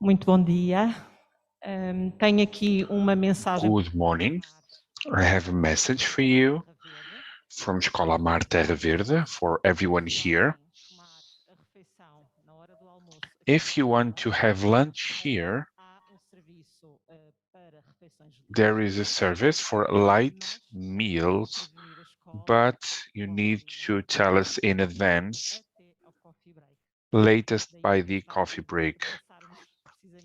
Muito bom dia. Tenho aqui uma mensagem. Good morning. I have a message for you from Escola Amar, Terra, Verde for everyone here. If you want to have lunch here, there is a service for light meals, but you need to tell us in advance, latest by the coffee break.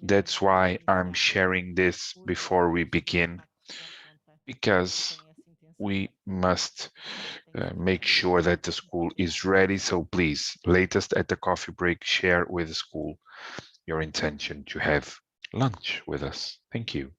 That's why I'm sharing this before we begin, because we must make sure that the school is ready. So please, latest at the coffee break, share with the school your intention to have lunch with us. Thank you.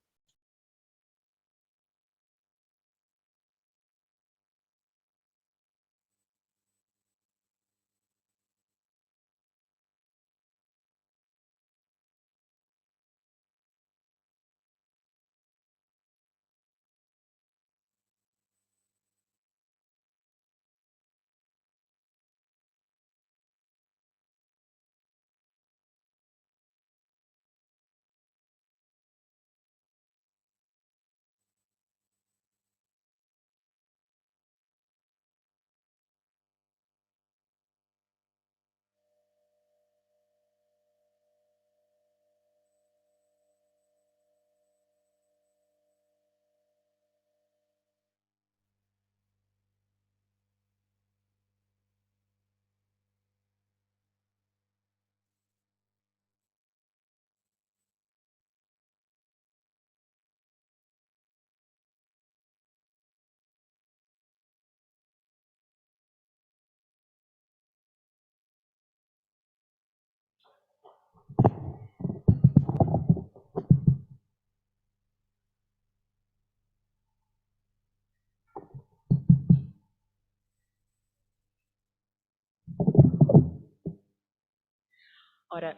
Ora,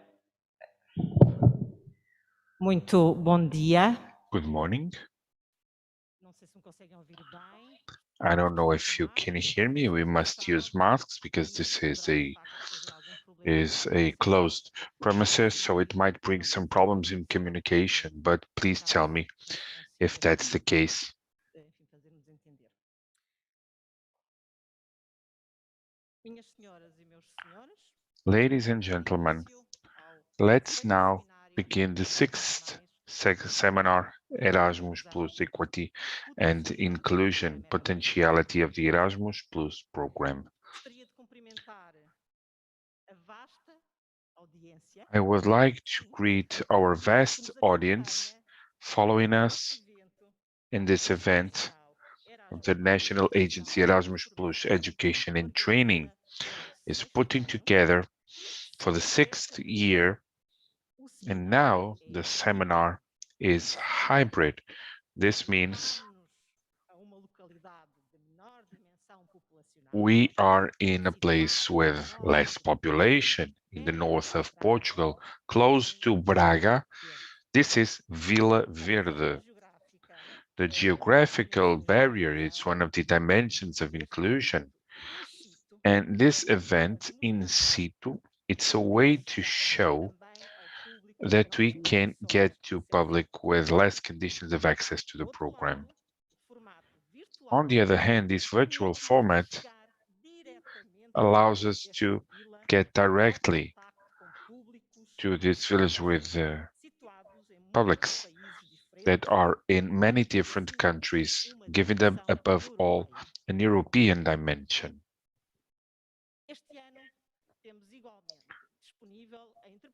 muito bom dia. Good morning. I don't know if you can hear me. We must use masks because this is a closed premises, so it might bring some problems in communication, but please tell me if that's the case. Ladies and gentlemen, let's now begin the sixth seminar, Erasmus plus Equity and Inclusion, Potentiality of the Erasmus Plus program. I would like to greet our vast audience following us in this event of the National Agency Erasmus Plus Education and Training is putting together for the sixth year, and now the seminar is hybrid. This means we are in a place with less population in the north of Portugal, close to Braga. This is Vila Verde. The geographical barrier is one of the dimensions of inclusion. And this event in situ, it's a way to show that we can get to public with less conditions of access to the program. On the other hand, this virtual format allows us to get directly to this village with publics that are in many different countries, giving them above all an European dimension.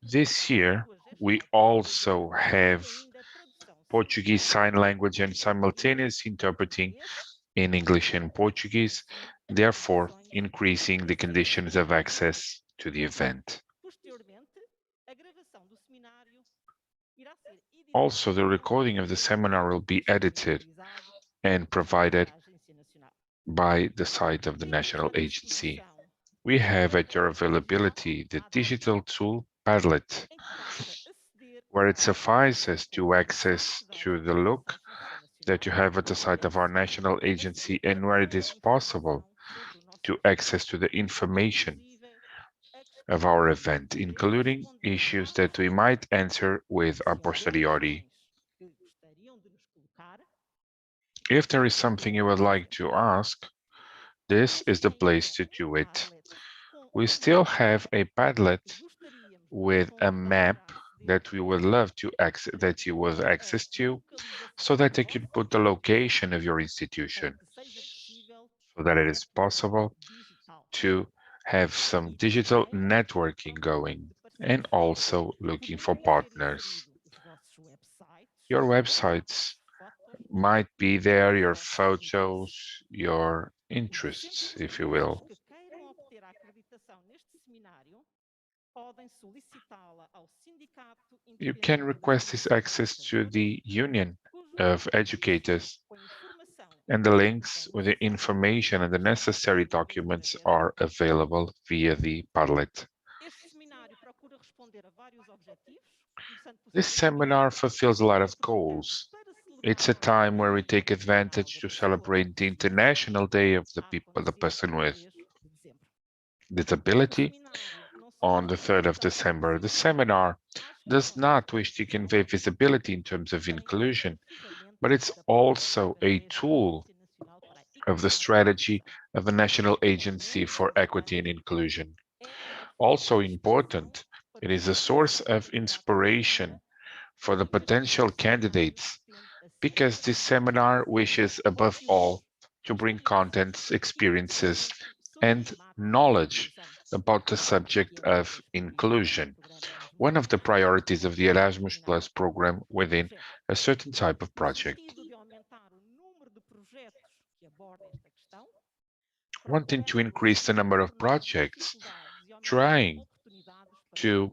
This year, we also have Portuguese Sign Language and simultaneous interpreting in English and Portuguese, therefore increasing the conditions of access to the event. Also, the recording of the seminar will be edited and provided by the site of the National Agency. We have at your availability the digital tool Padlet, where it suffices to access to the look that you have at the site of our national agency, and where it is possible to access to the information of our event, including issues that we might answer with a posteriori. If there is something you would like to ask, this is the place to do it. We still have a Padlet with a map that we would love to access, that you will access to, so that you can put the location of your institution, so that it is possible to have some digital networking going and also looking for partners. Your websites might be there, your photos, your interests, if you will. You can request this access to the Union of Educators, and the links with the information and the necessary documents are available via the Padlet. This seminar fulfills a lot of goals. It's a time where we take advantage to celebrate the International Day of the people, the person with disability on the 3rd of December. The seminar does not wish to convey visibility in terms of inclusion, but it's also a tool of the strategy of the National Agency for Equity and Inclusion. Also important, it is a source of inspiration for the potential candidates because this seminar wishes above all to bring contents, experiences, and knowledge about the subject of inclusion, one of the priorities of the Erasmus Plus program within a certain type of project. Wanting to increase the number of projects, trying to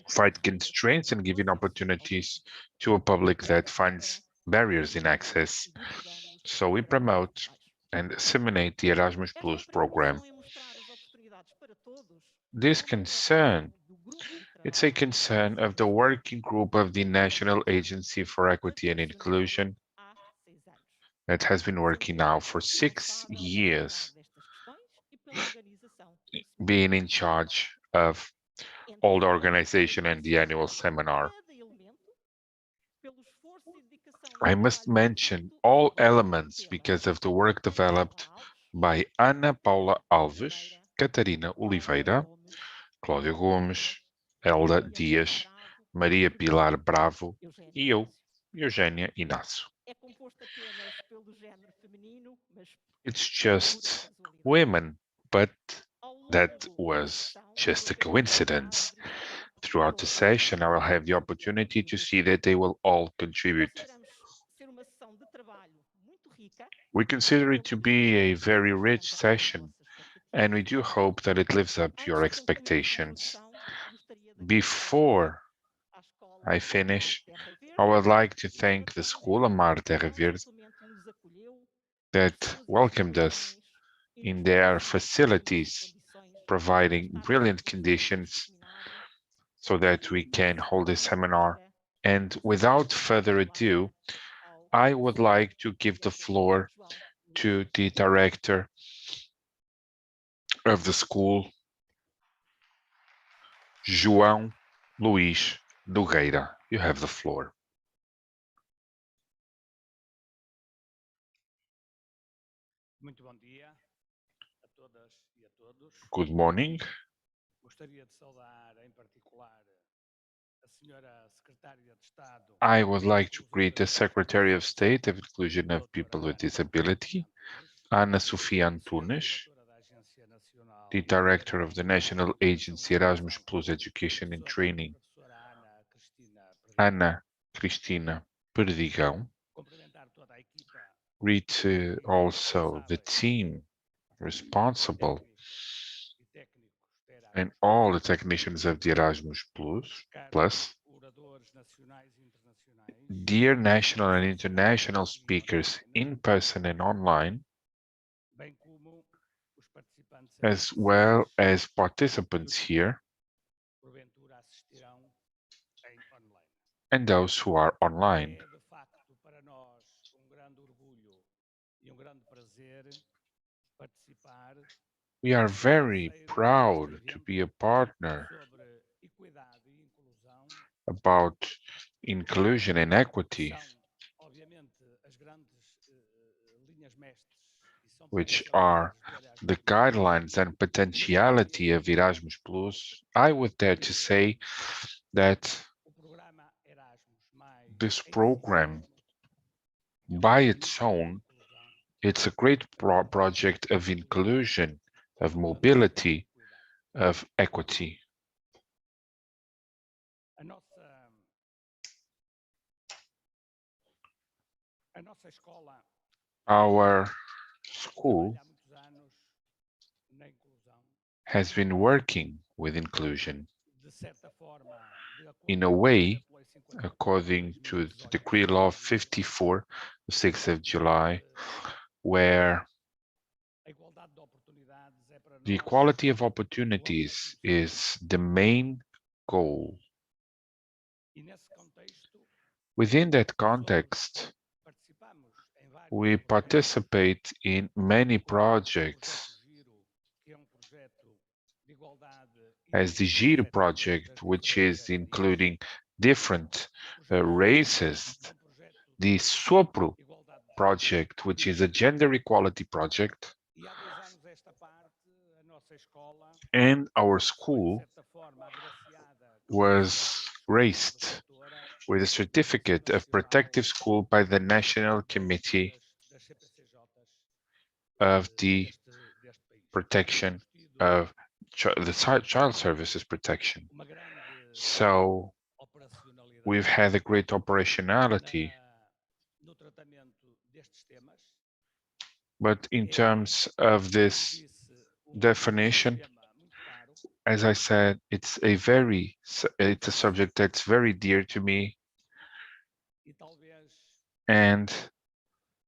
fight constraints and giving opportunities to a public that finds barriers in access. So we promote and disseminate the Erasmus Plus program. This concern, it's a concern of the working group of the National Agency for Equity and Inclusion that has been working now for 6 years, being in charge of all the organization and the annual seminar. I must mention all elements because of the work developed by Ana Paula Alves, Catarina Oliveira, Cláudio Gomes, Elda Dias, Maria Pilar Bravo e eu, Eugênia Inácio. It's just women, but that was just a coincidence. Throughout the session, I will have the opportunity to see that they will all contribute. We consider it to be a very rich session, and we do hope that it lives up to your expectations. Before I finish, I would like to thank the school Amar, Terra, Verde that welcomed us in their facilities, providing brilliant conditions so that we can hold a seminar. And without further ado, I would like to give the floor to the director of the school, João Luís Nogueira. You have the floor. Muito bom dia a todas e a todos. Good morning. Gostaria de saudar em particular a senhora secretária de Estado. I would like to greet the Secretary of State of Inclusion of People with Disability, Ana Sofia Antunes, the Director of the National Agency Erasmus Plus Education and Training, Ana Cristina Perdigão. Greet also the team responsible and all the technicians of the Erasmus Plus, dear national and international speakers in person and online, as well as participants here and those who are online. We are very proud to be a partner sobre equidade e inclusão, about inclusion and equity, são, obviamente, as grandes linhas mestres e são which are potencialidades do Erasmus the guidelines and potentiality of Erasmus Plus. I would dare to say that o programa Erasmus mais this a program, Edição, by its own, inclusão, it's a great project of inclusion, of também mobility, equidade. of equity. A nossa escola Our school trabalha há muitos anos na inclusão, has been working with inclusion de certa forma, de in acordo a com o way, decreto-lei 54 according de to the 2018, Decree Law 54, the 6th of July, where a igualdade de oportunidades é para the nós equality of o opportunities objetivo central. is the main goal. E nesse contexto, Within that nós context, participamos em vários we projetos, participate in many como o projeto projects, Giro, que é um projeto de igualdade as the entre GIR as project, which is etnias, including different o projeto races, é um projeto the de SOPRO igualdade de project, which is a gender equality project, E há 2 anos esta parte, a nossa escola and our foi, de school certa forma, agraciada com o was selo graced protetora with a certificate of protective school by the National Committee das CPCJs of the deste país. protection Temos tido of child services protection. uma grande So operacionalidade we've had a great operationality, no tratamento destes temas. but in É, terms of como this disse, definition, tema muito caro, as I said, it's a subject that's very dear to me, e talvez and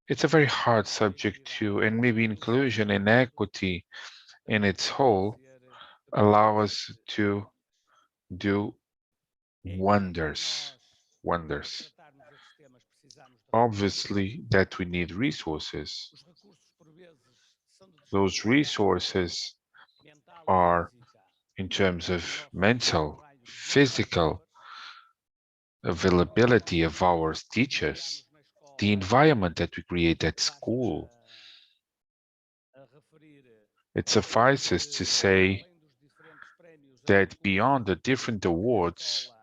it's a very hard subject too, and maybe inclusion and equity in its whole fazer allow pequenas us to do é para wonders, nós wonders. tratarmos estes temas precisamos de recursos. Obviously, that we need resources. Os recursos, por vezes, são de Those disponibilidade resources mental are e física in terms do of nosso mental, trabalho dos nossos physical professores. availability of our Criamos teachers, na escola the environment that we create at basta school. a referir It suffices to que, say além dos diferentes prémios a that concurso beyond the different que a awards escola,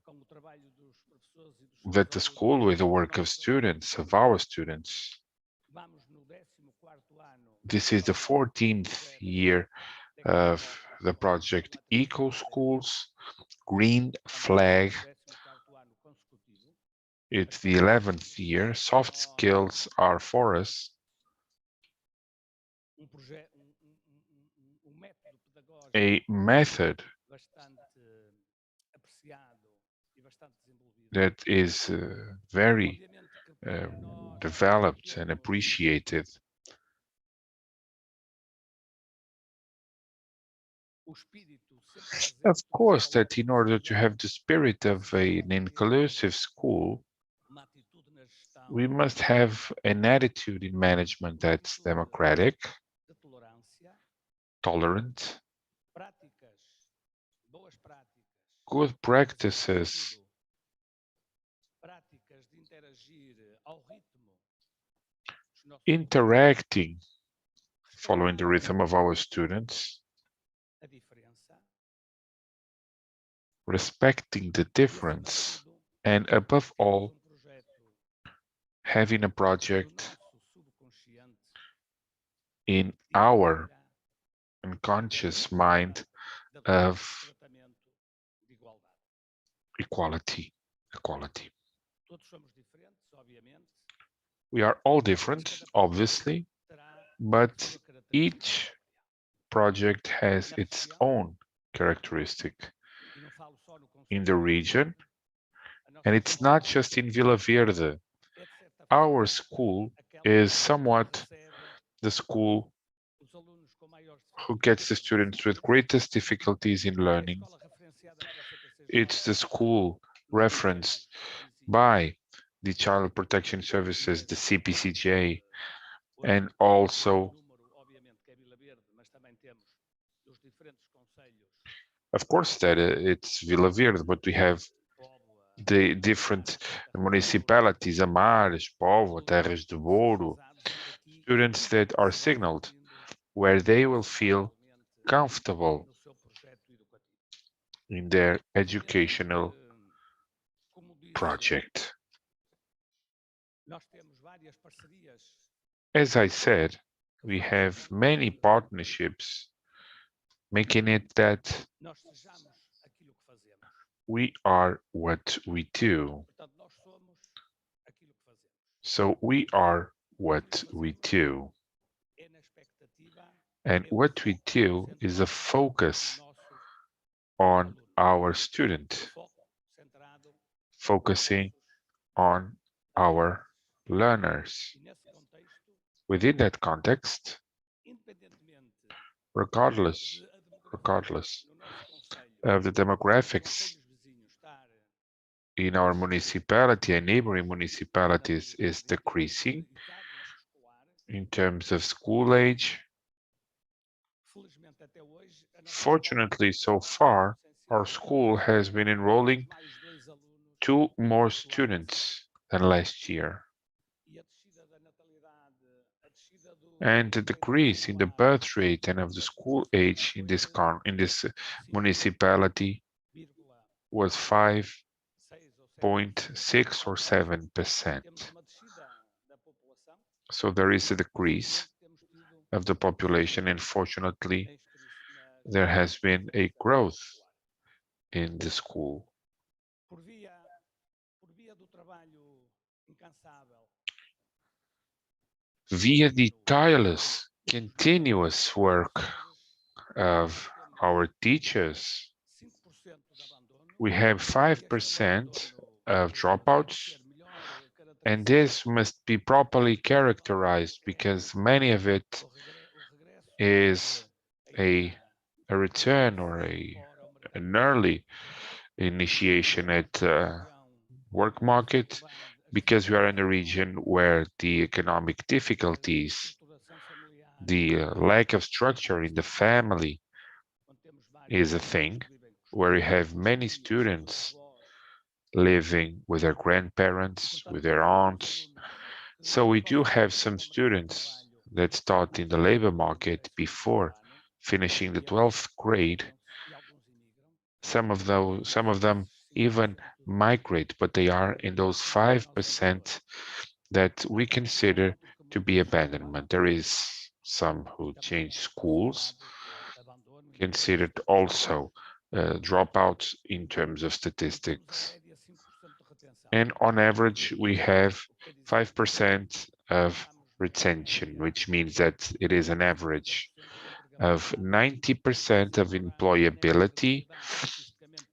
com o trabalho dos professores e dos seus that the alunos, school, with the os work of nossos students, alunos, of our students, vamos no 14º ano this is the do 14th projeto year of the project Eco Schools, Green Flag. Estamos no 14º ano consecutivo. It's the 11th year. Soft skills are for us Método pedagógico a method bastante apreciado e bastante desenvolvido. that is very Obviamente que para nós, developed and pequenos, appreciated. o espírito sempre presente Of de uma course, escola that in order to have the spirit of an inclusive school, uma atitude na gestão, we must have an attitude in management uma that's atitude democratic, de tolerância, tolerant, práticas, boas práticas, good practices, práticas de interagir ao ritmo dos nossos interacting, following the respeitar rhythm of our students, a diferença respecting the e, acima de difference, tudo, and above termos all, projeto having a do project nosso subconsciente in de our empatia, unconscious de mind of tratamento de igualdade. equality. Equality. Todos somos diferentes, obviamente, We are all mas different, cada projeto obviously, terá a but sua característica each própria. project has Na its região, own characteristic e não falo só no in conceito the de Vila region, Verde, a nossa and it's escola not just in Vila Verde. é, de certa Our forma, school aquela is que somewhat recebe the school os alunos com maiores who gets the dificuldades de students with aprendizagem. greatest difficulties in É a learning. escola referenciada pela CPCJ It's the school nos referenced critérios que by the Child Protection Services, the CPCJ, and also número, obviamente, que é Vila Verde, mas também temos Of course that it's Vila Verde, but we have the different municipalities, Amar, Escola, Terra de Ouro, students that are signaled where they will feel comfortable in their educational project. As I said, we have many partnerships, making it that we are what we do. So we are what we do. And what we do is a focus on our student, focusing on our learners. Within that context, regardless of the demographics in our municipality and neighboring municipalities is decreasing in terms of school age. Fortunately, so far, our school has been enrolling 2 more students than last year. And the decrease in the birth rate and of the school age in this municipality was 5.6 or 7%. So there is a decrease of the population, and fortunately, there has been a growth in the school. Via the tireless, continuous work of our teachers, we have 5% of dropouts, and this must be properly characterized because many of it is a return or an early initiation at work market, because we are in a region where the economic difficulties, the lack of structure in the family is a thing, where we have many students living with their grandparents, with their aunts. So we do have some students that start in the labor market before finishing the 12th grade. Some of them even migrate, but they are in those 5% that we consider to be abandonment. There is some who change schools, considered also dropouts in terms of statistics. And on average, we have 5% of retention, which means that it is an average of 90% of employability,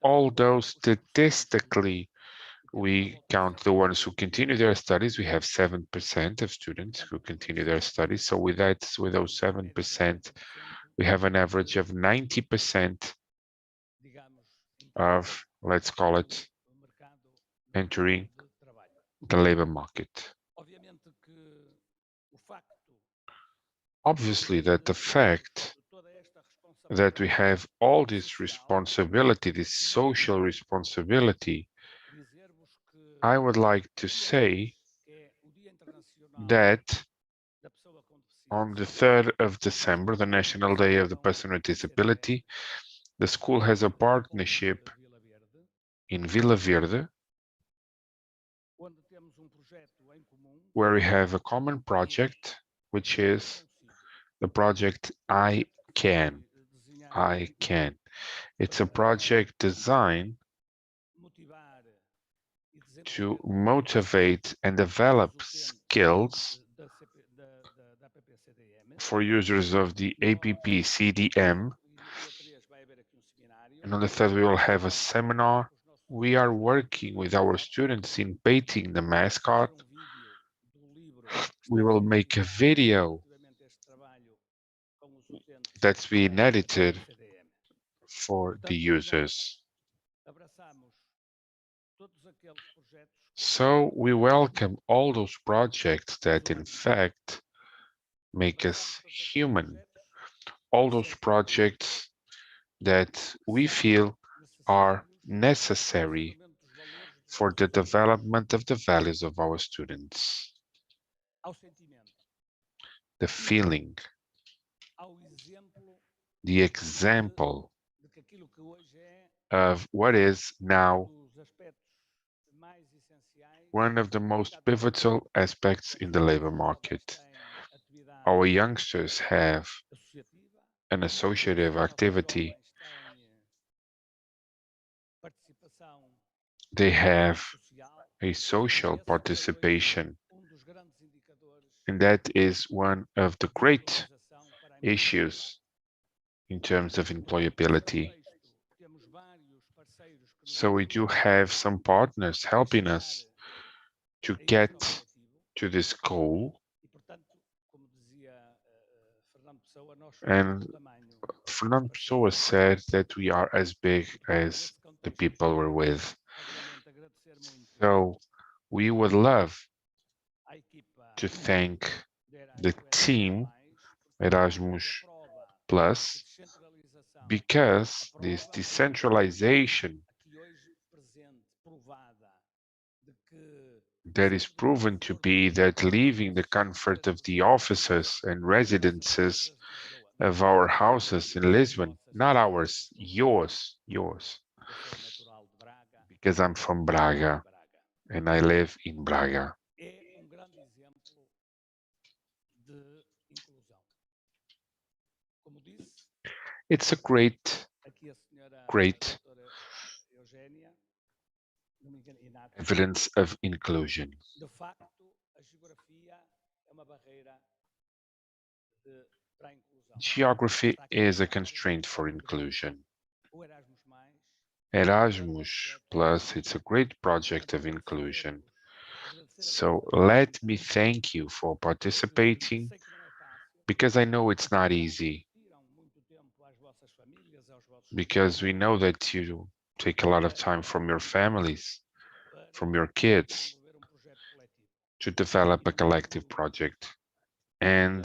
although statistically we count the ones who continue their studies. We have 7% of students who continue their studies. So with those 7%, we have an average of 90% of, let's call it, entering the labor market. Obviously, that the fact that we have all this responsibility, this social responsibility, I would like to say that on the 3rd of December, the National Day of the Person with Disability, the school has a partnership in Vila Verde, where we have a common project, which is the project I Can. It's a project designed to motivate and develop skills for users of the APP-CDM. And on the 3rd, we will have a seminar. We are working with our students in painting the mascot. We will make a video that's being edited for the users. So we welcome all those projects that in fact make us human. All those projects that we feel are necessary for the development of the values of our students. ao sentimento, The feeling, ao exemplo the example de que aquilo que hoje é of what is now dos aspectos mais essenciais one of the most pivotal aspects in the labor market. têm atividade Our youngsters have associativa, an associative activity. jovens têm participação They have social, a social esse participation, foi dos grandes indicadores and that is one of the great valorização para a issues in terms of employability. contexto. Temos vários parceiros que nos So we do have some partners helping us to get to this goal, e, portanto, como dizia Fernando Pessoa, nós and somos do tamanho Fernando Pessoa said that we are as big as the people we're with. obviamente agradecer muito So we would love à equipa to thank de the team Erasmus Plus, descentralização because this decentralization aqui hoje presente, provada de que that is proven to be that leaving the comfort of the offices and residences of our houses in Lisbon, not ours, yours, eu sou natural de Braga, because I'm from Braga and I live in Braga. é grande exemplo de inclusão. Como disse, It's a great, aqui a senhora great doutora Eugénia, não me engano, Inácio, evidence of inclusion. de facto, a geografia é uma barreira para a inclusão. Geography is a constraint for inclusion. O Erasmus+, Erasmus Plus, it's a great project of inclusion. agradecer a So let me thank you for participating, sei que não é fácil, because I know it's not easy, tiram muito tempo às vossas famílias, aos vossos because we know that you take a lot of time from your families, para from your kids, desenvolver projeto coletivo. to develop a collective project. And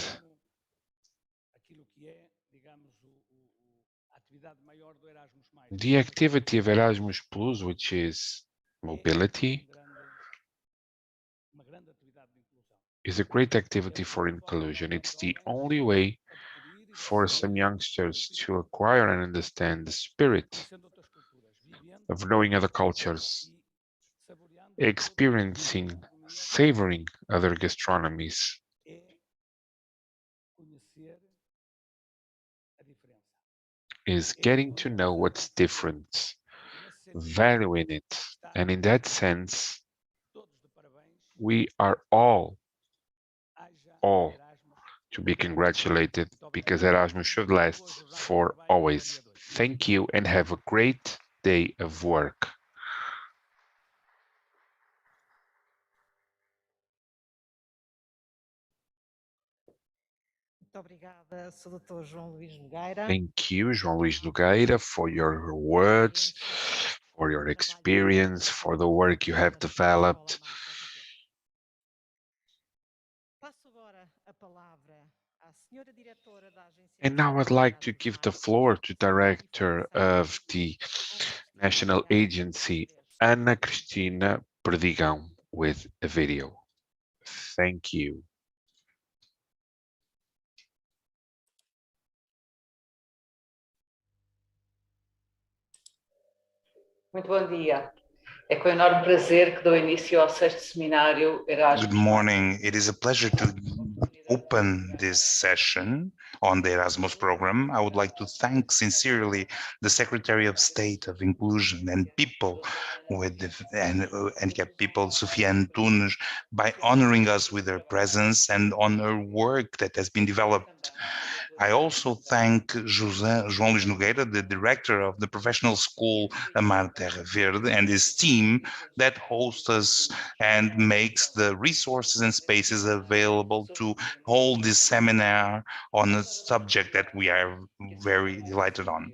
Aquilo que é, digamos, a atividade maior do Erasmus+, the activity of Erasmus Plus, which is mobility, uma grande atividade de inclusão. is a great activity for inclusion. It's the only way Adquirir e for some youngsters to acquire and understand the spirit conhecendo outras culturas, vivendo of knowing other cultures, e saboreando experiencing, savoring other gastronomies, é conhecer a diferença. is getting to know what's different, E nesse sentido, valuing it. And in that sense, todos de parabéns, we are all haja all Erasmus. to be congratulated, because Erasmus should last for always. Thank you and have a great day of work. Muito obrigada, Sr. Dr. João Luís Nogueira. Thank you, João Luís Nogueira, for your words, for your experience, for the work you have developed. Passo agora a palavra à senhora diretora da Agência. And now I'd like to give the floor to Director of the National Agency, Ana Cristina Perdigão, with a video. Thank you. Muito bom dia. É com enorme prazer que dou início ao 6º Seminário Erasmus. Good morning. It is a pleasure to open this session on the Erasmus program. I would like to thank sincerely the Secretary of State of Inclusion and people with handicapped people, Sofia Antunes, by honoring us with her presence and on her work that has been developed. I also thank João Luís Nogueira, the director of the professional school Amar, Terra, Verde, and his team that hosts us and makes the resources and spaces available to hold this seminar on a subject that we are very delighted on.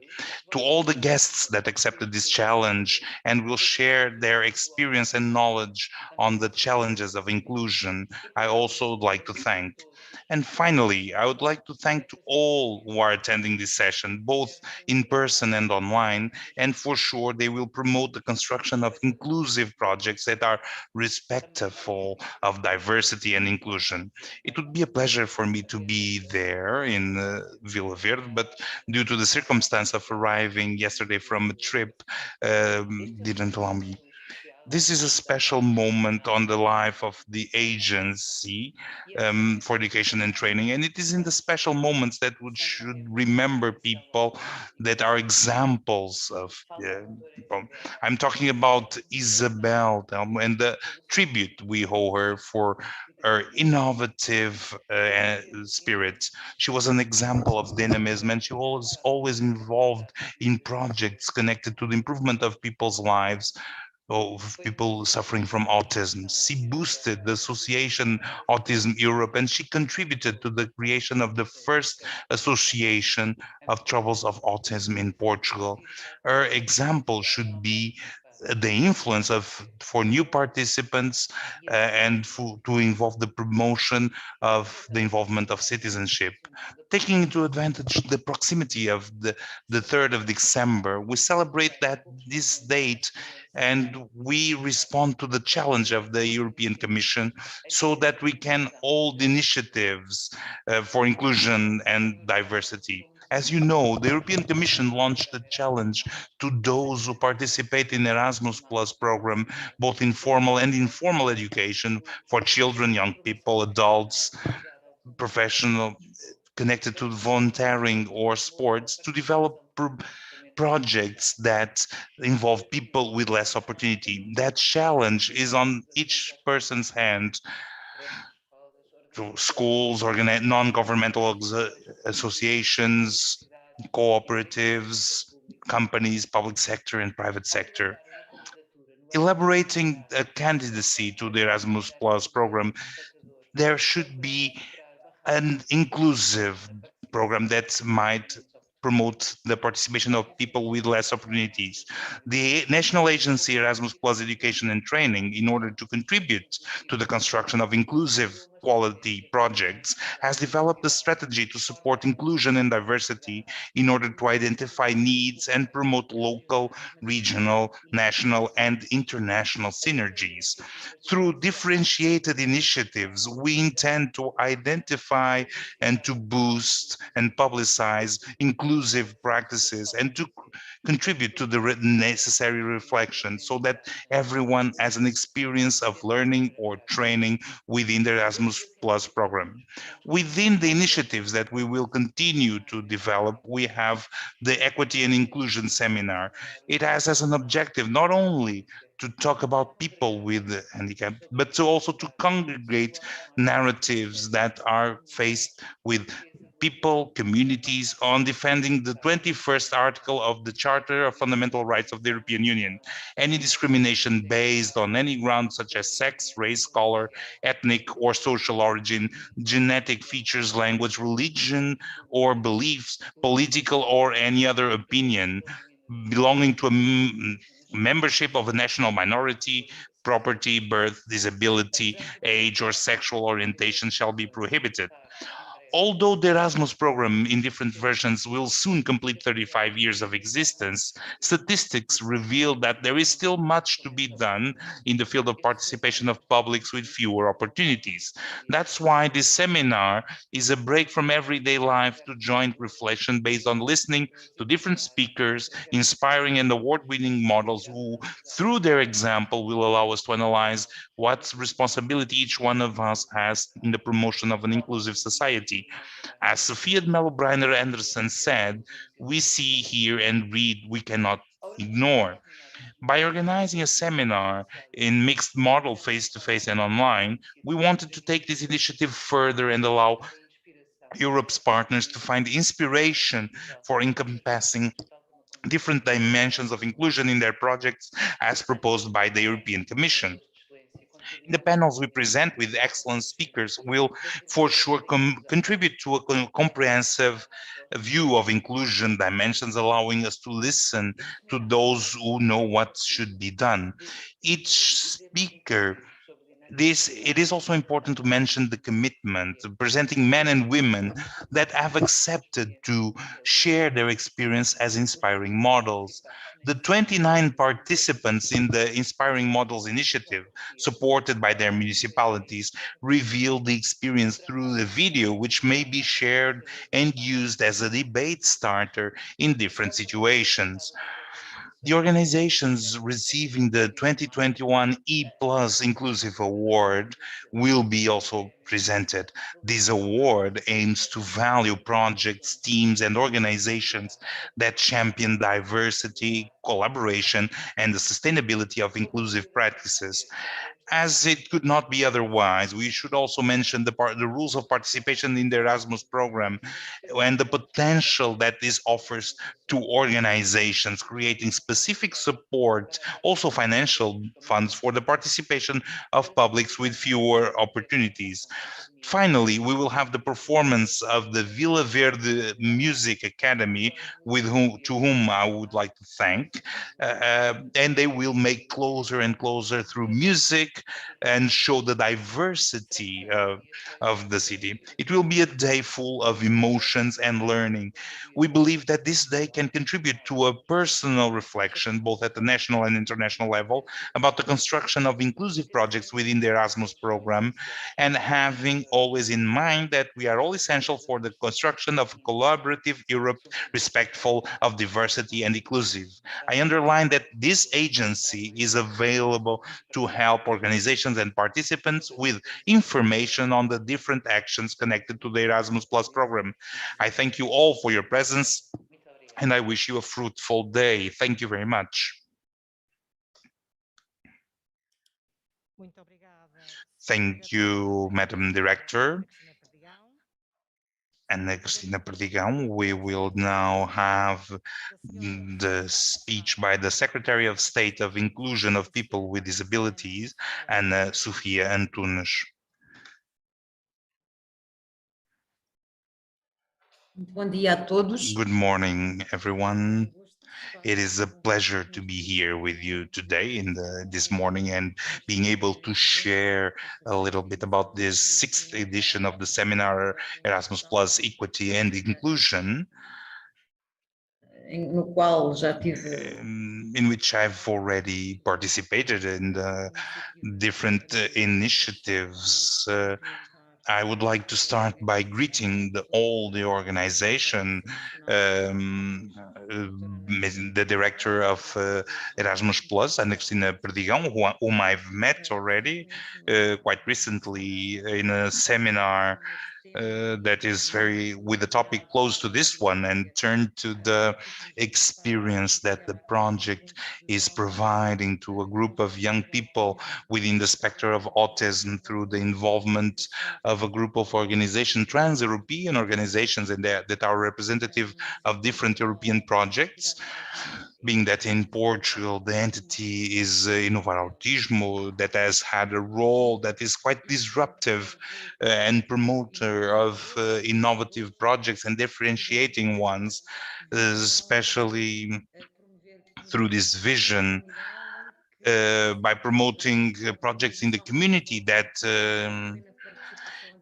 To all the guests that accepted this challenge and will share their experience and knowledge on the challenges of inclusion, I also would like to thank. And finally, I would like to thank to all who are attending this session, both in person and online, and for sure they will promote the construction of inclusive projects that are respectful of diversity and inclusion. It would be a pleasure for me to be there in Vila Verde, but due to the circumstance of arriving yesterday from a trip, didn't allow me. This is a special moment on the life of the agency for education and training, and it is in the special moments that we should remember people that are examples of people. I'm talking about Isabel and the tribute we owe her for her innovative spirit. She was an example of dynamism, and she was always involved in projects connected to the improvement of people's lives, of people suffering from autism. She boosted the association Autism Europe, and she contributed to the creation of the first association of troubles of autism in Portugal. Her example should be the influence of for new participants and to involve the promotion of the involvement of citizenship. Taking into advantage the proximity of the 3rd of December, we celebrate that this date and we respond to the challenge of the European Commission so that we can hold initiatives for inclusion and diversity. As you know, the European Commission launched a challenge to those who participate in Erasmus Plus program, both in formal and informal education for children, young people, adults, professional, connected to volunteering or sports, to develop projects that involve people with less opportunity. That challenge is on each person's hand. So schools, non-governmental associations, cooperatives, companies, public sector and private sector. Elaborating a candidacy to the Erasmus Plus program, there should be an inclusive program that might promote the participation of people with less opportunities. The National Agency Erasmus Plus Education and Training, in order to contribute to the construction of inclusive quality projects, has developed a strategy to support inclusion and diversity in order to identify needs and promote local, regional, national, and international synergies. Through differentiated initiatives, we intend to identify and to boost and publicize inclusive practices and to contribute to the necessary reflection so that everyone has an experience of learning or training within the Erasmus Plus program. Within the initiatives that we will continue to develop, we have the Equity and Inclusion Seminar. It has as an objective not only to talk about people with handicap, but to also to congregate narratives that are faced with people, communities on defending the 21st article of the Charter of Fundamental Rights of the European Union. Any discrimination based on any ground such as sex, race, color, ethnic or social origin, genetic features, language, religion or beliefs, political or any other opinion belonging to a membership of a national minority, property, birth, disability, age, or sexual orientation shall be prohibited. Although the Erasmus program in different versions will soon complete 35 years of existence, statistics reveal that there is still much to be done in the field of participation of publics with fewer opportunities. That's why this seminar is a break from everyday life to joint reflection based on listening to different speakers, inspiring and award-winning models who, through their example, will allow us to analyze what responsibility each one of us has in the promotion of an inclusive society. As Sophia Mello-Breiner Anderson said, we see, hear, and read we cannot ignore. By organizing a seminar in mixed model face-to-face and online, we wanted to take this initiative further and allow Europe's partners to find inspiration for encompassing different dimensions of inclusion in their projects as proposed by the European Commission. The panels we present with excellent speakers will for sure contribute to a comprehensive view of inclusion dimensions, allowing us to listen to those who know what should be done. Each speaker It is also important to mention the commitment, presenting men and women that have accepted to share their experience as inspiring models. The 29 participants in the Inspiring Models initiative, supported by their municipalities, revealed the experience through the video, which may be shared and used as a debate starter in different situations. The organizations receiving the 2021 E Plus Inclusive Award will be also presented. This award aims to value projects, teams, and organizations that champion diversity, collaboration, and the sustainability of inclusive practices. As it could not be otherwise, we should also mention the rules of participation in the Erasmus program and the potential that this offers to organizations, creating specific support, also financial funds for the participation of publics with fewer opportunities. Finally, we will have the performance of the Villa Verde Music Academy, to whom I would like to thank, and they will make closer and closer through music and show the diversity of the city. It will be a day full of emotions and learning. We believe that this day can contribute to a personal reflection, both at the national and international level, about the construction of inclusive projects within the Erasmus program, and having always in mind that we are all essential for the construction of a collaborative Europe respectful of diversity and inclusive. I underline that this agency is available to help organizations and participants with information on the different actions connected to the Erasmus Plus program. I thank you all for your presence and I wish you a fruitful day. Thank you very much. Thank you, Madam Director. And Cristina Perdigão, we will now have the speech by the Secretary of State of Inclusion of People with Disabilities, Ana Sofia Antunes. Bom dia a todos. Good morning, everyone. It is a pleasure to be here with you today this morning and being able to share a little bit about this 6th edition of the seminar Erasmus Plus Equity and Inclusion, No qual já tive in which I've already participated in different initiatives. I would like to start by greeting all the organization, the director of Erasmus Plus, Ana Cristina Perdigão, whom I've met already quite recently in a seminar that is with a topic close to this one, and turn to the experience that the project is providing to a group of young people within the spectrum of autism through the involvement of a group of organizations, trans-European organizations, and that are representative of different European projects. Being that in Portugal, the entity is Inovar Autismo, that has had a role that is quite disruptive and promoter of innovative projects and differentiating ones, especially through this vision by promoting projects in the community that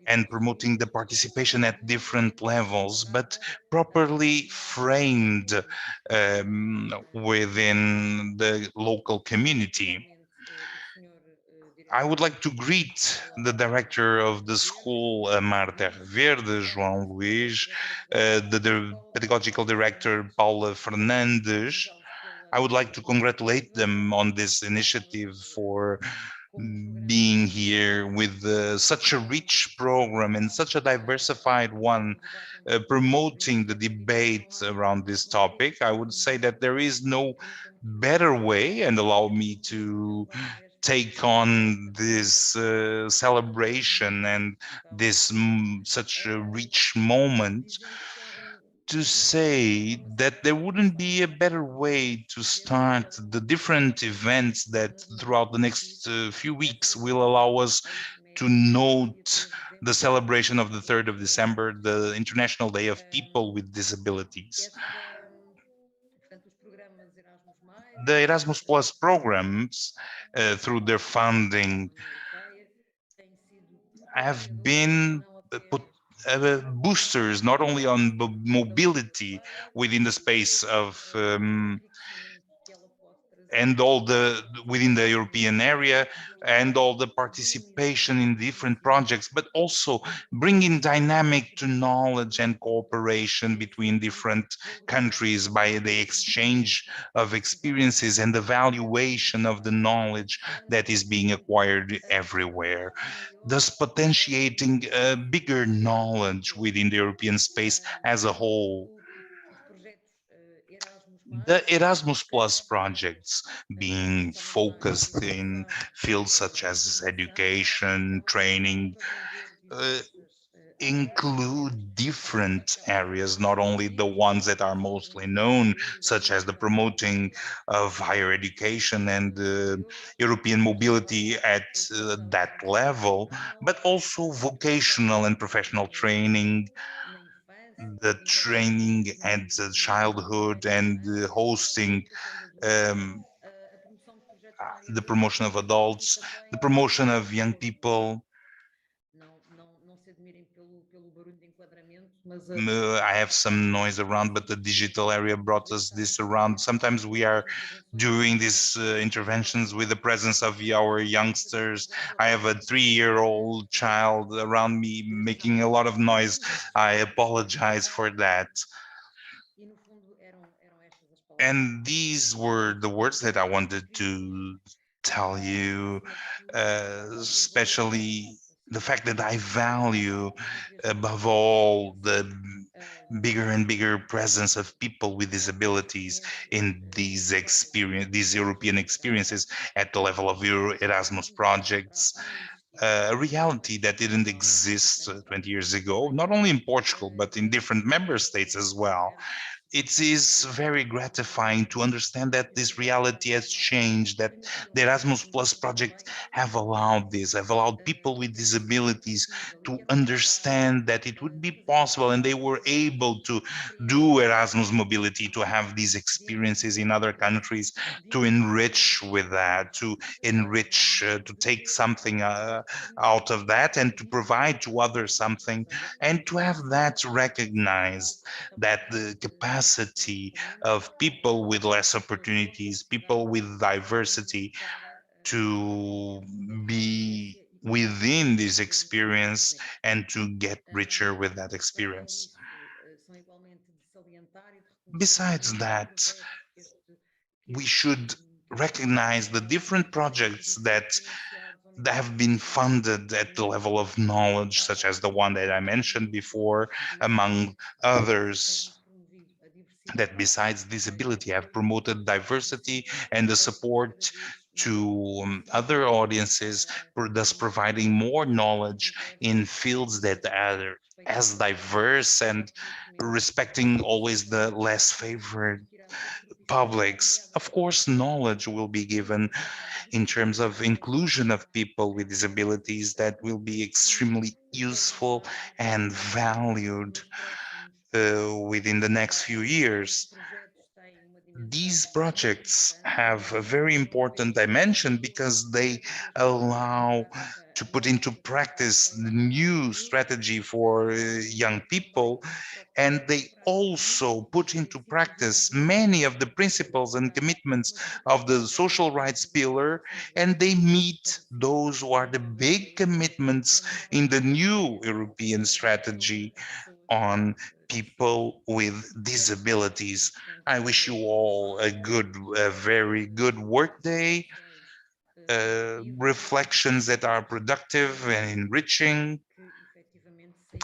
and promoting the participation at different levels, but properly framed within the local community. I would like to greet the director of the school, Amar, Terra, Verde, João Luís, the pedagogical director, Paula Fernandes. I would like to congratulate them on this initiative for being here with such a rich program and such a diversified one, promoting the debate around this topic. I would say that there is no better way, and allow me to take on this celebration and this such a rich moment, to say that there wouldn't be a better way to start the different events that throughout the next few weeks will allow us to note the celebration of the 3rd of December, the International Day of People with Disabilities. The Erasmus Plus programs, through their funding have been boosters not only on mobility within the space of and all the within the European area and all the participation in different projects, but also bringing dynamic to knowledge and cooperation between different countries by the exchange of experiences and the valuation of the knowledge that is being acquired everywhere, thus potentiating a bigger knowledge within the European space as a whole. The Erasmus Plus projects being focused in fields such as education, training, include different areas, not only the ones that are mostly known, such as the promoting of higher education and European mobility at that level, but also vocational and professional training, the training and the childhood and the hosting, the promotion of adults, the promotion of young people. I have some noise around, but the digital area brought us this around. Sometimes we are doing these interventions with the presence of our youngsters. I have a 3-year-old child around me making a lot of noise. I apologize for that. And these were the words that I wanted to tell you, especially the fact that I value above all the bigger and bigger presence of people with disabilities in these these European experiences at the level of Erasmus projects, a reality that didn't exist 20 years ago, not only in Portugal, but in different member states as well. It is very gratifying to understand that this reality has changed, that the Erasmus Plus project have allowed people with disabilities to understand that it would be possible, and they were able to do Erasmus mobility, to have these experiences in other countries, to enrich with that, to enrich, to take something out of that and to provide to others something, and to have that recognized, that the capacity of people with less opportunities, people with diversity, to be within this experience and to get richer with that experience. Besides that, we should recognize the different projects that have been funded at the level of knowledge, such as the one that I mentioned before, among others, that besides disability have promoted diversity and the support to other audiences, thus providing more knowledge in fields that are as diverse and respecting always the less favored publics. Of course, knowledge will be given in terms of inclusion of people with disabilities that will be extremely useful and valued within the next few years. These projects have a very important dimension because they allow to put into practice the new strategy for young people, and they also put into practice many of the principles and commitments of the social rights pillar, and they meet those who are the big commitments in the new European strategy on people with disabilities. I wish you all a very good work day, reflections that are productive and enriching.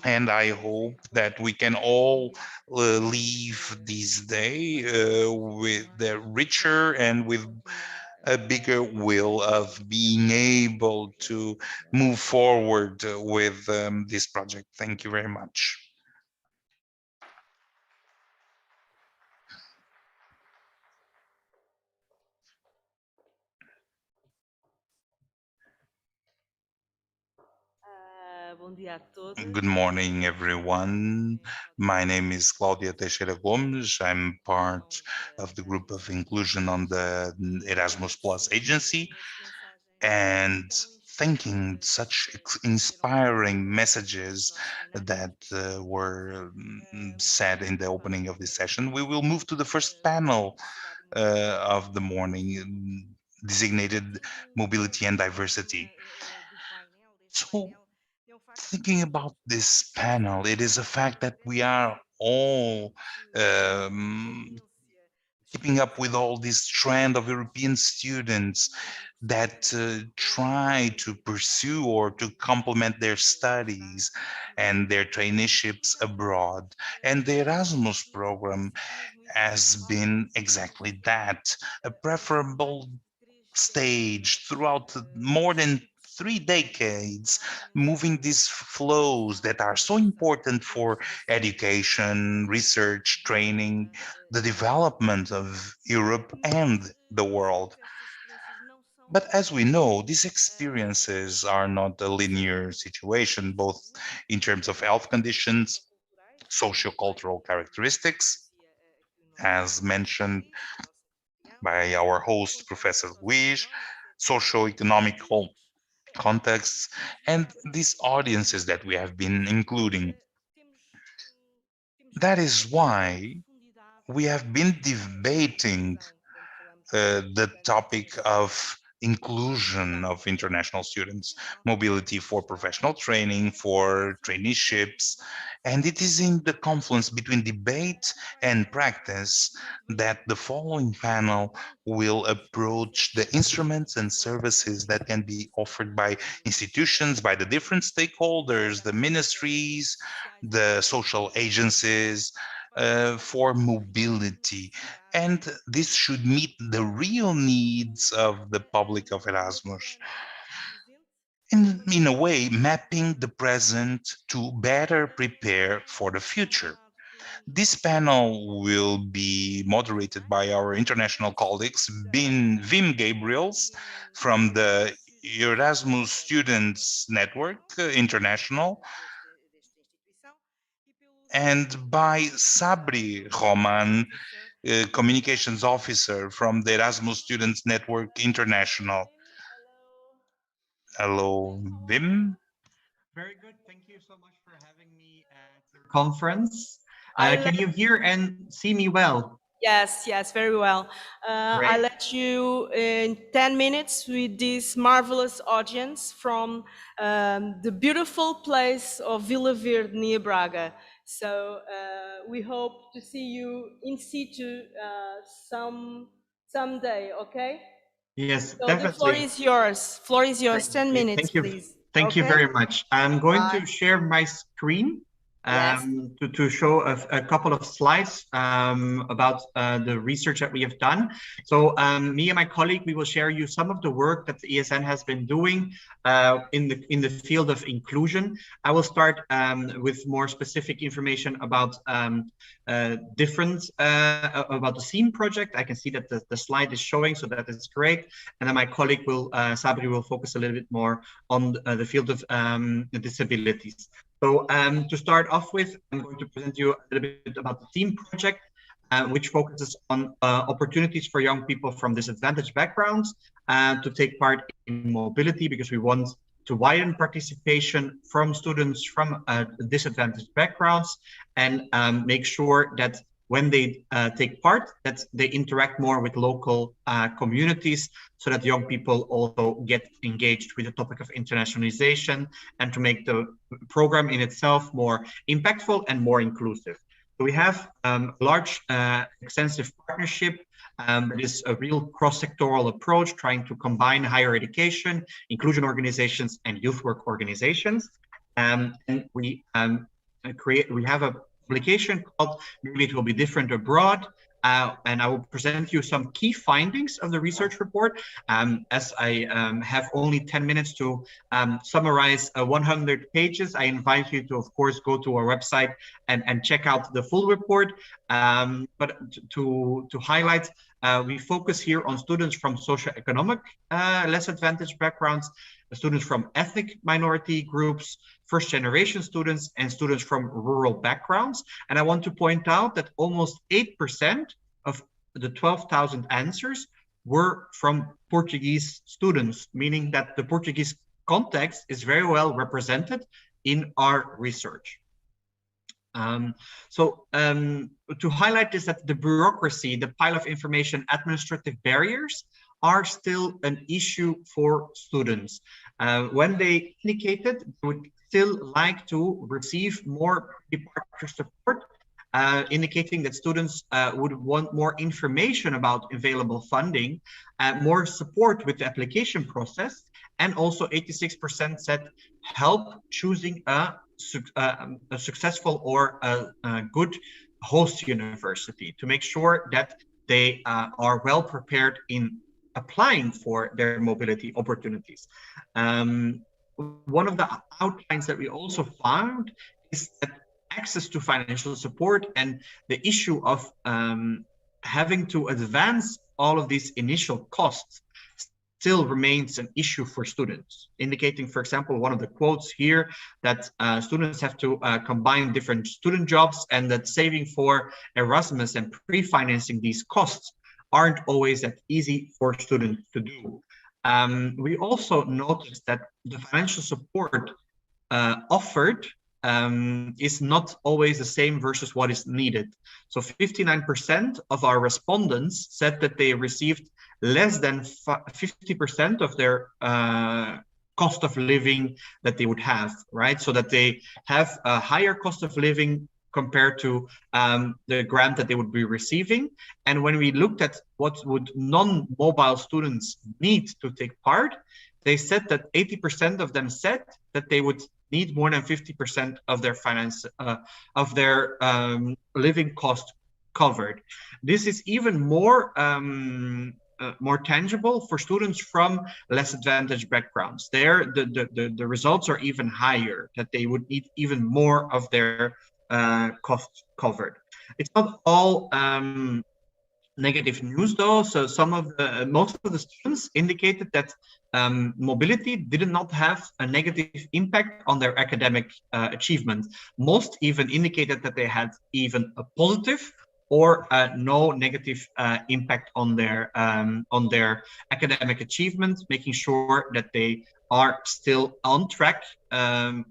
And I hope that we can all leave this day with the richer and with a bigger will of being able to move forward with this project. Thank you very much. Good morning, everyone. My name is Claudia Teixeira Gomes. I'm part of the group of inclusion on the Erasmus Plus agency. And thanking such inspiring messages that were said in the opening of this session, we will move to the first panel of the morning, designated Mobility and Diversity. So, thinking about this panel, it is a fact that we are all keeping up with all this trend of European students that try to pursue or to complement their studies and their traineeships abroad. And the Erasmus program has been exactly that, a preferable stage throughout more than 3 decades, moving these flows that are so important for education, research, training, the development of Europe and the world. But as we know, these experiences are not a linear situation, both in terms of health conditions, sociocultural characteristics, as mentioned by our host, Professor Luis, socioeconomical contexts, and these audiences that we have been including. That is why we have been debating the topic of inclusion of international students, mobility for professional training, for traineeships, and it is in the confluence between debate and practice that the following panel will approach the instruments and services that can be offered by institutions, by the different stakeholders, the ministries, the social agencies, for mobility. And this should meet the real needs of the public of Erasmus. In a way, mapping the present to better prepare for the future. This panel will be moderated by our international colleagues, Wim Gabriels from the Erasmus Students Network International, and by Sabri Roman, Communications Officer from the Erasmus Students Network International. Hello, Wim. Very good. Thank you so much for having me at your conference. Can you hear and see me well? Yes, very well. I let you in 10 minutes with this marvelous audience from the beautiful place of Vila Verde near Braga. So we hope to see you in situ someday, okay? Yes, So definitely. the floor is yours. Floor is yours. 10 minutes, please. Thank you very much. I'm going to share my screen to show a couple of slides about the research that we have done. So me and my colleague, we will share you some of the work that the ESN has been doing in the field of inclusion. I will start with more specific information about about the SEAM project. I can see that the slide is showing, so that is great. And then my colleague will, Sabri, will focus a little bit more on the field of disabilities. So to start off with, I'm going to present you a little bit about the SEAM project, which focuses on opportunities for young people from disadvantaged backgrounds to take part in mobility, because we want to widen participation from students from disadvantaged backgrounds and make sure that when they take part, that they interact more with local communities, so that young people also get engaged with the topic of internationalization and to make the program in itself more impactful and more inclusive. So we have a large, extensive partnership. It is a real cross-sectoral approach, trying to combine higher education, inclusion organizations, and youth work organizations. And we have a publication called Maybe It Will Be Different Abroad, and I will present you some key findings of the research report. As I have only 10 minutes to summarize 100 pages, I invite you to, of course, go to our website and check out the full report. But to highlight, we focus here on students from socioeconomic less advantaged backgrounds, students from ethnic minority groups, first-generation students, and students from rural backgrounds. And I want to point out that almost 8% of the 12,000 answers were from Portuguese students, meaning that the Portuguese context is very well represented in our research. To highlight this, that the bureaucracy, the pile of information, administrative barriers are still an issue for students. When they indicated they would still like to receive more departure support, indicating that students would want more information about available funding, more support with the application process, and also 86% said help choosing a successful or a good host university to make sure that they are well prepared in applying for their mobility opportunities. One of the outlines that we also found is that access to financial support and the issue of having to advance all of these initial costs still remains an issue for students, indicating, for example, one of the quotes here that students have to combine different student jobs, and that saving for Erasmus and pre-financing these costs aren't always that easy for students to do. We also noticed that the financial support offered is not always the same versus what is needed. So 59% of our respondents said that they received less than 50% of their cost of living that they would have, right? So that they have a higher cost of living compared to the grant that they would be receiving. And when we looked at what would non-mobile students need to take part, they said that 80% of them said that they would need more than 50% of their living cost covered. This is even more tangible for students from less advantaged backgrounds. There, the results are even higher, that they would need even more of their costs covered. It's not all negative news though. So most of the students indicated that mobility did not have a negative impact on their academic achievement. Most even indicated that they had even a positive or no negative impact on their academic achievement, making sure that they are still on track,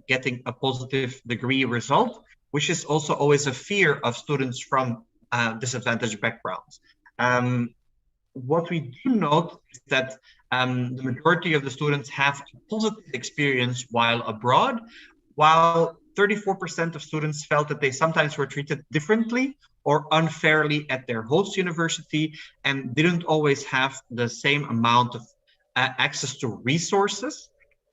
getting a positive degree result, which is also always a fear of students from disadvantaged backgrounds. What we do note is that the majority of the students have a positive experience while abroad, while 34% of students felt that they sometimes were treated differently or unfairly at their host university and didn't always have the same amount of access to resources.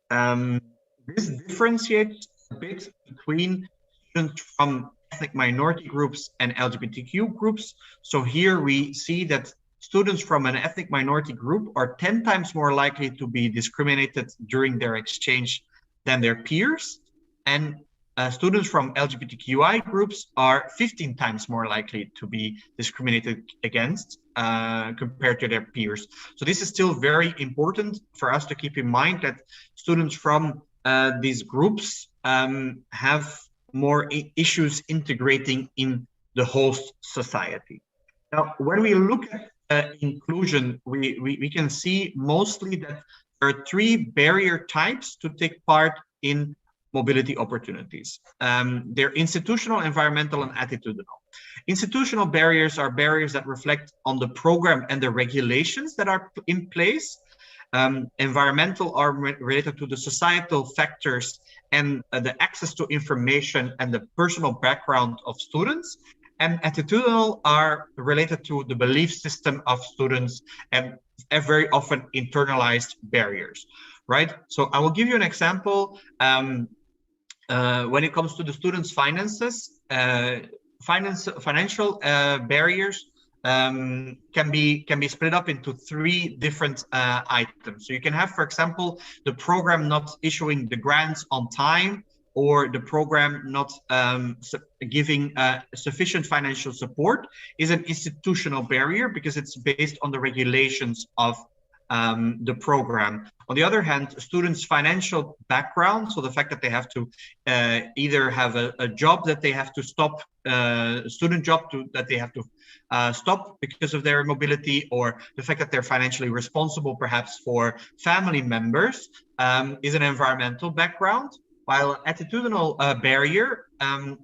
This differentiates a bit between students from ethnic minority groups and LGBTQ groups. So here we see that students from an ethnic minority group are 10 times more likely to be discriminated during their exchange than their peers. And students from LGBTQI groups are 15 times more likely to be discriminated against compared to their peers. So this is still very important for us to keep in mind, that students from these groups have more issues integrating in the host society. Now, when we look at inclusion, we can see mostly that there are 3 barrier types to take part in mobility opportunities. They're institutional, environmental, and attitudinal. Institutional barriers are barriers that reflect on the program and the regulations that are in place. Environmental are related to the societal factors and the access to information and the personal background of students. And attitudinal are related to the belief system of students and very often internalized barriers, right? So I will give you an example. When it comes to the students' finances, financial barriers can be split up into 3 different items. So you can have, for example, the program not issuing the grants on time, or the program not giving sufficient financial support is an institutional barrier because it's based on the regulations of the program. On the other hand, students' financial background, so the fact that they have to either have a job that they have to stop, student job that they have to stop because of their mobility, or the fact that they're financially responsible perhaps for family members, is an environmental background, while attitudinal barrier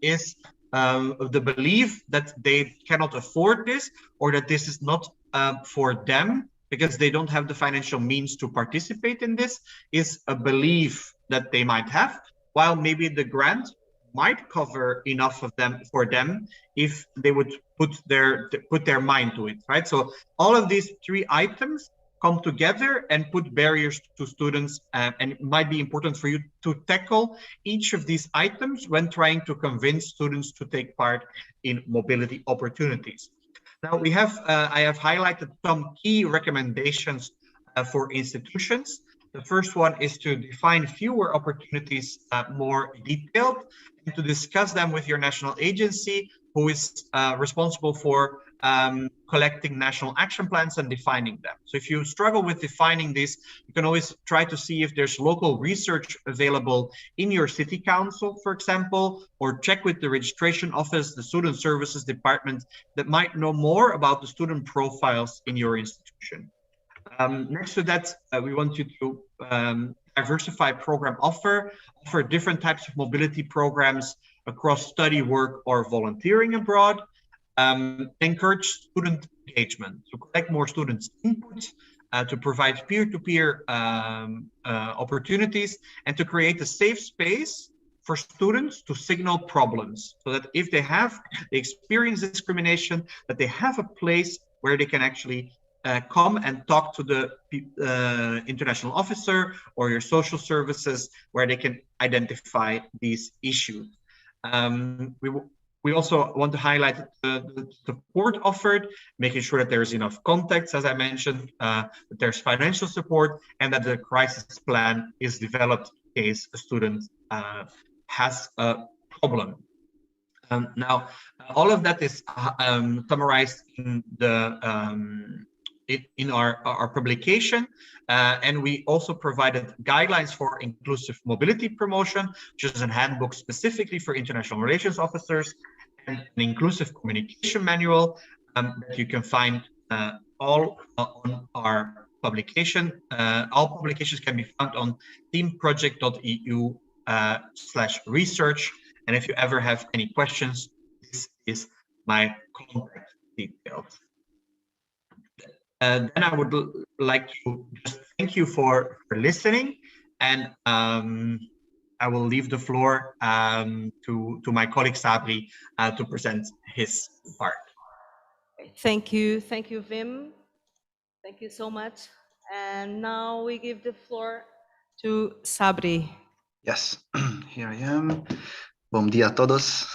is the belief that they cannot afford this, or that this is not for them because they don't have the financial means to participate in this, is a belief that they might have, while maybe the grant might cover enough of them for them if they would put their mind to it, right? So all of these three items come together and put barriers to students, and it might be important for you to tackle each of these items when trying to convince students to take part in mobility opportunities. Now we have, I have highlighted some key recommendations for institutions. The first one is to define fewer opportunities more detailed, and to discuss them with your national agency, who is responsible for collecting national action plans and defining them. So if you struggle with defining this, you can always try to see if there's local research available in your city council, for example, or check with the registration office, the student services department, that might know more about the student profiles in your institution. Next to that, we want you to diversify program offer different types of mobility programs across study, work, or volunteering abroad. Encourage student engagement, to collect more students' input, to provide peer-to-peer opportunities, and to create a safe space for students to signal problems, so that if they experience discrimination, that they have a place where they can actually come and talk to the international officer or your social services, where they can identify these issues. We also want to highlight the support offered, making sure that there's enough contacts, as I mentioned, that there's financial support, and that the crisis plan is developed in case a student has a problem. Now, all of that is summarized in the in our publication, and we also provided guidelines for inclusive mobility promotion, which is a handbook specifically for international relations officers, and an inclusive communication manual that you can find all on our publication. All publications can be found on teamproject.eu/research, and if you ever have any questions, this is my contact details. Then I would like to just thank you for listening, and I will leave the floor to my colleague Sabri to present his part. Thank you, Wim. Thank you so much. And now we give the floor to Sabri. Yes, here I am. Bom dia a todos.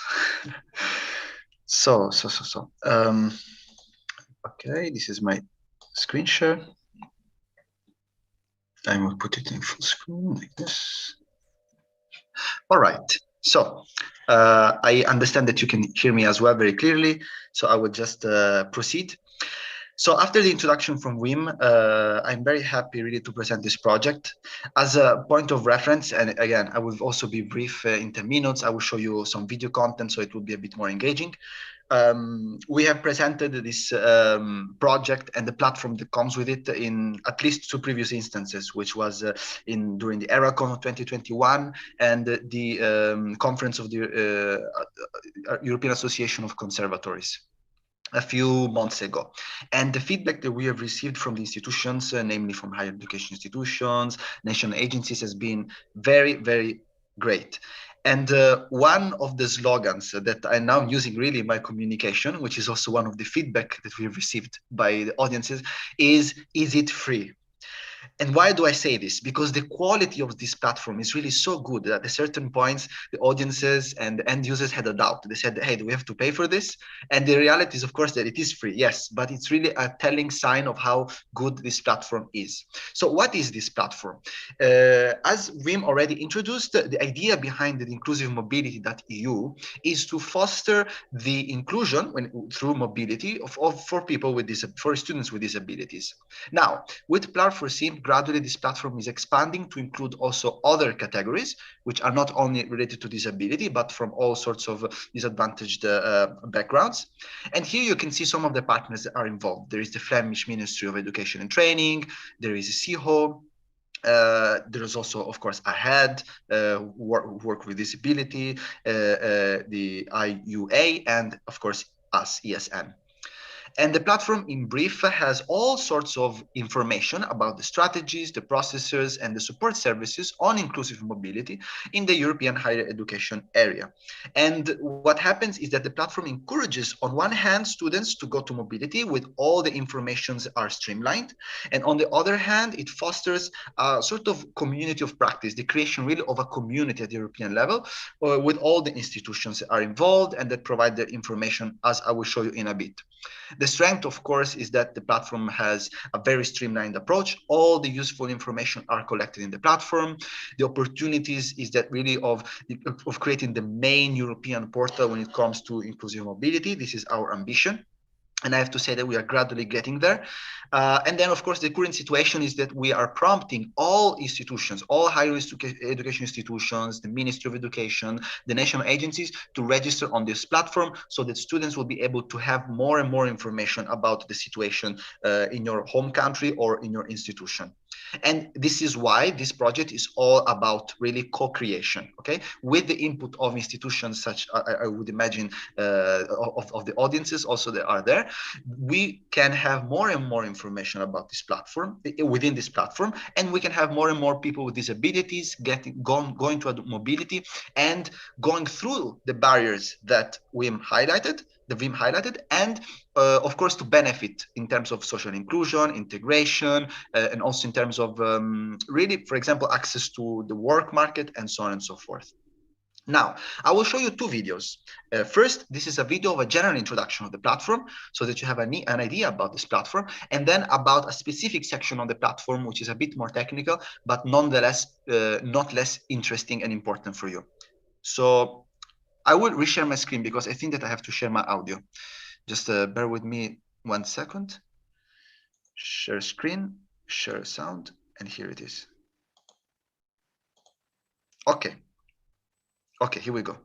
So. Okay, this is my screen share. I will put it in full screen like this. All right, so I understand that you can hear me as well very clearly, so I will just proceed. So after the introduction from Wim, I'm very happy really to present this project. As a point of reference, and again, I will also be brief in 10 minutes, I will show you some video content so it will be a bit more engaging. We have presented this project and the platform that comes with it in at least 2 previous instances, which was during the ERACON of 2021 and the conference of the European Association of Conservatories a few months ago. And the feedback that we have received from the institutions, namely from higher education institutions, national agencies, has been very, very great. And one of the slogans that I'm now using really in my communication, which is also one of the feedback that we have received by the audiences, is it free? And why do I say this? Because the quality of this platform is really so good that at certain points, the audiences and the end users had a doubt. They said, hey, do we have to pay for this? And the reality is, of course, that it is free, yes, but it's really a telling sign of how good this platform is. So what is this platform? As Wim already introduced, the idea behind the inclusive mobility.eu is to foster the inclusion through mobility for people with for students with disabilities. Now, with Plan for Sim, gradually this platform is expanding to include also other categories, which are not only related to disability, but from all sorts of disadvantaged backgrounds. And here you can see some of the partners that are involved. There is the Flemish Ministry of Education and Training, there is CIHO, there is also, of course, AHEAD, work with disability, the IUA, and of course, us, ESN. And the platform in brief has all sorts of information about the strategies, the processes, and the support services on inclusive mobility in the European higher education area. And what happens is that the platform encourages, on one hand, students to go to mobility with all the informations are streamlined. And on the other hand, it fosters a sort of community of practice, the creation really of a community at the European level with all the institutions that are involved and that provide the information, as I will show you in a bit. The strength, of course, is that the platform has a very streamlined approach. All the useful information are collected in the platform. The opportunities is that really of creating the main European portal when it comes to inclusive mobility. This is our ambition. And I have to say that we are gradually getting there. And then, of course, the current situation is that we are prompting all institutions, all higher education institutions, the Ministry of Education, the national agencies to register on this platform so that students will be able to have more and more information about the situation in your home country or in your institution. And this is why this project is all about really co-creation, okay? With the input of institutions such, I would imagine, of the audiences also that are there, we can have more and more information about this platform, within this platform, and we can have more and more people with disabilities going to mobility and going through the barriers that Wim highlighted, and of course to benefit in terms of social inclusion, integration, and also in terms of really, for example, access to the work market and so on and so forth. Now, I will show you two videos. First, this is a video of a general introduction of the platform so that you have an idea about this platform, and then about a specific section on the platform, which is a bit more technical, but nonetheless, not less interesting and important for you. So I will reshare my screen because I think that I have to share my audio. Just bear with me 1 second. Share screen, share sound, and here it is. Okay. Okay, here we go.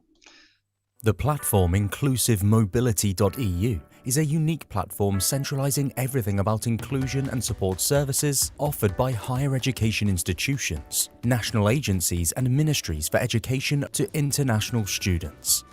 The platform InclusiveMobility.eu is a unique platform centralizing everything about inclusion and support services offered by higher education institutions, national agencies and ministries for education to international students.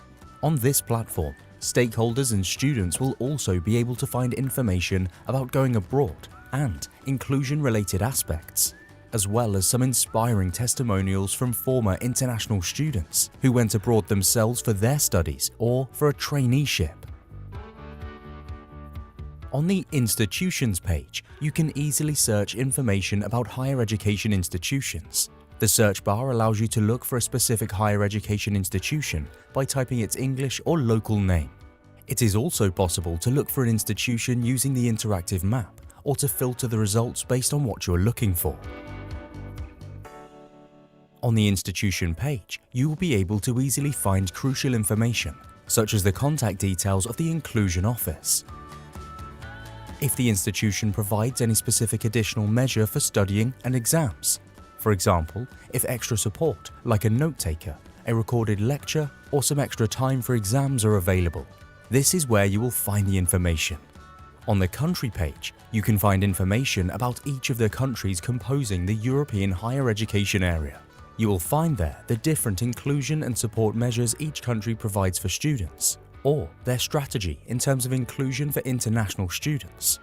On this platform, stakeholders and students will also be able to find information about going abroad and inclusion-related aspects, as well as some inspiring testimonials from former international students who went abroad themselves for their studies or for a traineeship. On the Institutions page, you can easily search information about higher education institutions. The search bar allows you to look for a specific higher education institution by typing its English or local name. It is also possible to look for an institution using the interactive map or to filter the results based on what you're looking for. On the institution page, you will be able to easily find crucial information, such as the contact details of the Inclusion Office. If the institution provides any specific additional measure for studying and exams, for example, if extra support, like a note taker, a recorded lecture, or some extra time for exams are available, this is where you will find the information. On the country page, you can find information about each of the countries composing the European higher education area. You will find there the different inclusion and support measures each country provides for students, or their strategy in terms of inclusion for international students.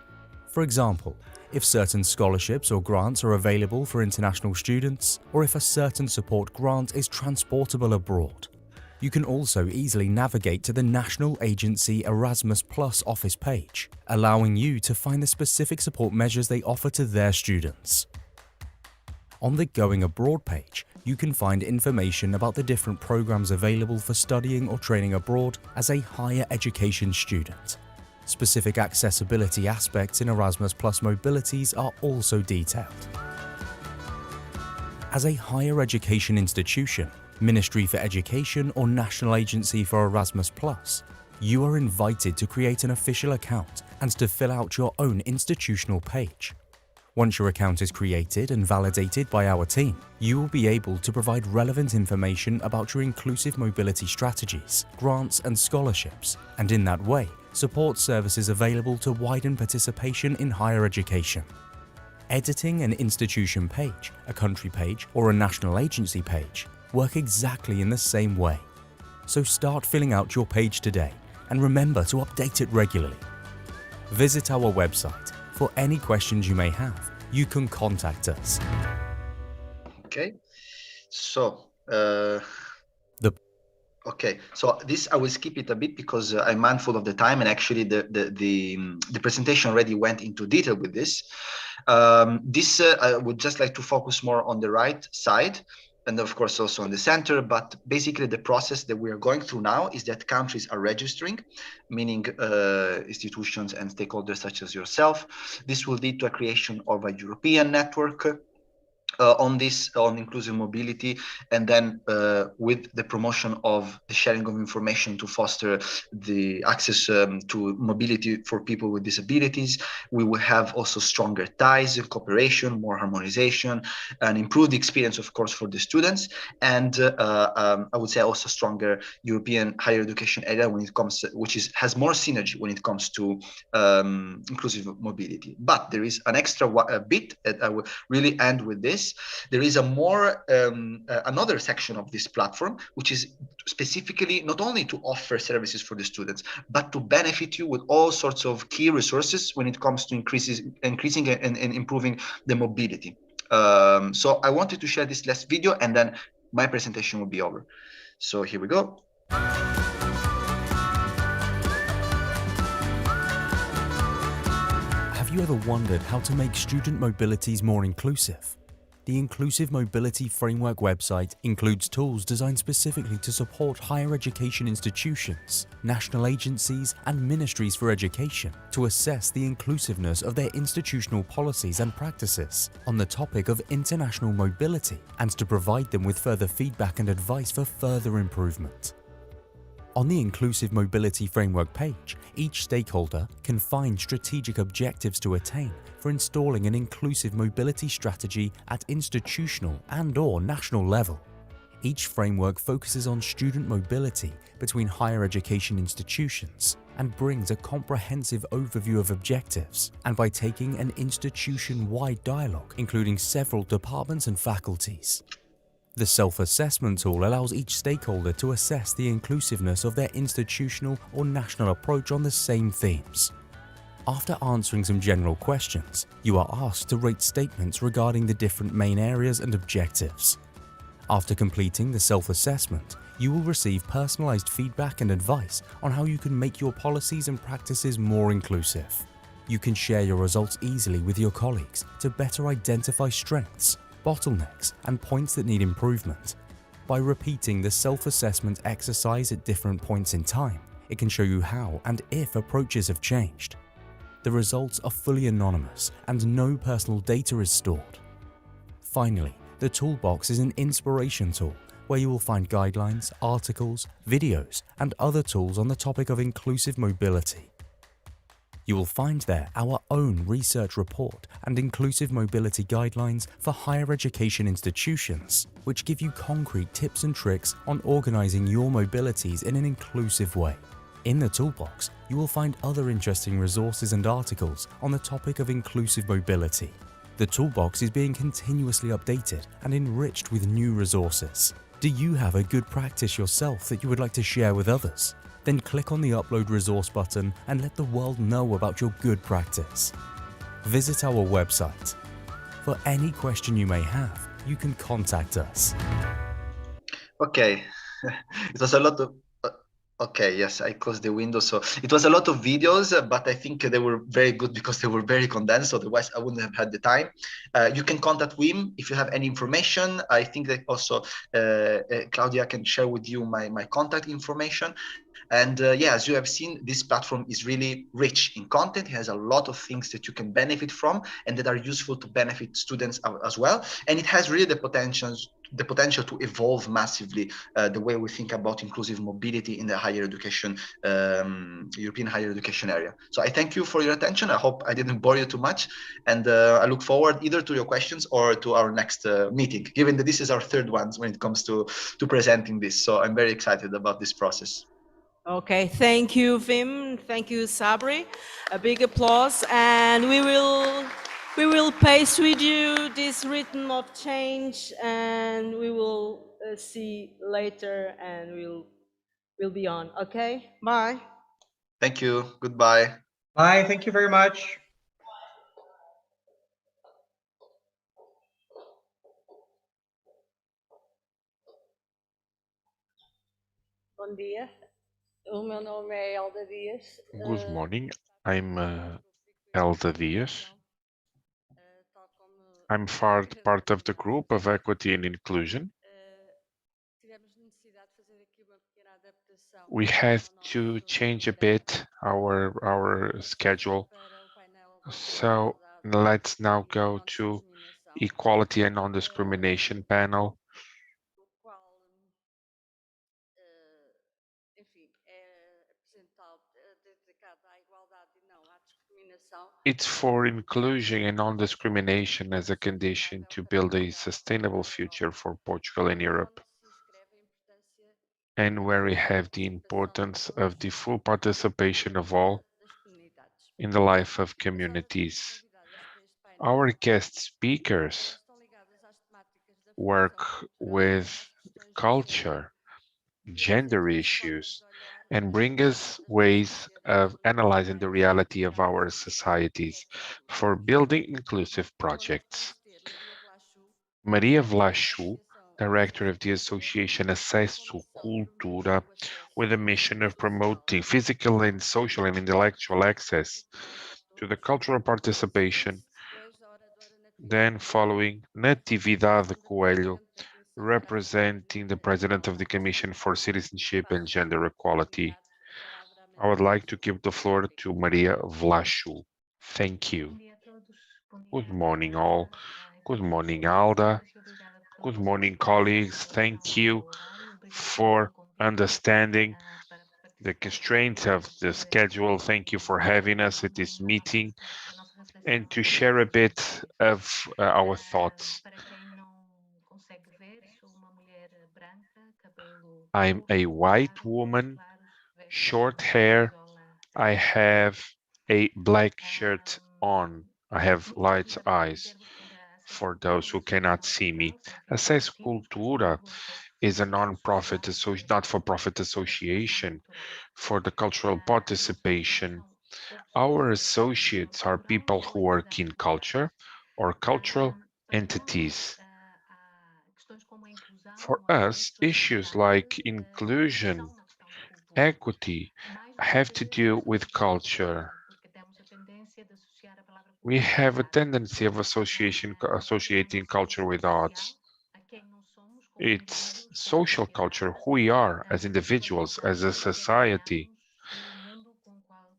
For example, if certain scholarships or grants are available for international students, or if a certain support grant is transportable abroad. You can also easily navigate to the national agency Erasmus Plus office page, allowing you to find the specific support measures they offer to their students. On the Going Abroad page, you can find information about the different programs available for studying or training abroad as a higher education student. Specific accessibility aspects in Erasmus Plus mobilities are also detailed. As a higher education institution, Ministry for Education or National Agency for Erasmus Plus, you are invited to create an official account and to fill out your own institutional page. Once your account is created and validated by our team, you will be able to provide relevant information about your inclusive mobility strategies, grants and scholarships, and in that way, support services available to widen participation in higher education. Editing an institution page, a country page, or a national agency page work exactly in the same way. So start filling out your page today and remember to update it regularly. Visit our website. For any questions you may have, you can contact us. Okay, so okay, so this I will skip it a bit because I'm mindful of the time, and actually the presentation already went into detail with this. I would just like to focus more on the right side, and of course also on the center, but basically the process that we are going through now is that countries are registering, meaning institutions and stakeholders such as yourself. This will lead to a creation of a European network on inclusive mobility, and then with the promotion of the sharing of information to foster the access to mobility for people with disabilities, we will have also stronger ties, cooperation, more harmonization, and improved experience, of course, for the students, and I would say also stronger European higher education area when it comes, has more synergy when it comes to inclusive mobility. But there is an extra bit that I will really end with this. There is another section of this platform, which is specifically not only to offer services for the students, but to benefit you with all sorts of key resources when it comes to increasing and improving the mobility. So I wanted to share this last video, and then my presentation will be over. So here we go. Have you ever wondered how to make student mobilities more inclusive? The Inclusive Mobility Framework website includes tools designed specifically to support higher education institutions, national agencies, and ministries for education to assess the inclusiveness of their institutional policies and practices on the topic of international mobility, and to provide them with further feedback and advice for further improvement. On the Inclusive Mobility Framework page, each stakeholder can find strategic objectives to attain for installing an inclusive mobility strategy at institutional and/or national level. Each framework focuses on student mobility between higher education institutions and brings a comprehensive overview of objectives, and by taking an institution-wide dialogue including several departments and faculties. The self-assessment tool allows each stakeholder to assess the inclusiveness of their institutional or national approach on the same themes. After answering some general questions, you are asked to rate statements regarding the different main areas and objectives. After completing the self-assessment, you will receive personalized feedback and advice on how you can make your policies and practices more inclusive. You can share your results easily with your colleagues to better identify strengths, bottlenecks, and points that need improvement. By repeating the self-assessment exercise at different points in time, it can show you how and if approaches have changed. The results are fully anonymous and no personal data is stored. Finally, the toolbox is an inspiration tool where you will find guidelines, articles, videos, and other tools on the topic of inclusive mobility. You will find there our own research report and inclusive mobility guidelines for higher education institutions, which give you concrete tips and tricks on organizing your mobilities in an inclusive way. In the toolbox, you will find other interesting resources and articles on the topic of inclusive mobility. The toolbox is being continuously updated and enriched with new resources. Do you have a good practice yourself that you would like to share with others? Then click on the Upload Resource button and let the world know about your good practice. Visit our website. For any question you may have, you can contact us. Okay, it was a lot Okay, yes, I closed the window. So it was a lot of videos, but I think they were very good because they were very condensed. Otherwise, I wouldn't have had the time. You can contact Wim if you have any information. I think that also Claudia can share with you my contact information. And yeah, as you have seen, this platform is really rich in content. It has a lot of things that you can benefit from and that are useful to benefit students as well. And it has really the potential to evolve massively the way we think about inclusive mobility in the higher education, European higher education area. So I thank you for your attention. I hope I didn't bore you too much. And I look forward either to your questions or to our next meeting, given that this is our third one when it comes to presenting this. So I'm very excited about this process. Okay, thank you, Wim. Thank you, Sabri. A big applause, and we will pace with you this rhythm of change, and we will see later, and we'll be on. Okay, bye. Thank you. Goodbye. Bye. Thank you very much. Bom dia. O meu nome é Elda Dias. Good morning. I'm Elda Dias. I'm part of the group of Equity and Inclusion. We had to change a bit our schedule. So let's now go to Equality and Non-Discrimination panel. It's for inclusion and non-discrimination as a condition to build a sustainable future for Portugal and Europe, and where we have the importance of the full participation of all in the life of communities. Our guest speakers work with culture, gender issues, and bring us ways of analyzing the reality of our societies for building inclusive projects. Maria Vlachou, director of the association Acesso Cultura, with a mission of promoting physical and social and intellectual access to the cultural participation. Then following Natividade Coelho, representing the President of the Commission for Citizenship and Gender Equality. I would like to give the floor to Maria Vlachou. Thank you. Good morning, all. Good morning, Alda. Good morning, colleagues. Thank you for understanding the constraints of the schedule. Thank you for having us at this meeting and to share a bit of our thoughts. I'm a white woman, short hair. I have a black shirt on. I have light eyes. For those who cannot see me, Acesso Cultura is a non-profit, not-for-profit association for the cultural participation. Our associates are people who work in culture or cultural entities. For us, issues like inclusion, equity, have to do with culture. We have a tendency of associating culture with arts. It's social culture, who we are as individuals, as a society,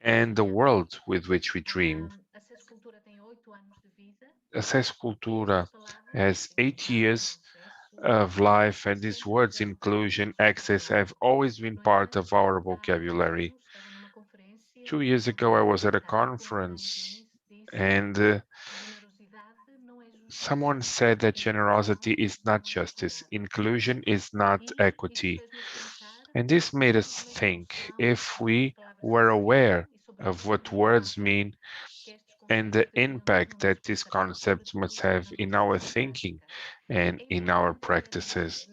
and the world with which we dream. Acesso Cultura has 8 years of life, and these words, inclusion, access, have always been part of our vocabulary. 2 years ago, I was at a conference, and someone said that generosity is not justice, inclusion is not equity. And this made us think if we were aware of what words mean and the impact that these concepts must have in our thinking and in our practices.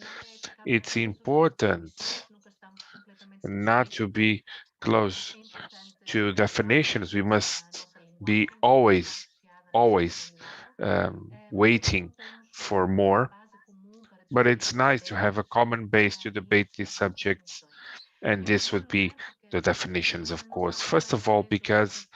It's important not to be close to definitions. We must be always waiting for more. But it's nice to have a common base to debate these subjects And this would be the definitions, of course. First of all, because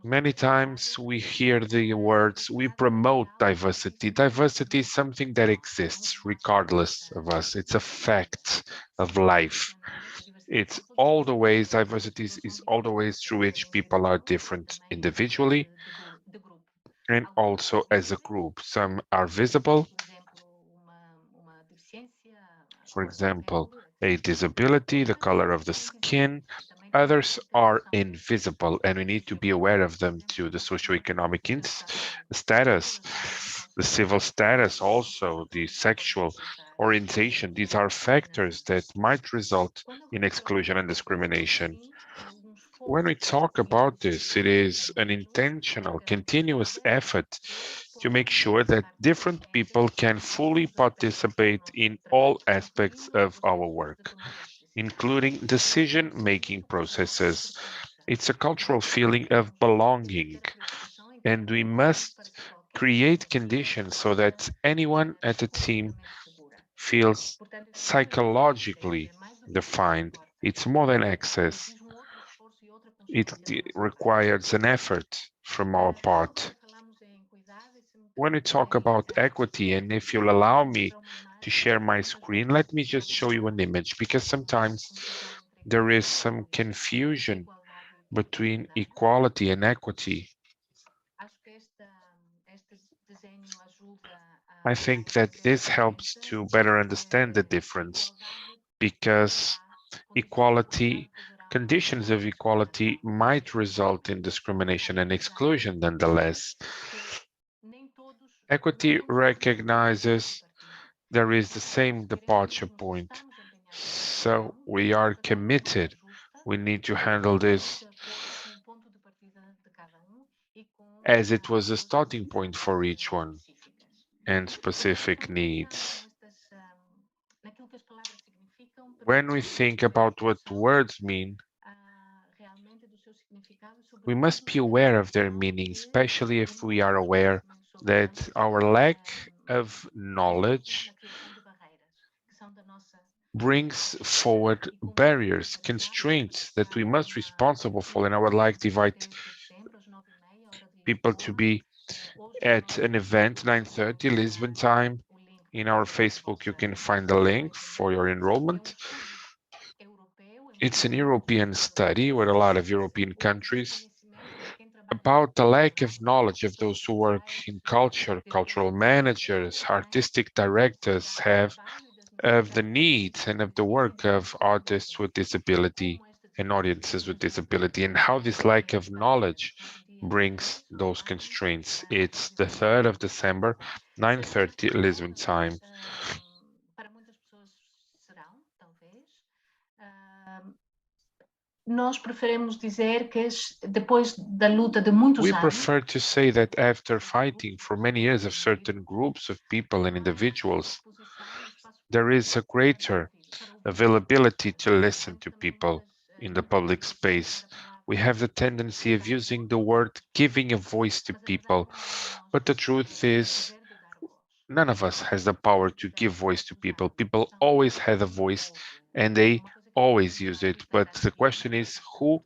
many times we hear the words, we promote diversity. Diversity is something that exists regardless of us. It's a fact of life. It's all the ways, diversity is all the ways through which people are different individually and also as a group. Some are visible, for example, a disability, the color of the skin. Others are invisible, and we need to be aware of them too. The socioeconomic status, the civil status, also the sexual orientation. These are factors that might result in exclusion and discrimination. When we talk about this, it is an intentional, continuous effort to make sure that different people can fully participate in all aspects of our work, including decision-making processes. It's a cultural feeling of belonging, and we must create conditions so that anyone at the team feels psychologically defined. It's more than access. It requires an effort from our part. When we talk about equity, and if you'll allow me to share my screen, let me just show you an image, because sometimes there is some confusion between equality and equity. I think that this helps to better understand the difference, because equality, conditions of equality might result in discrimination and exclusion nonetheless. Equity recognizes there is the same departure point. So we are committed. We need to handle this as it was a starting point for each one and specific needs. When we think about what words mean, we must be aware of their meaning, especially if we are aware that our lack of knowledge brings forward barriers, constraints that we must be responsible for. And I would like to invite people to be at an event 9:30 Lisbon time. In our Facebook, you can find the link for your enrollment. It's an European study with a lot of European countries about the lack of knowledge of those who work in culture, cultural managers, artistic directors have of the needs and of the work of artists with disability and audiences with disability, and how this lack of knowledge brings those constraints. It's the 3rd of December, 9:30 Lisbon time. We prefer to say that after fighting for many years of certain groups of people and individuals, there is a greater availability to listen to people in the public space. We have the tendency of using the word giving a voice to people, but the truth is none of us has the power to give voice to people. People always had a voice and they always use it, but the question is who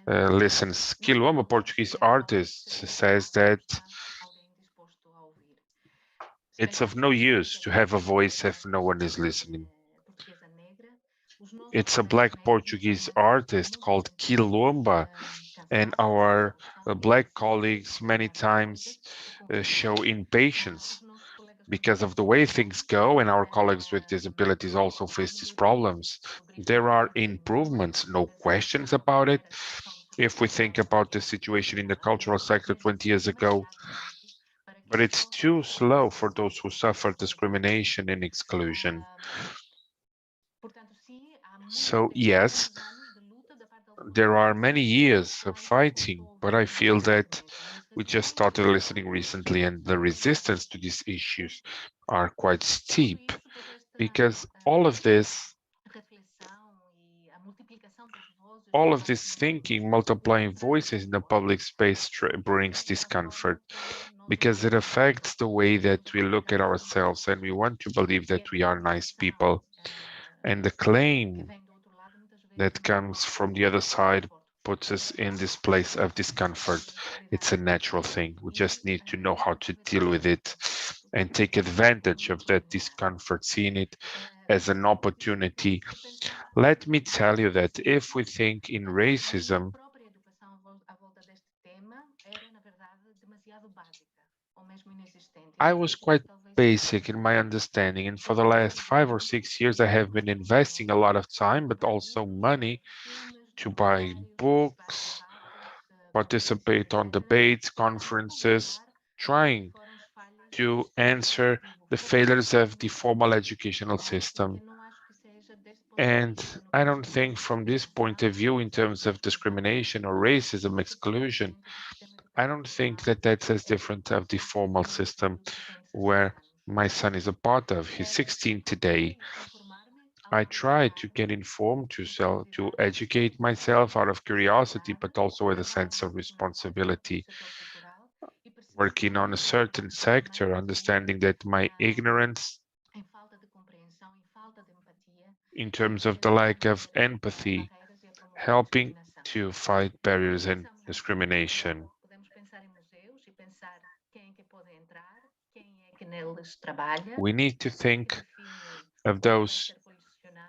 listens. Quilombo, a Portuguese artist, says that it's of no use to have a voice if no one is listening. It's a Black Portuguese artist called Quilombo, and our Black colleagues many times show impatience because of the way things go, and our colleagues with disabilities also face these problems. There are improvements, no questions about it. If we think about the situation in the cultural sector 20 years ago, but it's too slow for those who suffer discrimination and exclusion. So yes, there are many years of fighting, but I feel that we just started listening recently, and the resistance to these issues are quite steep, because all of this thinking, multiplying voices in the public space brings discomfort, because it affects the way that we look at ourselves, and we want to believe that we are nice people. And the claim that comes from the other side puts us in this place of discomfort. It's a natural thing. We just need to know how to deal with it and take advantage of that discomfort, seeing it as an opportunity. Let me tell you that if we think in racism, I was quite basic in my understanding, and for the last 5 or 6 years, I have been investing a lot of time, but also money to buy books, participate on debates, conferences, trying to answer the failures of the formal educational system. And I don't think from this point of view, in terms of discrimination or racism, exclusion, I don't think that that's as different of the formal system where my son is a part of. He's 16 today. I try to get informed, to educate myself out of curiosity, but also with a sense of responsibility. Working on a certain sector, understanding that my ignorance in terms of the lack of empathy, helping to fight barriers and discrimination. We need to think of those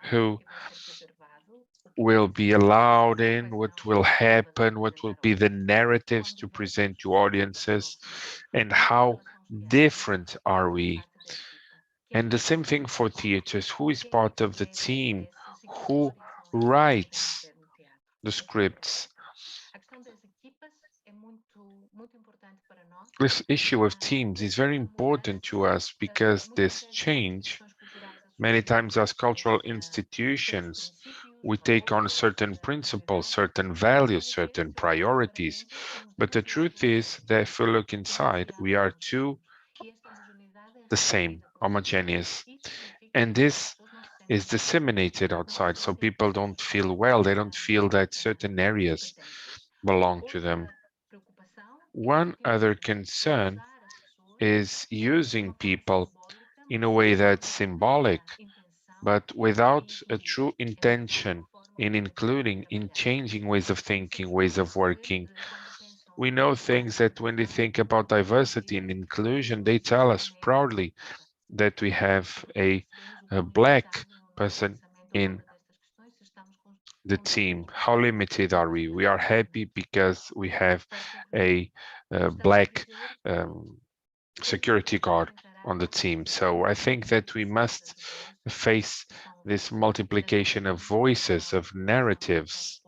who will be allowed in, what will happen, what will be the narratives to present to audiences, and how different are we. And the same thing for theaters. Who is part of the team? Who writes the scripts? This issue of teams is very important to us because this change, many times as cultural institutions, we take on certain principles, certain values, certain priorities. But the truth is that if we look inside, we are two the same, homogeneous. And this is disseminated outside, so people don't feel well, they don't feel that certain areas belong to them. One other concern is using people in a way that's symbolic, but without a true intention in including, in changing ways of thinking, ways of working. We know things that when they think about diversity and inclusion, they tell us proudly that we have a Black person in the team. How limited are we? We are happy because we have a Black security guard on the team. So I think that we must face this multiplication of voices, of narratives,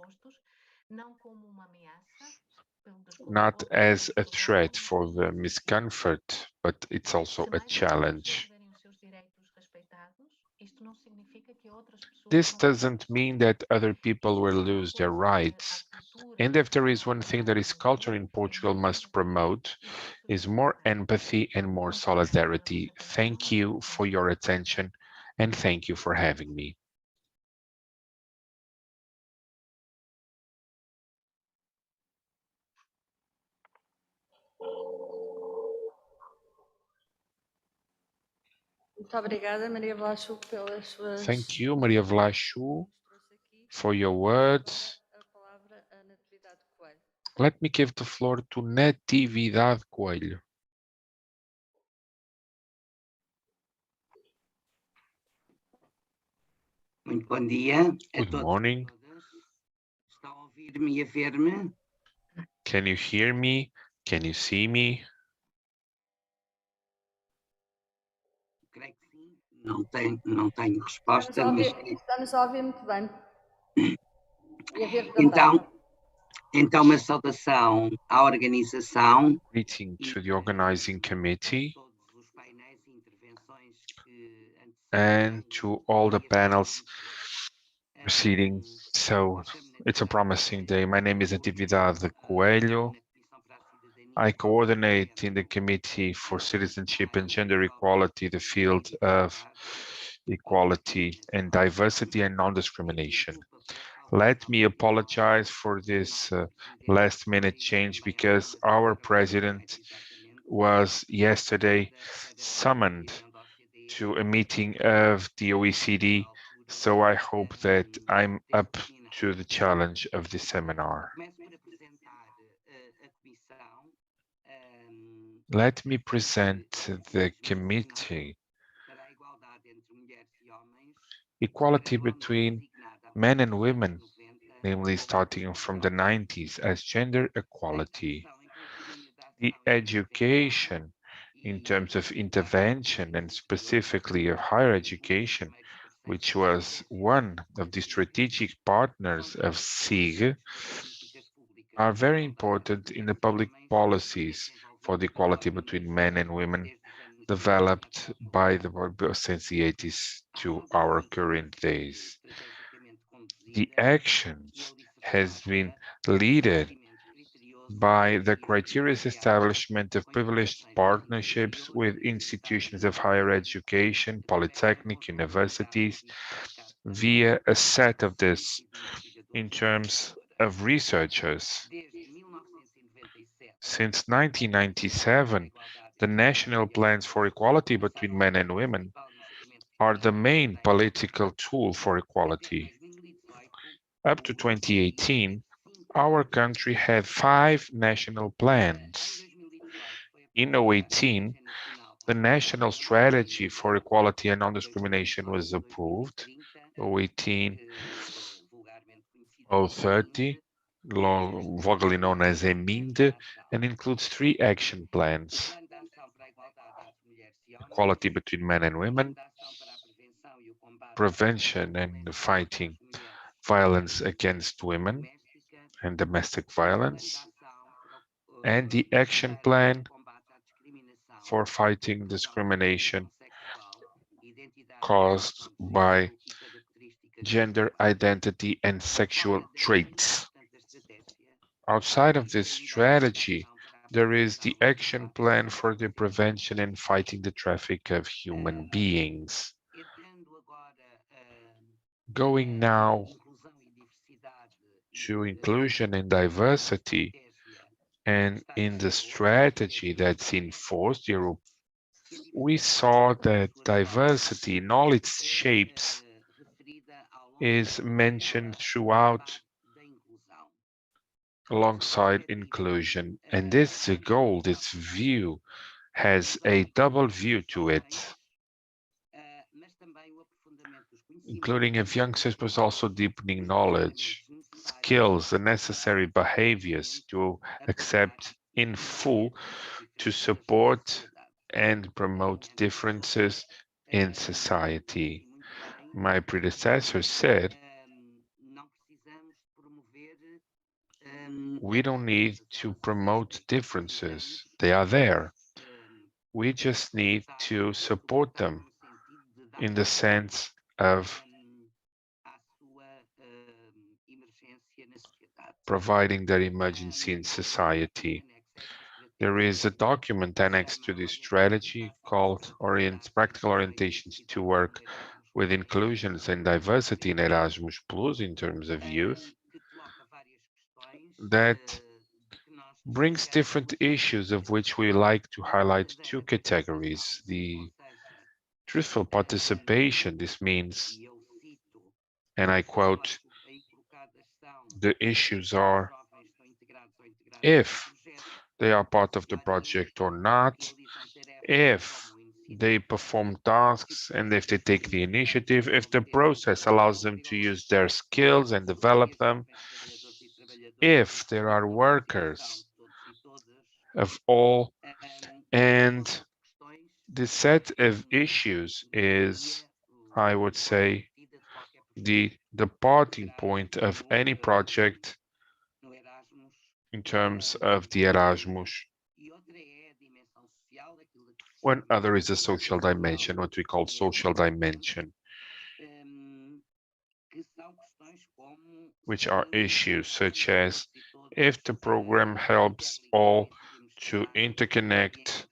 not as a threat for the miscomfort, but it's also a challenge. This doesn't mean that other people will lose their rights. And if there is one thing that is culture in Portugal must promote, is more empathy and more solidarity. Thank you for your attention and thank you for having me. Thank you, Maria Vlachu, for your words. Let me give the floor to Natividade Coelho. Muito bom dia. Good morning. Estão a ouvir-me e a ver-me? Can you hear me? Can you see me? Creio que sim. Não tenho resposta, mas... Está-nos a ouvir muito bem. E a ver também. Então, uma saudação à organização. Greeting to the organizing committee and to all the panels proceeding. So it's a promising day. My name is Natividade Coelho. I coordinate in the Committee for Citizenship and Gender Equality the field of equality and diversity and non-discrimination. Let me apologize for this last-minute change because our president was yesterday summoned to a meeting of the OECD So I hope that I'm up to the challenge of this seminar. Let me present the committee. Equality between men and women, namely starting from the 90s as gender equality. The education in terms of intervention and specifically of higher education, which was one of the strategic partners of SIG, are very important in the public policies for the equality between men and women developed by the since the 80s to our current days. The actions has been led by the criteria establishment of privileged partnerships with institutions of higher education, polytechnic, universities, via a set of this in terms of researchers. Since 1997, the national plans for equality between men and women are the main political tool for equality. Up to 2018, our country had 5 national plans. In 2018, the National Strategy for Equality and Non-Discrimination was approved, 2018-030, vulgarly known as EMIND, and includes 3 action plans. Equality between men and women, prevention and fighting violence against women and domestic violence, and the action plan for fighting discrimination caused by gender identity and sexual traits. Outside of this strategy, there is the action plan for the prevention and fighting the traffic of human beings. Going now to inclusion and diversity, and in the strategy that's enforced, we saw that diversity in all its shapes is mentioned throughout alongside inclusion. And this goal, this view, has a double view to it, including of youngsters, but also deepening knowledge, skills, the necessary behaviors to accept in full, to support and promote differences in society. My predecessor said, we don't need to promote differences. They are there. We just need to support them in the sense of providing their emergency in society. There is a document annexed to this strategy called Practical Orientations to Work with Inclusions and Diversity in Erasmus Plus in terms of youth, that brings different issues of which we like to highlight 2 categories. The truthful participation, this means, and I quote, the issues are if they are part of the project or not, if they perform tasks and if they take the initiative, if the process allows them to use their skills and develop them, if there are workers of all, and the set of issues is, I would say, the departing point of any project in terms of the Erasmus. One other is a social dimension, what we call social dimension, which are issues such as if the program helps all to interconnect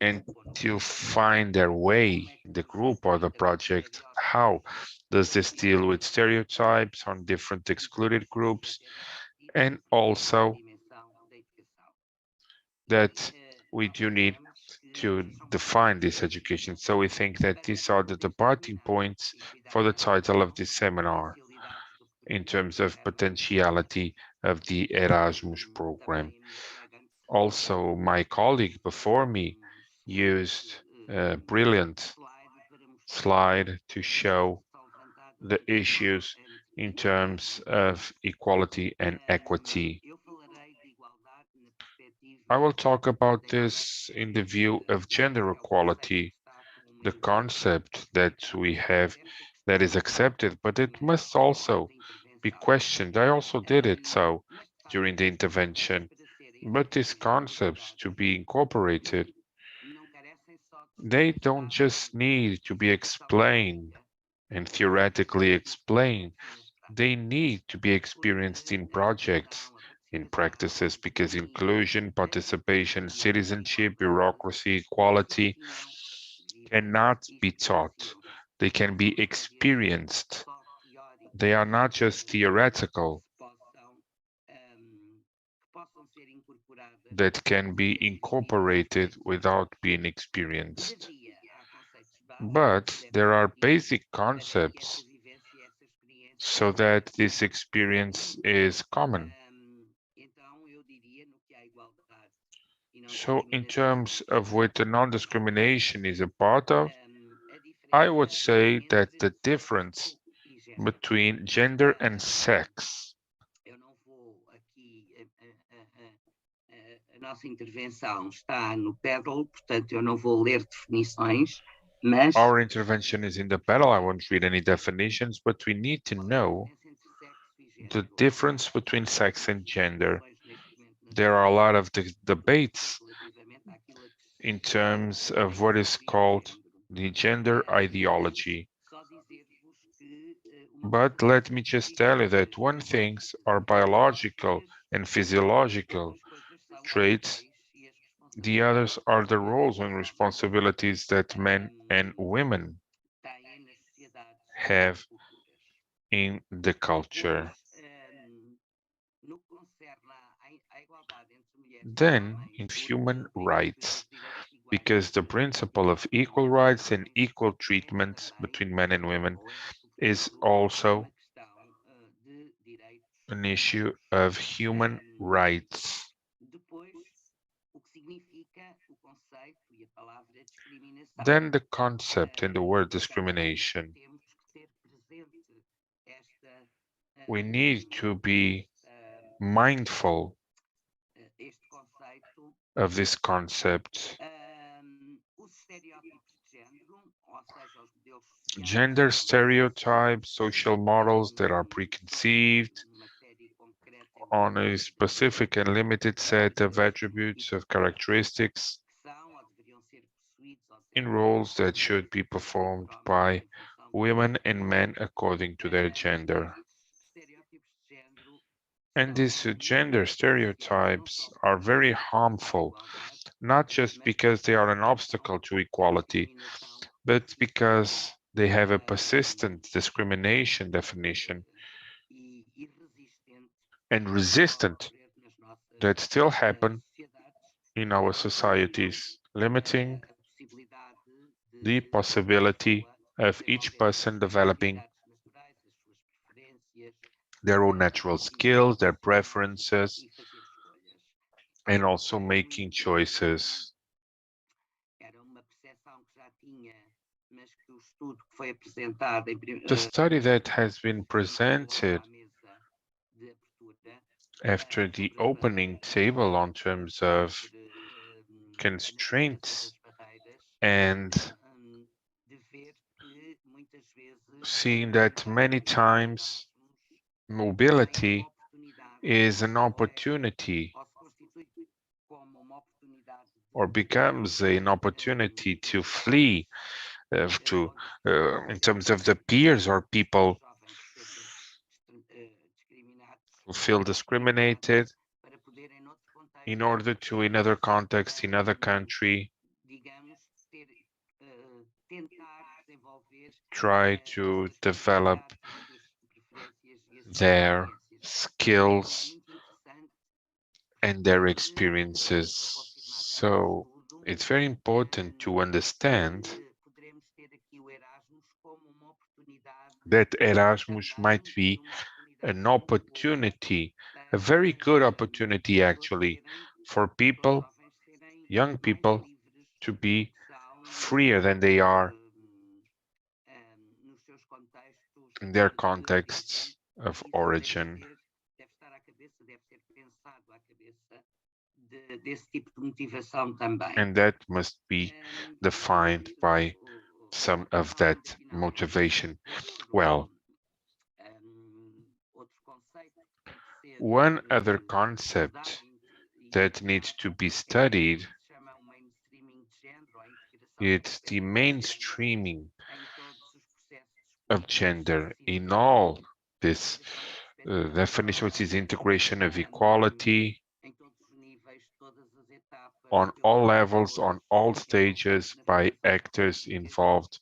and to find their way, the group or the project, how does this deal with stereotypes on different excluded groups, and also that we do need to define this education. So we think that these are the departing points for the title of this seminar in terms of potentiality of the Erasmus program. Also, my colleague before me used a brilliant slide to show the issues in terms of equality and equity. I will talk about this in the view of gender equality, the concept that we have that is accepted, but it must also be questioned. I also did it so during the intervention. But these concepts to be incorporated, they don't just need to be explained and theoretically explained. They need to be experienced in projects, in practices, because inclusion, participation, citizenship, bureaucracy, equality cannot be taught. They can be experienced. They are not just theoretical, that can be incorporated without being experienced. But there are basic concepts so that this experience is common. So in terms of what the non-discrimination is a part of, I would say that the difference between gender and sex nossa intervenção está no panel, portanto eu não vou ler definições, mas our intervention is in the panel. I won't read any definitions, but we need to know the difference between sex and gender. There are a lot of debates in terms of what is called the gender ideology. But let me just tell you that one things are biological and physiological traits. The others are the roles and responsibilities that men and women have in the culture. Then, in human rights, because the principle of equal rights and equal treatment between men and women is also an issue of human rights. Then the concept and the word discrimination. We need to be mindful of this concept. Gender stereotypes, social models that are preconceived on a specific and limited set of attributes of characteristics in roles that should be performed by women and men according to their gender. And these gender stereotypes are very harmful, not just because they are an obstacle to equality, but because they have a persistent discrimination definition and resistant that still happen in our societies, limiting the possibility of each person developing their own natural skills, their preferences, and also making choices. The study that has been presented after the opening table on terms of constraints and seeing that many times mobility is an opportunity or becomes an opportunity to flee in terms of the peers or people who feel discriminated in order to, in other context, in other country, try to develop their skills and their experiences. So it's very important to understand that Erasmus might be an opportunity, a very good opportunity actually, for people, young people, to be freer than they are in their contexts of origin. And that must be defined by some of that motivation. Well, one other concept that needs to be studied is the mainstreaming of gender in all this definition, which is integration of equality on all levels, on all stages, by actors involved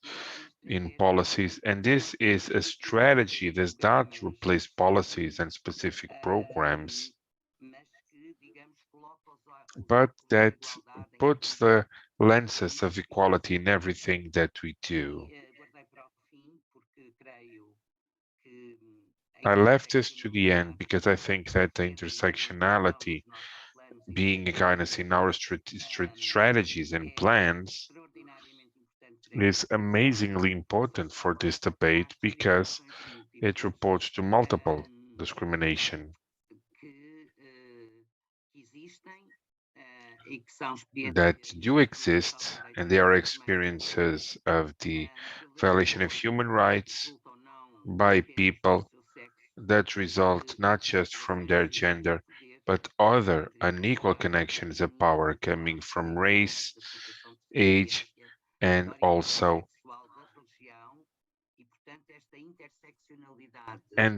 in policies. And this is a strategy that does not replace policies and specific programs, but that puts the lenses of equality in everything that we do. I left this to the end because I think that the intersectionality, being a guidance in our strategies and plans, is amazingly important for this debate because it reports to multiple discrimination that do exist, and they are experiences of the violation of human rights by people that result not just from their gender, but other unequal connections of power coming from race, age, and also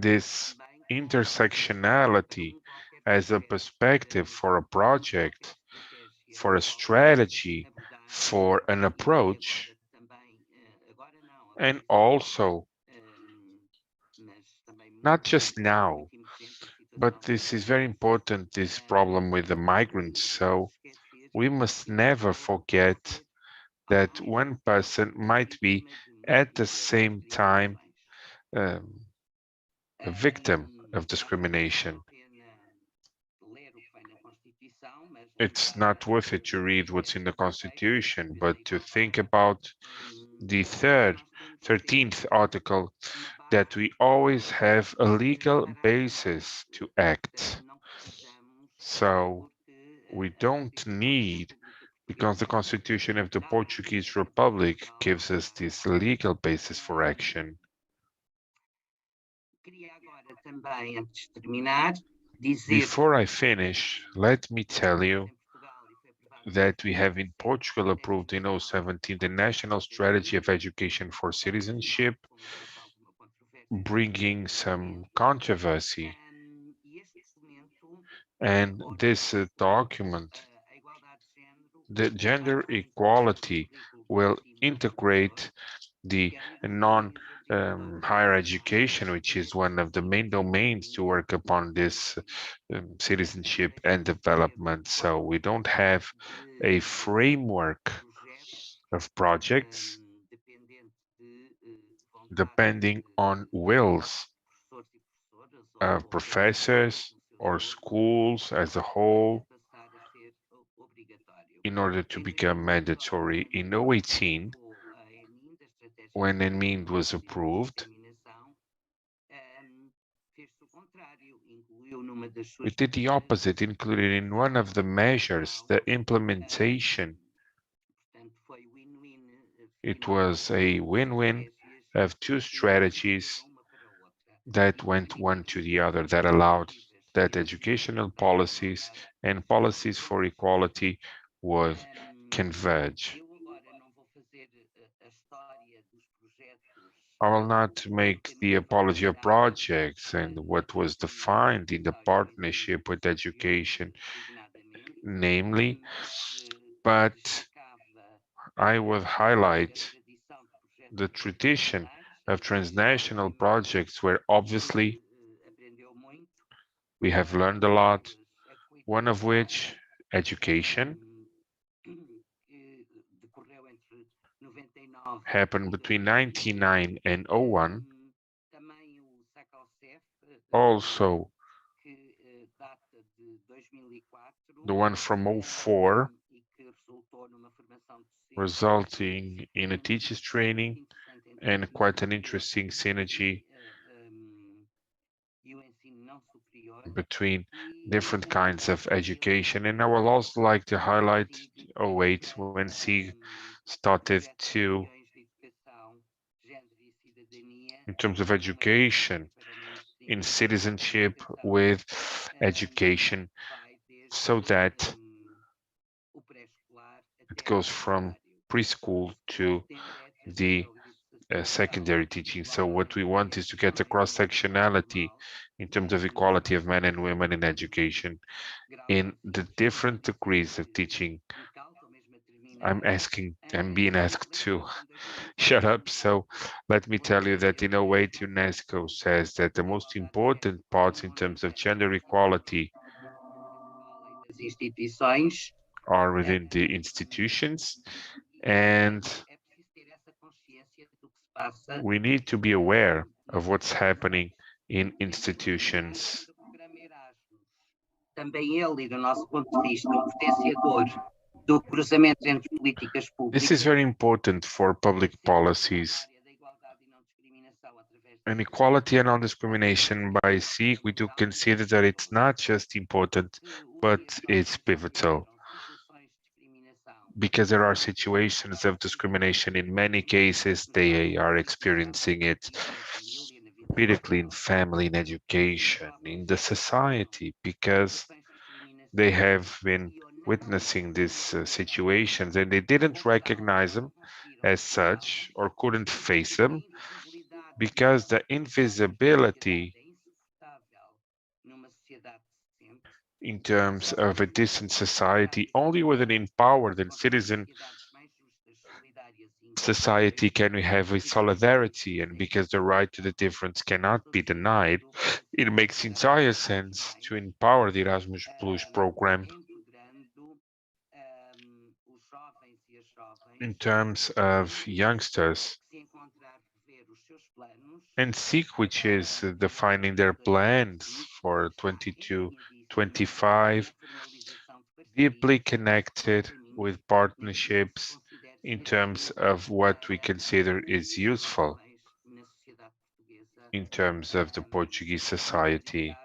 this intersectionality as a perspective for a project, for a strategy, for an approach, and also not just now, but this is very important, this problem with the migrants. So we must never forget that one person might be at the same time a victim of discrimination. It's not worth it to read what's in the Constitution, but to think about the 13th article, that we always have a legal basis to act. So we don't need, because the Constitution of the Portuguese Republic gives us this legal basis for action. Before I finish, let me tell you that we have in Portugal approved in 2017 the National Strategy of Education for Citizenship, bringing some controversy. And this document, the gender equality, will integrate the non-higher education, which is one of the main domains to work upon this citizenship and development. So we don't have a framework of projects depending on wills of professors or schools as a whole in order to become mandatory. In 2018, when NMIND was approved, it did the opposite, included in one of the measures the implementation. It was a win-win of two strategies that went one to the other, that allowed that educational policies and policies for equality would converge. I will not make the apology of projects and what was defined in the partnership with education, namely, but I would highlight the tradition of transnational projects where obviously we have learned a lot, one of which, education, happened between 1999 and 01. Also, the one from 04, resulting in a teacher's training and quite an interesting synergy between different kinds of education. And I would also like to highlight 08, when SIG started to, in terms of education, in citizenship with education, so that it goes from preschool to the secondary teaching. So what we want is to get a cross-sectionality in terms of equality of men and women in education in the different degrees of teaching. I'm being asked to shut up. So let me tell you that in a way, UNESCO says that the most important parts in terms of gender equality are within the institutions, and we need to be aware of what's happening in institutions. Também ele, do nosso ponto de vista, potenciador do cruzamento entre políticas públicas. This is very important for public policies. And equality and non-discrimination by SIG, we do consider that it's not just important, but it's pivotal. Because there are situations of discrimination. In many cases, they are experiencing it critically in family, in education, in the society, because they have been witnessing these situations and they didn't recognize them as such or couldn't face them because the invisibility in terms of a decent society, only with an empowered and citizen society can we have a solidarity, and because the right to the difference cannot be denied, it makes entire sense to empower the Erasmus Plus program in terms of youngsters, and SIG, which is defining their plans for 22-25, deeply connected with partnerships in terms of what we consider is useful in terms of the Portuguese society.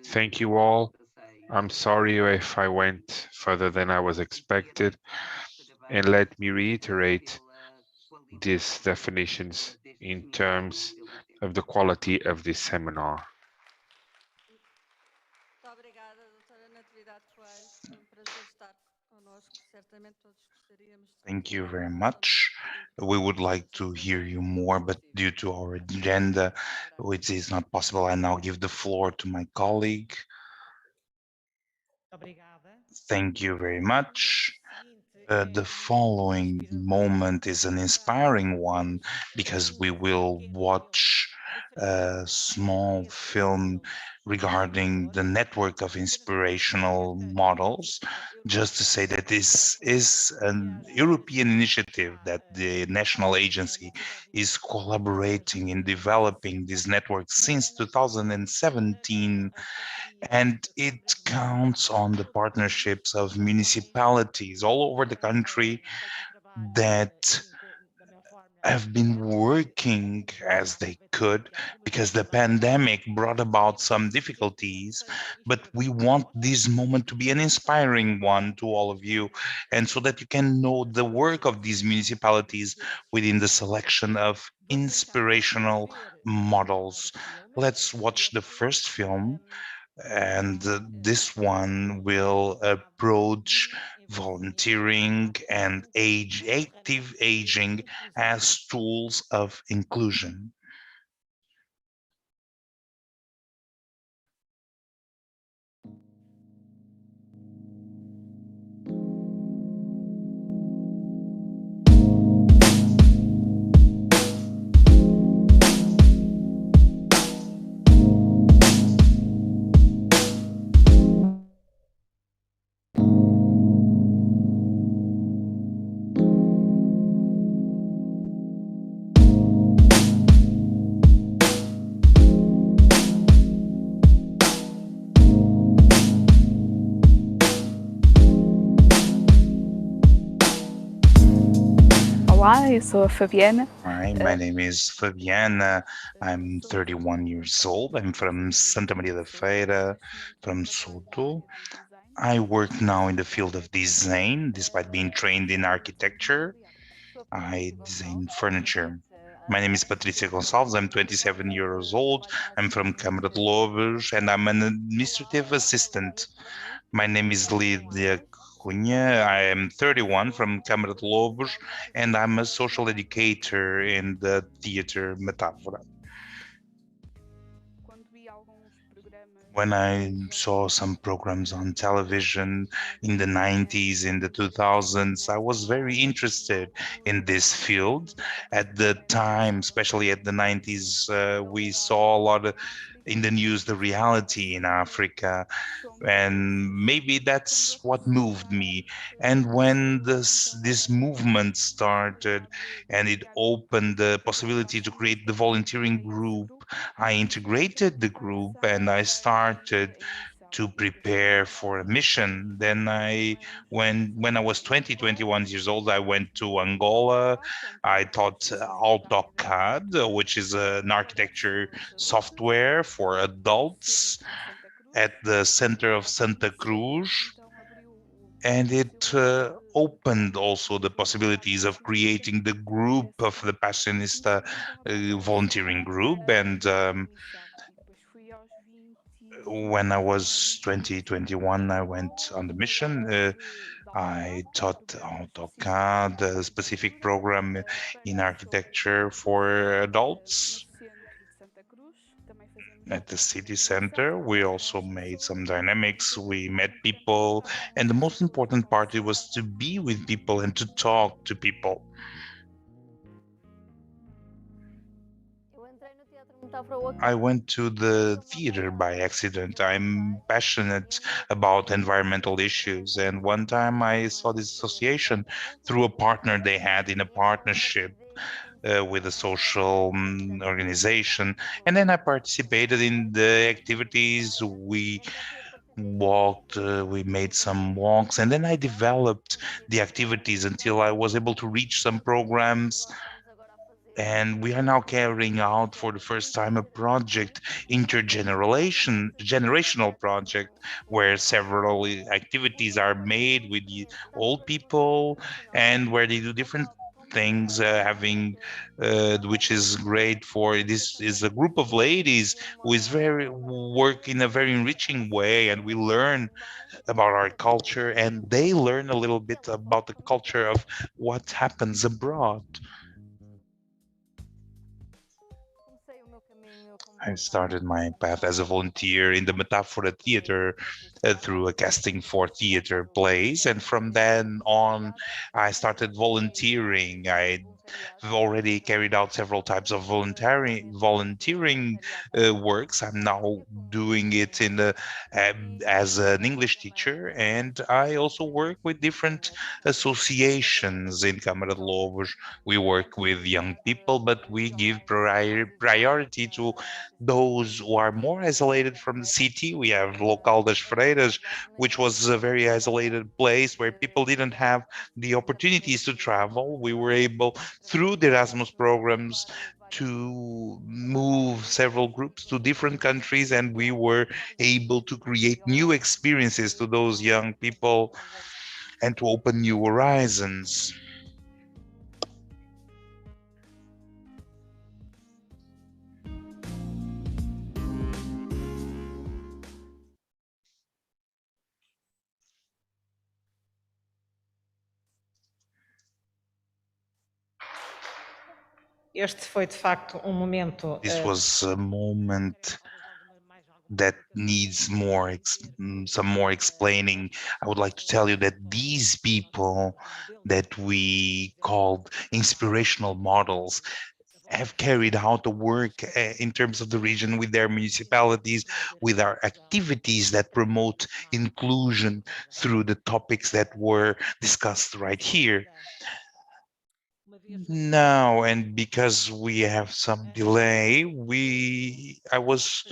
Thank you all. I'm sorry if I went further than I was expected, and let me reiterate these definitions in terms of the quality of this seminar. Thank you very much. We would like to hear you more, but due to our agenda, which is not possible, I now give the floor to my colleague. Thank you very much. The following moment is an inspiring one because we will watch a small film regarding the network of inspirational models. Just to say that this is an European initiative that the national agency is collaborating in developing this network since 2017, and it counts on the partnerships of municipalities all over the country that have been working as they could, because the pandemic brought about some difficulties, but we want this moment to be an inspiring one to all of you, and so that you can know the work of these municipalities within the selection of inspirational models. Let's watch the first film, and this one will approach volunteering and active aging as tools of inclusion. Olá, eu sou a Fabiana. Hi, my name is Fabiana. I'm 31 years old. I'm from Santa Maria da Feira, from Soto. I work now in the field of design, despite being trained in architecture. I design furniture. My name is Patricia Gonçalves. I'm 27 years old. I'm from Câmara de Lobos, and I'm an administrative assistant. My name is Lídia Cunha. I am 31 from Câmara de Lobos, and I'm a social educator in the theater Metáfora. When I saw some programs on television in the 90s, in the 2000s, I was very interested in this field. At the time, especially at the 90s, we saw a lot of, in the news, the reality in Africa, and maybe that's what moved me. And when this movement started and it opened the possibility to create the volunteering group, I integrated the group and I started to prepare for a mission. Then when I was 21 years old, I went to Angola. I taught AutoCAD, which is an architecture software for adults, at the center of Santa Cruz. And it opened also the possibilities of creating the group of the Passionista volunteering group. And when I was 21, I went on the mission. I taught AutoCAD, a specific program in architecture for adults at the city center. We also made some dynamics. We met people, and the most important part was to be with people and to talk to people. I went to the theater by accident. I'm passionate about environmental issues, and one time I saw this association through a partner they had in a partnership with a social organization, and then I participated in the activities. We walked, we made some walks, and then I developed the activities until I was able to reach some programs. And we are now carrying out for the first time a project, generational project, where several activities are made with the old people and where they do different things, which is great. For this is a group of ladies who is work in a very enriching way, and we learn about our culture and they learn a little bit about the culture of what happens abroad. I started my path as a volunteer in the Metáfora Theater through a casting for theater plays, and from then on I started volunteering. I've already carried out several types of volunteering works. I'm now doing it in as an English teacher, and I also work with different associations in Câmara de Lobos. We work with young people, but we give priority to those who are more isolated from the city. We have Local das Freiras, which was a very isolated place where people didn't have the opportunities to travel. We were able, through the Erasmus programs, to move several groups to different countries, and we were able to create new experiences to those young people and to open new horizons. Este foi de facto momento. This was a moment that needs some more explaining. I would like to tell you that these people that we called inspirational models have carried out the work in terms of the region with their municipalities, with our activities that promote inclusion through the topics that were discussed right here. Now, and because we have some delay, I was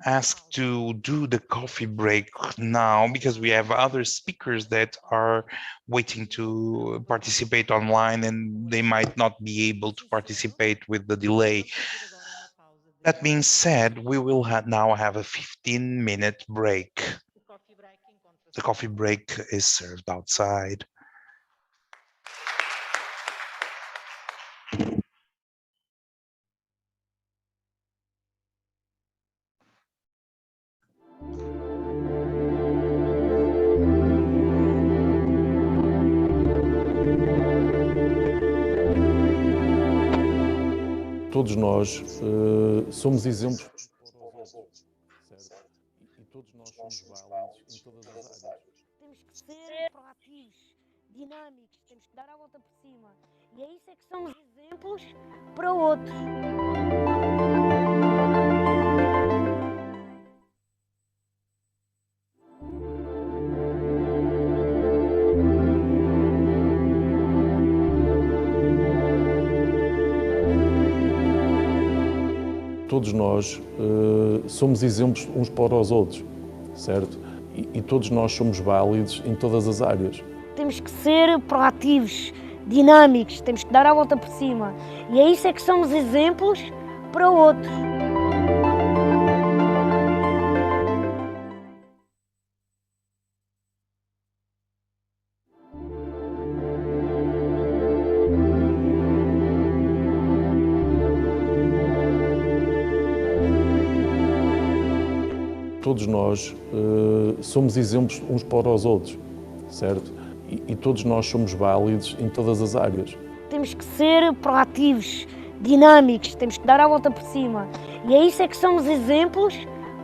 asked to do the coffee break now because we have other speakers that are waiting to participate online and they might not be able to participate with the delay. That being said, we will now have a 15-minute break. The coffee break is served outside. Todos nós somos exemplos certo? E todos nós somos válidos em todas as áreas. Temos que ser proativos, dinâmicos, temos que dar a volta por cima. E é isso é que somos exemplos para outros. Todos nós somos exemplos uns para os outros, certo? E todos nós somos válidos em todas as áreas. Temos que ser proativos, dinâmicos, temos que dar a volta por cima. E é isso é que somos exemplos para outros. Todos nós somos exemplos uns para os outros, certo? E todos nós somos válidos em todas as áreas. Temos que ser proativos, dinâmicos, temos que dar a volta por cima. E é isso é que somos exemplos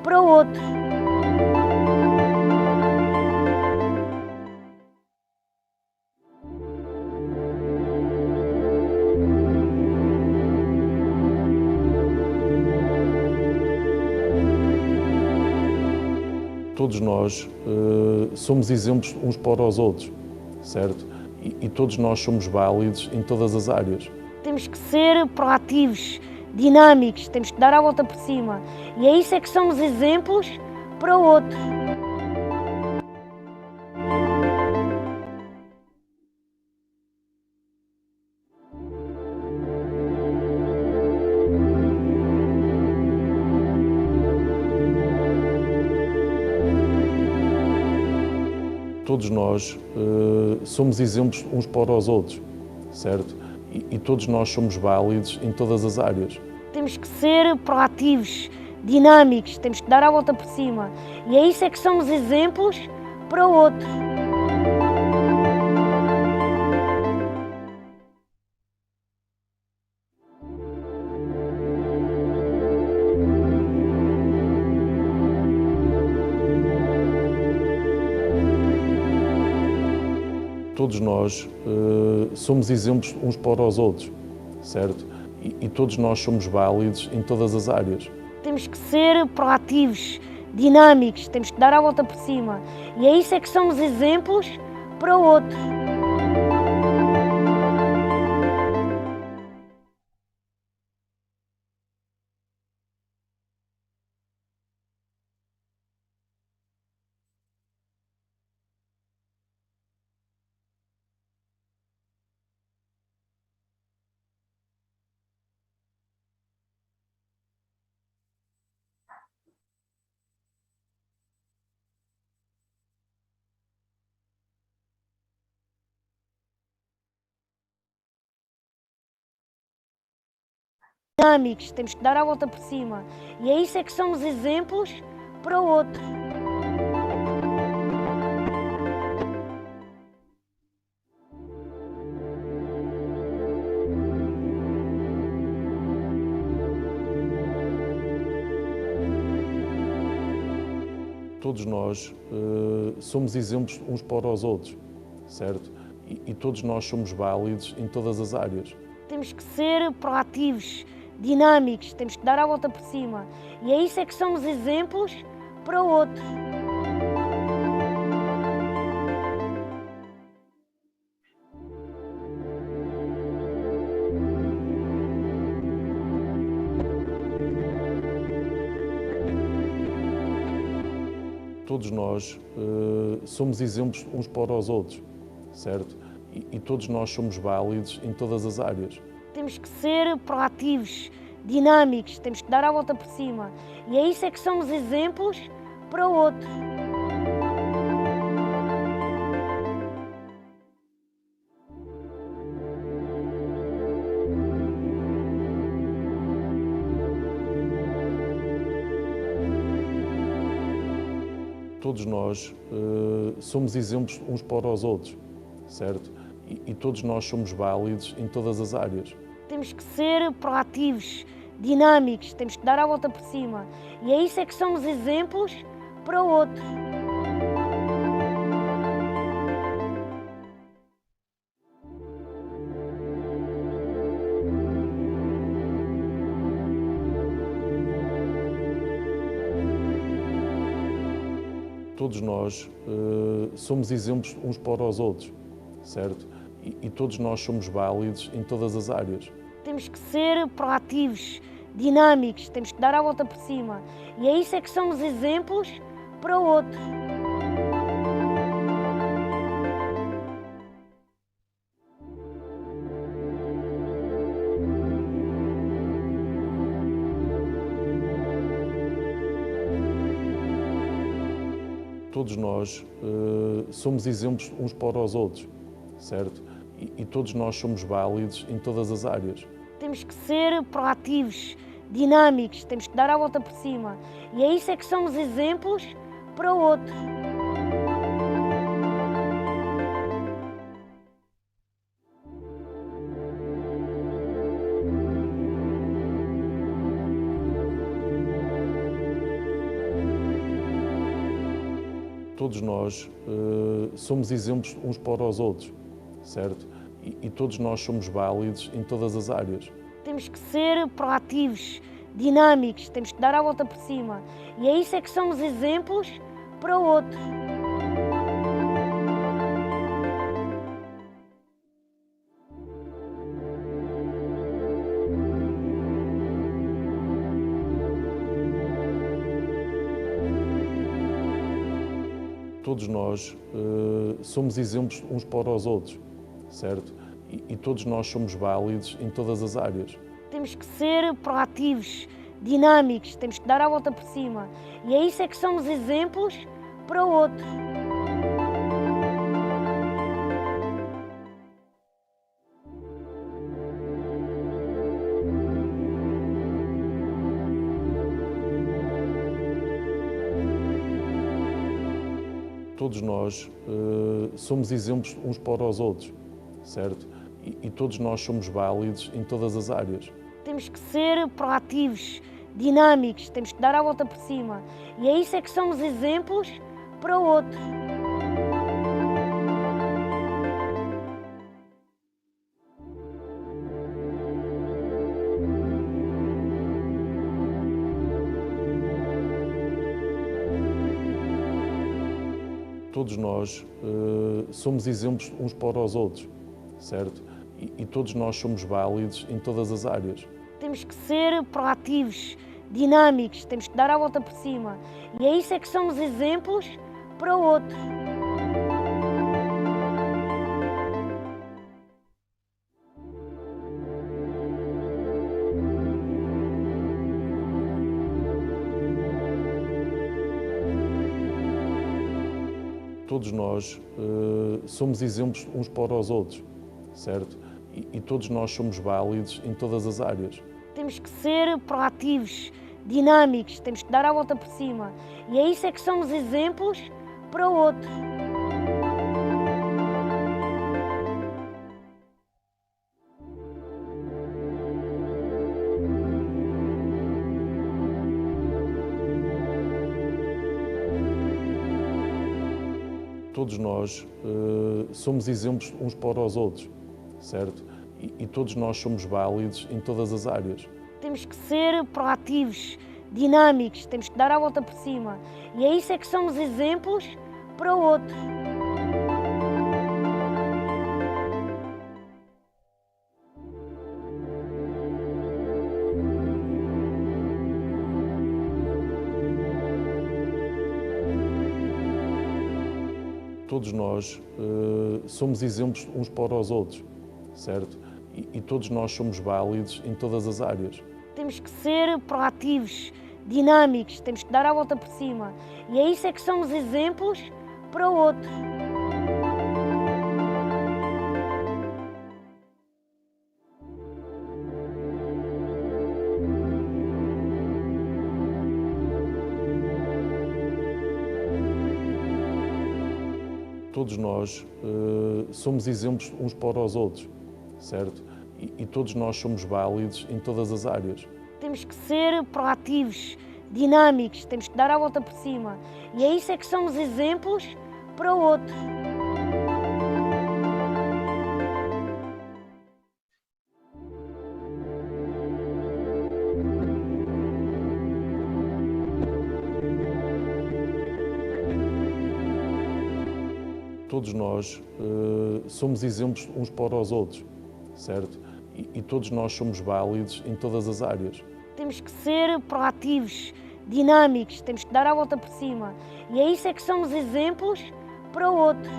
para outros. Todos nós somos exemplos uns para os outros, certo? E todos nós somos válidos em todas as áreas. Temos que ser proativos, dinâmicos, temos que dar a volta por cima. E é isso é que somos exemplos para outros. Todos nós somos exemplos uns para os outros, certo? E todos nós somos válidos em todas as áreas. Temos que ser proativos, dinâmicos, temos que dar a volta por cima. E é isso é que somos exemplos para outros. Todos nós somos exemplos uns para os outros, certo? E todos nós somos válidos em todas as áreas. Temos que ser proativos, dinâmicos, temos que dar a volta por cima. E é isso é que somos exemplos para outros. Dinâmicos, temos que dar a volta por cima. E é isso é que somos exemplos para outros. Todos nós somos exemplos uns para os outros, certo? E todos nós somos válidos em todas as áreas. Temos que ser proativos, dinâmicos, temos que dar a volta por cima. E é isso é que somos exemplos para outros. todos nós somos exemplos uns para os outros, certo? E todos nós somos válidos em todas as áreas. Temos que ser proativos, dinâmicos, temos que dar a volta por cima. E é isso é que somos exemplos para outros. Todos nós somos exemplos uns para os outros, certo? E todos nós somos válidos em todas as áreas. Temos que ser proativos, dinâmicos, temos que dar a volta por cima. E é isso é que somos exemplos para outros. Todos nós somos exemplos uns para os outros, certo? E todos nós somos válidos em todas as áreas. Temos que ser proativos, dinâmicos, temos que dar a volta por cima. E é isso é que somos exemplos para outros. Todos nós somos exemplos uns para os outros, certo? E todos nós somos válidos em todas as áreas. Temos que ser proativos, dinâmicos, temos que dar a volta por cima. E é isso é que somos exemplos para outros. Todos nós somos exemplos uns para os outros, certo? E todos nós somos válidos em todas as áreas. Temos que ser proativos, dinâmicos, temos que dar a volta por cima. E é isso é que somos exemplos para outros. Todos nós somos exemplos uns para os outros, certo? E todos nós somos válidos em todas as áreas. Temos que ser proativos, dinâmicos, temos que dar a volta por cima. E é isso é que somos exemplos para outros. Todos nós somos exemplos uns para os outros, certo? E todos nós somos válidos em todas as áreas. Temos que ser proativos, dinâmicos, temos que dar a volta por cima. E é isso é que somos exemplos para outros. Todos nós somos exemplos uns para os outros, certo? E todos nós somos válidos em todas as áreas. Temos que ser proativos, dinâmicos, temos que dar a volta por cima. E é isso é que somos exemplos para outros. Todos nós somos exemplos uns para os outros, certo? E todos nós somos válidos em todas as áreas. Temos que ser proativos, dinâmicos, temos que dar a volta por cima. E é isso é que somos exemplos para outros. Todos nós somos exemplos uns para os outros, certo? E todos nós somos válidos em todas as áreas. Temos que ser proativos, dinâmicos, temos que dar a volta por cima. E é isso é que somos exemplos para outros. Todos nós somos exemplos uns para os outros, certo? E todos nós somos válidos em todas as áreas. Temos que ser proativos, dinâmicos, temos que dar a volta por cima. E é isso é que somos exemplos para o outro. Todos nós somos exemplos uns para os outros, certo? E todos nós somos válidos em todas as áreas. Temos que ser proativos, dinâmicos, temos que dar a volta por cima. E é isso é que somos exemplos para o outro. Todos nós somos exemplos uns para os outros, certo? E todos nós somos válidos em todas as áreas. Temos que ser proativos, dinâmicos, temos que dar a volta por cima. E é isso é que somos exemplos para o outro.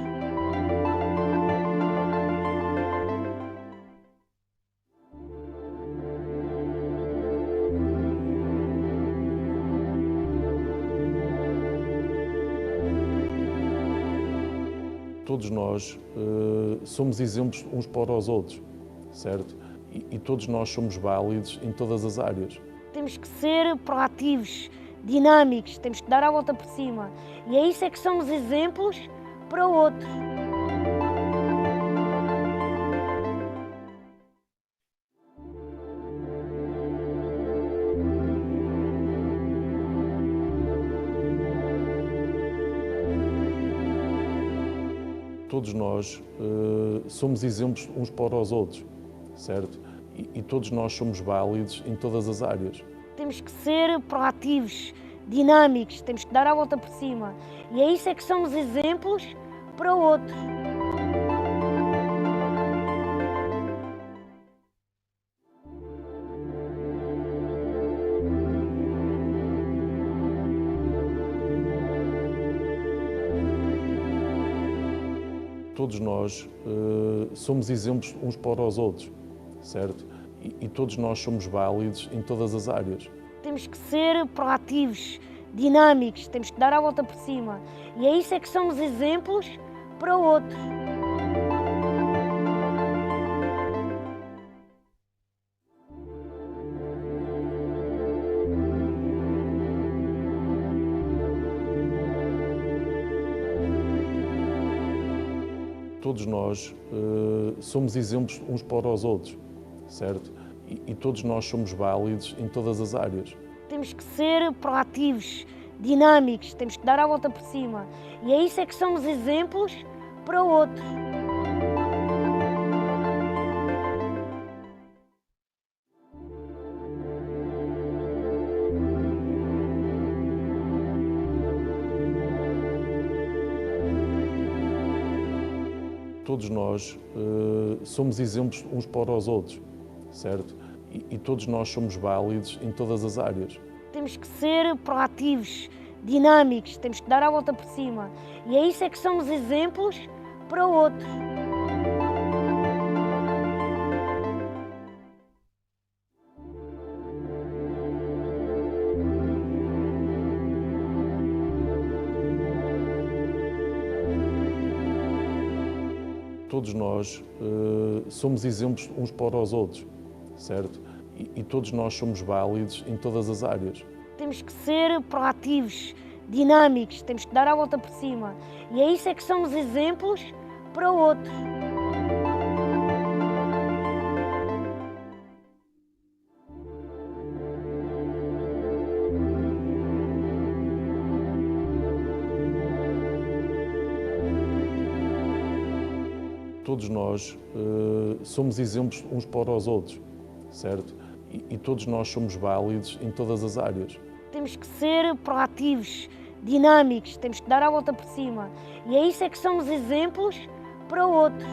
Todos nós somos exemplos uns para os outros, certo? E todos nós somos válidos em todas as áreas. Temos que ser proativos, dinâmicos, temos que dar a volta por cima. E é isso é que somos exemplos para o outro. Todos nós somos exemplos uns para os outros, certo? E todos nós somos válidos em todas as áreas. Temos que ser proativos, dinâmicos, temos que dar a volta por cima. E é isso é que somos exemplos para o outro. Todos nós somos exemplos uns para os outros, certo? E todos nós somos válidos em todas as áreas. Temos que ser proativos, dinâmicos, temos que dar a volta por cima. E é isso é que somos exemplos para o outro. Todos nós somos exemplos uns para os outros, certo? E todos nós somos válidos em todas as áreas. Temos que ser proativos, dinâmicos, temos que dar a volta por cima. E é isso é que somos exemplos para o outro. Todos nós somos exemplos uns para os outros, certo? E todos nós somos válidos em todas as áreas. Temos que ser proativos, dinâmicos, temos que dar a volta por cima. E é isso é que somos exemplos para o outro. Todos nós somos exemplos uns para os outros, certo? E todos nós somos válidos em todas as áreas. Temos que ser proativos, dinâmicos, temos que dar a volta por cima. E é isso é que somos exemplos para o outro. Todos nós somos exemplos uns para os outros, certo? E todos nós somos válidos em todas as áreas. Temos que ser proativos, dinâmicos, temos que dar a volta por cima. E é isso é que somos exemplos para o outro.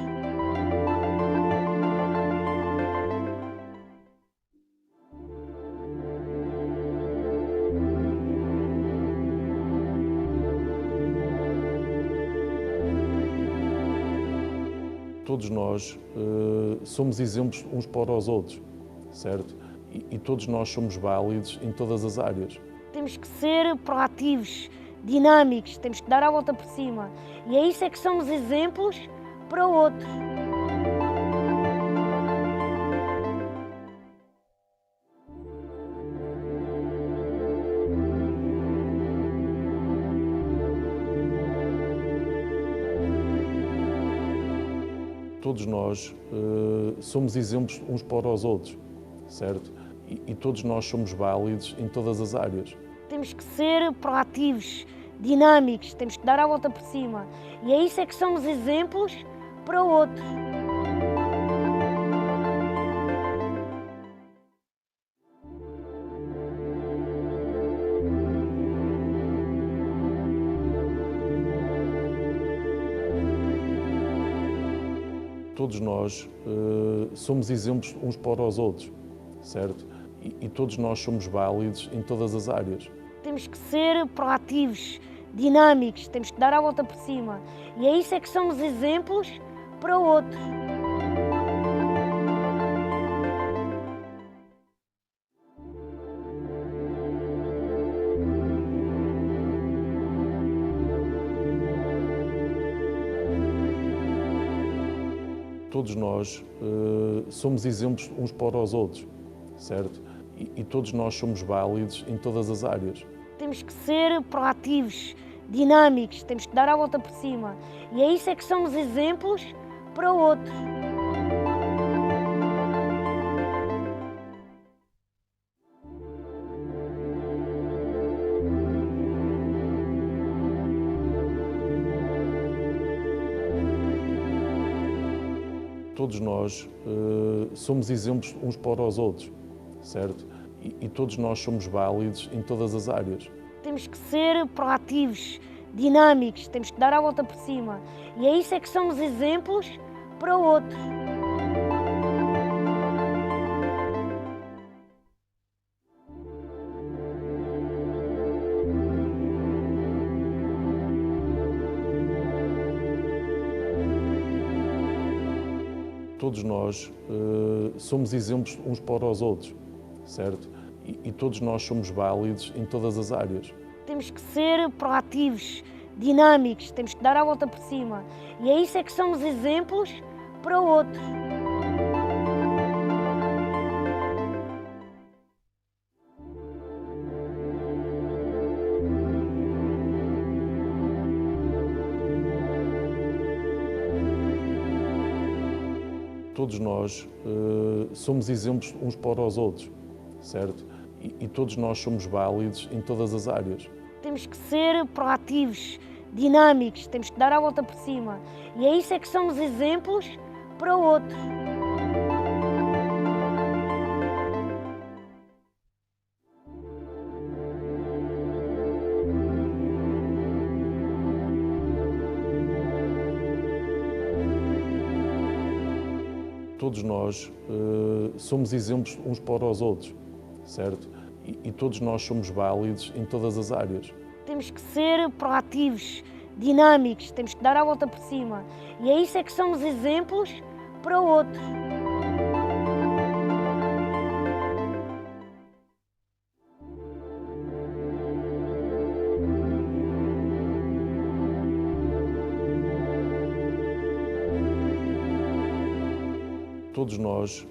Todos nós somos exemplos uns para os outros, certo? E todos nós somos válidos em todas as áreas. Temos que ser proativos, dinâmicos, temos que dar a volta por cima. E é isso é que somos exemplos para outros. Todos nós somos exemplos uns para os outros, certo? E todos nós somos válidos em todas as áreas. Temos que ser proativos, dinâmicos, temos que dar a volta por cima. E é isso é que somos exemplos para outros. Todos nós somos exemplos uns para os outros, certo? E todos nós somos válidos em todas as áreas. Temos que ser proativos, dinâmicos, temos que dar a volta por cima. E é isso é que somos exemplos para outros. Todos nós somos exemplos uns para os outros, certo? E todos nós somos válidos em todas as áreas. Temos que ser proativos, dinâmicos, temos que dar a volta por cima. E é isso é que somos exemplos para outros. Todos nós somos exemplos uns para os outros, certo? E todos nós somos válidos em todas as áreas. Temos que ser proativos, dinâmicos, temos que dar a volta por cima. E é isso é que somos exemplos para outros. Todos nós somos exemplos uns para os outros, certo? E todos nós somos válidos em todas as áreas. Temos que ser proativos, dinâmicos, temos que dar a volta por cima. E é isso é que somos exemplos para outros. Todos nós somos exemplos uns para os outros, certo? E todos nós somos válidos em todas as áreas. Temos que ser proativos, dinâmicos, temos que dar a volta por cima. E é isso é que somos exemplos para outros. Todos nós somos exemplos uns para os outros, certo? E todos nós somos válidos em todas as áreas. Temos que ser proativos, dinâmicos, temos que dar a volta por cima. E é isso é que somos exemplos para outros. Todos nós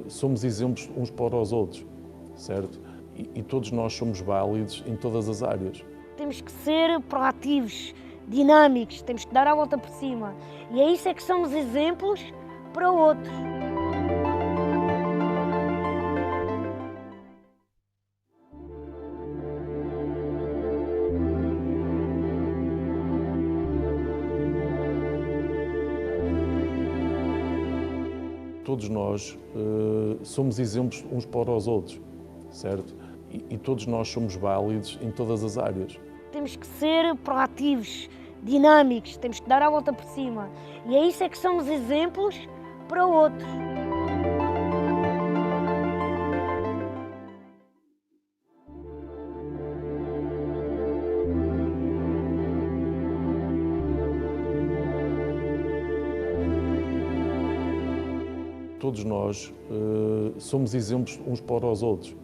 somos exemplos uns para os outros, certo? E todos nós somos válidos em todas as áreas. Temos que ser proativos, dinâmicos, temos que dar a volta por cima. E é isso é que somos exemplos para outros. Todos nós somos exemplos uns para os outros, certo? E todos nós somos válidos em todas as áreas. Temos que ser proativos, dinâmicos, temos que dar a volta por cima. E é isso é que somos exemplos para outros. Todos nós somos exemplos uns para os outros,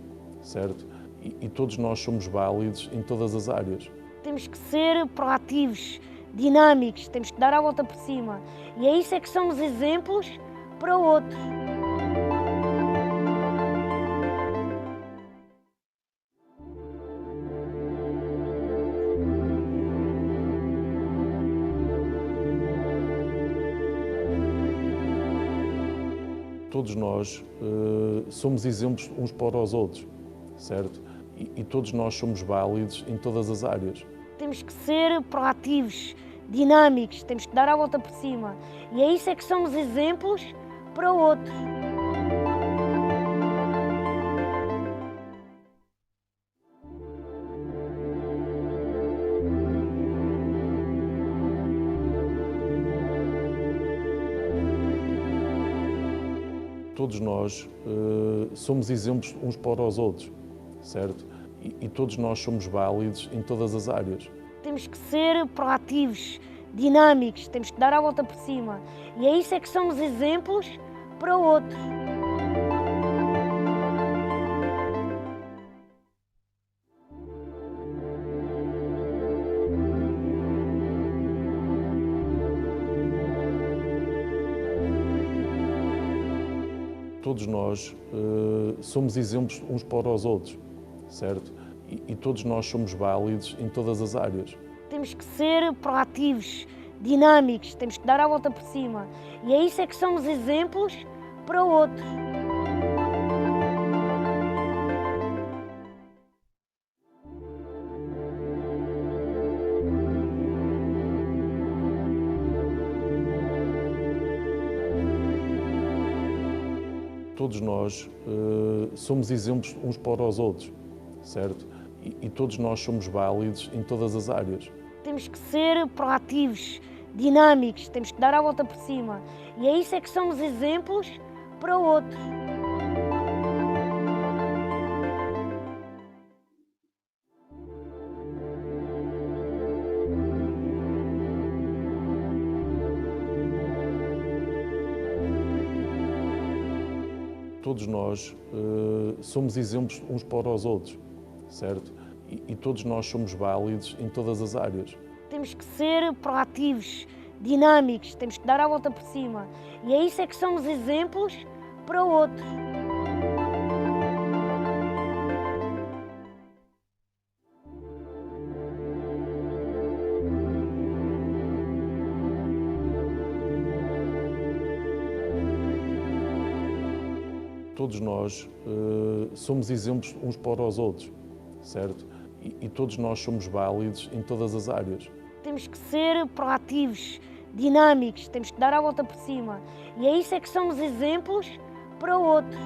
certo? E todos nós somos válidos em todas as áreas. Temos que ser proativos, dinâmicos, temos que dar a volta por cima. E é isso é que somos exemplos para outros. Todos nós somos exemplos uns para os outros, certo? E todos nós somos válidos em todas as áreas. Temos que ser proativos, dinâmicos, temos que dar a volta por cima. E é isso é que somos exemplos para outros. Todos nós somos exemplos uns para os outros, certo? E todos nós somos válidos em todas as áreas. Temos que ser proativos, dinâmicos, temos que dar a volta por cima. E é isso é que somos exemplos para outros. Todos nós somos exemplos uns para os outros, certo? E todos nós somos válidos em todas as áreas. Temos que ser proativos, dinâmicos, temos que dar a volta por cima. E é isso é que somos exemplos para outros. Todos nós somos exemplos uns para os outros, certo? E todos nós somos válidos em todas as áreas. Temos que ser proativos, dinâmicos, temos que dar a volta por cima. E é isso é que somos exemplos para outros. Todos nós somos exemplos uns para os outros, certo? E todos nós somos válidos em todas as áreas. Temos que ser proativos, dinâmicos, temos que dar a volta por cima. E é isso é que somos exemplos para outros. Todos nós somos exemplos uns para os outros, certo? E todos nós somos válidos em todas as áreas. Temos que ser proativos, dinâmicos, temos que dar a volta por cima. E é isso é que somos exemplos para outros.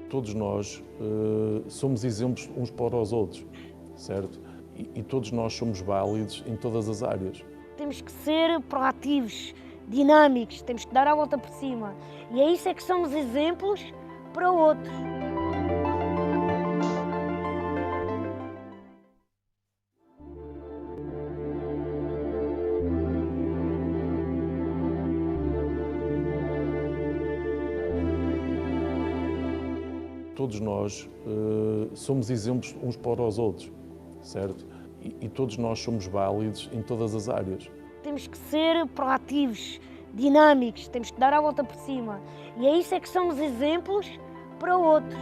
Todos nós somos exemplos uns para os outros, certo? E todos nós somos válidos em todas as áreas. Temos que ser proativos, dinâmicos, temos que dar a volta por cima. E é isso é que somos exemplos para outros. Todos nós somos exemplos uns para os outros, certo? E todos nós somos válidos em todas as áreas. Temos que ser proativos, dinâmicos, temos que dar a volta por cima. E é isso é que somos exemplos para outros.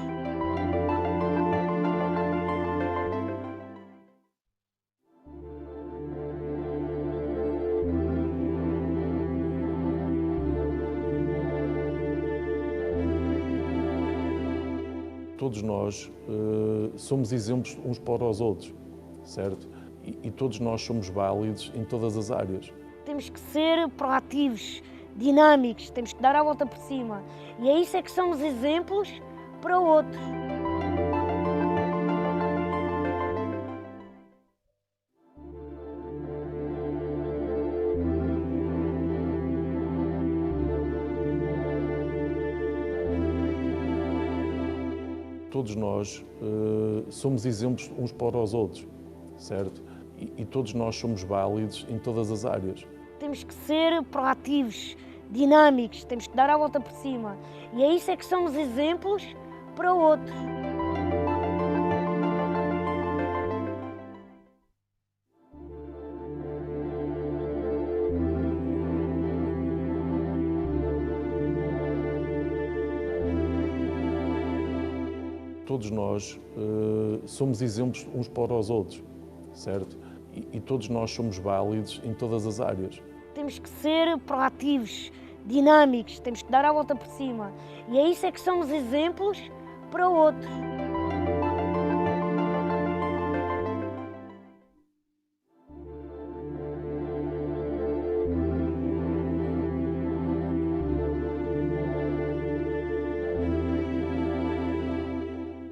Todos nós somos exemplos uns para os outros, certo? E todos nós somos válidos em todas as áreas. Temos que ser proativos, dinâmicos, temos que dar a volta por cima. E é isso é que somos exemplos para outros. Todos nós somos exemplos uns para os outros, certo? E todos nós somos válidos em todas as áreas. Temos que ser proativos, dinâmicos, temos que dar a volta por cima. E é isso é que somos exemplos para outros. Todos nós somos exemplos uns para os outros, certo? E todos nós somos válidos em todas as áreas. Temos que ser proativos, dinâmicos, temos que dar a volta por cima. E é isso é que somos exemplos para outros.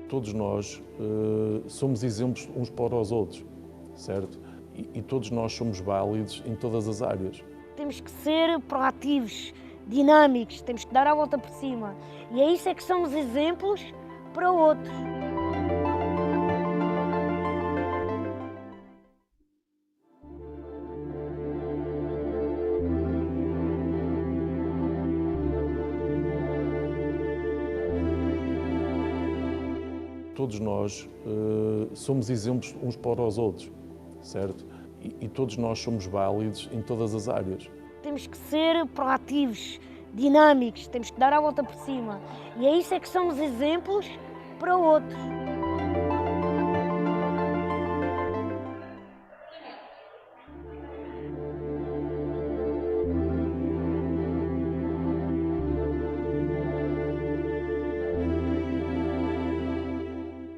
Todos nós somos exemplos uns para os outros, certo? E todos nós somos válidos em todas as áreas. Temos que ser proativos, dinâmicos, temos que dar a volta por cima. E é isso é que somos exemplos para outros. Todos nós somos exemplos uns para os outros, certo? E todos nós somos válidos em todas as áreas. Temos que ser proativos, dinâmicos, temos que dar a volta por cima. E é isso é que somos exemplos para outros.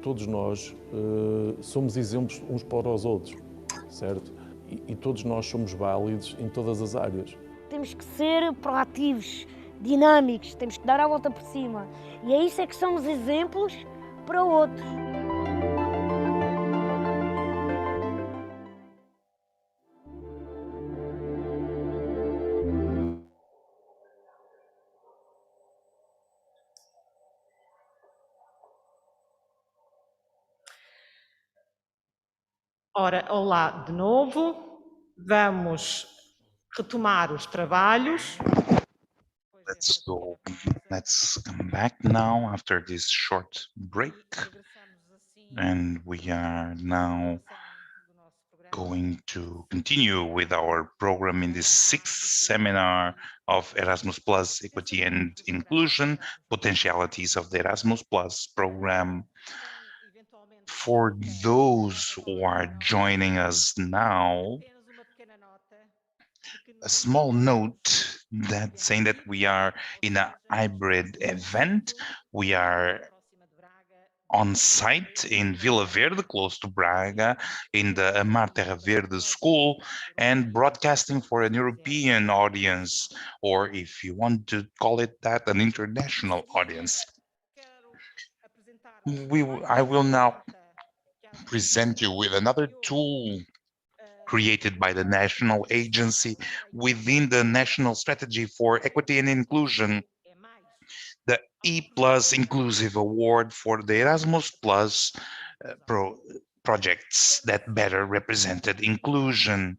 Todos nós somos exemplos uns para os outros, certo? E todos nós somos válidos em todas as áreas. Temos que ser proativos, dinâmicos, temos que dar a volta por cima. E é isso é que somos exemplos para outros. Ora, olá de novo. Vamos retomar os trabalhos. Let's come back now after this short break. And we are now going to continue with our program in the 6th seminar of Erasmus Plus Equity and Inclusion, Potentiality of the Erasmus Plus program. For those who are joining us now, a small note that saying that we are in a hybrid event. We are on site in Vila Verde, close to Braga, in the Amar, Terra, Verde school, and broadcasting for an European audience, or if you want to call it that, an international audience. I will now present you with another tool created by the National Agency within the National Strategy for Equity and Inclusion, the E+ Inclusive Award for the Erasmus Plus projects that better represented inclusion.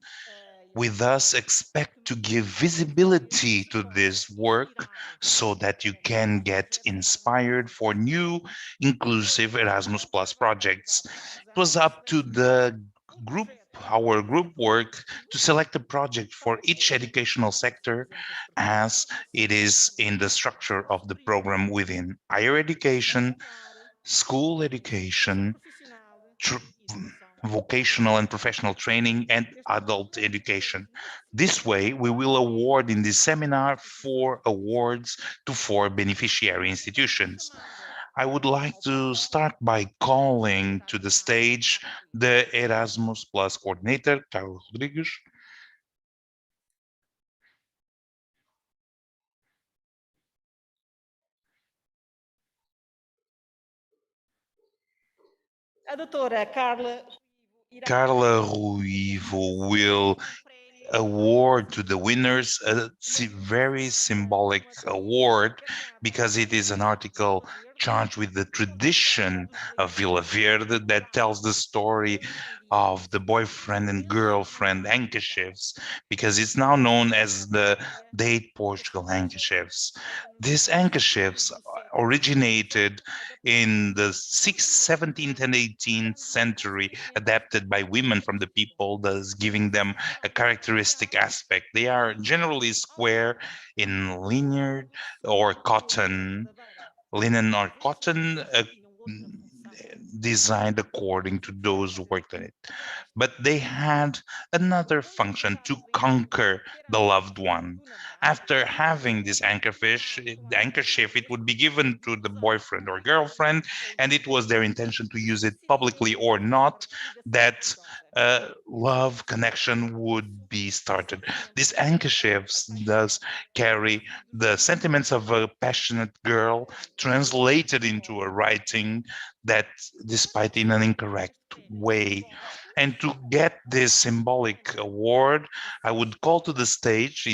We thus expect to give visibility to this work so that you can get inspired for new inclusive Erasmus Plus projects. It was up to the group, our group work, to select a project for each educational sector as it is in the structure of the program within higher education, school education, vocational and professional training, and adult education. This way, we will award in this seminar 4 awards to 4 beneficiary institutions. I would like to start by calling to the stage the Erasmus Plus coordinator, Carlos Rodrigues. A doutora Carla Carla Ruivo will award to the winners, a very symbolic award, because it is an article charged with the tradition of Vila Verde that tells the story of the boyfriend and girlfriend handkerchiefs, because it's now known as the Date Portugal handkerchiefs. These handkerchiefs originated in the 6th, 17th, and 18th century, adapted by women from the people, thus giving them a characteristic aspect. They are generally square in linear or cotton, linen or cotton, designed according to those who worked on it. But they had another function: to conquer the loved one. After having this handkerchief, it would be given to the boyfriend or girlfriend, and it was their intention to use it publicly or not, that love connection would be started. These handkerchiefs thus carry the sentiments of a passionate girl translated into a writing that, despite in an incorrect way. And to get this symbolic award, I would call to the stage,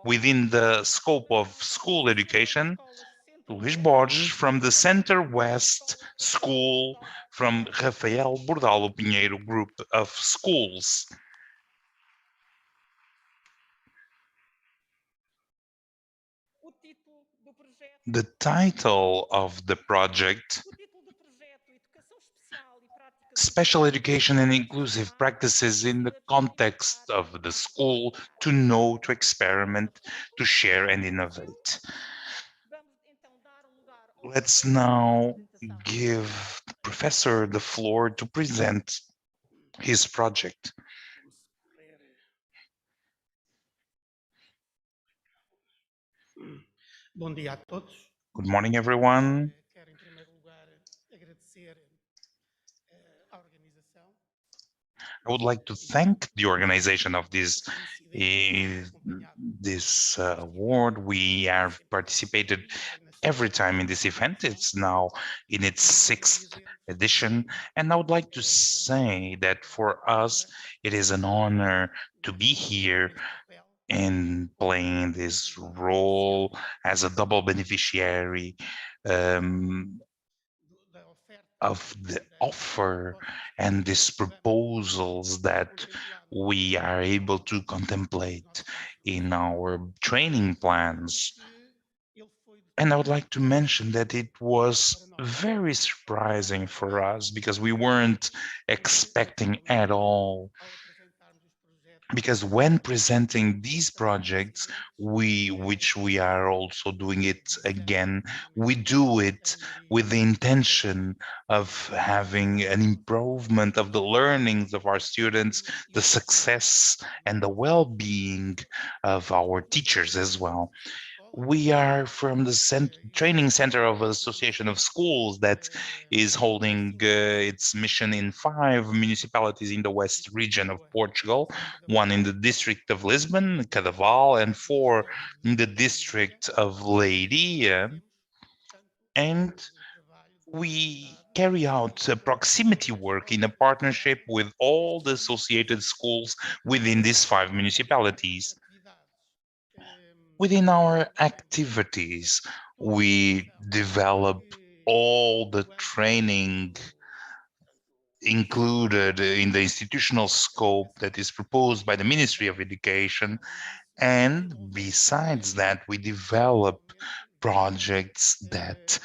within the scope of school education, Luís Borges from the Center West School, from Rafael Bordalo Pinheiro Group of Schools. The title of the project, Special Education and Inclusive Practices in the Context of the School, to Know, to Experiment, to Share and Innovate. Let's now give the professor the floor to present his project. Good morning, everyone. I would like to thank the organization of this award. We have participated every time in this event. It's now in its 6th edition, and I would like to say that for us it is an honor to be here and playing this role as a double beneficiary of the offer and these proposals that we are able to contemplate in our training plans. And I would like to mention that it was very surprising for us, because we weren't expecting at all. Because when presenting these projects, which we are also doing it again, we do it with the intention of having an improvement of the learnings of our students, the success and the well-being of our teachers as well. We are from the training center of an association of schools that is holding its mission in 5 municipalities in the west region of Portugal, 1 in the district of Lisbon, Cadaval, and 4 in the district of Leiria. And we carry out proximity work in a partnership with all the associated schools within these 5 municipalities. Within our activities, we develop all the training included in the institutional scope that is proposed by the Ministry of Education. And besides that, we develop projects that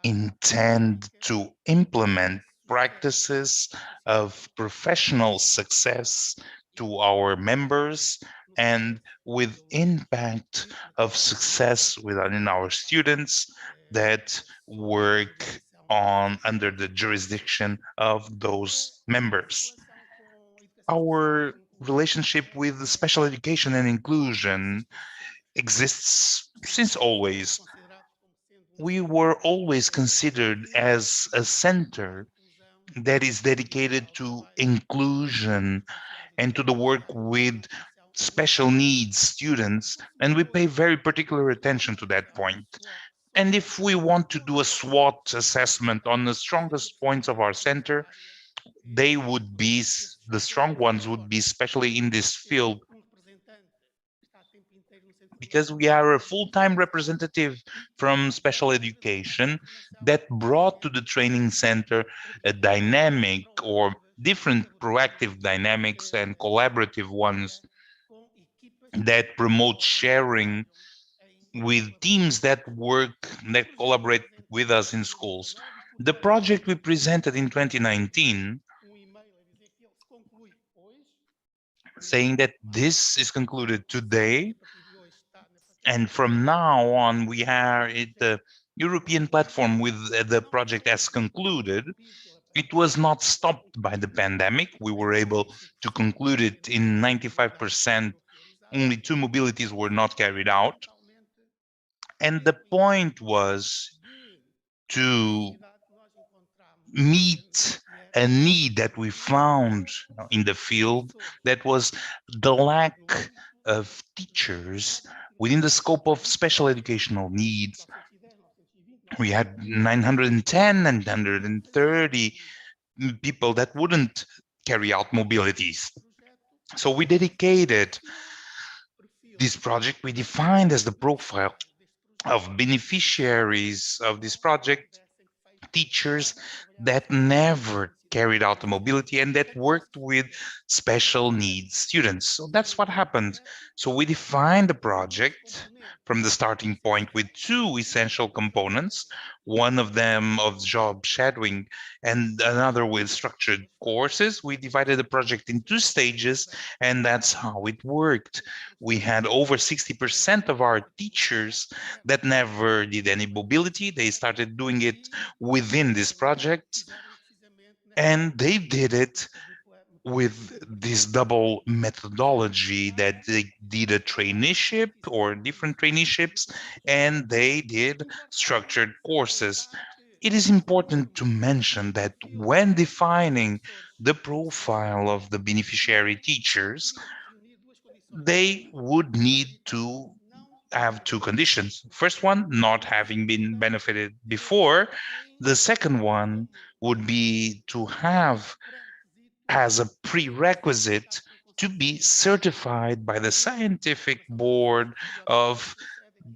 intend to implement practices of professional success to our members, and with impact of success within our students that work under the jurisdiction of those members. Our relationship with special education and inclusion exists since always. We were always considered as a center that is dedicated to inclusion and to the work with special needs students, and we pay very particular attention to that point. And if we want to do a SWOT assessment on the strongest points of our center, they would be, the strong ones would be especially in this field, because we are a full-time representative from special education that brought to the training center a dynamic or different proactive dynamics and collaborative ones that promote sharing with teams that work, that collaborate with us in schools. The project we presented in 2019, saying that this is concluded today, and from now on we are at the European platform with the project as concluded. It was not stopped by the pandemic. We were able to conclude it in 95%. Only 2 mobilities were not carried out. And the point was to meet a need that we found in the field, that was the lack of teachers within the scope of special educational needs. We had 910 and 130 people that wouldn't carry out mobilities. So we dedicated this project, we defined as the profile of beneficiaries of this project, teachers that never carried out the mobility and that worked with special needs students. So that's what happened. So we defined the project from the starting point with 2 essential components, one of them of job shadowing and another with structured courses. We divided the project in 2 stages, and that's how it worked. We had over 60% of our teachers that never did any mobility. They started doing it within this project, and they did it with this double methodology, that they did a traineeship or different traineeships, and they did structured courses. It is important to mention that when defining the profile of the beneficiary teachers, they would need to have 2 conditions. First one, not having been benefited before. The second one would be to have as a prerequisite to be certified by the scientific board of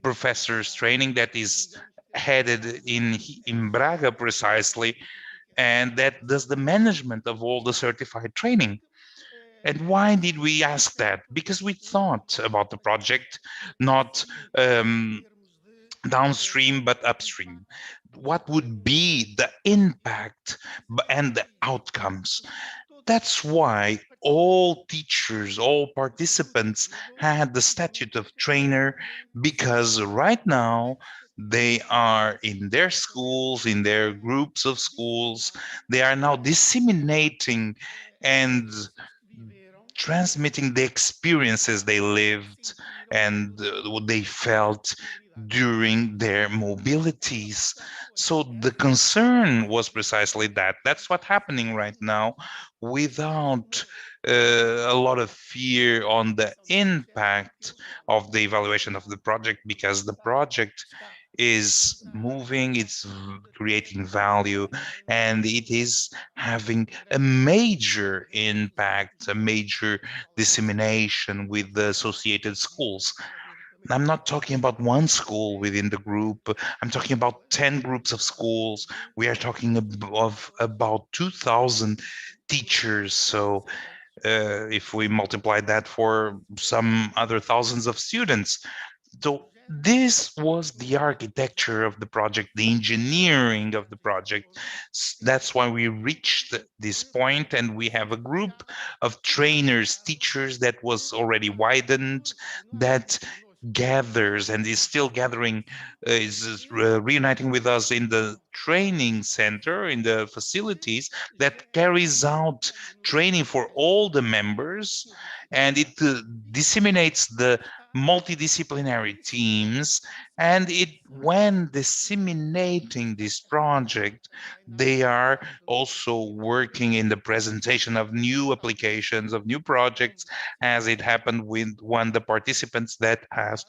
professors training that is headed in Braga precisely, and that does the management of all the certified training. And why did we ask that? Because we thought about the project not downstream but upstream. What would be the impact and the outcomes? That's why all teachers, all participants had the statute of trainer, because right now they are in their schools, in their groups of schools. They are now disseminating and transmitting the experiences they lived and what they felt during their mobilities. So the concern was precisely that. That's what's happening right now, without a lot of fear on the impact of the evaluation of the project, because the project is moving, it's creating value, and it is having a major impact, a major dissemination with the associated schools. I'm not talking about one school within the group. I'm talking about 10 groups of schools. We are talking of about 2,000 teachers. So if we multiply that for some other thousands of students. So this was the architecture of the project, the engineering of the project. That's why we reached this point, and we have a group of trainers, teachers that was already widened, that gathers and is still gathering, is reuniting with us in the training center, in the facilities, that carries out training for all the members, and it disseminates the multidisciplinary teams. And when disseminating this project, they are also working in the presentation of new applications, of new projects, as it happened with one of the participants that has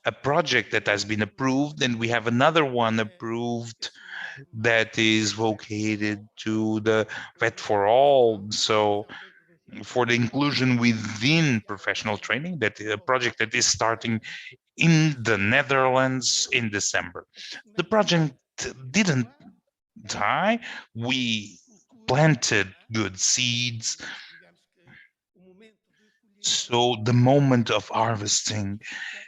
a project that has been approved, and we have another one approved that is vocated to the VET for all. So for the inclusion within professional training, that a project that is starting in the Netherlands in December. The project didn't die. We planted good seeds. So the moment of harvesting,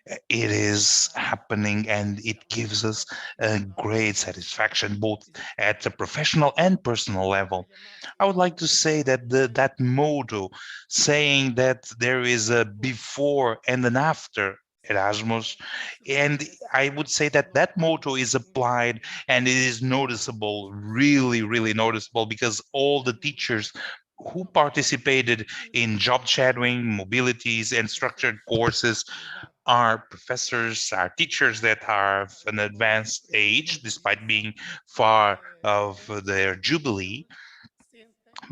it is happening, and it gives us a great satisfaction, both at the professional and personal level. I would like to say that that motto, saying that there is a before and an after Erasmus, and I would say that that motto is applied and it is noticeable, really, really noticeable, because all the teachers who participated in job shadowing, mobilities, and structured courses are professors, are teachers that have an advanced age, despite being far of their jubilee.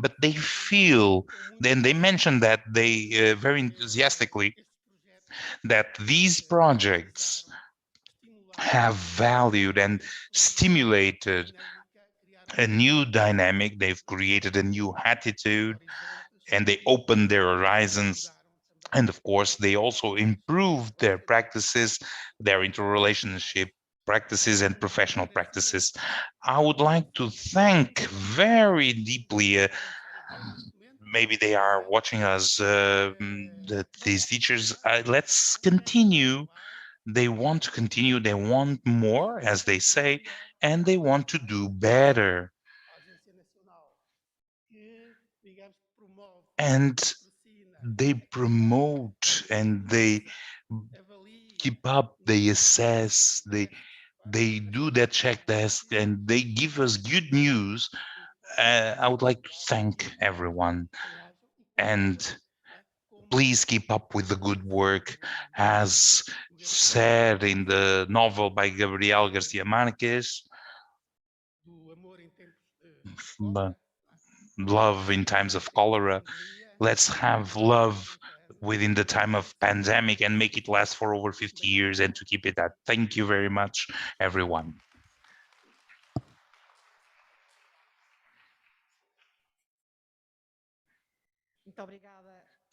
But they feel, then they mention that they very enthusiastically, that these projects have valued and stimulated a new dynamic. They've created a new attitude, and they opened their horizons. And of course, they also improved their practices, their interrelationship practices and professional practices. I would like to thank very deeply, maybe they are watching us, these teachers. Let's continue. They want to continue, they want more, as they say, and they want to do better. And they promote and they keep up, they assess, they do that check test, and they give us good news. I would like to thank everyone, and please keep up with the good work, as said in the novel by Gabriel Garcia Marquez, Love in Times of Cholera. Let's have love within the time of pandemic and make it last for over 50 years and to keep it that. Thank you very much, everyone.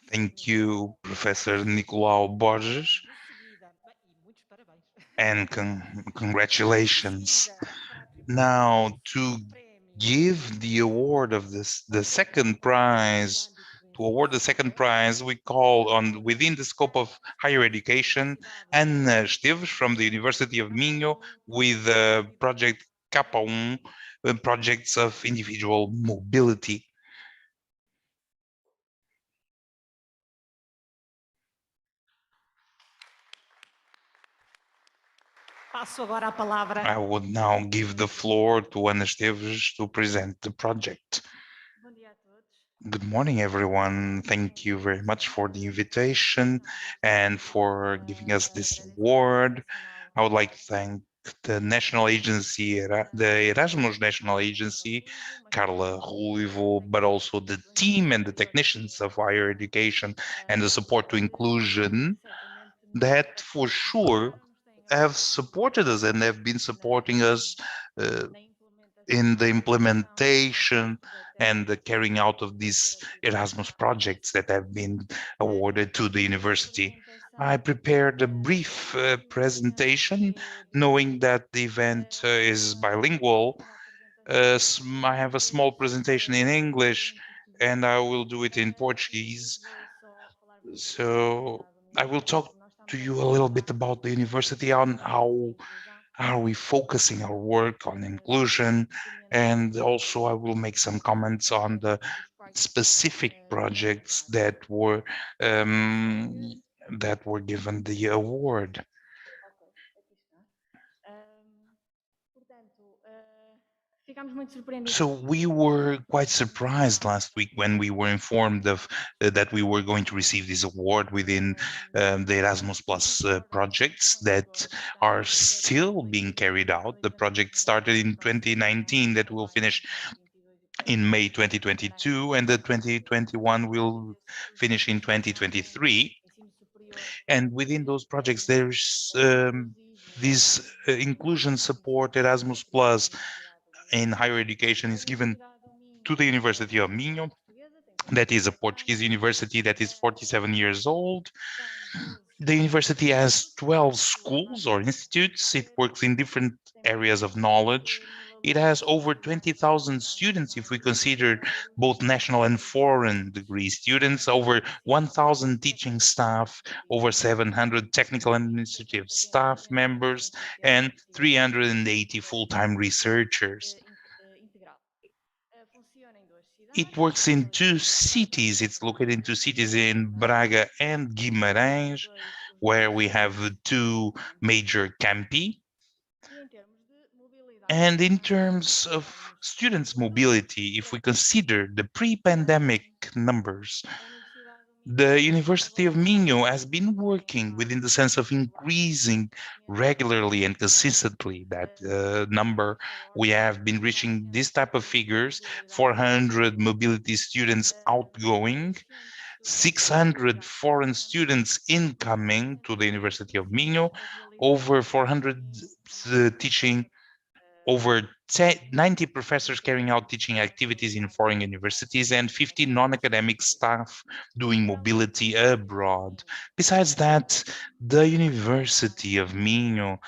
Thank you, Professor Nicolau Borges, and congratulations. Now, to give the award of the second prize, to award the second prize, we call on, within the scope of higher education, Ana Esteves from the University of Minho with project K1, projects of individual mobility. I would now give the floor to Ana Esteves to present the project. Good morning, everyone. Thank you very much for the invitation and for giving us this award. I would like to thank the national agency, the Erasmus National Agency, Carla Ruivo, but also the team and the technicians of higher education and the support to inclusion that for sure have supported us and have been supporting us in the implementation and the carrying out of these Erasmus projects that have been awarded to the university. I prepared a brief presentation, knowing that the event is bilingual. I have a small presentation in English, and I will do it in Portuguese. So I will talk to you a little bit about the university, on how are we focusing our work on inclusion, and also I will make some comments on the specific projects that were given the award. So we were quite surprised last week when we were informed of that we were going to receive this award within the Erasmus Plus projects that are still being carried out. The project started in 2019 that will finish in May 2022, and the 2021 will finish in 2023. And within those projects, there's this inclusion support Erasmus Plus in higher education is given to the University of Minho. That is a Portuguese university that is 47 years old. The university has 12 schools or institutes. It works in different areas of knowledge. It has over 20,000 students if we consider both national and foreign degree students, over 1,000 teaching staff, over 700 technical and administrative staff members, and 380 full-time researchers. It works in 2 cities. It's located in 2 cities, in Braga and Guimarães, where we have 2 major campi. And in terms of students' mobility, if we consider the pre-pandemic numbers, the University of Minho has been working within the sense of increasing regularly and consistently that number. We have been reaching this type of figures: 400 mobility students outgoing, 600 foreign students incoming to the University of Minho, over 400 teaching, over 90 professors carrying out teaching activities in foreign universities, and 50 non-academic staff doing mobility abroad. Besides that, the University of Minho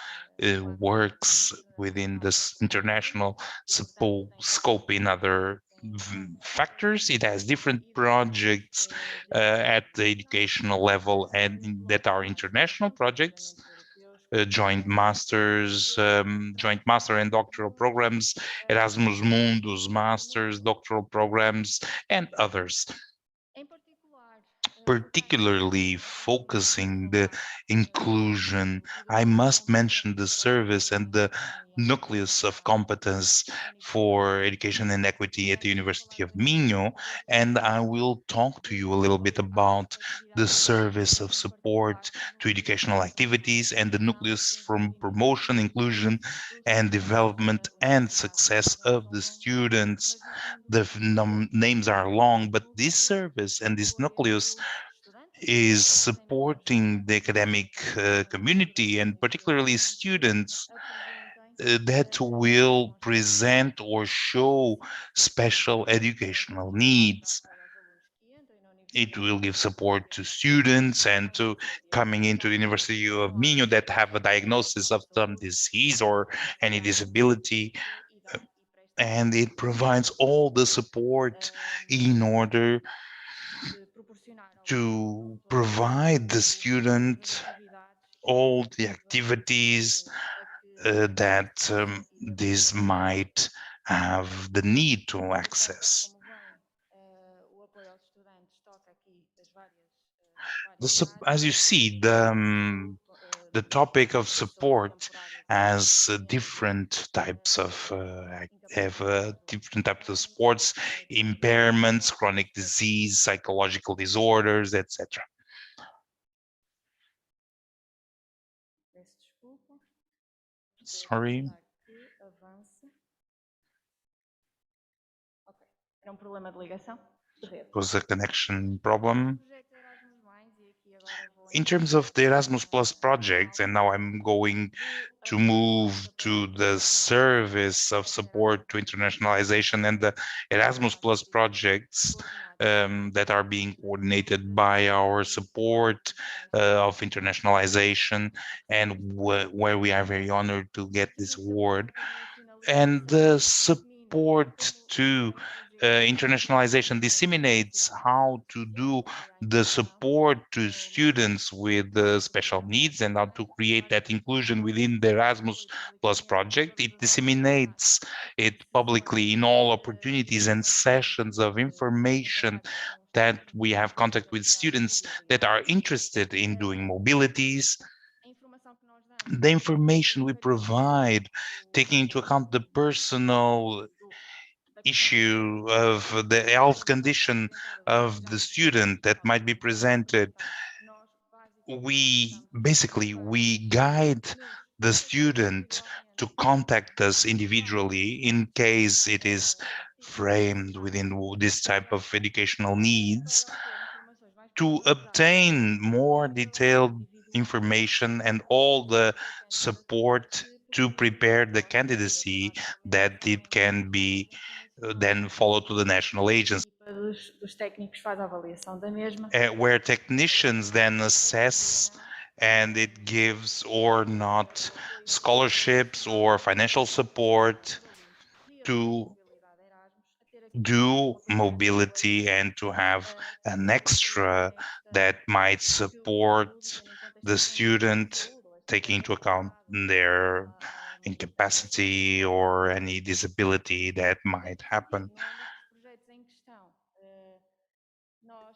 works within this international scope in other factors. It has different projects at the educational level and that are international projects. Joint master and doctoral programs, Erasmus Mundus masters, doctoral programs, and others. Particularly focusing the inclusion, I must mention the service and the nucleus of competence for education and equity at the University of Minho, and I will talk to you a little bit about the service of support to educational activities and the nucleus from promotion, inclusion, and development and success of the students. The names are long, but this service and this nucleus is supporting the academic community, and particularly students that will present or show special educational needs. It will give support to students and to coming into the University of Minho that have a diagnosis of some disease or any disability, and it provides all the support in order to provide the student all the activities that this might have the need to access. As you see, the topic of support has different types of different types of sports, impairments, chronic disease, psychological disorders, etc. Sorry. It was a connection problem. In terms of the Erasmus Plus projects, and now I'm going to move to the service of support to internationalization and the Erasmus Plus projects that are being coordinated by our support of internationalization, and where we are very honored to get this award. And the support to internationalization disseminates how to do the support to students with special needs and how to create that inclusion within the Erasmus Plus project. It disseminates it publicly in all opportunities and sessions of information that we have contact with students that are interested in doing mobilities. The information we provide, taking into account the personal issue of the health condition of the student that might be presented, we guide the student to contact us individually in case it is framed within this type of educational needs, to obtain more detailed information and all the support to prepare the candidacy that it can be then followed to the national agency, where technicians then assess and it gives or not scholarships or financial support to do mobility and to have an extra that might support the student, taking into account their incapacity or any disability that might happen.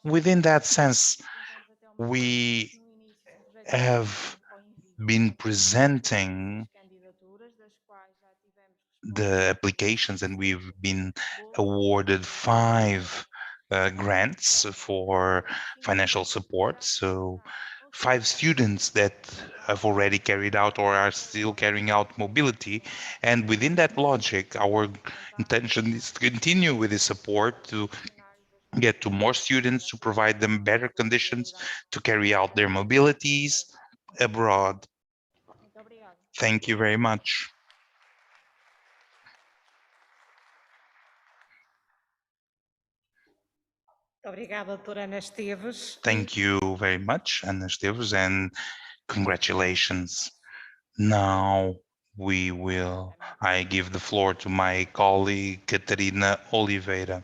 Within that sense, we have been presenting the applications, and we've been awarded 5 grants for financial support. So 5 students that have already carried out or are still carrying out mobility. And within that logic, our intention is to continue with the support to get to more students, to provide them better conditions to carry out their mobilities abroad. Thank you very much. Thank you very much, Ana Esteves, and congratulations. Now I give the floor to my colleague, Catarina Oliveira.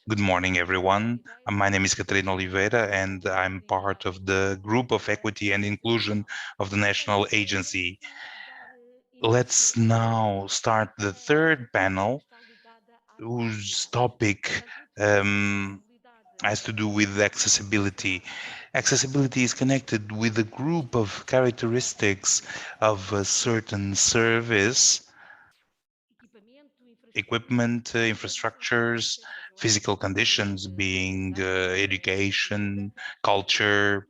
Good morning, everyone. My name is Catarina Oliveira, and I'm part of the Group of Equity and Inclusion of the National Agency. Let's now start the third panel, whose topic has to do with accessibility. Accessibility is connected with a group of characteristics of a certain service, equipment, infrastructures, physical conditions, being education, culture,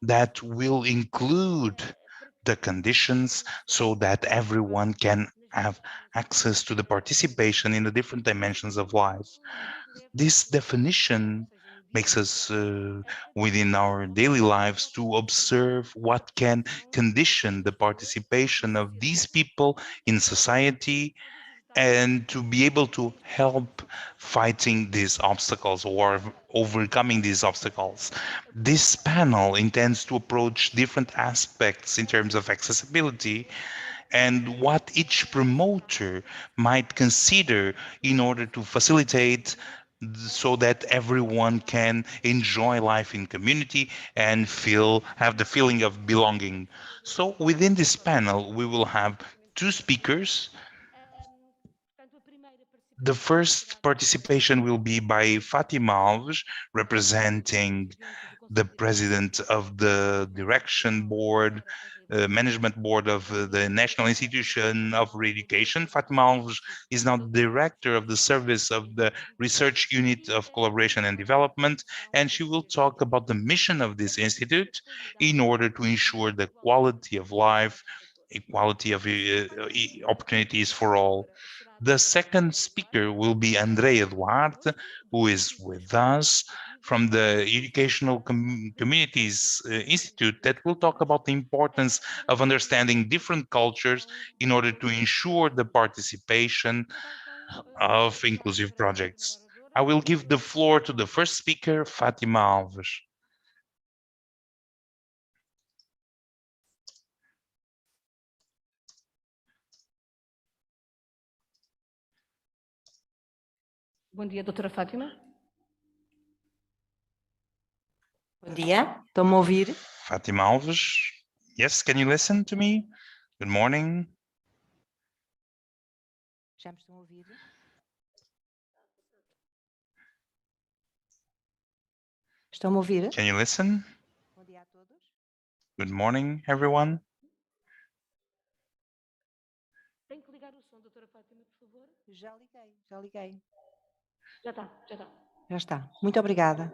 that will include the conditions so that everyone can have access to the participation in the different dimensions of life. This definition makes us, within our daily lives, to observe what can condition the participation of these people in society, and to be able to help fighting these obstacles or overcoming these obstacles. This panel intends to approach different aspects in terms of accessibility and what each promoter might consider in order to facilitate so that everyone can enjoy life in community and have the feeling of belonging. So within this panel, we will have 2 speakers. The first participation will be by Fatima Alves, representing the president of the direction board, management board of the National Institution of Education. Fatima Alves is now the director of the service of the research unit of collaboration and development, and she will talk about the mission of this institute in order to ensure the quality of life, equality of opportunities for all. The second speaker will be Andrea Duarte, who is with us from the Educational Communities Institute, that will talk about the importance of understanding different cultures in order to ensure the participation of inclusive projects. I will give the floor to the first speaker, Fatima Alves. Bom dia, doutora Fátima. Bom dia, estão-me a ouvir? Fatima Alves, yes, can you listen to me? Good morning. Já me estão a ouvir? Estão-me a ouvir? Can you listen? Bom dia a todos. Good morning, everyone. Tem que ligar o som, doutora Fátima, por favor? Já liguei. Já está. Muito obrigada.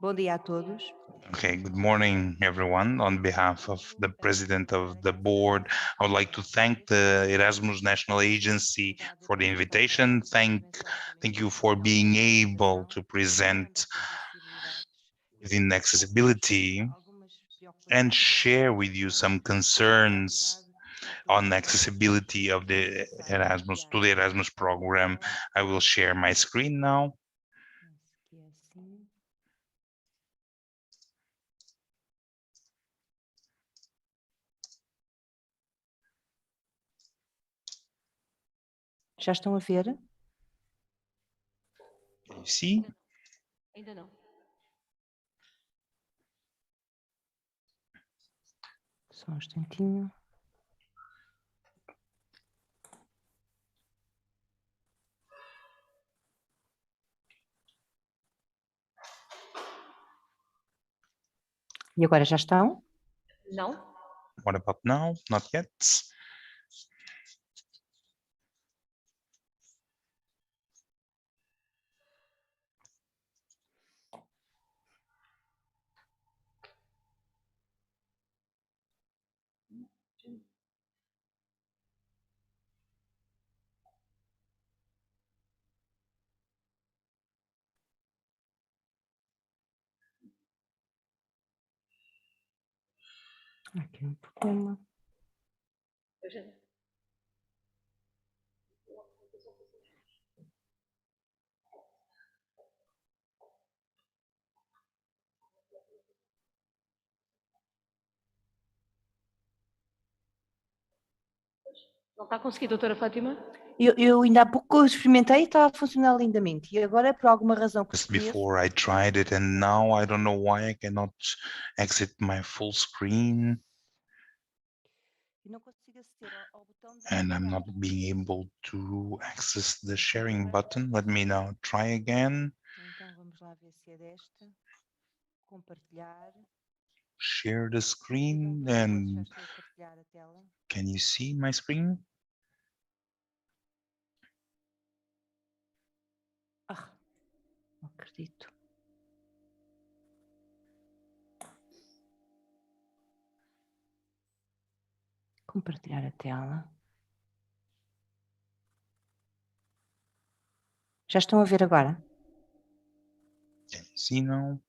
Bom dia a todos. Okay, good morning, everyone. On behalf of the president of the board, I would like to thank the Erasmus National Agency for the invitation. Thank you for being able to present within accessibility and share with you some concerns on accessibility of the Erasmus program. I will share my screen now. Já estão a ver? Can you see? Ainda não. Só um instantinho. E agora já estão? Não. What about now? Not yet. Aqui um problema. Não está conseguindo, doutora Fátima? Eu ainda há pouco experimentei e está a funcionar lindamente. E agora, por alguma razão que Just desconheço, before I tried it, and now I don't know why I cannot exit my full screen. não consigo aceder ao botão de And I'm not being able to access the sharing button. Let me now try again. Então vamos lá ver se é desta. Compartilhar. Share the screen, and Já estou a partilhar a tela. can you see my screen? Não acredito. Compartilhar a tela. Já estão a ver agora? Can you see now?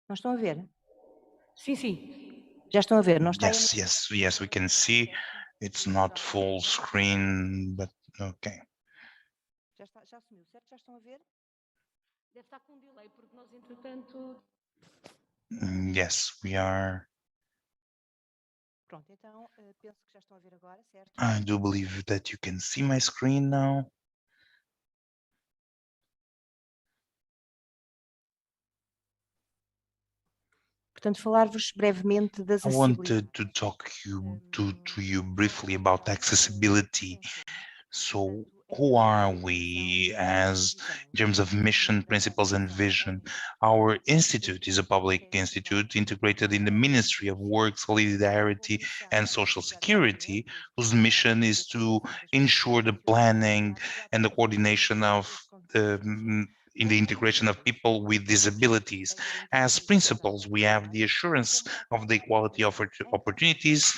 Não estão a ver? Sim, sim. Já estão a ver? Não está aí Yes, we can see. It's not full screen, but okay. já assumiu, certo? Já estão a ver? Deve estar com um delay, porque nós, entretanto... Yes, we are. Pronto, então penso que já estão a ver agora, certo? I do believe that you can see my screen now. Portanto, falar-vos brevemente das I wanted to talk to you briefly about accessibility. So who are we as in terms of mission, principles, and vision? Our institute is a public institute integrated in the Ministry of Work, Solidarity, and Social Security, whose mission is to ensure the planning and the coordination of in the integration of people with disabilities. As principles, we have the assurance of the equality of opportunities,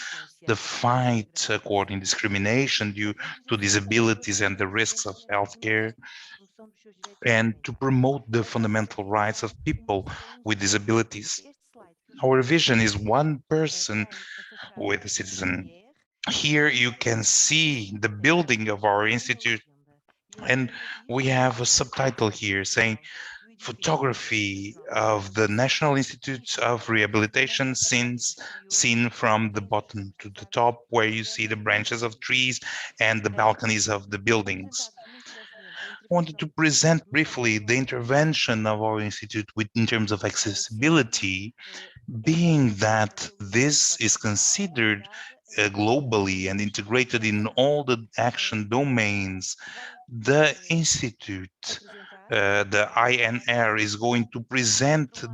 the fight according discrimination due to disabilities and the risks of healthcare, and to promote the fundamental rights of people with disabilities. Our vision is one person with a citizen. Here you can see the building of our institute, and we have a subtitle here saying photography of the National Institute of Rehabilitation seen from the bottom to the top, where you see the branches of trees and the balconies of the buildings. I wanted to present briefly the intervention of our institute in terms of accessibility, being that this is considered globally and integrated in all the action domains. The institute, the INR, is going to present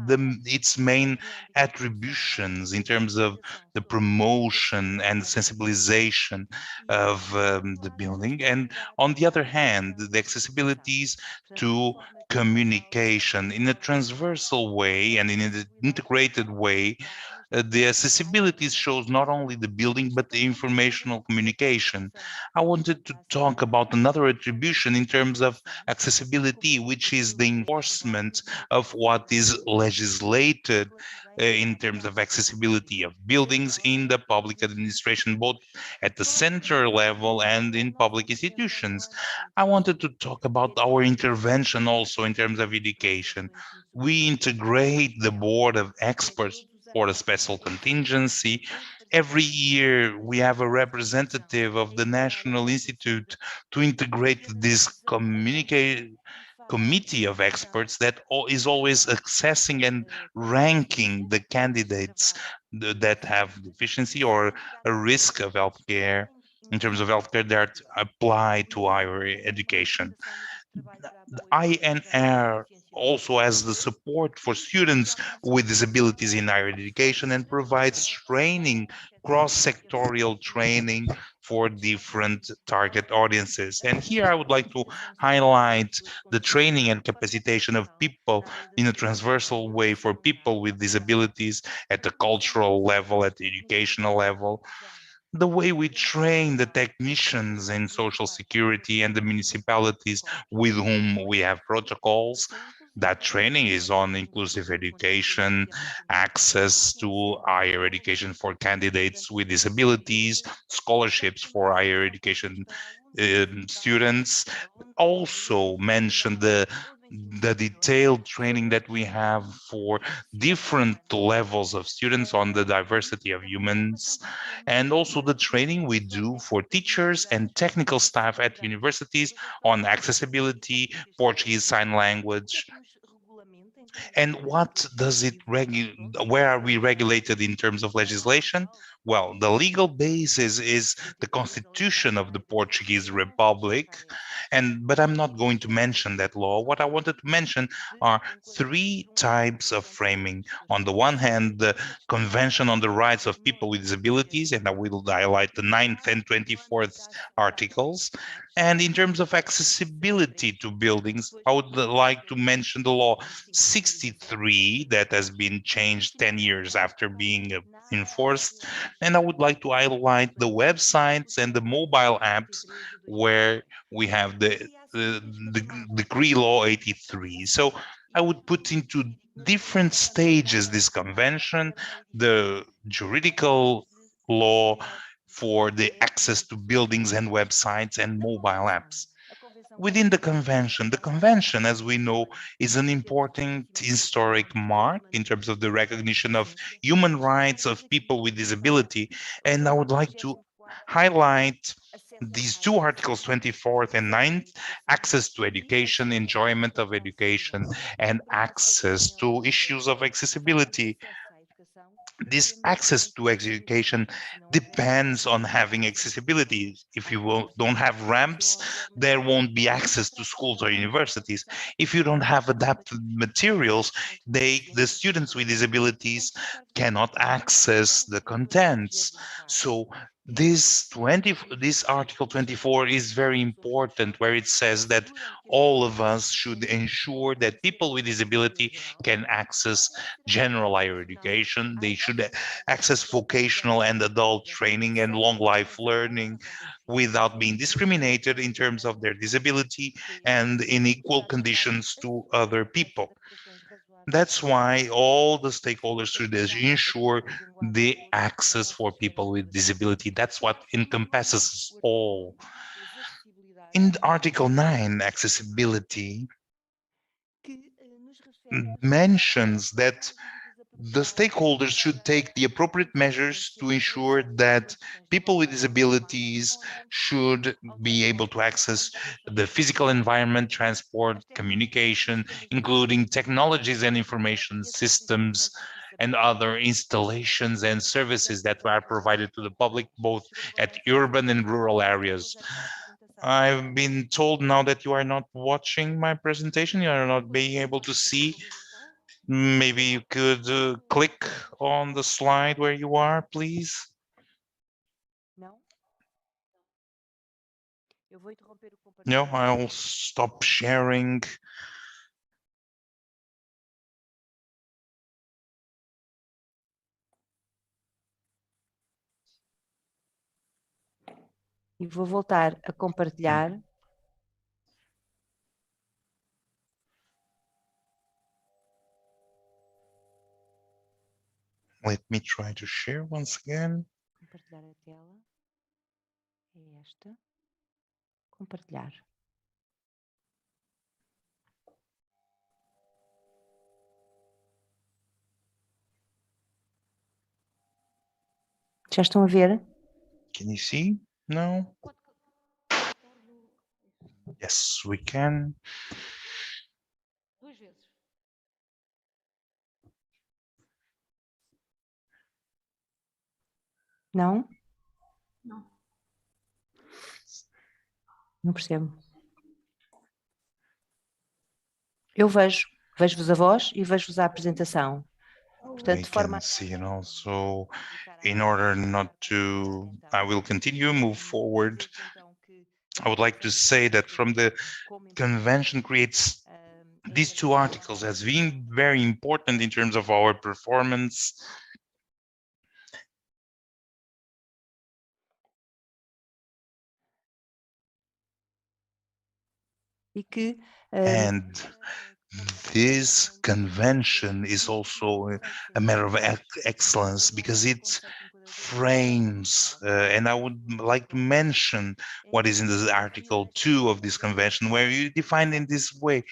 its main attributions in terms of the promotion and sensibilization of the building, and on the other hand, the accessibilities to communication in a transversal way and in an integrated way, the accessibility shows not only the building, but the informational communication. I wanted to talk about another attribution in terms of accessibility, which is the enforcement of what is legislated in terms of accessibility of buildings in the public administration, both at the center level and in public institutions. I wanted to talk about our intervention also in terms of education. We integrate the board of experts for a special contingency. Every year we have a representative of the National Institute to integrate this committee of experts that is always assessing and ranking the candidates that have deficiency or a risk of healthcare in terms of healthcare that apply to higher education. The INR also has the support for students with disabilities in higher education and provides training, cross-sectorial training for different target audiences. And here I would like to highlight the training and capacitation of people in a transversal way for people with disabilities at the cultural level, at the educational level, the way we train the technicians in social security and the municipalities with whom we have protocols. That training is on inclusive education, access to higher education for candidates with disabilities, scholarships for higher education students. Also mention the detailed training that we have for different levels of students on the diversity of humans, and also the training we do for teachers and technical staff at universities on accessibility, Portuguese Sign Language. And what does it where are we regulated in terms of legislation? Well, the legal basis is the Constitution of the Portuguese Republic, but I'm not going to mention that law. What I wanted to mention are three types of framing. On the one hand, the Convention on the Rights of People with Disabilities, and I will highlight the 9th and 24th articles. And in terms of accessibility to buildings, I would like to mention the law 63 that has been changed 10 years after being enforced. And I would like to highlight the websites and the mobile apps where we have the Decree Law 83. So I would put into different stages this convention, the juridical law for the access to buildings and websites and mobile apps. Within the convention, as we know, is an important historic mark in terms of the recognition of human rights of people with disability. And I would like to highlight these two articles, 24th and 9th, access to education, enjoyment of education, and access to issues of accessibility. This access to education depends on having accessibility. If you don't have ramps, there won't be access to schools or universities. If you don't have adapted materials, the students with disabilities cannot access the contents. So this Article 24 is very important, where it says that all of us should ensure that people with disability can access general higher education. They should access vocational and adult training and long life learning without being discriminated in terms of their disability and in equal conditions to other people. That's why all the stakeholders should ensure the access for people with disability. That's what encompasses all. In Article 9, accessibility mentions that the stakeholders should take the appropriate measures to ensure that people with disabilities should be able to access the physical environment, transport, communication, including technologies and information systems and other installations and services that are provided to the public, both at urban and rural areas. I've been told now that you are not watching my presentation, you are not being able to see. Maybe you could click on the slide where you are, please. No, I'll stop sharing. E vou voltar a compartilhar. Let me try to share once again. Compartilhar a tela. É esta. Compartilhar. Já estão a ver? Can you see? No? Yes, we can. Duas vezes. Não? Não. Não percebo. Eu vejo-vos a voz e vejo-vos a apresentação. Portanto, We de forma can see it also. In order not to, I will continue, move forward. I would like to say that from the convention creates these two articles as being very important in terms of our performance. e que And this convention is also a matter of excellence because it frames, and I would like to mention what is in the Article 2 of this convention, where you define in this way.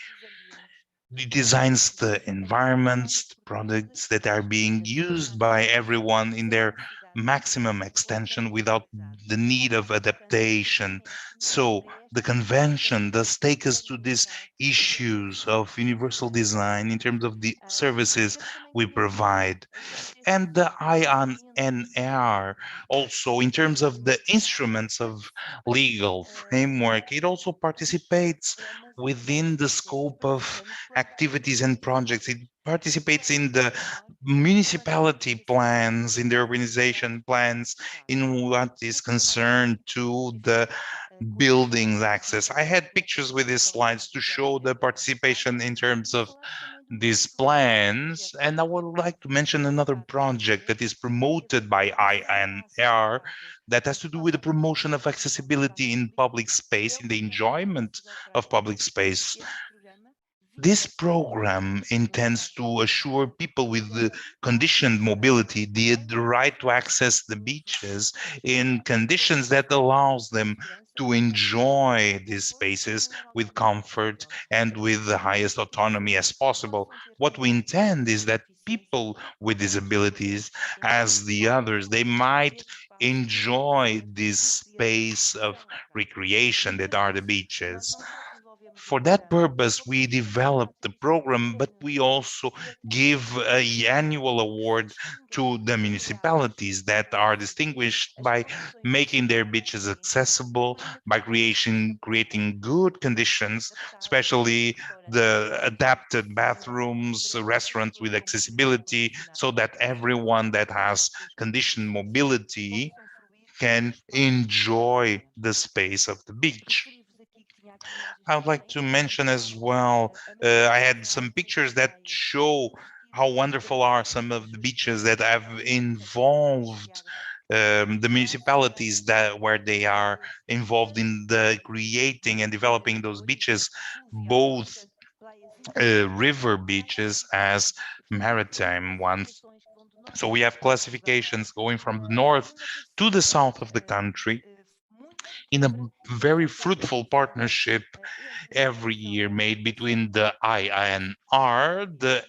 It designs the environments, the products that are being used by everyone in their maximum extension without the need of adaptation. So the convention does take us to these issues of universal design in terms of the services we provide. And the IONR also in terms of the instruments of legal framework, it also participates within the scope of activities and projects. It participates in the municipality plans, in the urbanization plans, in what is concerned to the buildings access. I had pictures with these slides to show the participation in terms of these plans, and I would like to mention another project that is promoted by INR that has to do with the promotion of accessibility in public space, in the enjoyment of public space. This program intends to assure people with the conditioned mobility the right to access the beaches in conditions that allows them to enjoy these spaces with comfort and with the highest autonomy as possible. What we intend is that people with disabilities, as the others, they might enjoy this space of recreation that are the beaches. For that purpose, we developed the program, but we also give an annual award to the municipalities that are distinguished by making their beaches accessible, by creating good conditions, especially the adapted bathrooms, restaurants with accessibility, so that everyone that has conditioned mobility can enjoy the space of the beach. I would like to mention as well, I had some pictures that show how wonderful are some of the beaches that have involved the municipalities that where they are involved in the creating and developing those beaches, both river beaches as maritime ones. So we have classifications going from the north to the south of the country in a very fruitful partnership every year made between the INR, the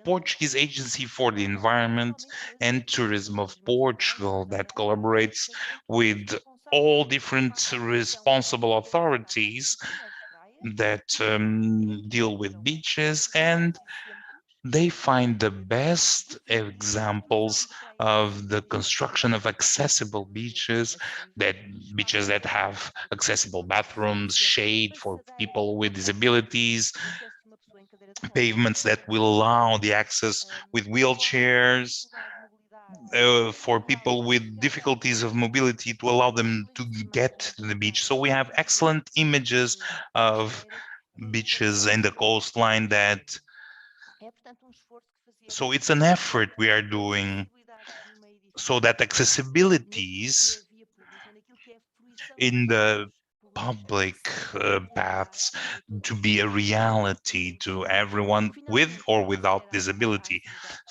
Portuguese Agency for the Environment and Tourism of Portugal, that collaborates with all different responsible authorities that deal with beaches, and they find the best examples of the construction of accessible beaches that have accessible bathrooms, shade for people with disabilities, pavements that will allow the access with wheelchairs, for people with difficulties of mobility to allow them to get to the beach. So we have excellent images of beaches and the coastline that so it's an effort we are doing so that accessibilities in the public paths to be a reality to everyone with or without disability.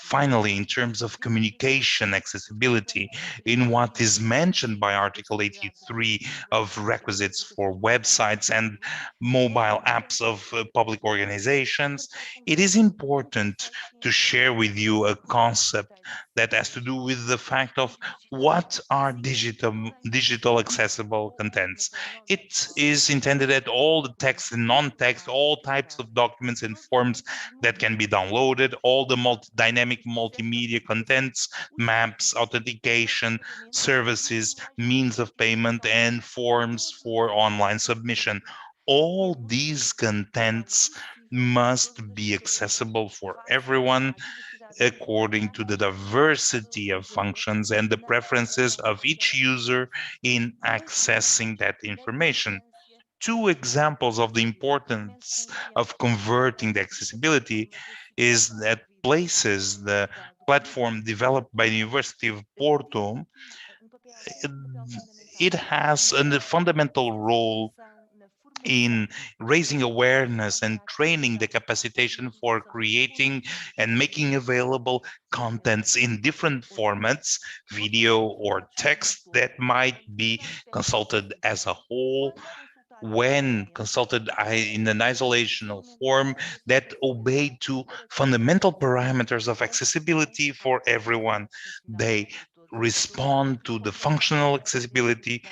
Finally, in terms of communication accessibility, in what is mentioned by Article 83 of requisites for websites and mobile apps of public organizations, it is important to share with you a concept that has to do with the fact of what are digital accessible contents. It is intended at all the text and non-text, all types of documents and forms that can be downloaded, all the dynamic multimedia contents, maps, authentication, services, means of payment, and forms for online submission. All these contents must be accessible for everyone according to the diversity of functions and the preferences of each user in accessing that information. Two examples of the importance of converting the accessibility is that Places, the platform developed by the University of Porto, it has a fundamental role in raising awareness and training the capacitation for creating and making available contents in different formats, video or text, that might be consulted as a whole, when consulted in an isolational form, that obey to fundamental parameters of accessibility for everyone. They respond to the functional accessibility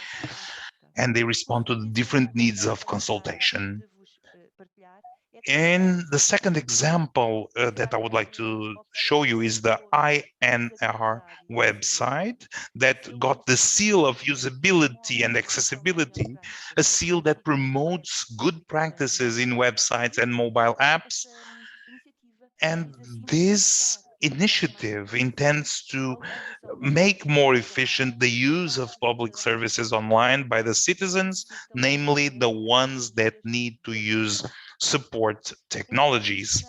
and they respond to the different needs of consultation. And the second example that I would like to show you is the INR website that got the seal of usability and accessibility, a seal that promotes good practices in websites and mobile apps. And this initiative intends to make more efficient the use of public services online by the citizens, namely the ones that need to use support technologies.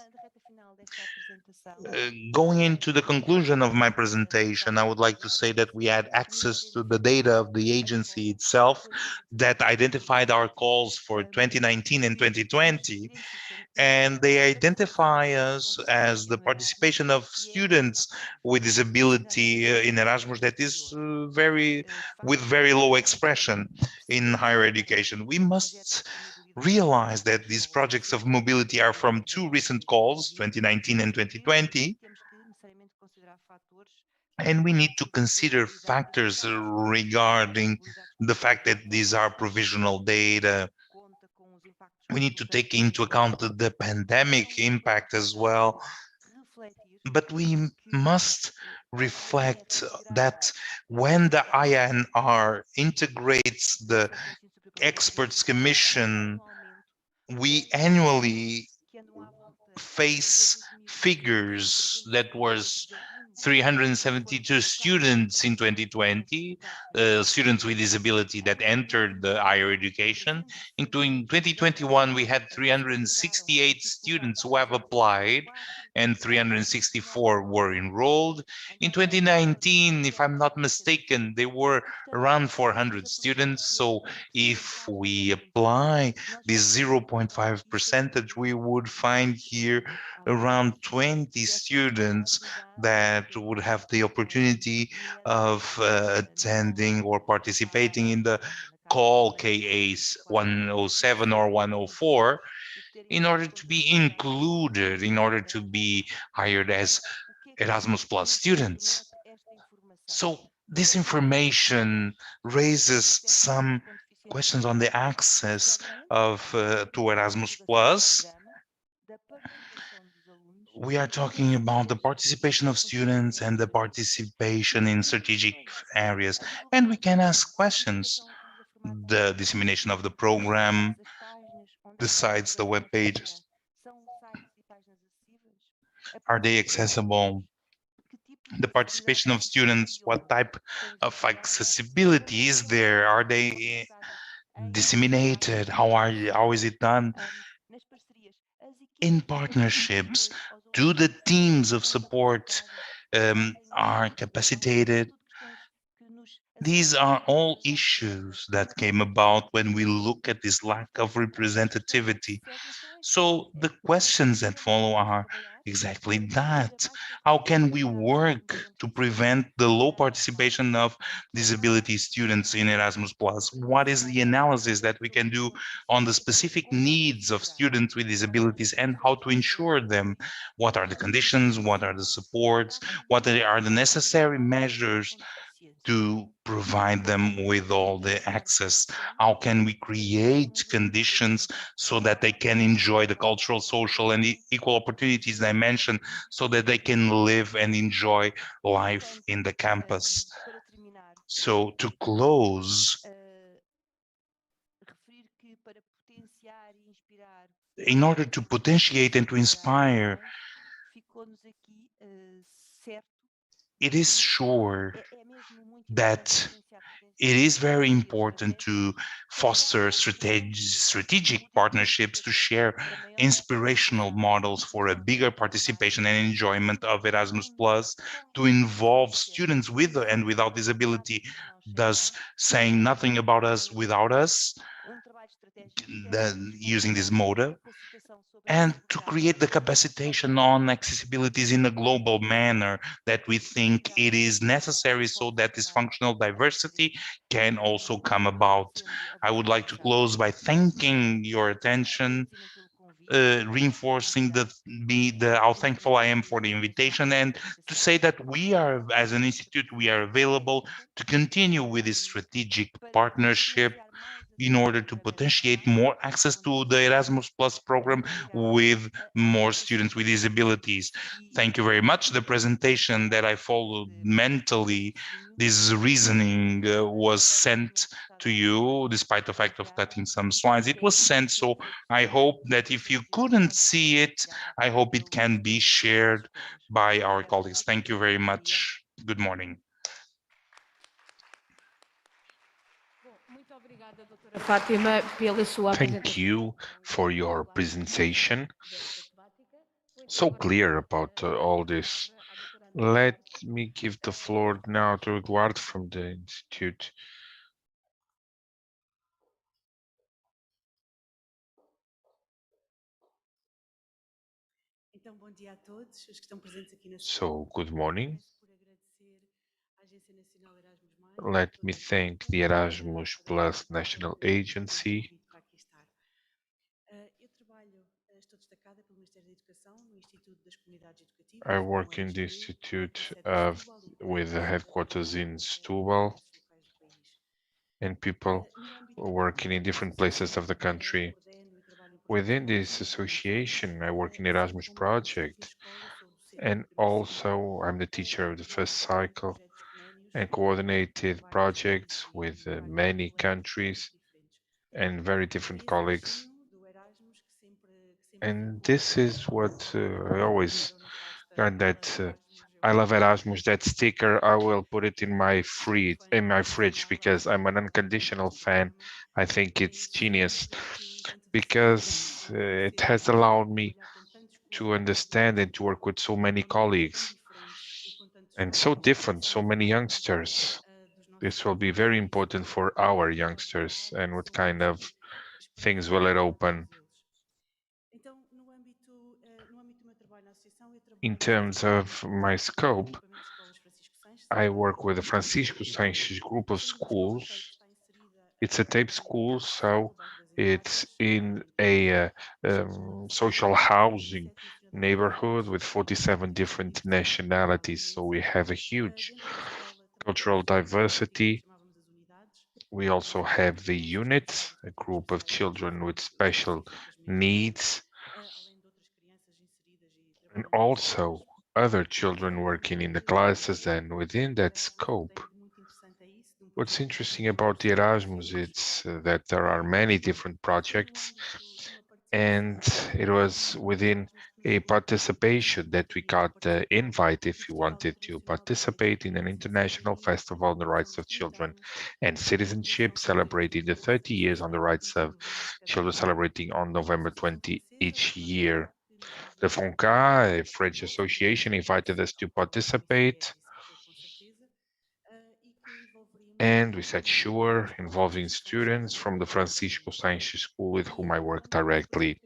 Going into the conclusion of my presentation, I would like to say that we had access to the data of the agency itself that identified our calls for 2019 and 2020, and they identify us as the participation of students with disability in Erasmus that is with very low expression in higher education. We must realize that these projects of mobility are from two recent calls, 2019 and 2020, and we need to consider factors regarding the fact that these are provisional data. We need to take into account the pandemic impact as well. But we must reflect that when the INR integrates the experts commission, we annually face figures that was 372 students in 2020, students with disability that entered the higher education. In 2021, we had 368 students who have applied and 364 were enrolled. In 2019, if I'm not mistaken, there were around 400 students. So if we apply this 0.5 percentage, we would find here around 20 students that would have the opportunity of attending or participating in the call KAs 107 or 104 in order to be included, in order to be hired as Erasmus Plus students. So this information raises some questions on the access of to Erasmus Plus. We are talking about the participation of students and the participation in strategic areas, and we can ask questions. The dissemination of the program, the sites, the web pages, are they accessible? The participation of students, what type of accessibility is there? Are they disseminated? How is it done? In partnerships, do the teams of support are capacitated? These are all issues that came about when we look at this lack of representativity. So the questions that follow are exactly that. How can we work to prevent the low participation of disability students in Erasmus+? What is the analysis that we can do on the specific needs of students with disabilities and how to ensure them? What are the conditions? What are the supports? What are the necessary measures to provide them with all the access? How can we create conditions so that they can enjoy the cultural, social, and equal opportunities dimension so that they can live and enjoy life in the campus? So to close, in order to potentiate and to inspire, it is sure that it is very important to foster strategic partnerships to share inspirational models for a bigger participation and enjoyment of Erasmus Plus, to involve students with and without disability, thus saying nothing about us without us, using this motto, and to create the capacitation on accessibilities in a global manner that we think it is necessary so that this functional diversity can also come about. I would like to close by thanking your attention, reinforcing how thankful I am for the invitation, and to say that we are, as an institute, we are available to continue with this strategic partnership in order to potentiate more access to the Erasmus Plus program with more students with disabilities. Thank you very much. The presentation that I followed mentally, this reasoning was sent to you, despite the fact of cutting some slides. It was sent, so I hope that if you couldn't see it, I hope it can be shared by our colleagues. Thank you very much. Good morning. Thank you for your presentation. So clear about all this. Let me give the floor now to Eduardo from the Institute. So, good morning. Let me thank the Erasmus Plus National Agency. I work in the Institute with the headquarters in Setúbal, and people working in different places of the country. Within this association, I work in Erasmus project, and also I'm the teacher of the first cycle and coordinated projects with many countries and very different colleagues. And this is what I always got, that I love Erasmus, that sticker. I will put it in my fridge because I'm an unconditional fan. I think it's genius because it has allowed me to understand and to work with so many colleagues and so different, so many youngsters. This will be very important for our youngsters, and what kind of things will it open. In terms of my scope, I work with the Francisco Sanches group of schools. It's a tape school, so it's in a social housing neighborhood with 47 different nationalities. So we have a huge cultural diversity. We also have the unit, a group of children with special needs, and also other children working in the classes. And within that scope, what's interesting about the Erasmus, it's that there are many different projects, and it was within a participation that we got the invite if you wanted to participate in an international festival on the rights of children and citizenship, celebrating the 30 years on the rights of children, celebrating on November 20 each year. The FONCA, a French association, invited us to participate. And we said, sure, involving students from the Francisco Science School with whom I work directly.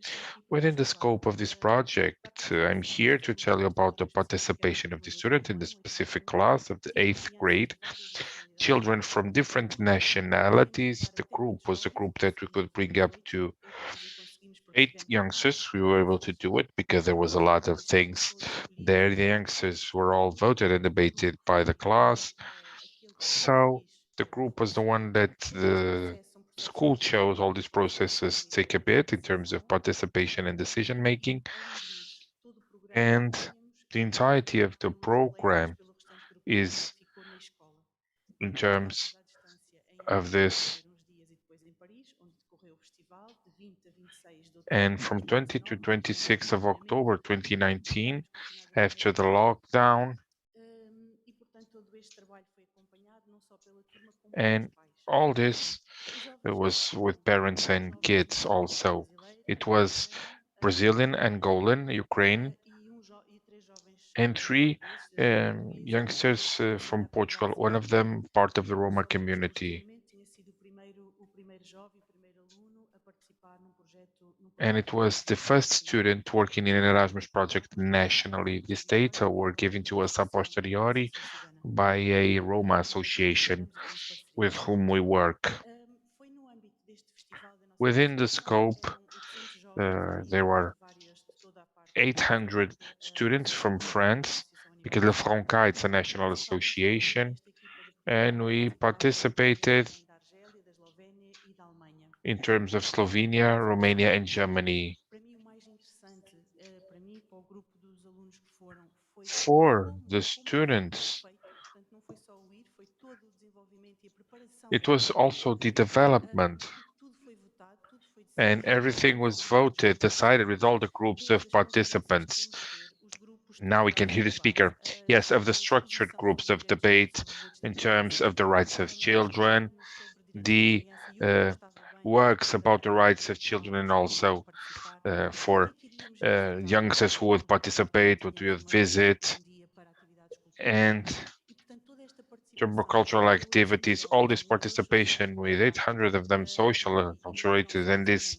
Within the scope of this project, I'm here to tell you about the participation of the student in the specific class of the 8th grade. Children from different nationalities. The group was a group that we could bring up to 8 youngsters. We were able to do it because there was a lot of things there. The youngsters were all voted and debated by the class. So the group was the one that the school chose. All these processes take a bit in terms of participation and decision making. And the entirety of the program is in terms of this. And from 20 to 26 of October 2019, after the lockdown, and all this, it was with parents and kids also. It was Brazilian, Angolan, Ukraine, and 3 youngsters from Portugal, one of them part of the Roma community. And it was the first student working in an Erasmus project nationally. These data were given to us a posteriori by a Roma association with whom we work. Within the scope, there were 800 students from France, because Le Franca, it's a national association, and we participated in terms of Slovenia, Romania, and Germany. For the students, it was also the development, and everything was voted, decided with all the groups of participants. Now we can hear the speaker. Yes, of the structured groups of debate in terms of the rights of children, the works about the rights of children, and also for youngsters who would participate, who would visit, and cultural activities, all this participation with 800 of them social and cultural, and this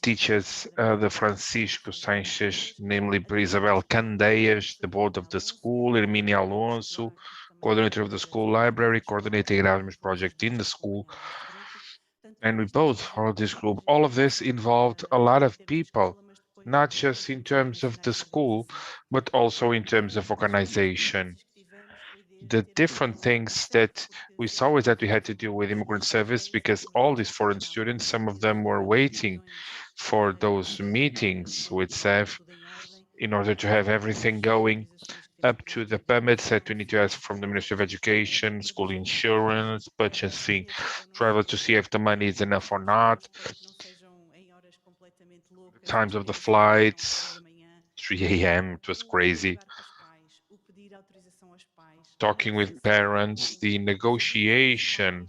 teaches the Francisco Sciences, namely Isabel Candeias, the board of the school, Herminia Alonso, coordinator of the school library, coordinating Erasmus project in the school. And we both, all this group, all of this involved a lot of people, not just in terms of the school, but also in terms of organization. The different things that we saw is that we had to deal with immigrant service, because all these foreign students, some of them were waiting for those meetings with SEV in order to have everything going up to the permits that we need to ask from the Ministry of Education, school insurance, purchasing, travel to see if the money is enough or not, times of the flights, 3 a.m., it was crazy. Talking with parents, the negotiation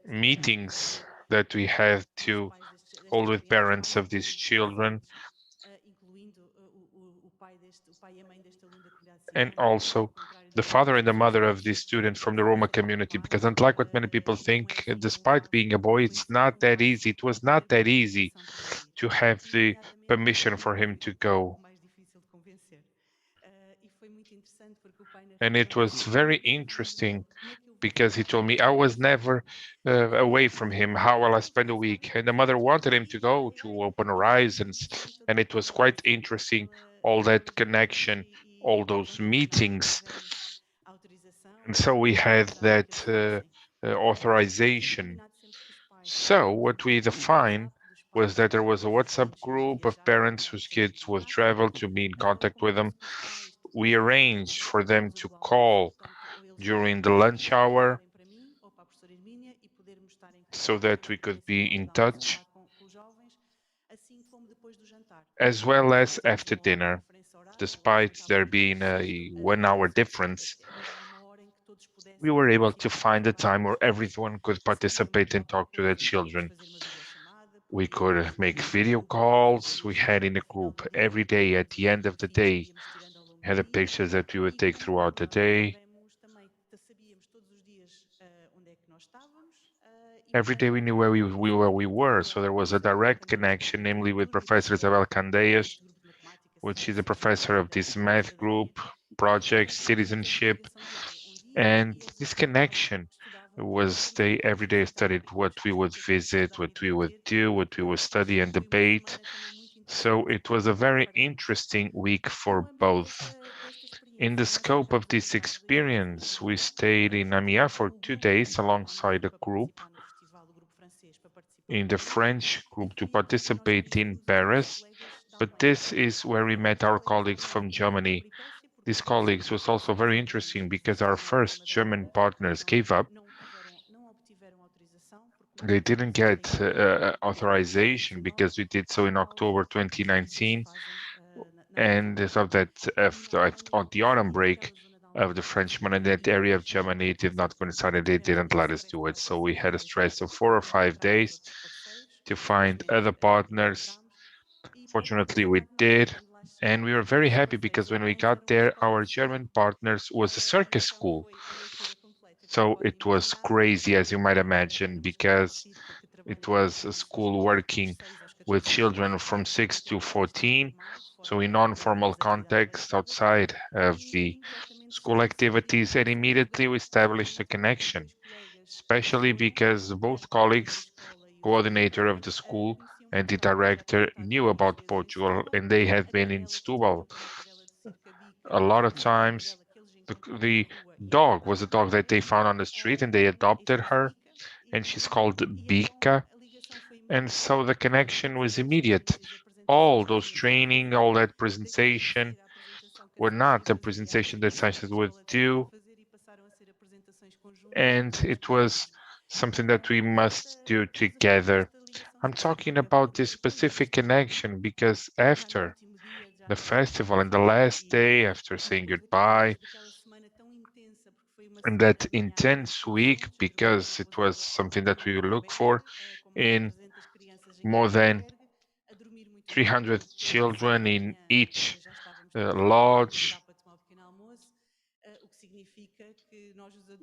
meetings that we had to hold with parents of these children, and also the father and the mother of this student from the Roma community, because unlike what many people think, despite being a boy, it's not that easy. It was not that easy to have the permission for him to go. And it was very interesting because he told me, I was never away from him. How will I spend a week? And the mother wanted him to go to open horizons. And it was quite interesting, all that connection, all those meetings. And so we had that authorization. So what we defined was that there was a WhatsApp group of parents whose kids would travel to be in contact with them. We arranged for them to call during the lunch hour so that we could be in touch, as well as after dinner, despite there being a 1 hour difference. We were able to find a time where everyone could participate and talk to their children. We could make video calls. We had in a group every day at the end of the day had the pictures that we would take throughout the day. Every day we knew where we were, so there was a direct connection, namely with Professor Isabel Candeias, which is a professor of this math group, project, citizenship, and this connection was they every day studied what we would visit, what we would do, what we would study and debate. So it was a very interesting week for both. In the scope of this experience, we stayed in Amar for 2 days alongside a group in the French group to participate in Paris, but this is where we met our colleagues from Germany. These colleagues was also very interesting because our first German partners gave up. They didn't get authorization because we did so in October 2019, and so that on the autumn break of the Frenchman in that area of Germany did not coincide, and they didn't let us do it. So we had a stress of 4 or 5 days to find other partners. Fortunately, we did, and we were very happy because when we got there, our German partners was a circus school. So it was crazy, as you might imagine, because it was a school working with children from 6 to 14, so in non-formal context outside of the school activities, and immediately we established a connection, especially because both colleagues, coordinator of the school and the director, knew about Portugal, and they had been in Setúbal. A lot of times, the dog was a dog that they found on the street, and they adopted her, and she's called Bika. And so the connection was immediate. All those training, all that presentation were not the presentation that scientists would do. And it was something that we must do together. I'm talking about this specific connection because after the festival and the last day, after saying goodbye, and that intense week, because it was something that we look for in more than 300 children in each lodge.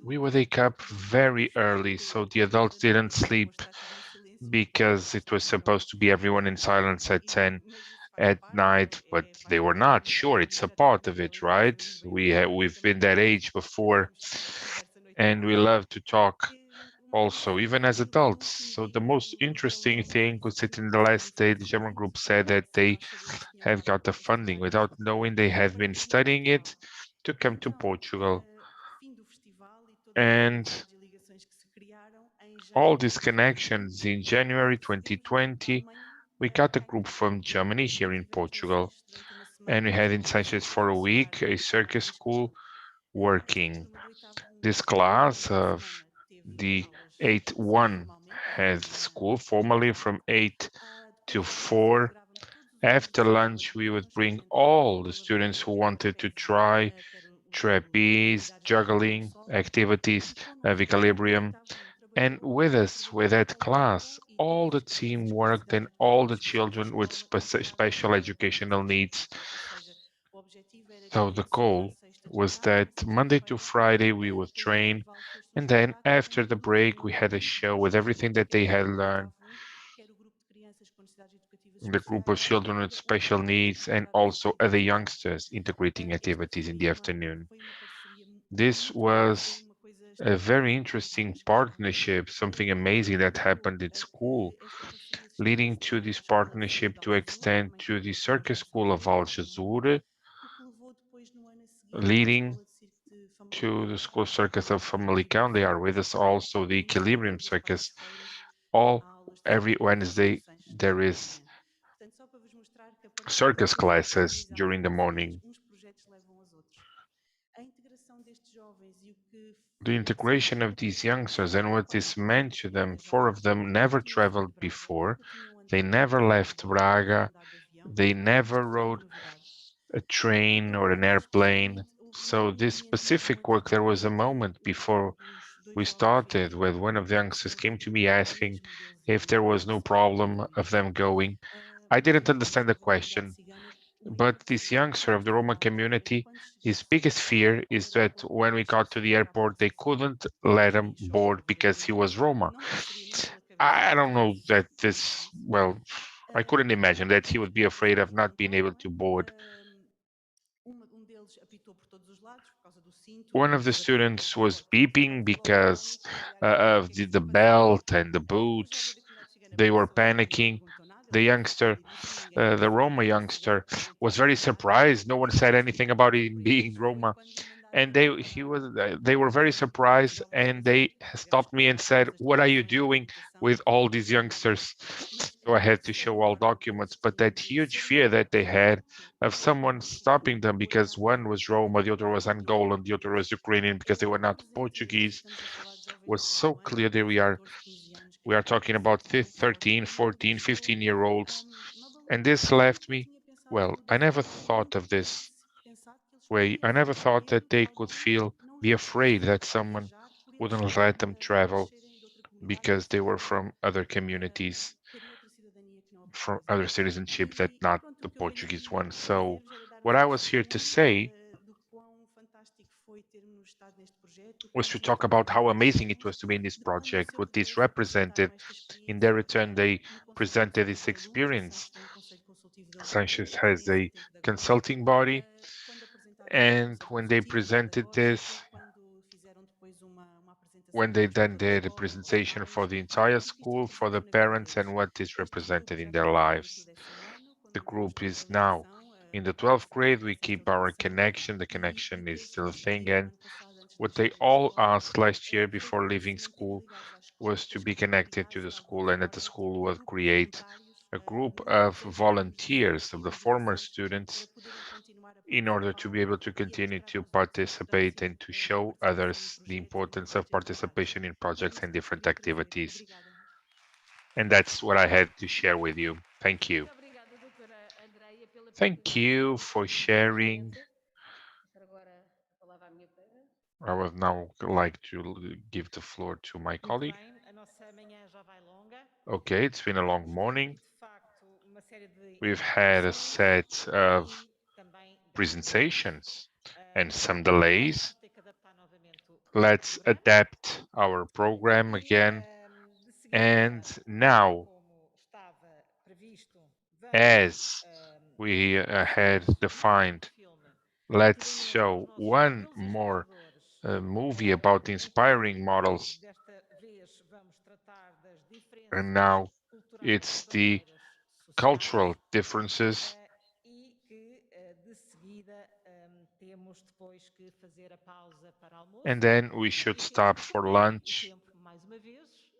We would wake up very early, so the adults didn't sleep because it was supposed to be everyone in silence at 10 at night, but they were not. Sure, it's a part of it, right? We've been that age before, and we love to talk also, even as adults. So the most interesting thing was that in the last day, the German group said that they have got the funding without knowing they have been studying it to come to Portugal. And all these connections in January 2020, we got a group from Germany here in Portugal, and we had in Sanchez for a week a circus school working. This class of the 8-1 had school formally from 8 to 4. After lunch, we would bring all the students who wanted to try trapeze, juggling activities of equilibrium. And with us, with that class, all the team worked and all the children with special educational needs. So the goal was that Monday to Friday we would train, and then after the break we had a show with everything that they had learned. The group of children with special needs and also other youngsters integrating activities in the afternoon. This was a very interesting partnership, something amazing that happened at school, leading to this partnership to extend to the Circus School of Algesur, leading to the School Circus of Famalicão. They are with us also, the Equilibrium Circus. Every Wednesday there is circus classes during the morning. The integration of these youngsters and what this meant to them, 4 of them never traveled before, they never left Braga, they never rode a train or an airplane. So this specific work, there was a moment before we started where one of the youngsters came to me asking if there was no problem of them going. I didn't understand the question, But this youngster of the Roma community, his biggest fear is that when we got to the airport, they couldn't let him board because he was Roma. I don't know that this, well, I couldn't imagine that he would be afraid of not being able to board. One of the students was beeping because of the belt and the boots. They were panicking. The youngster, the Roma youngster, was very surprised. No one said anything about him being Roma, and they were very surprised, and they stopped me and said, "What are you doing with all these youngsters?" So I had to show all documents, but that huge fear that they had of someone stopping them because one was Roma, the other was Angolan, the other was Ukrainian because they were not Portuguese was so clear. That we are talking about 13, 14, 15-year-olds. And this left me, well, I never thought of this way. I never thought that they could be afraid that someone wouldn't let them travel because they were from other communities, from other citizenship that not the Portuguese one. So what I was here to say was to talk about how amazing it was to be in this project, what this represented. In their return, they presented this experience. Sanchez has a consulting body, and when they presented this, when they then did a presentation for the entire school, for the parents, and what is represented in their lives. The group is now in the 12th grade. We keep our connection. The connection is still a thing, and what they all asked last year before leaving school was to be connected to the school, and that the school would create a group of volunteers of the former students in order to be able to continue to participate and to show others the importance of participation in projects and different activities. And that's what I had to share with you. Thank you. Thank you for sharing. I would now like to give the floor to my colleague. Okay, it's been a long morning. We've had a set of presentations and some delays. Let's adapt our program again. And now, as we had defined, let's show one more movie about inspiring models. And now it's the cultural differences. And then we should stop for lunch.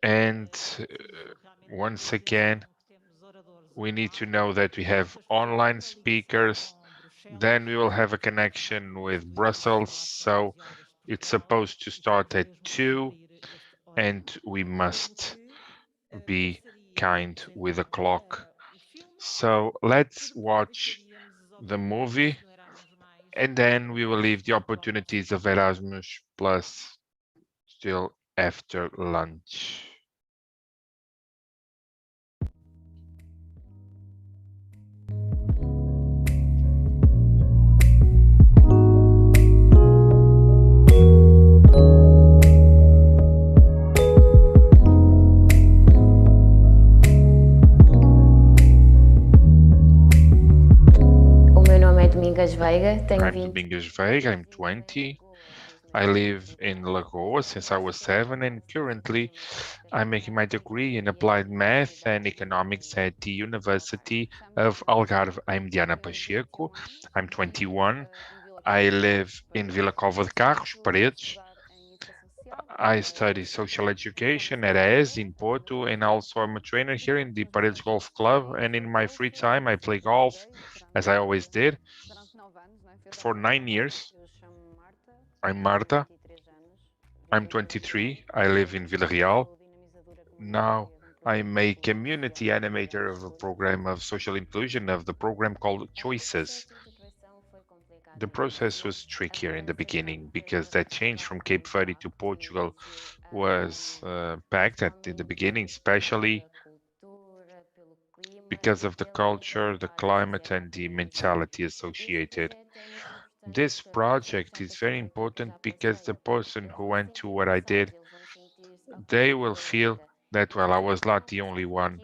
And once again, we need to know that we have online speakers. Then we will have a connection with Brussels. So it's supposed to start at 2, and we must be kind with the clock. So let's watch the movie, and then we will leave the opportunities of Erasmus Plus still after lunch. Veiga, I'm Domingos Veiga, I'm 20. I live in Lagoa since I was 7, and currently I'm making my degree in applied math and economics at the University of Algarve. I'm Diana Pacheco, I'm 21. I live in Vila Cova de Carros, Paredes. I study social education at AES in Porto, and also I'm a trainer here in the Paredes Golf Club, and in my free time I play golf, as I always did, for 9 years. I'm Marta. I'm 23. I live in Villarreal. Now I'm a community animator of a program of social inclusion, of the program called Choices. The process was trickier in the beginning because that change from Cape Verde to Portugal was packed in the beginning, especially because of the culture, the climate, and the mentality associated. This project is very important because the person who went to what I did, they will feel that, well, I was not the only one.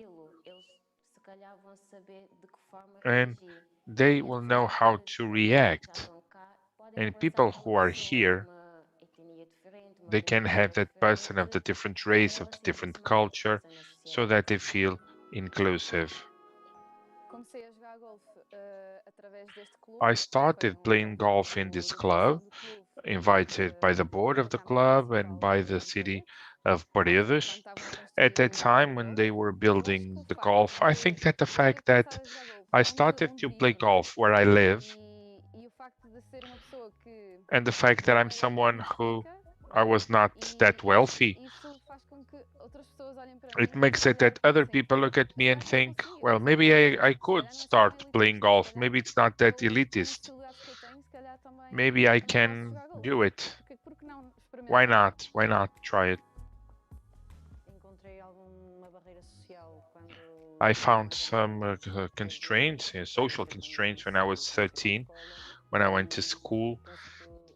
And they will know how to react. And people who are here, they can have that person of the different race, of the different culture, so that they feel inclusive. I started playing golf in this club, invited by the board of the club and by the city of Paredes. At that time when they were building the golf, I think that the fact that I started to play golf where I live, and the fact that I'm someone who I was not that wealthy, it makes it that other people look at me and think, well, maybe I could start playing golf. Maybe it's not that elitist. Maybe I can do it. Why not? Why not try it? I found some constraints, social constraints when I was 13, when I went to school.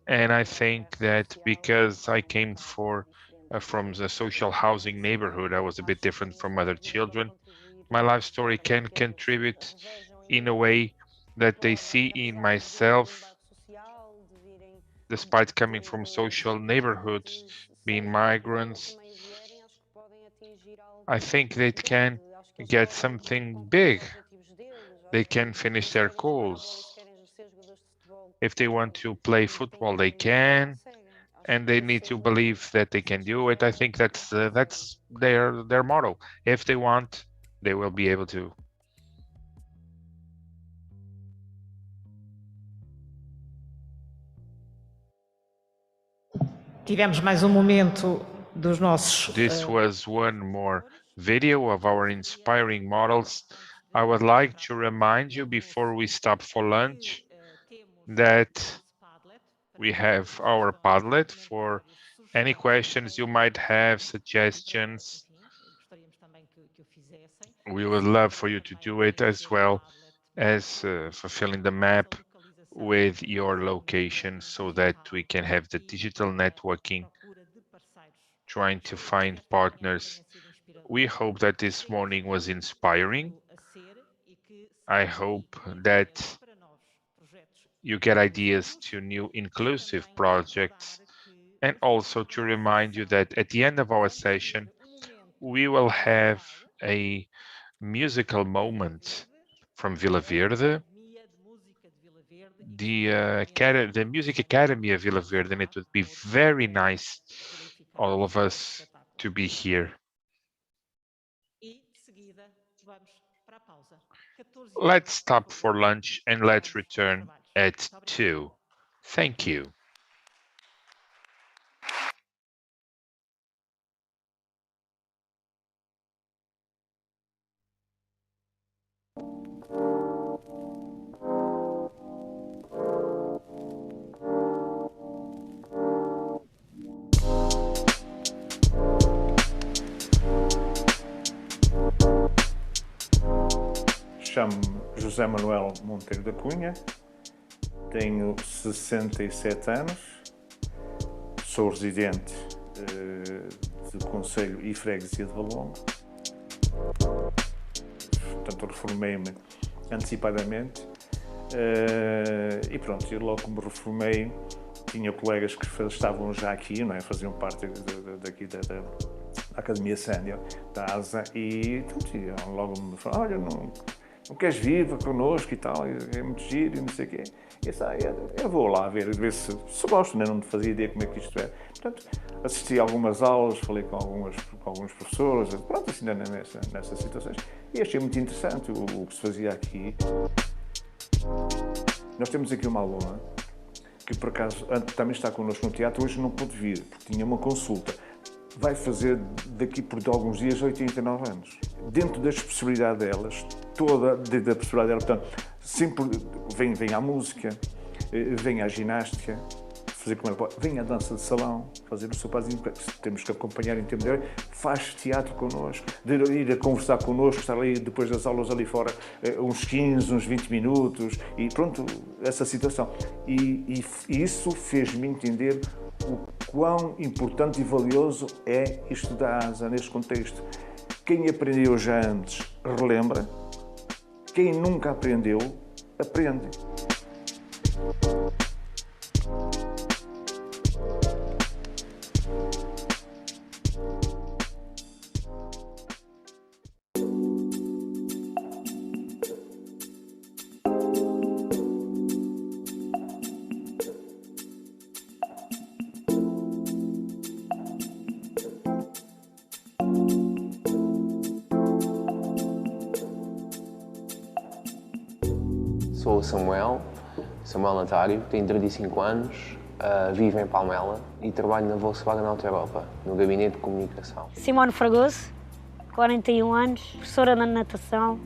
And I think that because I came from the social housing neighborhood, I was a bit different from other children. My life story can contribute in a way that they see in myself, despite coming from social neighborhoods, being migrants. I think they can get something big. They can finish their goals. If they want to play football, they can, and they need to believe that they can do it. I think that's their motto. If they want, they will be able to. Tivemos mais momento dos nossos. This was one more video of our inspiring models. I would like to remind you before we stop for lunch that we have our Padlet for any questions you might have, suggestions. We would love for you to do it, as well as fulfilling the map with your location so that we can have the digital networking, trying to find partners. We hope that this morning was inspiring. I hope that you get ideas to new inclusive projects, and also to remind you that at the end of our session, we will have a musical moment from Vila Verde, the Music Academy of Vila Verde, and it would be very nice, all of us, to be here. Let's stop for lunch and let's return at 2. Thank you. Chamo-me José Manuel Monteiro da Cunha, tenho 67 anos, sou residente do Conselho e Freguesia de Valongo, portanto reformei-me antecipadamente e pronto, eu logo que me reformei tinha colegas que estavam já aqui, não é? Faziam parte daqui da Academia Sénior, da ASA, e pronto, logo me falaram, olha, não queres vir connosco e tal, é muito giro e não sei o quê. E eu vou lá ver se gosto, né? Não fazia ideia como é que isto é. Portanto, assisti a algumas aulas, falei com alguns professores, pronto, assim nessas situações, e achei muito interessante o que se fazia aqui. Nós temos aqui uma aluna que, por acaso, também está connosco no teatro, hoje não pôde vir, porque tinha uma consulta. Vai fazer daqui por alguns dias 89 anos. Dentro da possibilidade delas, toda da possibilidade dela, portanto, sempre vem à música, vem à ginástica, fazer como ela, vem à dança de salão, fazer o seu pazinho, temos que acompanhar em tempo de faz teatro connosco, de ir a conversar connosco, estar ali depois das aulas ali fora, uns 15, uns 20 minutos, e pronto, essa situação. E isso fez-me entender o quão importante e valioso é isto da ASA neste contexto. Quem aprendeu já antes, relembra. Quem nunca aprendeu, aprende. Sou o Samuel Natário, tenho 35 anos, vivo em Palmela e trabalho na Volkswagen Auto Europa, no gabinete de comunicação. Simone Fragoso, 41 anos, professora de natação,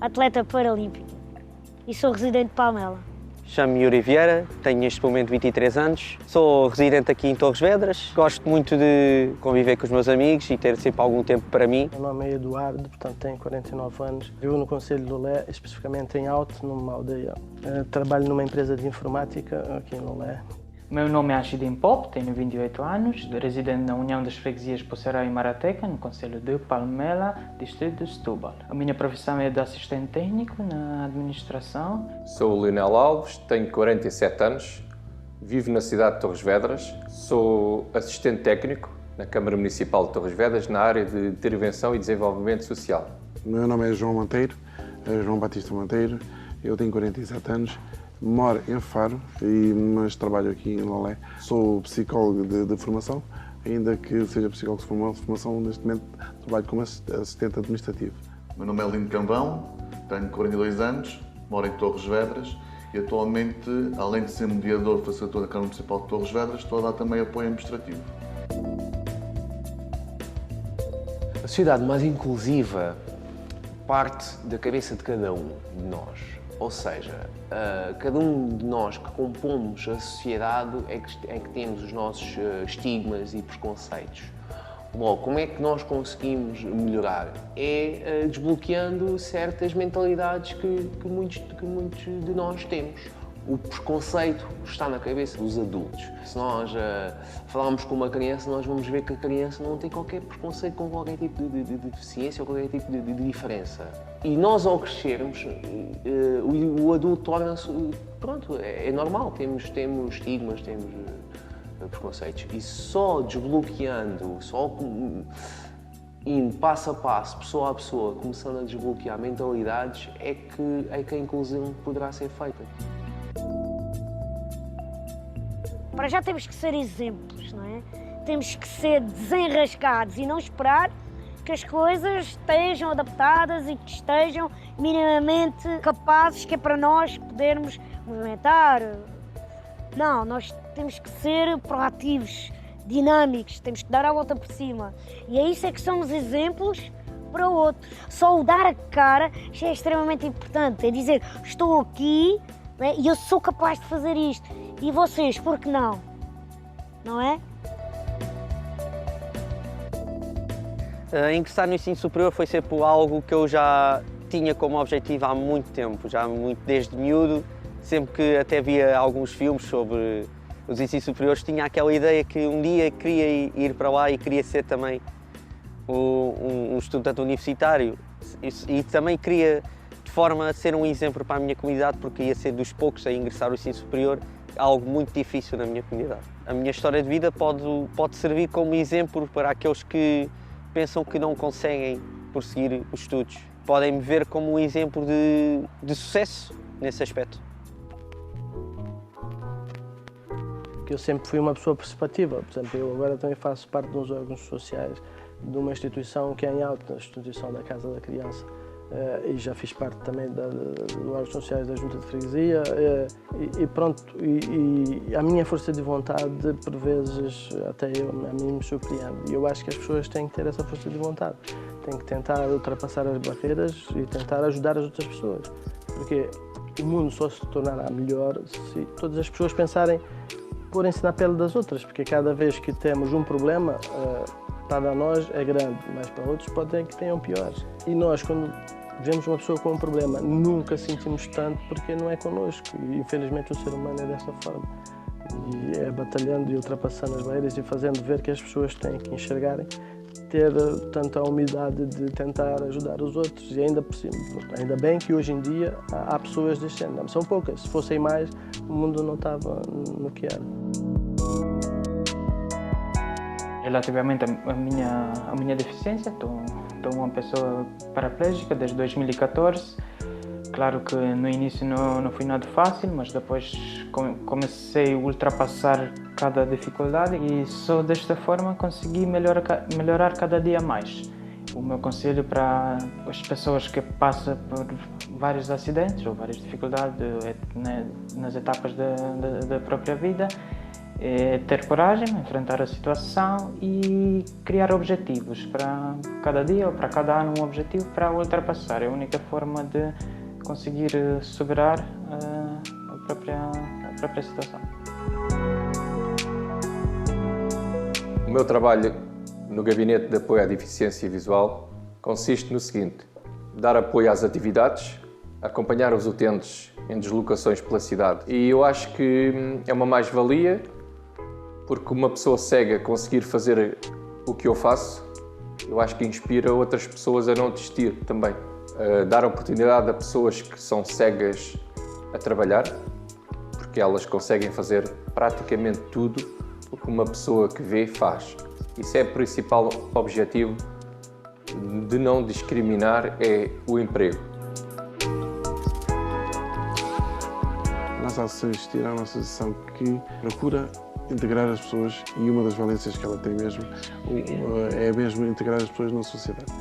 atleta paralímpica e sou residente de Palmela. Chamo-me Yuri Vieira, tenho neste momento 23 anos, sou residente aqui em Torres Vedras, gosto muito de conviver com os meus amigos e ter sempre algum tempo para mim. Meu nome é Eduardo, portanto tenho 49 anos, vivo no concelho de Lolé, especificamente em Alto, numa aldeia. Trabalho numa empresa de informática aqui em Lolé. Meu nome é Ashidin Pop, tenho 28 anos, residente na União das Freguesias Poceirão e Marateca, no concelho de Palmela, distrito de Setúbal. A minha profissão é de assistente técnico na administração. Sou o Leonel Alves, tenho 47 anos, vivo na cidade de Torres Vedras, sou assistente técnico na Câmara Municipal de Torres Vedras, na área de intervenção e desenvolvimento social. Meu nome é João Monteiro, João Batista Monteiro, eu tenho 47 anos. Moro em Faro, mas trabalho aqui em Lolé. Sou psicólogo de formação, ainda que seja psicólogo de formação, neste momento trabalho como assistente administrativo. Meu nome é Lindo Cambão, tenho 42 anos, moro em Torres Vedras e atualmente, além de ser mediador e facilitador da Câmara Municipal de Torres Vedras, estou a dar também apoio administrativo. A sociedade mais inclusiva parte da cabeça de cada um de nós. Ou seja, cada um de nós que compomos a sociedade é que temos os nossos estigmas e preconceitos. Logo, como é que nós conseguimos melhorar? É desbloqueando certas mentalidades que muitos de nós temos. O preconceito está na cabeça dos adultos. Se nós falarmos com uma criança, nós vamos ver que a criança não tem qualquer preconceito com qualquer tipo de deficiência ou qualquer tipo de diferença. E nós, ao crescermos, o adulto torna-se... Pronto, é normal, temos estigmas, temos preconceitos. E só desbloqueando, só indo passo a passo, pessoa a pessoa, começando a desbloquear mentalidades, é que a inclusão poderá ser feita. Para já temos que ser exemplos, não é? Temos que ser desenrascados e não esperar que as coisas estejam adaptadas e que estejam minimamente capazes, que é para nós podermos movimentar. Não, nós temos que ser proativos, dinâmicos, temos que dar a volta por cima. E é isso é que somos exemplos para o outro. Só o dar a cara já é extremamente importante, é dizer, estou aqui, né, e eu sou capaz de fazer isto. E vocês, por que não? Não é? Ingressar no ensino superior foi sempre algo que eu já tinha como objetivo há muito tempo, desde miúdo, sempre que até via alguns filmes sobre os ensinos superiores, tinha aquela ideia que um dia queria ir para lá e queria ser também um estudante universitário e também queria, de forma a ser um exemplo para a minha comunidade, porque ia ser dos poucos a ingressar no ensino superior, algo muito difícil na minha comunidade. A minha história de vida pode servir como exemplo para aqueles que pensam que não conseguem prosseguir os estudos. Podem me ver como um exemplo de sucesso nesse aspecto. Eu sempre fui uma pessoa participativa, por exemplo, eu agora também faço parte de uns órgãos sociais de uma instituição que é em Alto, a instituição da Casa da Criança. E já fiz parte também dos órgãos sociais da Junta de Freguesia e pronto, e a minha força de vontade, por vezes, até a mim me surpreende. E eu acho que as pessoas têm que ter essa força de vontade, têm que tentar ultrapassar as barreiras e tentar ajudar as outras pessoas, porque o mundo só se tornará melhor se todas as pessoas pensarem porem-se na pele das outras, porque cada vez que temos um problema, para nós é grande, mas para outros pode ser que tenham piores. E nós, quando vemos uma pessoa com um problema, nunca sentimos tanto porque não é connosco. E infelizmente o ser humano é dessa forma. E é batalhando e ultrapassando as barreiras e fazendo ver que as pessoas têm que enxergarem, ter tanto a humildade de tentar ajudar os outros. E ainda bem que hoje em dia há pessoas deste género. São poucas, se fossem mais, o mundo não estava no que era. Relativamente à minha deficiência, estou uma pessoa paraplégica desde 2014. Claro que no início não foi nada fácil, mas depois comecei a ultrapassar cada dificuldade e só desta forma consegui melhorar cada dia mais. O meu conselho para as pessoas que passam por vários acidentes ou várias dificuldades nas etapas da própria vida é ter coragem, enfrentar a situação e criar objetivos para cada dia ou para cada ano, um objetivo para ultrapassar. É a única forma de conseguir superar a própria situação. O meu trabalho no Gabinete de Apoio à Deficiência Visual consiste no seguinte: dar apoio às atividades, acompanhar os utentes em deslocações pela cidade. E eu acho que é uma mais-valia, porque uma pessoa cega conseguir fazer o que eu faço, eu acho que inspira outras pessoas a não desistir também. Dar oportunidade a pessoas que são cegas a trabalhar, porque elas conseguem fazer praticamente tudo o que uma pessoa que vê faz. Isso é o principal objetivo de não discriminar, é o emprego. A nossa associação Existir é uma associação que procura integrar as pessoas, e uma das valências que ela tem mesmo é mesmo integrar as pessoas na sociedade.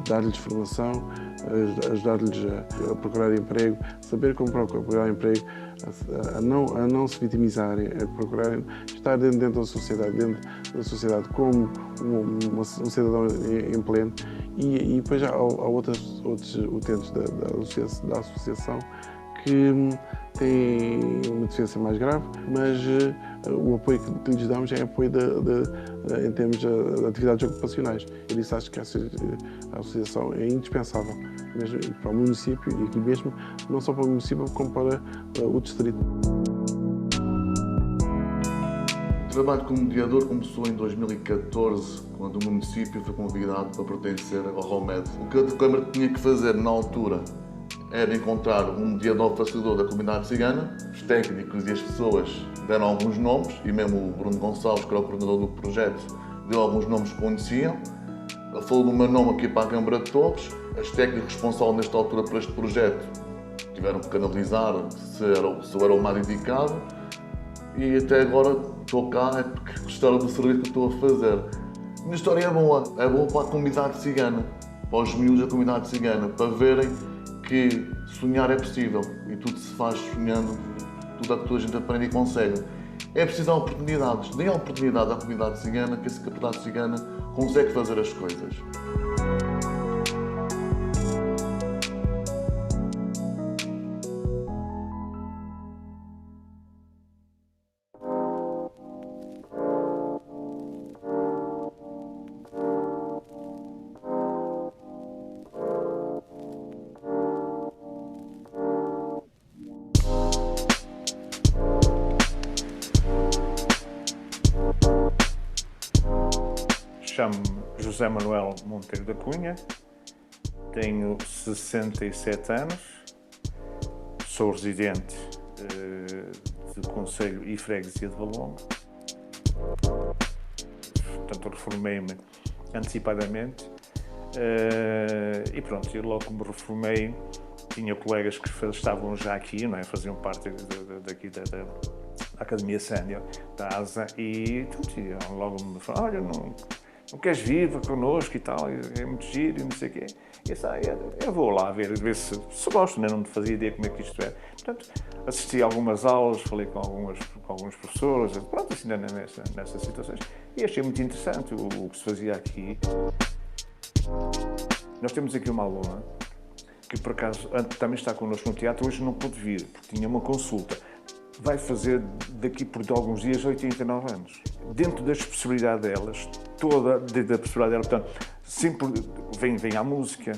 Dar-lhes formação, ajudar-lhes a procurar emprego, saber como procurar emprego, a não se vitimisarem, a procurarem estar dentro da sociedade como um cidadão em pleno. E depois há outros utentes da associação que têm uma deficiência mais grave, mas o apoio que lhes damos é apoio em termos de atividades ocupacionais. Por isso acho que a associação é indispensável mesmo para o município, e aqui mesmo, não só para o município, como para o distrito. O trabalho como mediador começou em 2014, quando o município foi convidado para pertencer ao ROMED. O que a Câmara tinha que fazer na altura era encontrar um mediador facilitador da comunidade cigana. Os técnicos e as pessoas deram alguns nomes, e mesmo o Bruno Gonçalves, que era o coordenador do projeto, deu alguns nomes que conheciam. Ele falou do meu nome aqui para a Câmara de todos. As técnicas responsáveis nesta altura por este projeto tiveram que canalizar se eu era o mais indicado, e até agora estou cá porque gostaram do serviço que estou a fazer. A minha história é boa para a comunidade cigana, para os miúdos da comunidade cigana, para verem que sonhar é possível e tudo se faz sonhando, tudo é que toda a gente aprende e consegue. É preciso dar oportunidades, deem a oportunidade à comunidade cigana, que a comunidade cigana consegue fazer as coisas. Chamo-me José Manuel Monteiro da Cunha, tenho 67 anos, sou residente do Conselho e Freguesia de Valongo. Portanto, reformei-me antecipadamente e pronto, eu logo que me reformei tinha colegas que estavam já aqui, não é? Faziam parte daqui da Academia Sénior, da ASA, e logo me falaram: olha, não queres vir connosco e tal, é muito giro e não sei o quê. E eu vou lá ver se gosto, né? Não fazia ideia como é que isto é. Portanto, assisti a algumas aulas, falei com alguns professores, pronto, assim, nessas situações, e achei muito interessante o que se fazia aqui. Nós temos aqui uma aluna que, por acaso, também está connosco no teatro, hoje não pôde vir, porque tinha uma consulta. vai fazer daqui por alguns dias 89 anos. Dentro das possibilidades delas, dentro da possibilidade delas, portanto, sempre vem a música,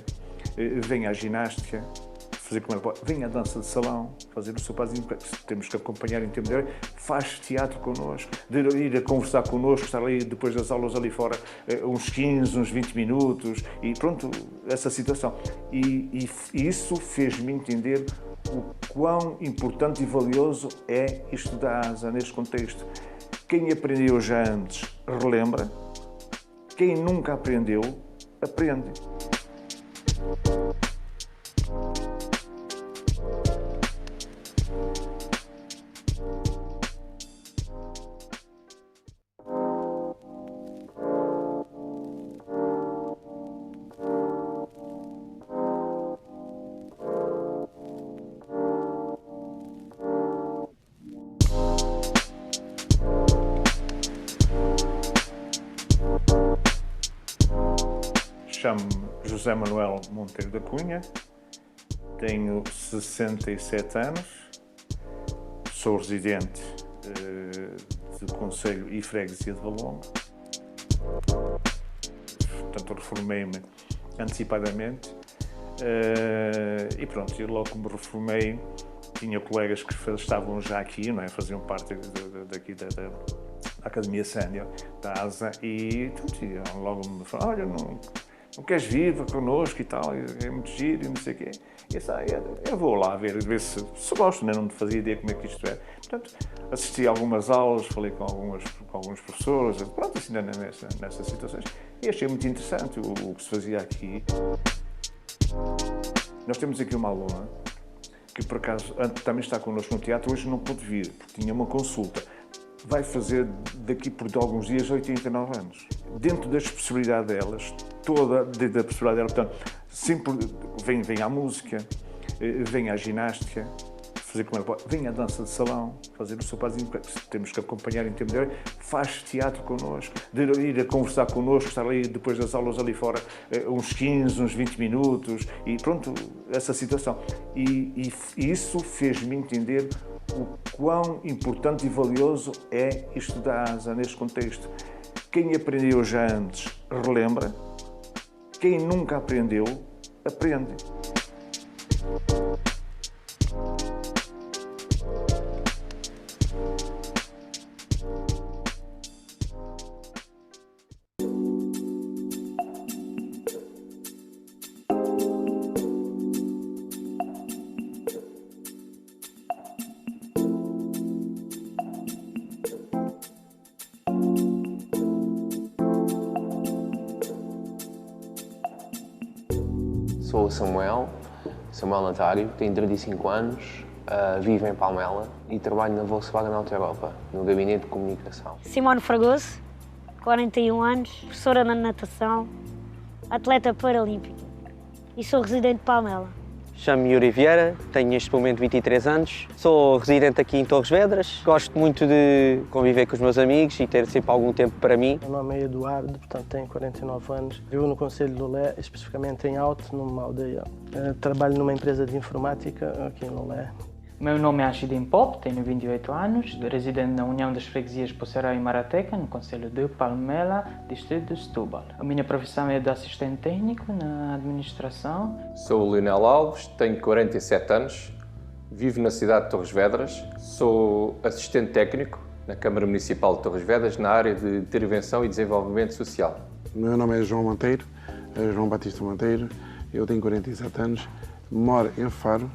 vem a ginástica, fazer como ela pode, vem a dança de salão, fazer o seu pazinho, temos que acompanhar em tempo de faz teatro connosco, de ir a conversar connosco, estar ali depois das aulas ali fora uns 15, uns 20 minutos e pronto, essa situação. E isso fez-me entender o quão importante e valioso é estudar a ASA neste contexto. Quem aprendeu já antes, relembra. Quem nunca aprendeu, aprende. Chamo-me José Manuel Monteiro da Cunha, tenho 67 anos, sou residente do Conselho e Freguesia de Valongo. Portanto, reformei-me antecipadamente e pronto, eu logo que me reformei tinha colegas que estavam já aqui, não é? Faziam parte daqui da Academia Sénior, da ASA, e logo me falaram, olha, não queres vir connosco e tal, é muito giro e não sei o quê. Eu vou lá ver se gosto, né? Não fazia ideia como é que isto é. Portanto, assisti a algumas aulas, falei com alguns professores, pronto, assim, nessas situações, e achei muito interessante o que se fazia aqui. Nós temos aqui uma aluna que, por acaso, também está connosco no teatro, hoje não pôde vir, porque tinha uma consulta. Vai fazer daqui por alguns dias 89 anos. Dentro das possibilidades delas, dentro da possibilidade delas, portanto, sempre vem a música, vem a ginástica, fazer como ela pode, vem a dança de salão, fazer o seu pazinho, temos que acompanhar em tempo de faz teatro connosco, de ir a conversar connosco, estar ali depois das aulas ali fora uns 15, uns 20 minutos e pronto, essa situação. E isso fez-me entender o quão importante e valioso é estudar a ASA neste contexto. Quem aprendeu já antes, relembra. Quem nunca aprendeu, aprende. Sou o Samuel Natário, tenho 35 anos, vivo em Palmela e trabalho na Volkswagen Auto Europa, no gabinete de comunicação. Simone Fragoso, 41 anos, professora de natação, atleta paralímpica e sou residente de Palmela. Chamo-me Yuri Vieira, tenho neste momento 23 anos, sou residente aqui em Torres Vedras, gosto muito de conviver com os meus amigos e ter sempre algum tempo para mim. O meu nome é Eduardo, portanto tenho 49 anos, vivo no Conselho de Lolé, especificamente em Alto, numa aldeia. Trabalho numa empresa de informática aqui em Lolé. O meu nome é Ashidin Pop, tenho 28 anos, residente na União das Freguesias Terra e Marateca, no Conselho de Palmela, distrito de Setúbal. A minha profissão é de assistente técnico na administração. Sou o Leonel Alves, tenho 47 anos, vivo na cidade de Torres Vedras, sou assistente técnico na Câmara Municipal de Torres Vedras, na área de intervenção e desenvolvimento social. O meu nome é João Batista Monteiro, eu tenho 47 anos. Moro em Faro,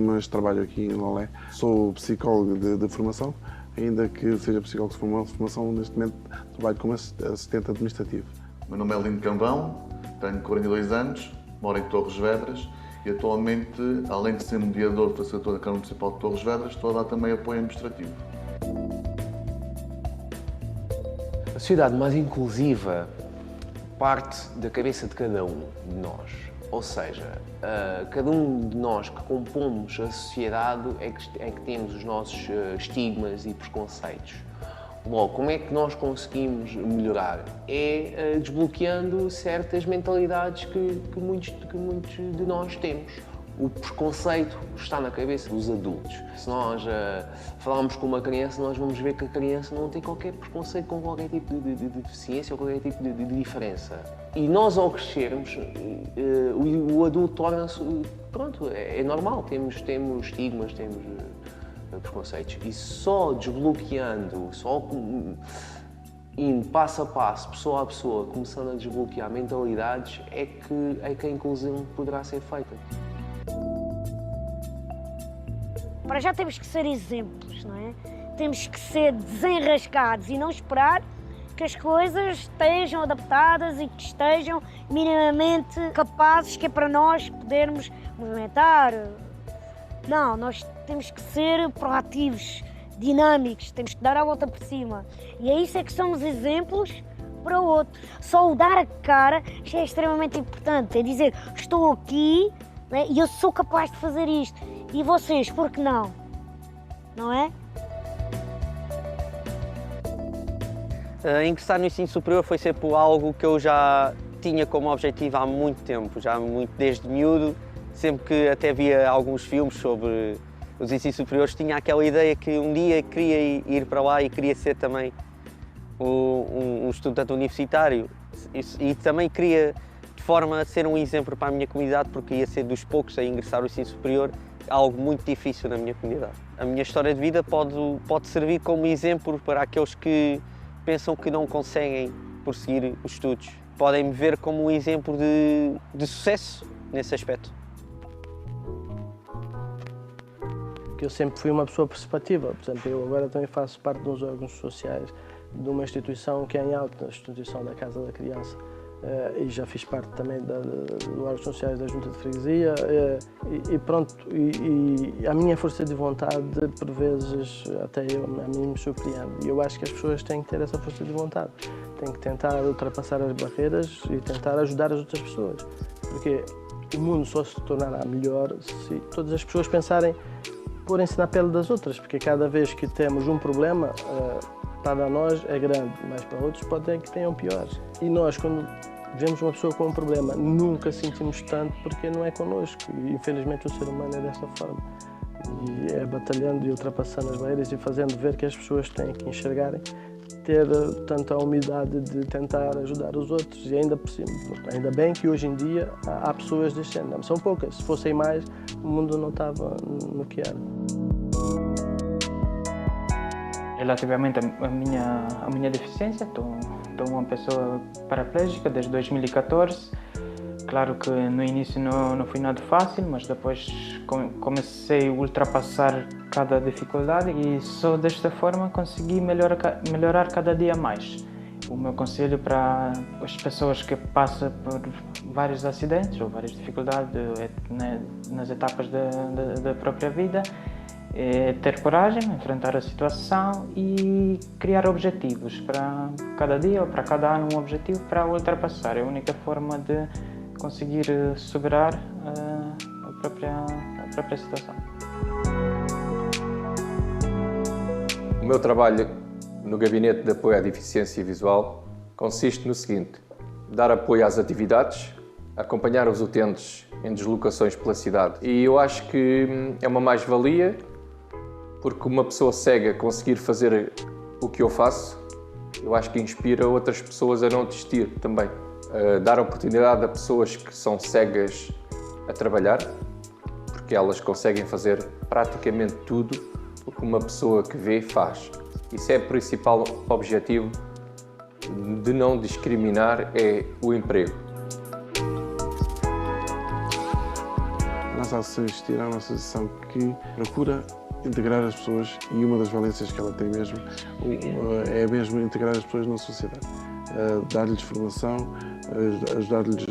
mas trabalho aqui em Lolé. Sou psicólogo de formação, ainda que seja psicólogo de formação, neste momento trabalho como assistente administrativo. Meu nome é Lino Cambão, tenho 42 anos, moro em Torres Vedras e atualmente, além de ser mediador facilitador da Câmara Municipal de Torres Vedras, estou a dar também apoio administrativo. A sociedade mais inclusiva parte da cabeça de cada um de nós. Ou seja, cada um de nós que compomos a sociedade é que temos os nossos estigmas e preconceitos. Logo, como é que nós conseguimos melhorar? É desbloqueando certas mentalidades que muitos de nós temos. O preconceito está na cabeça dos adultos. Se nós falarmos com uma criança, nós vamos ver que a criança não tem qualquer preconceito com qualquer tipo de deficiência ou qualquer tipo de diferença. E nós, ao crescermos, o adulto torna-se... Pronto, é normal, temos estigmas, temos preconceitos. E só desbloqueando, só indo passo a passo, pessoa a pessoa, começando a desbloquear mentalidades, é que a inclusão poderá ser feita. Para já temos que ser exemplos, não é? Temos que ser desenrascados e não esperar que as coisas estejam adaptadas e que estejam minimamente capazes, que é para nós podermos movimentar. Não, nós temos que ser proativos, dinâmicos, temos que dar a volta por cima. E é isso é que somos exemplos para outros. Só o dar a cara já é extremamente importante, é dizer, estou aqui, né, e eu sou capaz de fazer isto. E vocês, por que não? Não é? Ingressar no ensino superior foi sempre algo que eu já tinha como objetivo há muito tempo, desde miúdo, sempre que até via alguns filmes sobre os ensinos superiores, tinha aquela ideia que um dia queria ir para lá e queria ser também um estudante universitário e também queria, de forma a ser um exemplo para a minha comunidade, porque ia ser dos poucos a ingressar no ensino superior, algo muito difícil na minha comunidade. A minha história de vida pode servir como exemplo para aqueles que pensam que não conseguem prosseguir os estudos. Podem me ver como um exemplo de sucesso nesse aspecto. Eu sempre fui uma pessoa participativa, por exemplo, eu agora também faço parte dos órgãos sociais de uma instituição que é em alta, a instituição da Casa da Criança. E já fiz parte também dos órgãos sociais da Junta de Freguesia e pronto, e a minha força de vontade, por vezes, até a mim me surpreende. E eu acho que as pessoas têm que ter essa força de vontade, têm que tentar ultrapassar as barreiras e tentar ajudar as outras pessoas, porque o mundo só se tornará melhor se todas as pessoas pensarem, porem-se na pele das outras, porque cada vez que temos um problema, para nós é grande, mas para outros pode ser que tenham piores. E nós, quando vemos uma pessoa com um problema, nunca sentimos tanto porque não é connosco. E infelizmente o ser humano é desta forma. E é batalhando e ultrapassando as barreiras e fazendo ver que as pessoas têm que enxergarem, ter tanta humildade de tentar ajudar os outros. E ainda por cima, ainda bem que hoje em dia há pessoas deste género. São poucas, se fossem mais, o mundo não estava no que era. Relativamente à minha deficiência, estou uma pessoa paraplégica desde 2014. Claro que no início não foi nada fácil, mas depois comecei a ultrapassar cada dificuldade e só desta forma consegui melhorar cada dia mais. O meu conselho para as pessoas que passam por vários acidentes ou várias dificuldades nas etapas da própria vida é ter coragem, enfrentar a situação e criar objetivos para cada dia ou para cada ano, um objetivo para ultrapassar. É a única forma de conseguir superar a própria situação. O meu trabalho no Gabinete de Apoio à Deficiência Visual consiste no seguinte: dar apoio às atividades, acompanhar os utentes em deslocações pela cidade. E eu acho que é uma mais-valia, porque uma pessoa cega conseguir fazer o que eu faço, eu acho que inspira outras pessoas a não desistir também. Dar oportunidade a pessoas que são cegas a trabalhar, porque elas conseguem fazer praticamente tudo o que uma pessoa que vê faz. Isso é o principal objetivo de não discriminar, é o emprego. A nossa associação existir é uma associação que procura integrar as pessoas, e uma das valências que ela tem mesmo é mesmo integrar as pessoas na sociedade, dar-lhes formação, ajudar-lhes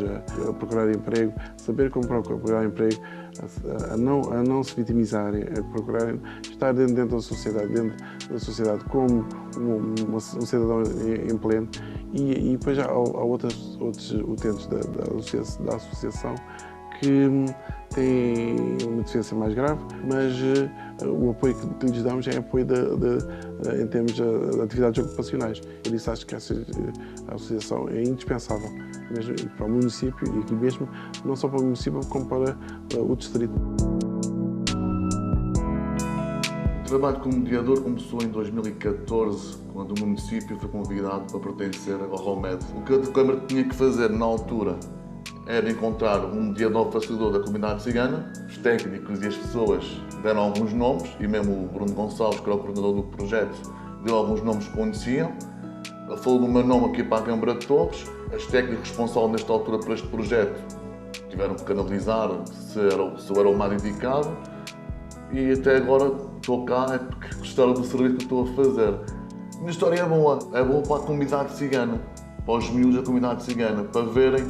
a procurar emprego, saber como procurar emprego, a não se vitimisarem, a procurarem estar dentro da sociedade como um cidadão em pleno, e depois há outros utentes da associação que têm uma deficiência mais grave, mas o apoio que lhes damos é apoio em termos de atividades ocupacionais. Por isso acho que essa associação é indispensável, mesmo para o município e aqui mesmo, não só para o município, como para o distrito. O trabalho como mediador começou em 2014, quando o município foi convidado para pertencer ao ROMED. O que a Câmara tinha que fazer na altura era encontrar um mediador facilitador da comunidade cigana. Os técnicos e as pessoas deram alguns nomes, e mesmo o Bruno Gonçalves, que era o coordenador do projeto, deu alguns nomes que conheciam. Ele falou do meu nome aqui para a Câmara de todos. As técnicas responsáveis nesta altura por este projeto tiveram que canalizar se eu era o mais indicado. E até agora estou cá porque gostaram do serviço que estou a fazer. A minha história é boa para a comunidade cigana, para os miúdos da comunidade cigana, para verem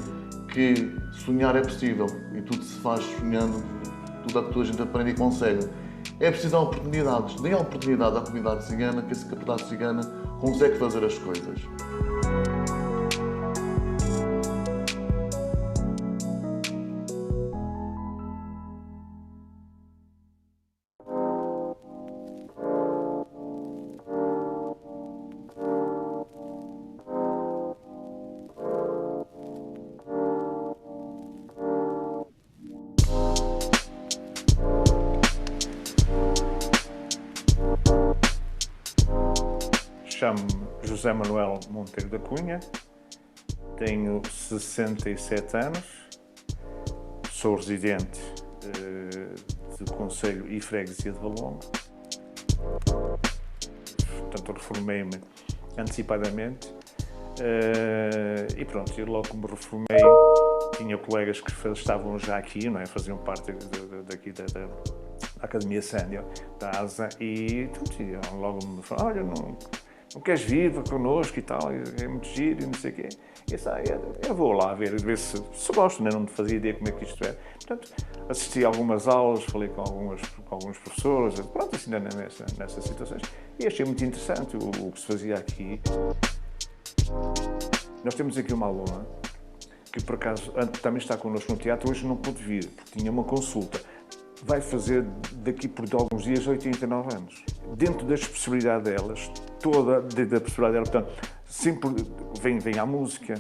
que sonhar é possível e tudo se faz sonhando, tudo é que toda a gente aprende e consegue. É preciso dar oportunidades, deem a oportunidade à comunidade cigana, que essa comunidade cigana consegue fazer as coisas. Chamo-me José Manuel Monteiro da Cunha, tenho 67 anos, sou residente do Conselho e Freguesia de Valongo. Portanto, reformei-me antecipadamente e pronto, eu logo que me reformei tinha colegas que estavam já aqui, não é? Faziam parte daqui da Academia Sénior, da ASA, e logo me falaram, olha, não queres vir connosco e tal, é muito giro e não sei o quê. Eu vou lá ver se gosto, não fazia ideia como é que isto é. Portanto, assisti a algumas aulas, falei com alguns professores, pronto, assim nessas situações, e achei muito interessante o que se fazia aqui. Nós temos aqui uma aluna que, por acaso, também está connosco no teatro, hoje não pôde vir, porque tinha uma consulta. Vai fazer daqui por alguns dias 89 anos. Dentro das possibilidades delas, toda dentro da possibilidade dela, portanto, sempre vem à música,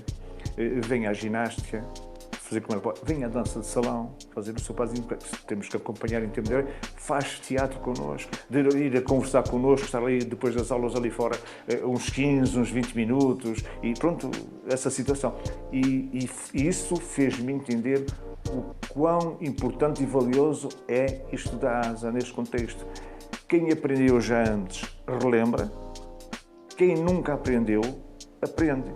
vem à ginástica, fazer como ela pode, vem à dança de salão, fazer o seu pazinho, temos que acompanhar em tempo de faz teatro connosco, de ir a conversar connosco, estar ali depois das aulas ali fora, uns 15, uns 20 minutos, e pronto, essa situação. E isso fez-me entender o quão importante e valioso é isto da ASA neste contexto. Quem aprendeu já antes, relembra. Quem nunca aprendeu, aprende.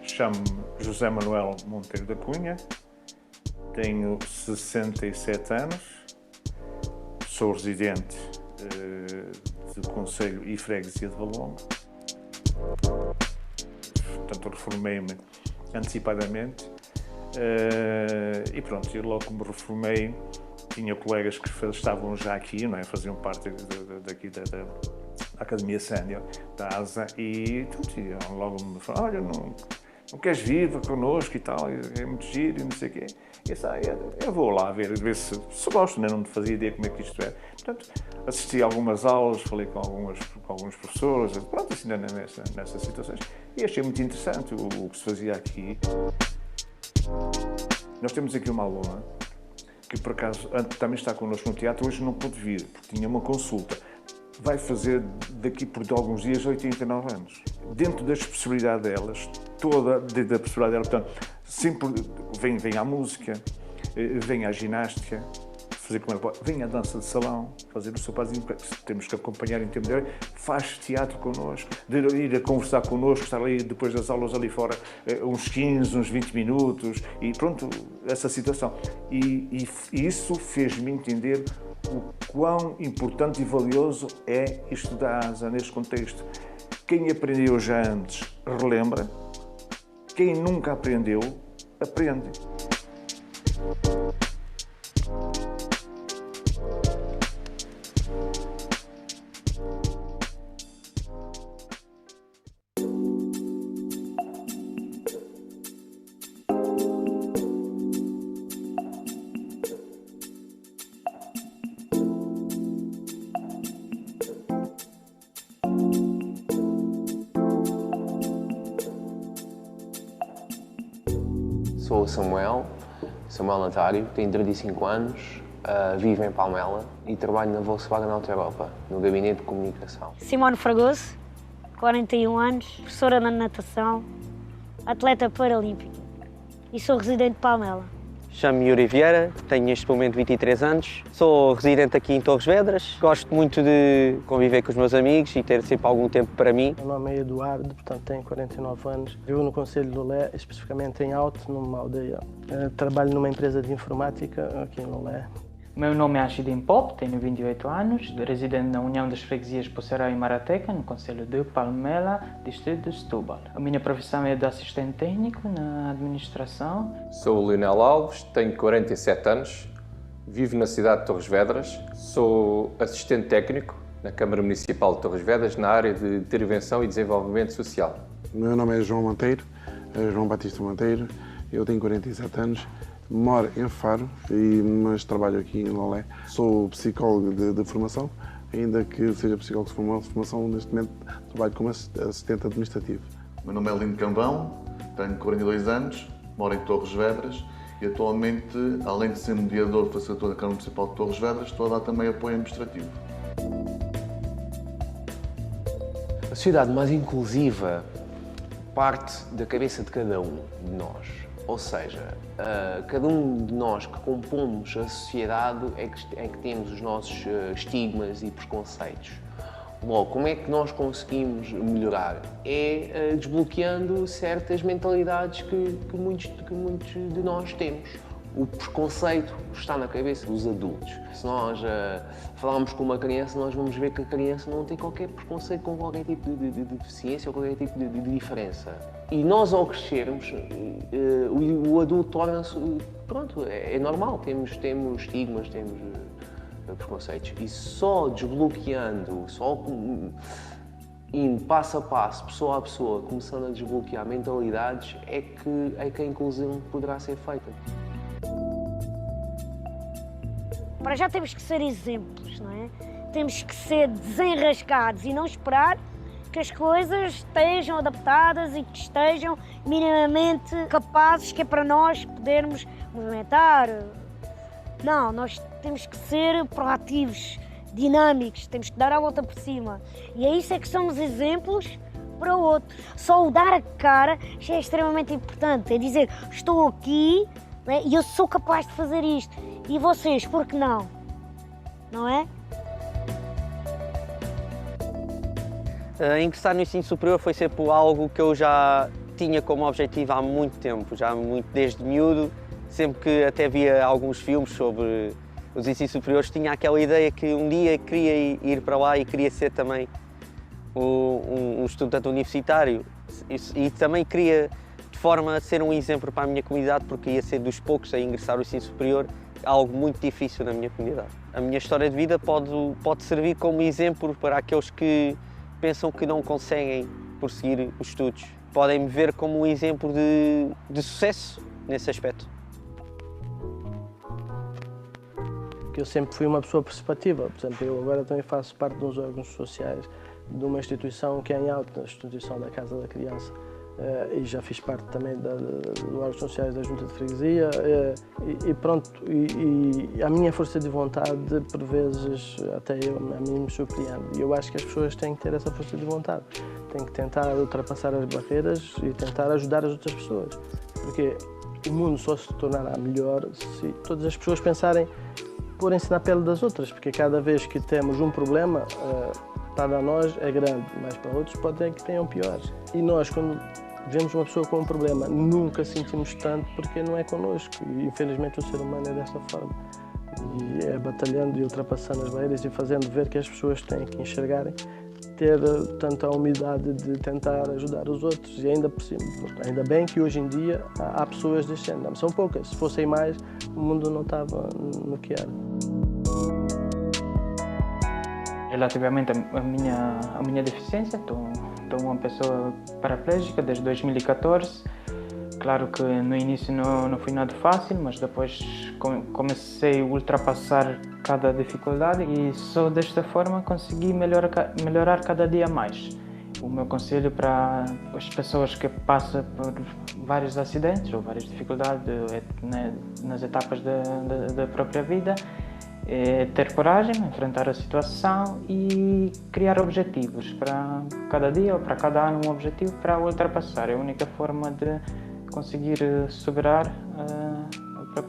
Chamo-me José Manuel Monteiro da Cunha, tenho 67 anos, sou residente do Conselho e Freguesia de Valongo. Portanto, reformei-me antecipadamente e pronto, eu logo que me reformei tinha colegas que estavam já aqui, não é? Faziam parte daqui da Academia Sénior, da ASA, e logo me falaram, olha, não queres vir connosco e tal, é muito giro e não sei o quê. Eu vou lá ver se gosto, não fazia ideia como é que isto é. Portanto, assisti a algumas aulas, falei com alguns professores, pronto, assim nessas situações, e achei muito interessante o que se fazia aqui. Nós temos aqui uma aluna que, por acaso, também está connosco no teatro, hoje não pôde vir, porque tinha uma consulta. Vai fazer daqui por alguns dias 89 anos. Dentro das possibilidades delas, toda dentro da possibilidade dela, portanto, sempre vem à música, vem à ginástica, fazer como ela, vem à dança de salão, fazer o seu pazinho, temos que acompanhar em tempo de hora, faz teatro connosco, de ir a conversar connosco, estar ali depois das aulas ali fora, uns 15, uns 20 minutos, e pronto, essa situação. E isso fez-me entender o quão importante e valioso é estudar neste contexto. Quem aprendeu já antes, relembra. Quem nunca aprendeu, aprende. Sou o Samuel Natário, tenho 35 anos, vivo em Palmela e trabalho na Volkswagen Auto Europa, no gabinete de comunicação. Simone Fragoso, 41 anos, professora de natação, atleta paralímpica e sou residente de Palmela. Chamo-me Yuri Vieira, tenho neste momento 23 anos, sou residente aqui em Torres Vedras, gosto muito de conviver com os meus amigos e ter sempre algum tempo para mim. O meu nome é Eduardo, portanto tenho 49 anos, vivo no concelho de Lolé, especificamente em Alto, numa aldeia. Trabalho numa empresa de informática aqui em Lolé. O meu nome é Ashidin Pop, tenho 28 anos, residente na União das Freguesias Terra e Marateca, no concelho de Palmela, distrito de Setúbal. A minha profissão é de assistente técnico na administração. Sou o Leonel Alves, tenho 47 anos, vivo na cidade de Torres Vedras, sou assistente técnico na Câmara Municipal de Torres Vedras, na área de intervenção e desenvolvimento social. O meu nome é João Monteiro, João Batista Monteiro, eu tenho 47 anos. Moro em Faro, mas trabalho aqui em Lolé. Sou psicólogo de formação, ainda que seja psicólogo de formação, neste momento trabalho como assistente administrativo. O meu nome é Lino Cambão, tenho 42 anos, moro em Torres Vedras e atualmente, além de ser mediador e facilitador da Câmara Municipal de Torres Vedras, estou a dar também apoio administrativo. A sociedade mais inclusiva parte da cabeça de cada um de nós. Ou seja, cada um de nós que compomos a sociedade é que temos os nossos estigmas e preconceitos. Logo, como é que nós conseguimos melhorar? É desbloqueando certas mentalidades que muitos de nós temos. O preconceito está na cabeça dos adultos. Se nós falarmos com uma criança, nós vamos ver que a criança não tem qualquer preconceito com qualquer tipo de deficiência ou qualquer tipo de diferença. E nós, ao crescermos, o adulto torna-se... Pronto, é normal, temos estigmas, temos preconceitos. E só desbloqueando, só indo passo a passo, pessoa a pessoa, começando a desbloquear mentalidades, é que a inclusão poderá ser feita. Para já temos que ser exemplos, não é? Temos que ser desenrascados e não esperar que as coisas estejam adaptadas e que estejam minimamente capazes, que é para nós podermos movimentar. Não, nós temos que ser proativos, dinâmicos, temos que dar a volta por cima. E é isso é que somos exemplos para o outro. Só o dar a cara já é extremamente importante, é dizer, estou aqui, né, e eu sou capaz de fazer isto. E vocês, por que não? Não é? Ingressar no ensino superior foi sempre algo que eu já tinha como objetivo há muito tempo, desde miúdo, sempre que até via alguns filmes sobre os ensinos superiores, tinha aquela ideia que um dia queria ir para lá e queria ser também um estudante universitário e também queria, de forma a ser um exemplo para a minha comunidade, porque ia ser dos poucos a ingressar no ensino superior, algo muito difícil na minha comunidade. A minha história de vida pode servir como exemplo para aqueles que pensam que não conseguem prosseguir os estudos. Podem me ver como um exemplo de sucesso nesse aspecto. Eu sempre fui uma pessoa participativa, por exemplo, eu agora também faço parte de uns órgãos sociais de uma instituição que é em Alto, a instituição da Casa da Criança, e já fiz parte também dos órgãos sociais da Junta de Freguesia, e pronto, e a minha força de vontade, por vezes, até a mim me surpreende. E eu acho que as pessoas têm que ter essa força de vontade, têm que tentar ultrapassar as barreiras e tentar ajudar as outras pessoas, porque o mundo só se tornará melhor se todas as pessoas pensarem porem-se na pele das outras, porque cada vez que temos um problema, para nós é grande, mas para outros pode ser que tenham piores. E nós, quando vemos uma pessoa com um problema, nunca sentimos tanto porque não é connosco. E infelizmente o ser humano é dessa forma. E é batalhando e ultrapassando as barreiras e fazendo ver que as pessoas têm que enxergarem, ter tanto a humildade de tentar ajudar os outros. E ainda bem que hoje em dia há pessoas deste género. São poucas, se fossem mais, o mundo não estava no que era. Relativamente à minha deficiência, estou uma pessoa paraplégica desde 2014. Claro que no início não foi nada fácil, mas depois comecei a ultrapassar cada dificuldade e só desta forma consegui melhorar cada dia mais. O meu conselho para as pessoas que passam por vários acidentes ou várias dificuldades nas etapas da própria vida é ter coragem, enfrentar a situação e criar objetivos para cada dia ou para cada ano, um objetivo para ultrapassar. É a única forma de conseguir superar a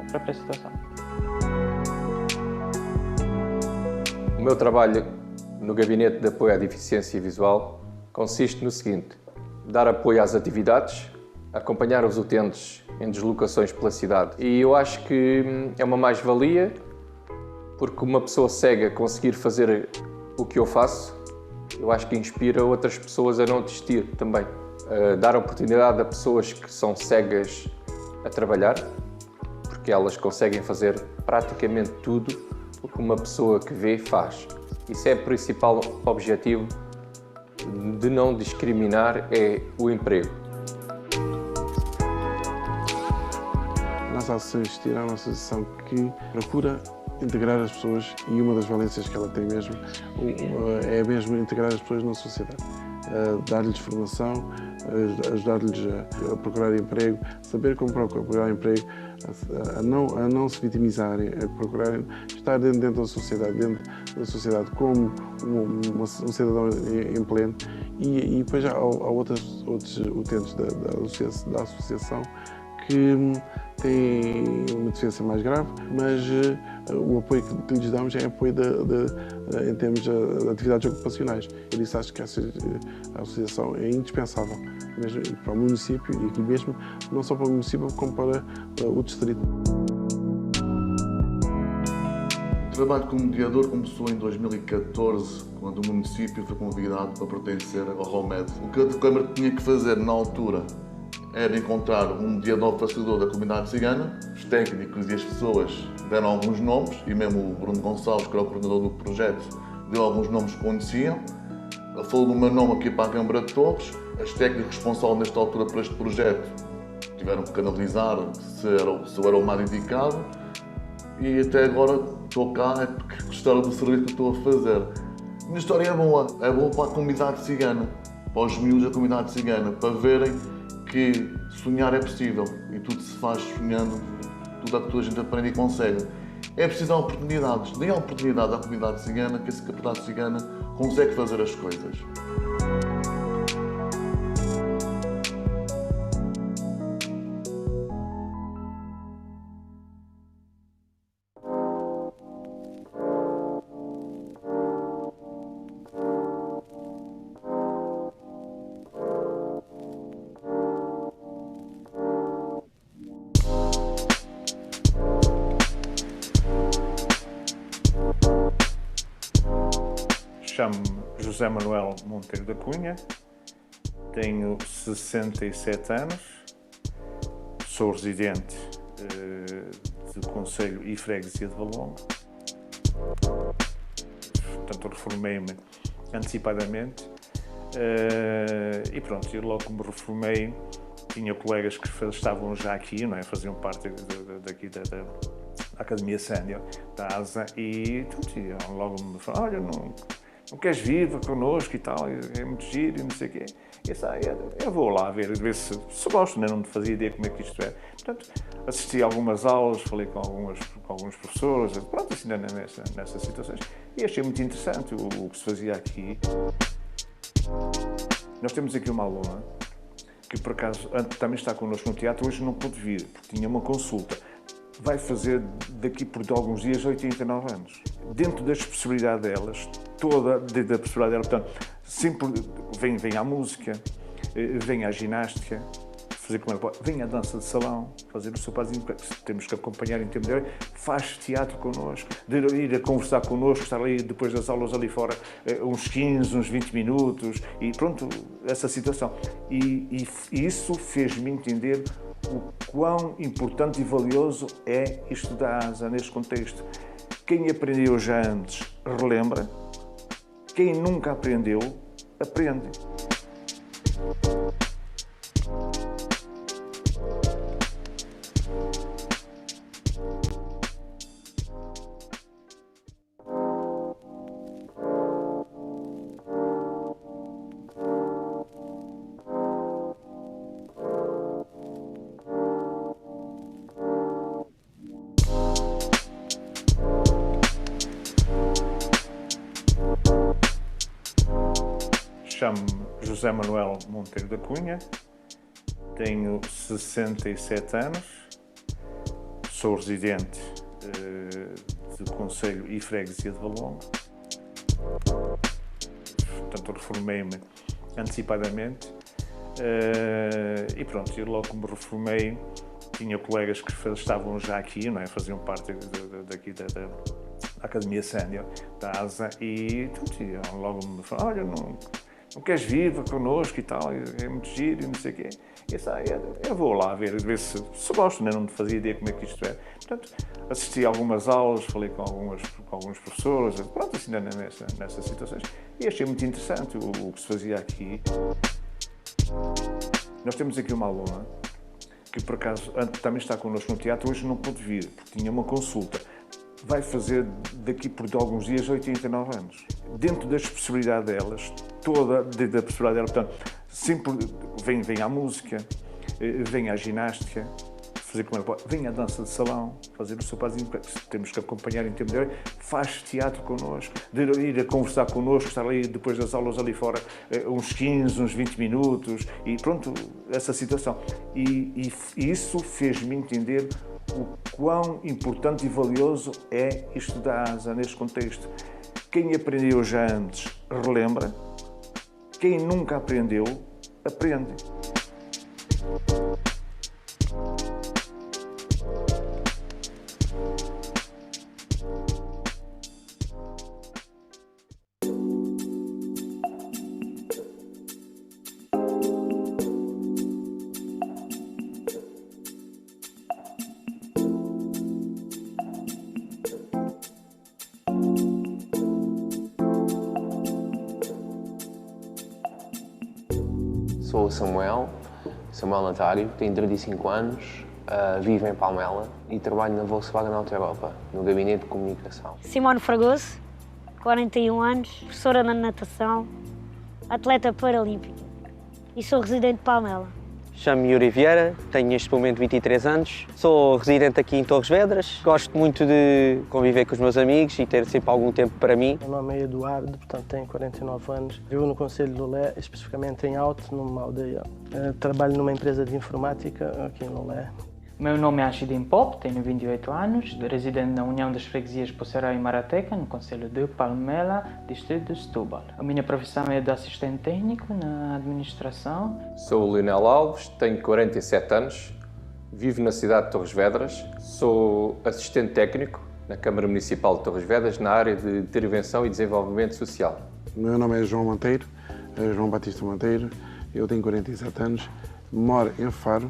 própria situação. O meu trabalho no Gabinete de Apoio à Deficiência Visual consiste no seguinte: dar apoio às atividades, acompanhar os utentes em deslocações pela cidade. E eu acho que é uma mais-valia, porque uma pessoa cega conseguir fazer o que eu faço, eu acho que inspira outras pessoas a não desistir também. Dar oportunidade a pessoas que são cegas a trabalhar, porque elas conseguem fazer praticamente tudo o que uma pessoa que vê faz. Isso é o principal objetivo de não discriminar, é o emprego. A nossa associação Existir é uma associação que procura integrar as pessoas, e uma das valências que ela tem mesmo é mesmo integrar as pessoas na sociedade. Dar-lhes formação, ajudar-lhes a procurar emprego, saber como procurar emprego, a não se vitimisarem, a procurarem estar dentro da sociedade como um cidadão em pleno. E depois há outros utentes da associação que têm uma deficiência mais grave, mas o apoio que lhes damos é apoio em termos de atividades ocupacionais. Por isso acho que a associação é indispensável mesmo para o município, e aqui mesmo, não só para o município, como para o distrito. O trabalho como mediador começou em 2014, quando o município foi convidado para pertencer ao ROMED. O que a Câmara tinha que fazer na altura era encontrar um mediador facilitador da comunidade cigana. Os técnicos e as pessoas deram alguns nomes, e mesmo o Bruno Gonçalves, que era o coordenador do projeto, deu alguns nomes que conheciam. Ele falou do meu nome aqui para a Câmara de Torres. As técnicas responsáveis nesta altura por este projeto tiveram que canalizar se eu era o mais indicado, e até agora estou cá porque gostaram do serviço que estou a fazer. A minha história é boa para a comunidade cigana, para os miúdos da comunidade cigana, para verem que sonhar é possível e tudo se faz sonhando, tudo é que toda a gente aprende e consegue. É preciso dar oportunidades, dê a oportunidade à comunidade cigana, que essa comunidade cigana consegue fazer as coisas. Chamo-me José Manuel Monteiro da Cunha, tenho 67 anos, sou residente do Conselho e Freguesia de Valongo. Portanto, reformei-me antecipadamente e pronto, eu logo que me reformei tinha colegas que estavam já aqui, não é? Faziam parte daqui da Academia Sénior, da ASA, e logo me falaram: olha, não queres vir connosco e tal, é muito giro e não sei o quê. E eu vou lá ver se gosto, né? Não fazia ideia como é que isto é. Portanto, assisti a algumas aulas, falei com alguns professores, pronto, assim, nessas situações, e achei muito interessante o que se fazia aqui. Nós temos aqui uma aluna que, por acaso, também está connosco no teatro, hoje não pôde vir, porque tinha uma consulta. vai fazer daqui por alguns dias 89 anos. Dentro da possibilidade delas, dentro da possibilidade delas, portanto, sempre vem à música, vem à ginástica, fazer como ela pode, vem à dança de salão, fazer o seu pazinho, temos que acompanhar em tempo de hora, faz teatro connosco, de ir a conversar connosco, estar ali depois das aulas ali fora, uns 15, uns 20 minutos, e pronto, essa situação. E isso fez-me entender o quão importante e valioso é isto da ASA neste contexto. Quem aprendeu já antes, relembra. Quem nunca aprendeu, aprende. Chamo-me José Manuel Monteiro da Cunha, tenho 67 anos, sou residente do Conselho e Freguesia de Valongo. Portanto, reformei-me antecipadamente e pronto, eu logo que me reformei tinha colegas que estavam já aqui, não é? Faziam parte daqui da Academia Sénior, da ASA, e logo me falaram, olha, não queres vir connosco e tal, é muito giro e não sei o quê. Eu vou lá ver se gosto, né? Não fazia ideia como é que isto é. Portanto, assisti a algumas aulas, falei com alguns professores, pronto, assim, nessas situações, e achei muito interessante o que se fazia aqui. Nós temos aqui uma aluna que, por acaso, também está connosco no teatro, hoje não pôde vir, porque tinha uma consulta. Vai fazer daqui por alguns dias 89 anos. Dentro das possibilidades delas, dentro da possibilidade delas, portanto, sempre vem à música, vem à ginástica, fazer como ela pode, vem à dança de salão, fazer o seu pazinho, temos que acompanhar em tempo de hora, faz teatro connosco, de ir a conversar connosco, estar ali depois das aulas ali fora, uns 15, uns 20 minutos, e pronto, essa situação. E isso fez-me entender o quão importante e valioso é isto da ASA neste contexto. Quem aprendeu já antes, relembra. Quem nunca aprendeu, aprende. Sou o Samuel Natário, tenho 35 anos, vivo em Palmela e trabalho na Volkswagen Auto Europa, no gabinete de comunicação. Simone Fragoso, 41 anos, professora de natação, atleta paralímpica e sou residente de Palmela. Chamo-me Yuri Vieira, tenho neste momento 23 anos, sou residente aqui em Torres Vedras, gosto muito de conviver com os meus amigos e ter sempre algum tempo para mim. O meu nome é Eduardo, portanto tenho 49 anos, vivo no Conselho de Lolé, especificamente em Alto, numa aldeia. Trabalho numa empresa de informática aqui em Lolé. O meu nome é Ashidin Pop, tenho 28 anos, residente na União das Freguesias Terra e Marateca, no Conselho de Palmela, distrito de Setúbal. A minha profissão é de assistente técnico na administração. Sou o Leonel Alves, tenho 47 anos, vivo na cidade de Torres Vedras, sou assistente técnico na Câmara Municipal de Torres Vedras, na área de intervenção e desenvolvimento social. O meu nome é João Monteiro, João Batista Monteiro, eu tenho 47 anos. Moro em Faro,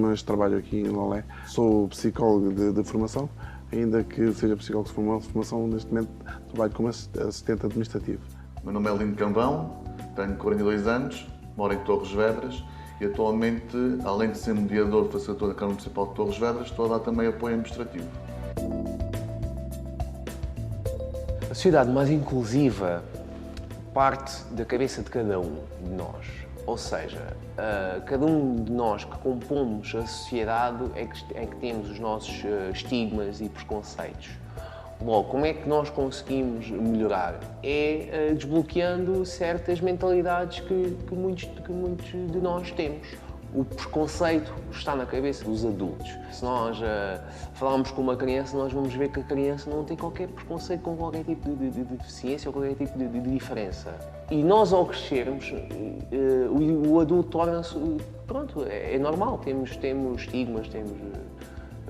mas trabalho aqui em Lolé. Sou psicólogo de formação, ainda que seja psicólogo de formação, neste momento trabalho como assistente administrativo. O meu nome é Lino Cambão, tenho 42 anos, moro em Torres Vedras e atualmente, além de ser mediador e facilitador da Câmara Municipal de Torres Vedras, estou a dar também apoio administrativo. A sociedade mais inclusiva parte da cabeça de cada um de nós. Ou seja, cada um de nós que compomos a sociedade é que temos os nossos estigmas e preconceitos. Logo, como é que nós conseguimos melhorar? É desbloqueando certas mentalidades que muitos de nós temos. O preconceito está na cabeça dos adultos. Se nós falarmos com uma criança, nós vamos ver que a criança não tem qualquer preconceito com qualquer tipo de deficiência ou qualquer tipo de diferença. E nós, ao crescermos, o adulto torna-se... Pronto, é normal, temos estigmas, temos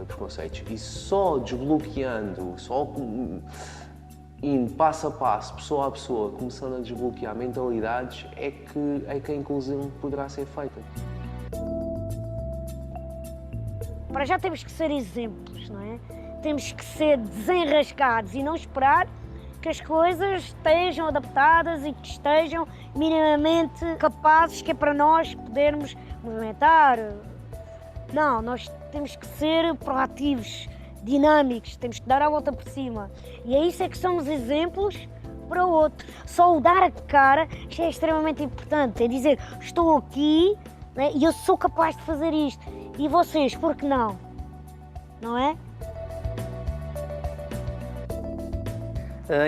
preconceitos. E só desbloqueando, só indo passo a passo, pessoa a pessoa, começando a desbloquear mentalidades, é que a inclusão poderá ser feita. Para já temos que ser exemplos, não é? Temos que ser desenrascados e não esperar que as coisas estejam adaptadas e que estejam minimamente capazes, que é para nós podermos movimentar. Não, nós temos que ser proativos, dinâmicos, temos que dar a volta por cima. E é isso é que somos exemplos para o outro. Só o dar a cara, isto é extremamente importante, é dizer, estou aqui, né, e eu sou capaz de fazer isto. E vocês, por que não? Não é?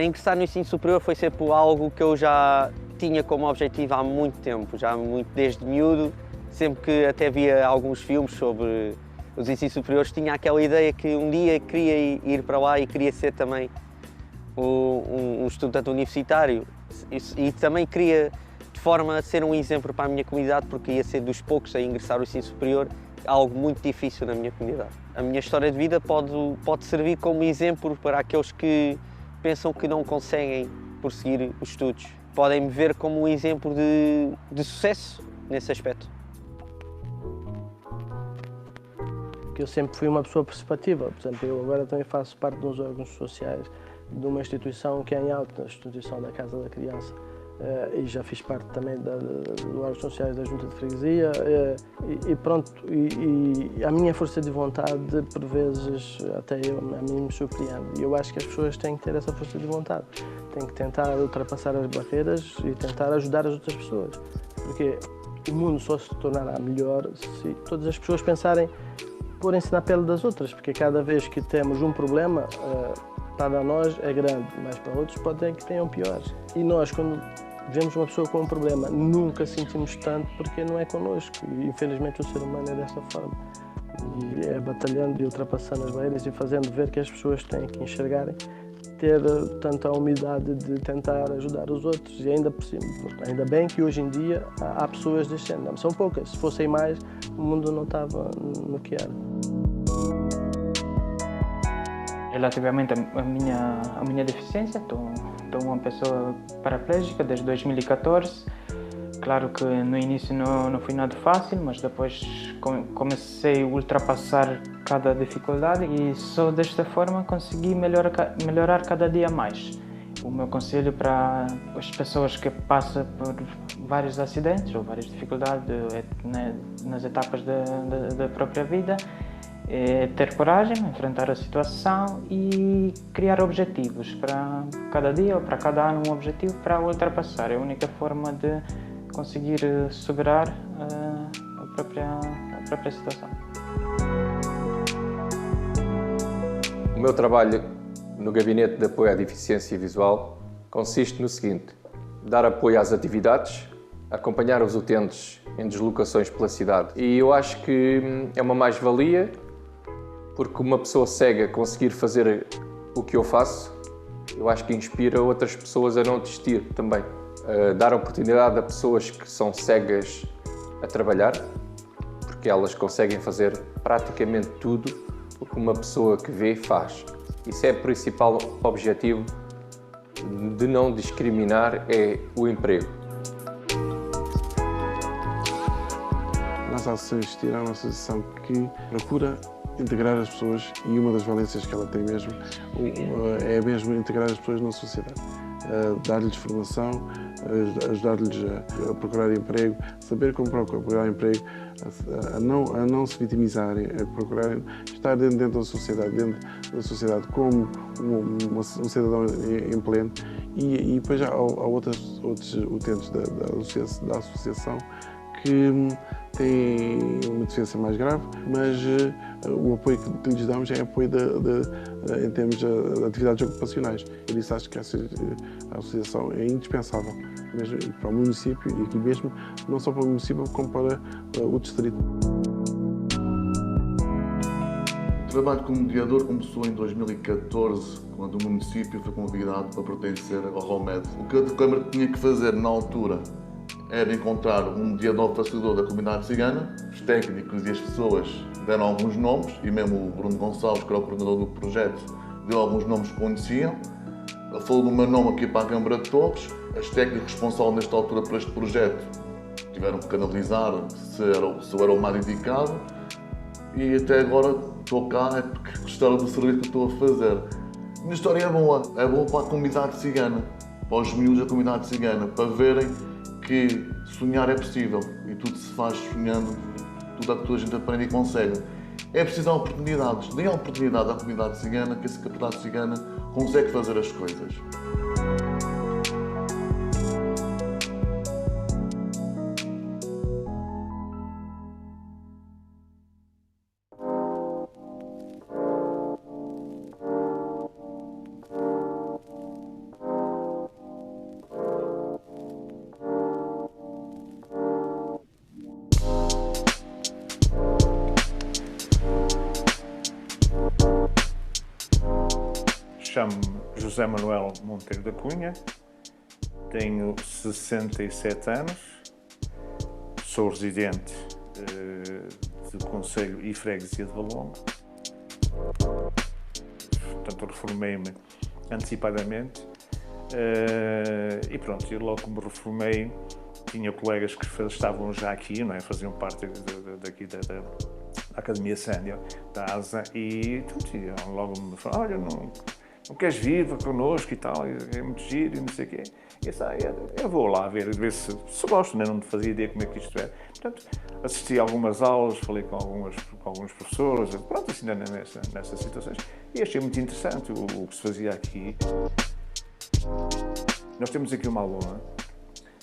Ingressar no ensino superior foi sempre algo que eu já tinha como objetivo há muito tempo, desde miúdo, sempre que até via alguns filmes sobre os ensinos superiores, tinha aquela ideia que um dia queria ir para lá e queria ser também um estudante universitário e também queria, de forma a ser um exemplo para a minha comunidade, porque ia ser dos poucos a ingressar no ensino superior, algo muito difícil na minha comunidade. A minha história de vida pode servir como exemplo para aqueles que pensam que não conseguem prosseguir os estudos. Podem me ver como um exemplo de sucesso nesse aspecto. Eu sempre fui uma pessoa participativa, por exemplo, eu agora também faço parte de uns órgãos sociais de uma instituição que é em alta, a instituição da Casa da Criança, e já fiz parte também dos órgãos sociais da Junta de Freguesia, e pronto, e a minha força de vontade, por vezes, até a mim me surpreende. E eu acho que as pessoas têm que ter essa força de vontade, têm que tentar ultrapassar as barreiras e tentar ajudar as outras pessoas, porque o mundo só se tornará melhor se todas as pessoas pensarem, porem-se na pele das outras, porque cada vez que temos um problema, para nós é grande, mas para outros pode ser que tenham piores. E nós, quando vemos uma pessoa com um problema, nunca sentimos tanto porque não é connosco. E infelizmente o ser humano é dessa forma. E é batalhando e ultrapassando as barreiras e fazendo ver que as pessoas têm que enxergarem, ter tanto a humildade de tentar ajudar os outros. E ainda por cima, ainda bem que hoje em dia há pessoas deste género. São poucas, se fossem mais, o mundo não estava no que era. Relativamente à minha deficiência, estou uma pessoa paraplégica desde 2014. Claro que no início não foi nada fácil, mas depois comecei a ultrapassar cada dificuldade e só desta forma consegui melhorar cada dia mais. O meu conselho para as pessoas que passam por vários acidentes ou várias dificuldades nas etapas da própria vida é ter coragem, enfrentar a situação e criar objetivos para cada dia ou para cada ano, um objetivo para ultrapassar. É a única forma de conseguir superar a própria situação. O meu trabalho no Gabinete de Apoio à Deficiência Visual consiste no seguinte: dar apoio às atividades, acompanhar os utentes em deslocações pela cidade. E eu acho que é uma mais-valia, porque uma pessoa cega conseguir fazer o que eu faço, eu acho que inspira outras pessoas a não desistir também. Dar oportunidade a pessoas que são cegas a trabalhar, porque elas conseguem fazer praticamente tudo o que uma pessoa que vê faz. Isso é o principal objetivo de não discriminar, é o emprego. A nossa associação Existir é uma associação que procura integrar as pessoas, e uma das valências que ela tem mesmo é mesmo integrar as pessoas na sociedade. Dar-lhes formação, ajudar-lhes a procurar emprego, saber como procurar emprego, a não se vitimisarem, a procurarem estar dentro da sociedade como um cidadão em pleno. E depois há outros utentes da associação que têm uma deficiência mais grave, mas o apoio que lhes damos é apoio em termos de atividades ocupacionais. Por isso acho que a associação é indispensável, mesmo para o município e aqui mesmo, não só para o município, como para o distrito. O trabalho como mediador começou em 2014, quando o município foi convidado para pertencer ao ROMED. O que a Câmara tinha que fazer na altura era encontrar um mediador facilitador da comunidade cigana. Os técnicos e as pessoas deram alguns nomes, e mesmo o Bruno Gonçalves, que era o coordenador do projeto, deu alguns nomes que conheciam. Ele falou do meu nome aqui para a Câmara de Torres. As técnicas responsáveis nesta altura por este projeto tiveram que analisar se eu era o mais indicado. E até agora estou cá é porque gostaram do serviço que estou a fazer. A minha história é boa para a comunidade cigana, para os miúdos da comunidade cigana, para verem que sonhar é possível e tudo se faz sonhando, tudo a gente aprende e consegue. É preciso dar oportunidades, dê a oportunidade à comunidade cigana, que essa comunidade cigana consegue fazer as coisas. Chamo-me José Manuel Monteiro da Cunha, tenho 67 anos, sou residente do Conselho e Freguesia de Valongo. Portanto, reformei-me antecipadamente e pronto, eu logo que me reformei tinha colegas que estavam já aqui, não é? Faziam parte daqui da Academia Sénior, da ASA, e logo me falaram, olha, não queres vir connosco e tal, é muito giro e não sei o quê. E eu vou lá ver se gosto, né? Não fazia ideia como é que isto é. Portanto, assisti a algumas aulas, falei com alguns professores, pronto, assim nessas situações, e achei muito interessante o que se fazia aqui. Nós temos aqui uma aluna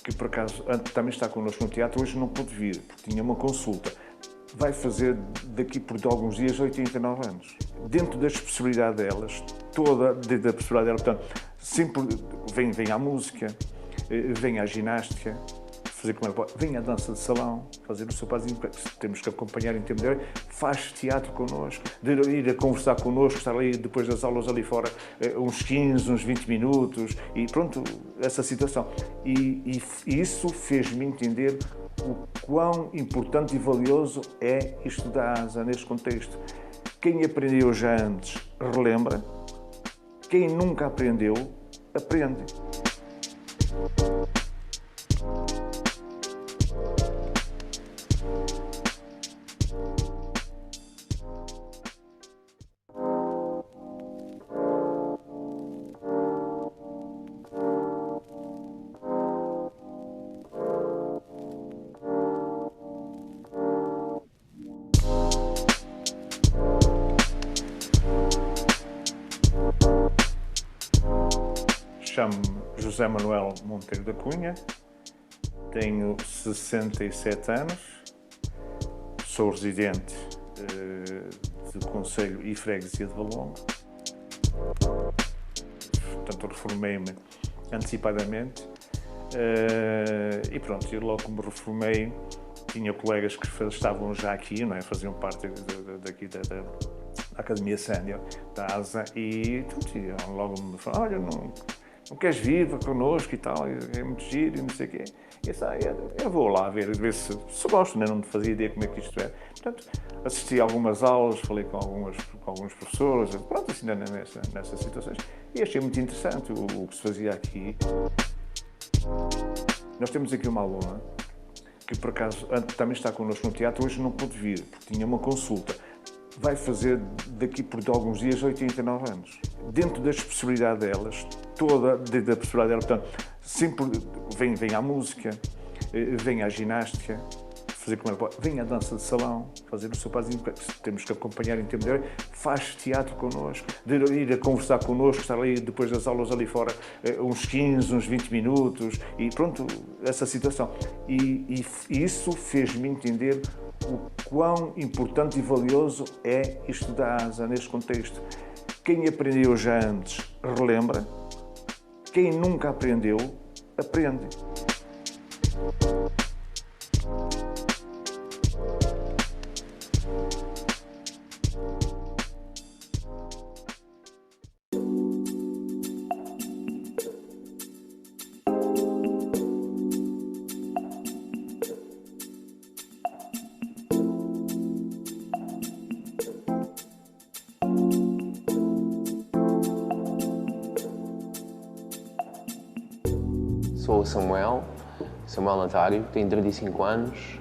que, por acaso, também está connosco no teatro, hoje não pôde vir, porque tinha uma consulta. Vai fazer daqui por alguns dias 89 anos. Dentro da possibilidade delas, toda da possibilidade delas, portanto, sempre vem à música, vem à ginástica, fazer como ela pode, vem à dança de salão, fazer o seu pazinho, temos que acompanhar em tempo de hora, faz teatro connosco, de ir a conversar connosco, estar ali depois das aulas ali fora, uns 15, uns 20 minutos, e pronto, essa situação. E isso fez-me entender o quão importante e valioso é isto da ASA neste contexto. Quem aprendeu já antes, relembra. Quem nunca aprendeu, aprende. Chamo-me José Manuel Monteiro da Cunha, tenho 67 anos, sou residente do Conselho e Freguesia de Valongo. Portanto, reformei-me antecipadamente e pronto, eu logo que me reformei tinha colegas que estavam já aqui, não é? Faziam parte daqui da Academia Sénior, da ASA, e logo me falaram, olha, não queres vir connosco e tal, é muito giro e não sei o quê. E eu vou lá ver se gosto, né? Não fazia ideia como é que isto é. Portanto, assisti a algumas aulas, falei com alguns professores, pronto, assim nessas situações, e achei muito interessante o que se fazia aqui. Nós temos aqui uma aluna que, por acaso, também está connosco no teatro, hoje não pôde vir, porque tinha uma consulta. Vai fazer daqui por alguns dias 89 anos. Dentro das possibilidades delas, toda da possibilidade delas, portanto, sempre vem à música, vem à ginástica, fazer como ela, vem à dança de salão, fazer o seu pazinho, temos que acompanhar em tempo de hora, faz teatro connosco, de ir a conversar connosco, estar ali depois das aulas ali fora, uns 15, uns 20 minutos, e pronto, essa situação. E isso fez-me entender o quão importante e valioso é isto da ASA neste contexto. Quem aprendeu já antes, relembra. Quem nunca aprendeu, aprende. Sou o Samuel Natário, tenho 35 anos,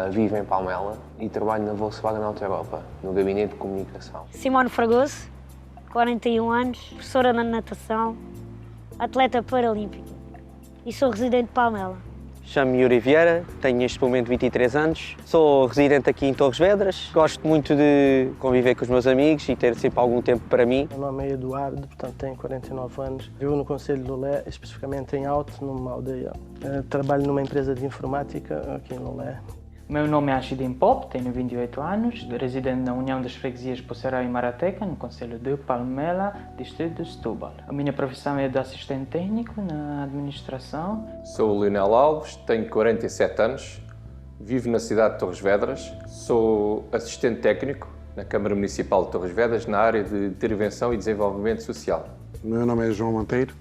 vivo em Palmela e trabalho na Volkswagen Auto Europa, no gabinete de comunicação. Simone Fragoso, 41 anos, professora de natação, atleta paralímpica e sou residente de Palmela. Chamo-me Yuri Vieira, tenho neste momento 23 anos, sou residente aqui em Torres Vedras, gosto muito de conviver com os meus amigos e ter sempre algum tempo para mim. O meu nome é Eduardo, portanto tenho 49 anos, vivo no concelho de Lolé, especificamente em Alto, numa aldeia. Trabalho numa empresa de informática aqui em Lolé. Meu nome é Ashidin Pop, tenho 28 anos, residente na União das Freguesias Terra e Marateca, no concelho de Palmela, distrito de Setúbal. A minha profissão é de assistente técnico na administração. Sou o Leonel Alves, tenho 47 anos, vivo na cidade de Torres Vedras, sou assistente técnico na Câmara Municipal de Torres Vedras, na área de intervenção e desenvolvimento social. O meu nome é João Monteiro,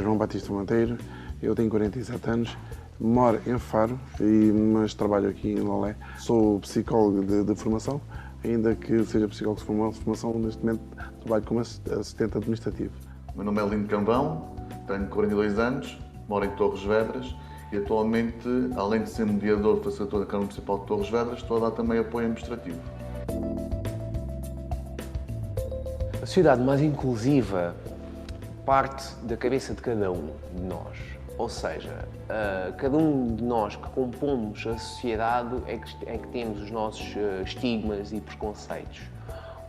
João Batista Monteiro, eu tenho 47 anos, moro em Faro, mas trabalho aqui em Lolé. Sou psicólogo de formação, ainda que seja psicólogo de formação, neste momento trabalho como assistente administrativo. O meu nome é Lino Cambão, tenho 42 anos, moro em Torres Vedras e atualmente, além de ser mediador e facilitador da Câmara Municipal de Torres Vedras, estou a dar também apoio administrativo. A sociedade mais inclusiva parte da cabeça de cada um de nós. Ou seja, cada um de nós que compomos a sociedade é que temos os nossos estigmas e preconceitos.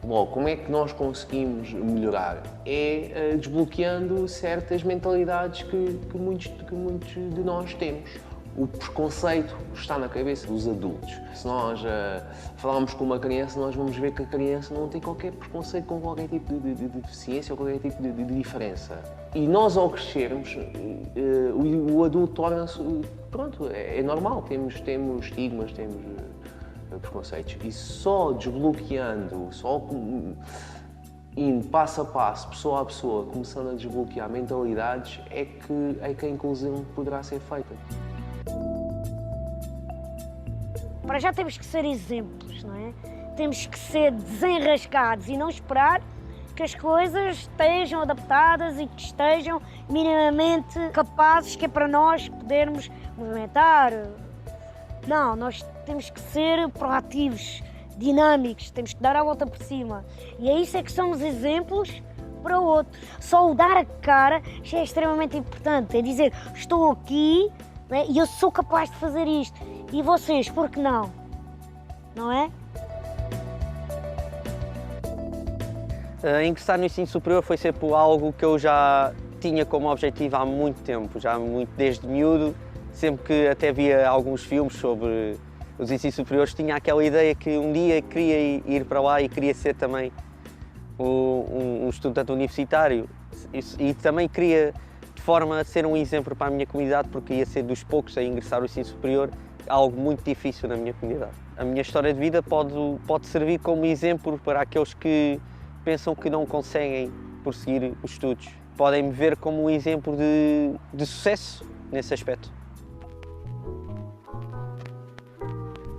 Logo, como é que nós conseguimos melhorar? É desbloqueando certas mentalidades que muitos de nós temos. O preconceito está na cabeça dos adultos. Se nós falarmos com uma criança, nós vamos ver que a criança não tem qualquer preconceito com qualquer tipo de deficiência ou qualquer tipo de diferença. E nós, ao crescermos, o adulto torna-se... Pronto, é normal, temos estigmas, temos preconceitos. E só desbloqueando, só indo passo a passo, pessoa a pessoa, começando a desbloquear mentalidades, é que a inclusão poderá ser feita. Para já temos que ser exemplos, não é? Temos que ser desenrascados e não esperar que as coisas estejam adaptadas e que estejam minimamente capazes, que é para nós podermos movimentar. Não, nós temos que ser proativos, dinâmicos, temos que dar a volta por cima. E é isso é que somos exemplos para o outro. Só o dar a cara já é extremamente importante, é dizer, estou aqui, né, e eu sou capaz de fazer isto. E vocês, por que não? Não é? Ingressar no ensino superior foi sempre algo que eu já tinha como objetivo há muito tempo, desde miúdo, sempre que até via alguns filmes sobre os ensinos superiores, tinha aquela ideia que um dia queria ir para lá e queria ser também um estudante universitário e também queria, de forma a ser um exemplo para a minha comunidade, porque ia ser dos poucos a ingressar no ensino superior, algo muito difícil na minha comunidade. A minha história de vida pode servir como exemplo para aqueles que pensam que não conseguem prosseguir os estudos. Podem me ver como um exemplo de sucesso nesse aspecto.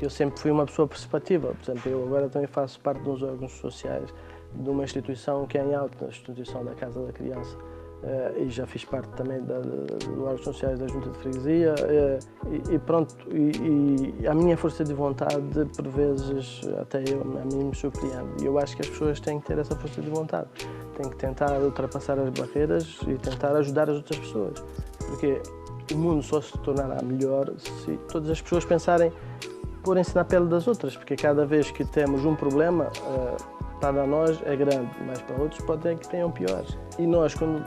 Eu sempre fui uma pessoa participativa, por exemplo, eu agora também faço parte de uns órgãos sociais de uma instituição que é em Alto, a instituição da Casa da Criança. E já fiz parte também dos órgãos sociais da Junta de Freguesia e pronto, e a minha força de vontade, por vezes, até a mim me surpreende. E eu acho que as pessoas têm que ter essa força de vontade, têm que tentar ultrapassar as barreiras e tentar ajudar as outras pessoas, porque o mundo só se tornará melhor se todas as pessoas pensarem porem-se na pele das outras, porque cada vez que temos um problema, para nós é grande, mas para outros pode ser que tenham piores. E nós, quando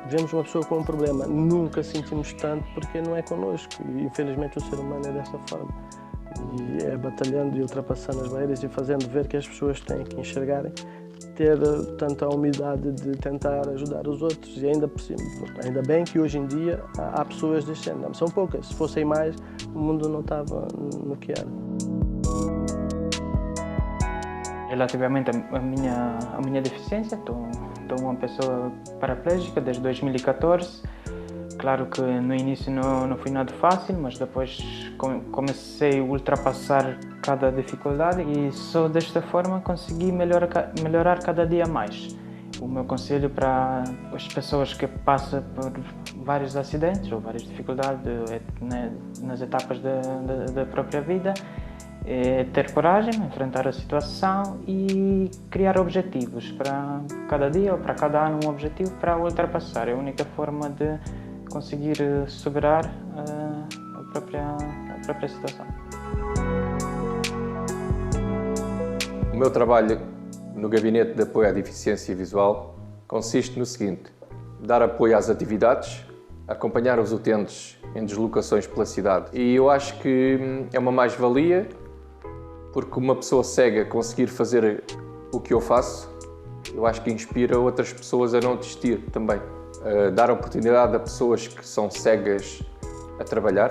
vemos uma pessoa com um problema, nunca sentimos tanto porque não é connosco. E infelizmente o ser humano é dessa forma. E é batalhando e ultrapassando as barreiras e fazendo ver que as pessoas têm que enxergarem, ter tanto a humildade de tentar ajudar os outros. E ainda bem que hoje em dia há pessoas deste género. São poucas, se fossem mais, o mundo não estava no que era. Relativamente à minha deficiência, estou uma pessoa paraplégica desde 2014. Claro que no início não foi nada fácil, mas depois comecei a ultrapassar cada dificuldade e só desta forma consegui melhorar cada dia mais. O meu conselho para as pessoas que passam por vários acidentes ou várias dificuldades nas etapas da própria vida é ter coragem, enfrentar a situação e criar objetivos para cada dia ou para cada ano, um objetivo para ultrapassar. É a única forma de conseguir superar a própria situação. O meu trabalho no Gabinete de Apoio à Deficiência Visual consiste no seguinte: dar apoio às atividades, acompanhar os utentes em deslocações pela cidade. E eu acho que é uma mais-valia, porque uma pessoa cega conseguir fazer o que eu faço, eu acho que inspira outras pessoas a não desistir também. Dar oportunidade a pessoas que são cegas a trabalhar,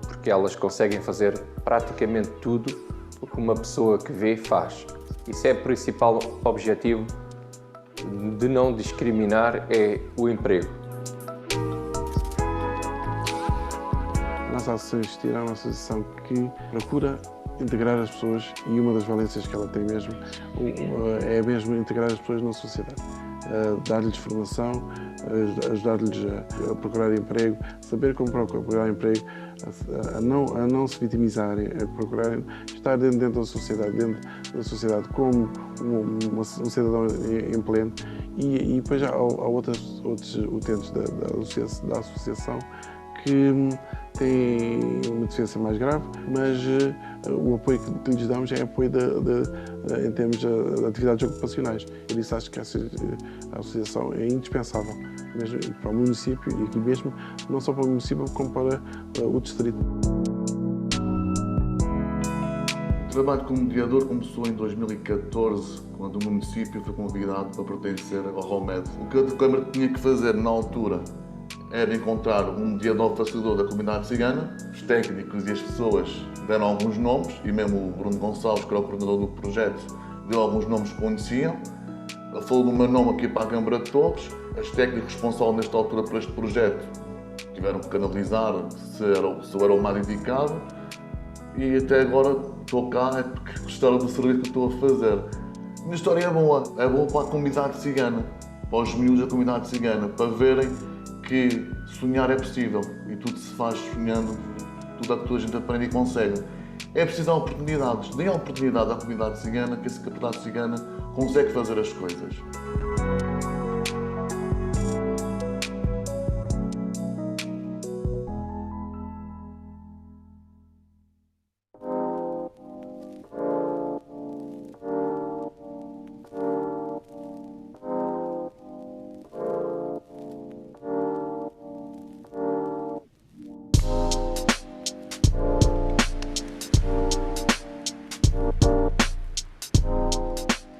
porque elas conseguem fazer praticamente tudo o que uma pessoa que vê faz. Isso é o principal objetivo de não discriminar, é o emprego. A nossa associação Existir é uma associação que procura integrar as pessoas, e uma das valências que ela tem mesmo é mesmo integrar as pessoas na sociedade. Dar-lhes formação, ajudar-lhes a procurar emprego, saber como procurar emprego, a não se vitimisarem, a procurarem estar dentro da sociedade como um cidadão em pleno. E depois há outros utentes da associação que têm uma deficiência mais grave, mas o apoio que lhes damos é apoio em termos de atividades ocupacionais. Por isso acho que a associação é indispensável mesmo para o município, e mesmo não só para o município como para o distrito. O trabalho como mediador começou em 2014, quando o município foi convidado para pertencer ao ROMED. O que a Câmara tinha que fazer na altura era encontrar um mediador facilitador da comunidade cigana. Os técnicos e as pessoas deram alguns nomes, e mesmo o Bruno Gonçalves, que era o coordenador do projeto, deu alguns nomes que conheciam. Ele falou do meu nome aqui para a Câmara de Torres. As técnicas responsáveis nesta altura por este projeto tiveram que analisar se eu era o mais indicado, e até agora estou cá porque gostaram do serviço que estou a fazer. A minha história é boa para a comunidade cigana, para os miúdos da comunidade cigana, para verem que sonhar é possível e tudo se faz sonhando, tudo a gente aprende e consegue. É preciso dar oportunidades, dê a oportunidade à comunidade cigana, que a comunidade cigana consegue fazer as coisas.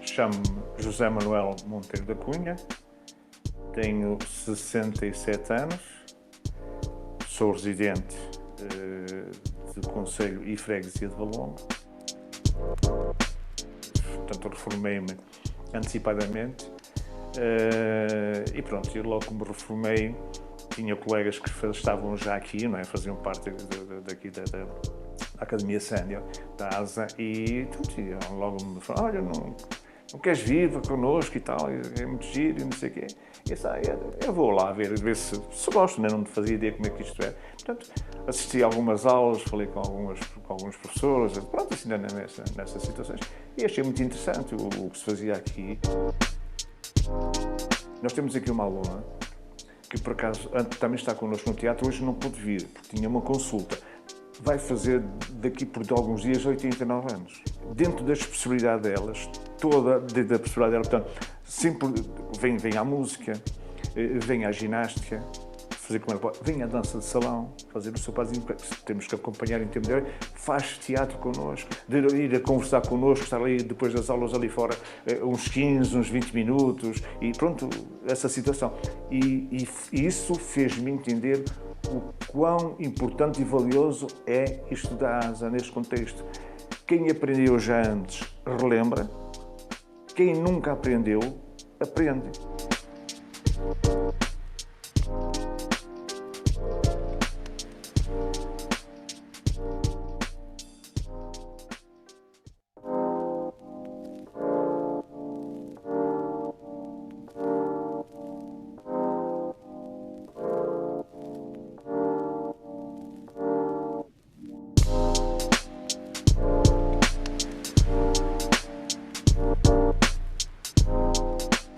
Chamo-me José Manuel Monteiro da Cunha, tenho 67 anos, sou residente do Conselho e Freguesia de Valongo. Portanto, reformei-me antecipadamente e pronto, eu logo que me reformei tinha colegas que estavam já aqui, não é? Faziam parte daqui da Academia Sénior, da ASA, e logo me falaram: olha, não queres vir connosco e tal, é muito giro e não sei o quê. E eu vou lá ver se gosto, né? Não fazia ideia como é que isto é. Portanto, assisti a algumas aulas, falei com alguns professores, pronto, assim, nessas situações, e achei muito interessante o que se fazia aqui. Nós temos aqui uma aluna que, por acaso, também está connosco no teatro, hoje não pôde vir, porque tinha uma consulta. vai fazer daqui por alguns dias 89 anos. Dentro da especialidade delas, toda dentro da especialidade delas, portanto, sempre vem à música, vem à ginástica, fazer como ela pode, vem à dança de salão, fazer o seu pazinho, temos que acompanhar em tempo de faz teatro connosco, de ir a conversar connosco, estar ali depois das aulas ali fora, uns 15, uns 20 minutos, e pronto, essa situação. E isso fez-me entender o quão importante e valioso é isto da ASA neste contexto. Quem aprendeu já antes, relembra. Quem nunca aprendeu, aprende.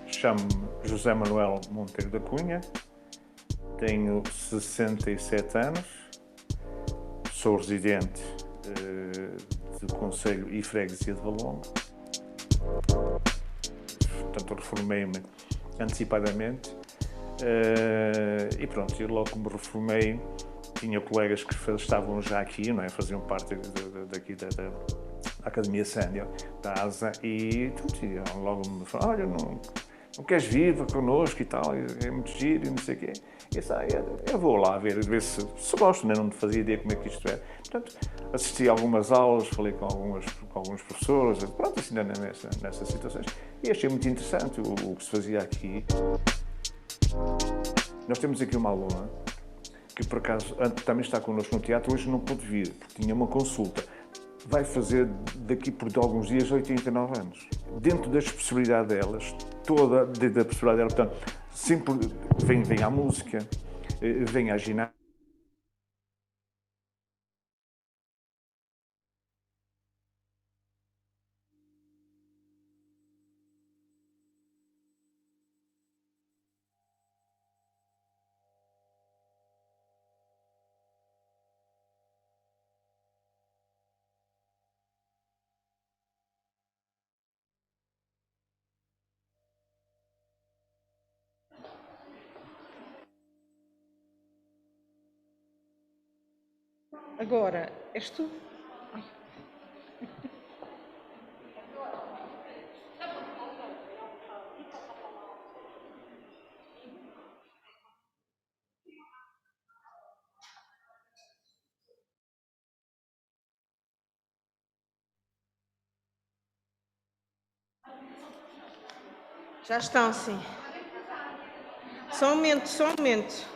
Chamo-me José Manuel Monteiro da Cunha, tenho 67 anos, sou residente do Conselho e Freguesia de Valongo. Portanto, reformei-me antecipadamente e pronto, eu logo que me reformei tinha colegas que estavam já aqui, não é? Faziam parte daqui da Academia Sénior, da ASA, e logo me falaram, olha, não queres vir connosco e tal, é muito giro e não sei o quê. Eu vou lá ver se gosto, né? Não fazia ideia como é que isto é. Portanto, assisti a algumas aulas, falei com alguns professores, pronto, assim, nessas situações, e achei muito interessante o que se fazia aqui. Nós temos aqui uma aluna que, por acaso, também está connosco no teatro, hoje não pôde vir, porque tinha uma consulta. Vai fazer daqui por alguns dias 89 anos. Dentro da especialidade delas, toda dentro da especialidade delas, portanto, sempre vem à música, vem à ginástica. Agora, és tu? Ai. Já estão, sim. Só um momento, só um momento.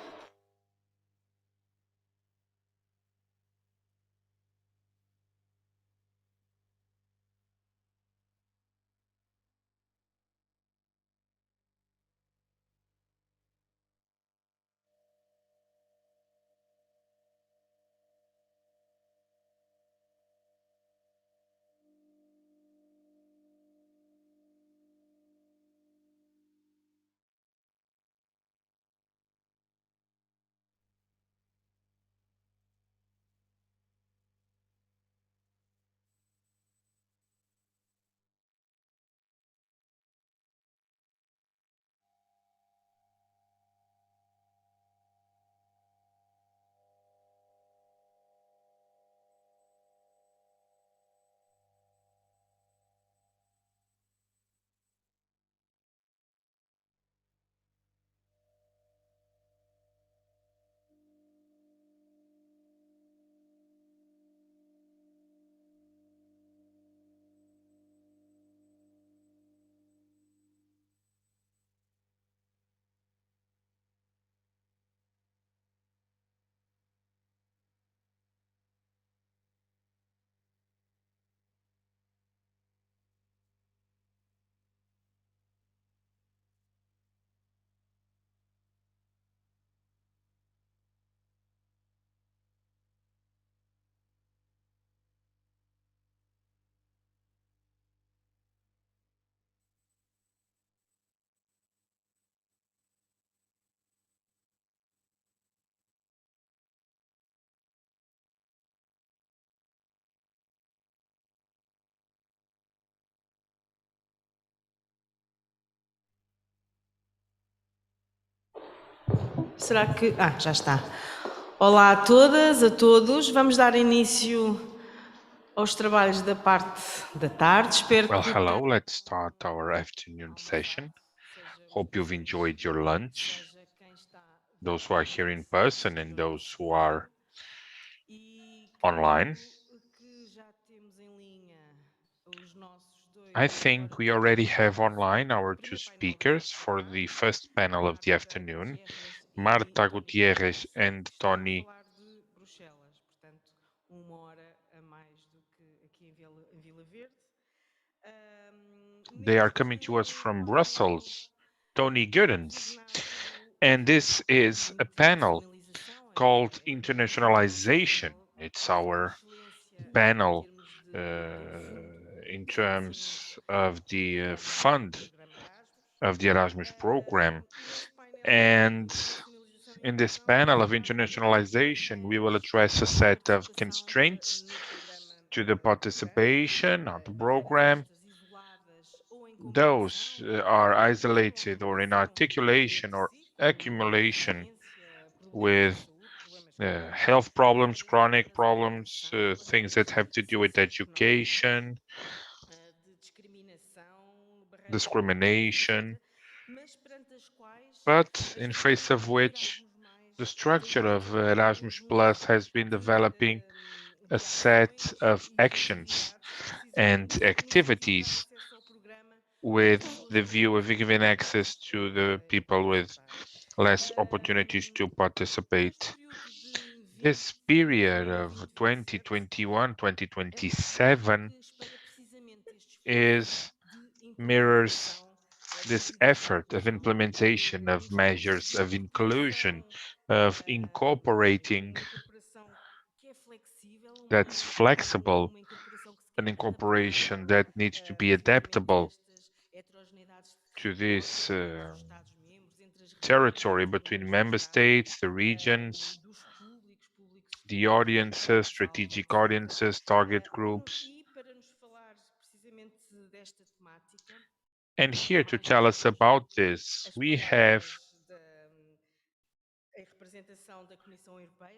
Será que... já está. Olá a todas, a todos. Vamos dar início aos trabalhos da parte da tarde. Espero Well, que... hello, let's start our afternoon session. Hope you've enjoyed your lunch. Those who are here in person and those who are online. I think we already have online our two speakers for the first panel of the afternoon, Marta Gutierrez and Tony. They are coming to us from Brussels, Tony Guddens. And this is a panel called Internationalization. It's our panel in terms of the fund of the Erasmus program. And in this panel of internationalization, we will address a set of constraints to the participation of the program. Those are isolated or in articulation or accumulation with health problems, chronic problems, things that have to do with education, discrimination, but in face of which the structure of Erasmus Plus has been developing a set of actions and activities with the view of giving access to the people with less opportunities to participate. This period of 2021-2027 mirrors this effort of implementation of measures of inclusion, of incorporating that's flexible, an incorporation that needs to be adaptable to this territory between member states, the regions, the audiences, strategic audiences, target groups. And here to tell us about this, we have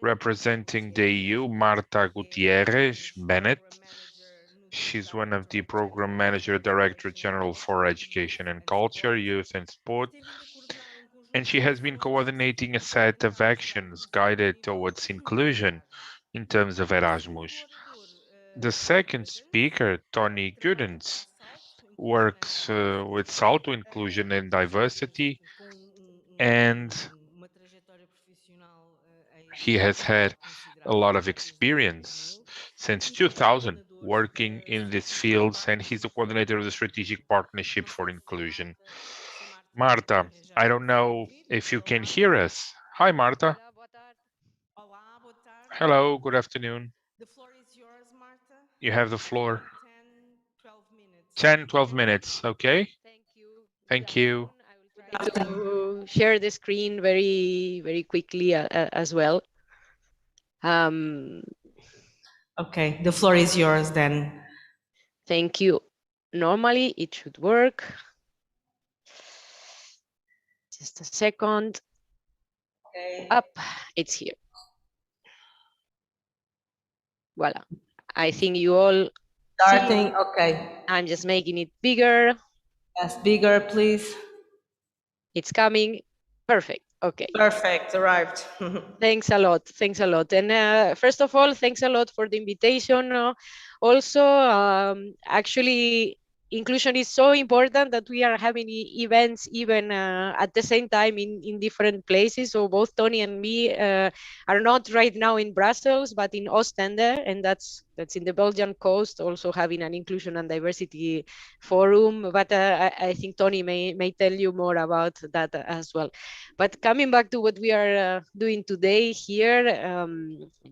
representing the EU, Marta Gutierrez Bennett. She's one of the Program Manager, Director General for Education and Culture, Youth and Sport. And she has been coordinating a set of actions guided towards inclusion in terms of Erasmus. The second speaker, Tony Guddens, works with Salto Inclusion and Diversity, and he has had a lot of experience since 2000 working in these fields, and he's the coordinator of the Strategic Partnership for Inclusion. Marta, I don't know if you can hear us. Hi, Marta. Hello, good afternoon. The floor is yours, Marta. You have the floor. 10, 12 minutes. 10, 12 minutes, okay? Thank you. To share the screen very quickly as well. Okay, the floor is yours then. Thank you. Normally it should work. Just a second. Okay. Up, it's here. Voila. I think you all Starting, see. okay. I'm just making it bigger. Yes, bigger, please. It's coming. Perfect. Okay. Perfect, arrived. Thanks a lot. Thanks a lot. And first of all, thanks a lot for the invitation. Also, actually, inclusion is so important that we are having events even at the same time in different places. So both Tony and me are not right now in Brussels, but in Ostende, and that's in the Belgian coast, also having an inclusion and diversity forum. But I think Tony may tell you more about that as well. But coming back to what we are doing today here,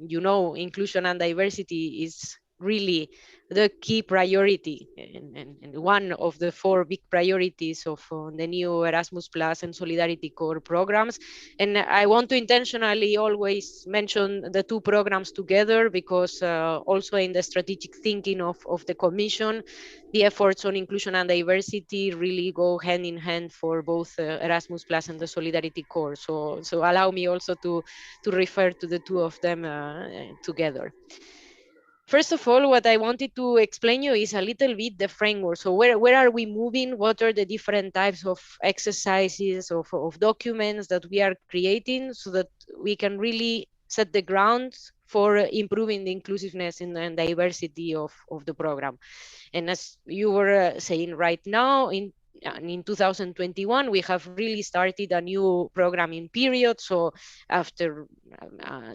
you know, inclusion and diversity is really the key priority and one of the 4 big priorities of the new Erasmus Plus and Solidarity Core programs. And I want to intentionally always mention the 2 programs together because also in the strategic thinking of the Commission, the efforts on inclusion and diversity really go hand in hand for both Erasmus Plus and the Solidarity Core. So allow me also to refer to the 2 of them together. First of all, what I wanted to explain you is a little bit the framework. So where are we moving? What are the different types of exercises, of documents that we are creating so that we can really set the ground for improving the inclusiveness and diversity of the program. And as you were saying right now, in 2021, we have really started a new programming period. So after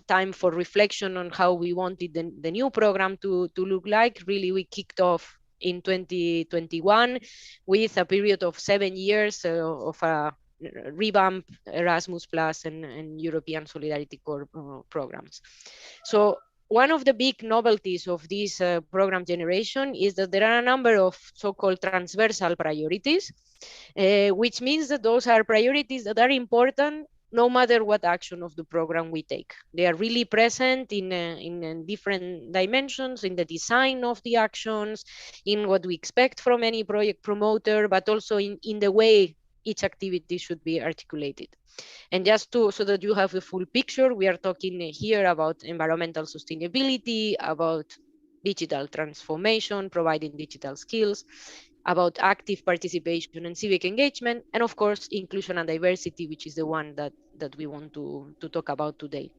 time for reflection on how we wanted the new program to look like, really we kicked off in 2021 with a period of 7 years of a revamp Erasmus Plus and European Solidarity Core programs. So one of the big novelties of this program generation is that there are a number of so-called transversal priorities, which means that those are priorities that are important no matter what action of the program we take. They are really present in different dimensions, in the design of the actions, in what we expect from any project promoter, but also in the way each activity should be articulated. And just so that you have the full picture, we are talking here about environmental sustainability, about digital transformation, providing digital skills, about active participation and civic engagement, and of course, inclusion and diversity, which is the one that we want to talk about today.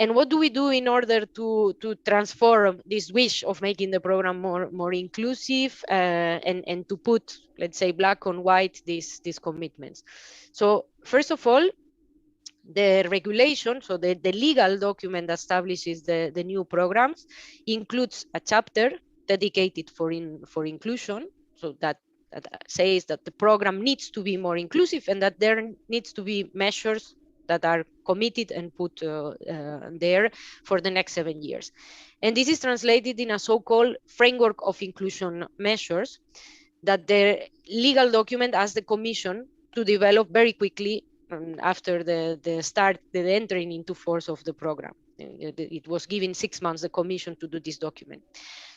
And what do we do in order to transform this wish of making the program more inclusive and to put, let's say, black on white these commitments? So first of all, the regulation, so the legal document that establishes the new programs, includes a chapter dedicated for inclusion, so that says that the program needs to be more inclusive and that there needs to be measures that are committed and put there for the next 7 years. And this is translated in a so-called framework of inclusion measures that the legal document asks the Commission to develop very quickly after the entering into force of the program. It was given 6 months, the Commission, to do this document.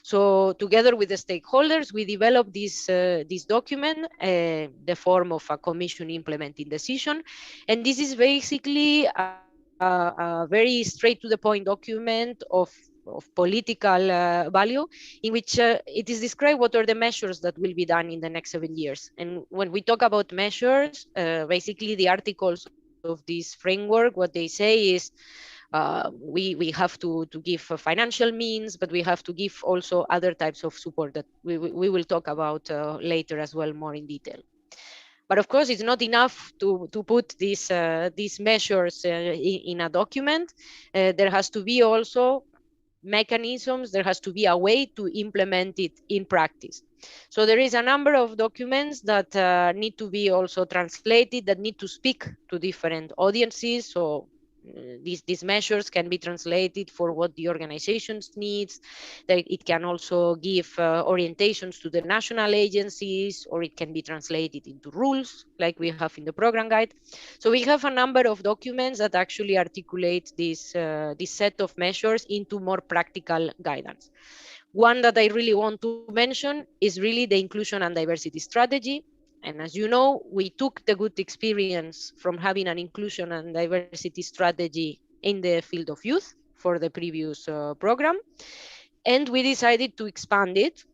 So together with the stakeholders, we developed this document, the form of a Commission implementing decision. And this is basically a very straight to the point document of political value, in which it is described what are the measures that will be done in the next 7 years. And when we talk about measures, basically the articles of this framework, what they say is we have to give financial means, but we have to give also other types of support that we will talk about later as well, more in detail. But of course, it's not enough to put these measures in a document. There has to be also mechanisms, there has to be a way to implement it in practice. So there is a number of documents that need to be also translated, that need to speak to different audiences. So these measures can be translated for what the organizations needs. It can also give orientations to the national agencies, or it can be translated into rules like we have in the program guide. So we have a number of documents that actually articulate this set of measures into more practical guidance. One that I really want to mention is really the inclusion and diversity strategy. And as you know, we took the good experience from having an inclusion and diversity strategy in the field of youth for the previous program. And we decided to expand it,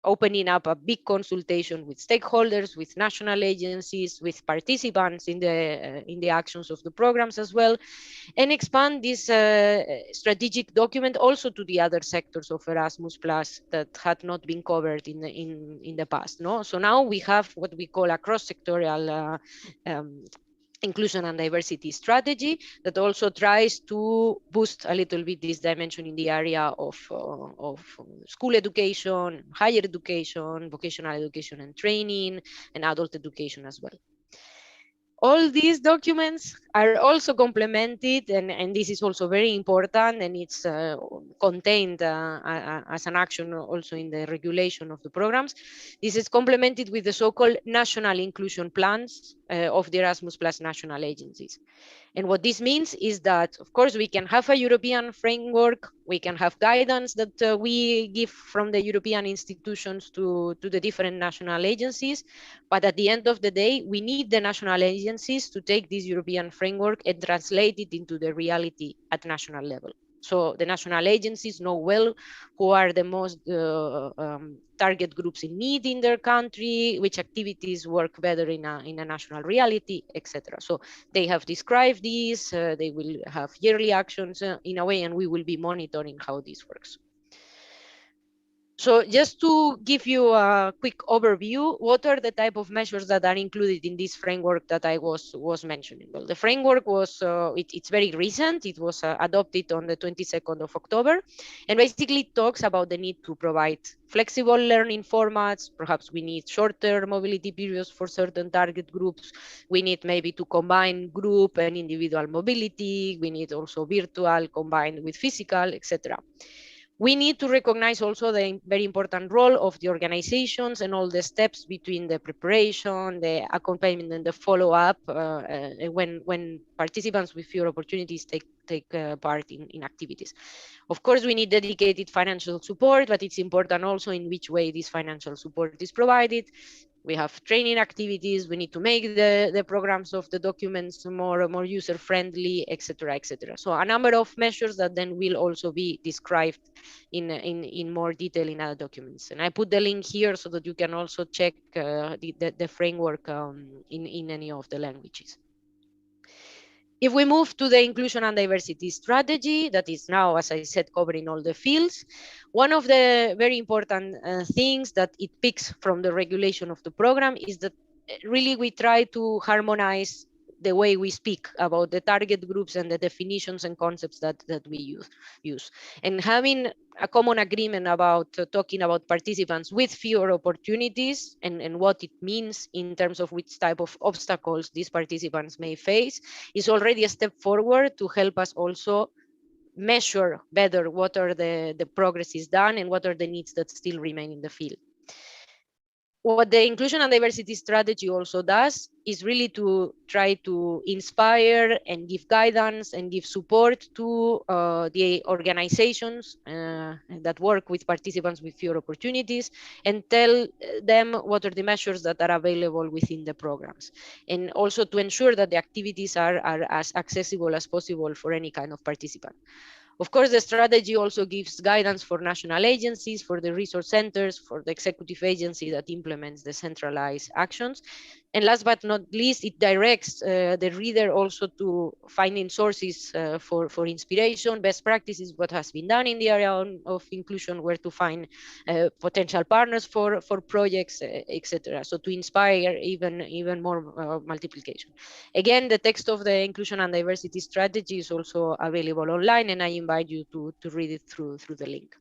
opening up a big consultation with stakeholders, with national agencies, with participants in the actions of the programs as well, and expand this strategic document also to the other sectors of Erasmus Plus that had not been covered in the past. No? So now we have what we call a cross-sectorial inclusion and diversity strategy that also tries to boost a little bit this dimension in the area of school education, higher education, vocational education and training, and adult education as well. All these documents are also complemented, and this is also very important, and it's contained as an action also in the regulation of the programs. This is complemented with the so-called national inclusion plans of the Erasmus Plus national agencies. And what this means is that, of course, we can have a European framework, we can have guidance that we give from the European institutions to the different national agencies, but at the end of the day, we need the national agencies to take this European framework and translate it into the reality at national level. So the national agencies know well who are the most target groups in need in their country, which activities work better in a national reality, etc. So they have described these, they will have yearly actions in a way, and we will be monitoring how this works. So just to give you a quick overview, what are the type of measures that are included in this framework that I was mentioning? Well, the framework was, it's very recent. It was adopted on the 22nd of October, and basically talks about the need to provide flexible learning formats. Perhaps we need shorter mobility periods for certain target groups. We need maybe to combine group and individual mobility. We need also virtual combined with physical, etc. We need to recognize also the very important role of the organizations and all the steps between the preparation, the accompaniment, and the follow-up when participants with fewer opportunities take part in activities. Of course, we need dedicated financial support, but it's important also in which way this financial support is provided. We have training activities. We need to make the programs of the documents more user-friendly, etc., etc. So a number of measures that then will also be described in more detail in other documents. And I put the link here so that you can also check the framework in any of the languages. If we move to the inclusion and diversity strategy, that is now, as I said, covering all the fields, one of the very important things that it picks from the regulation of the program is that really we try to harmonize the way we speak about the target groups and the definitions and concepts that we use. And having a common agreement about talking about participants with fewer opportunities and what it means in terms of which type of obstacles these participants may face is already a step forward to help us also measure better what are the progress is done and what are the needs that still remain in the field. What the inclusion and diversity strategy also does is really to try to inspire and give guidance and give support to the organizations that work with participants with fewer opportunities and tell them what are the measures that are available within the programs. And also to ensure that the activities are as accessible as possible for any kind of participant. Of course, the strategy also gives guidance for national agencies, for the resource centers, for the executive agency that implements the centralized actions. And last but not least, it directs the reader also to finding sources for inspiration, best practices, what has been done in the area of inclusion, where to find potential partners for projects, etc. So to inspire even more multiplication. Again, the text of the inclusion and diversity strategy is also available online, and I invite you to read it through the link.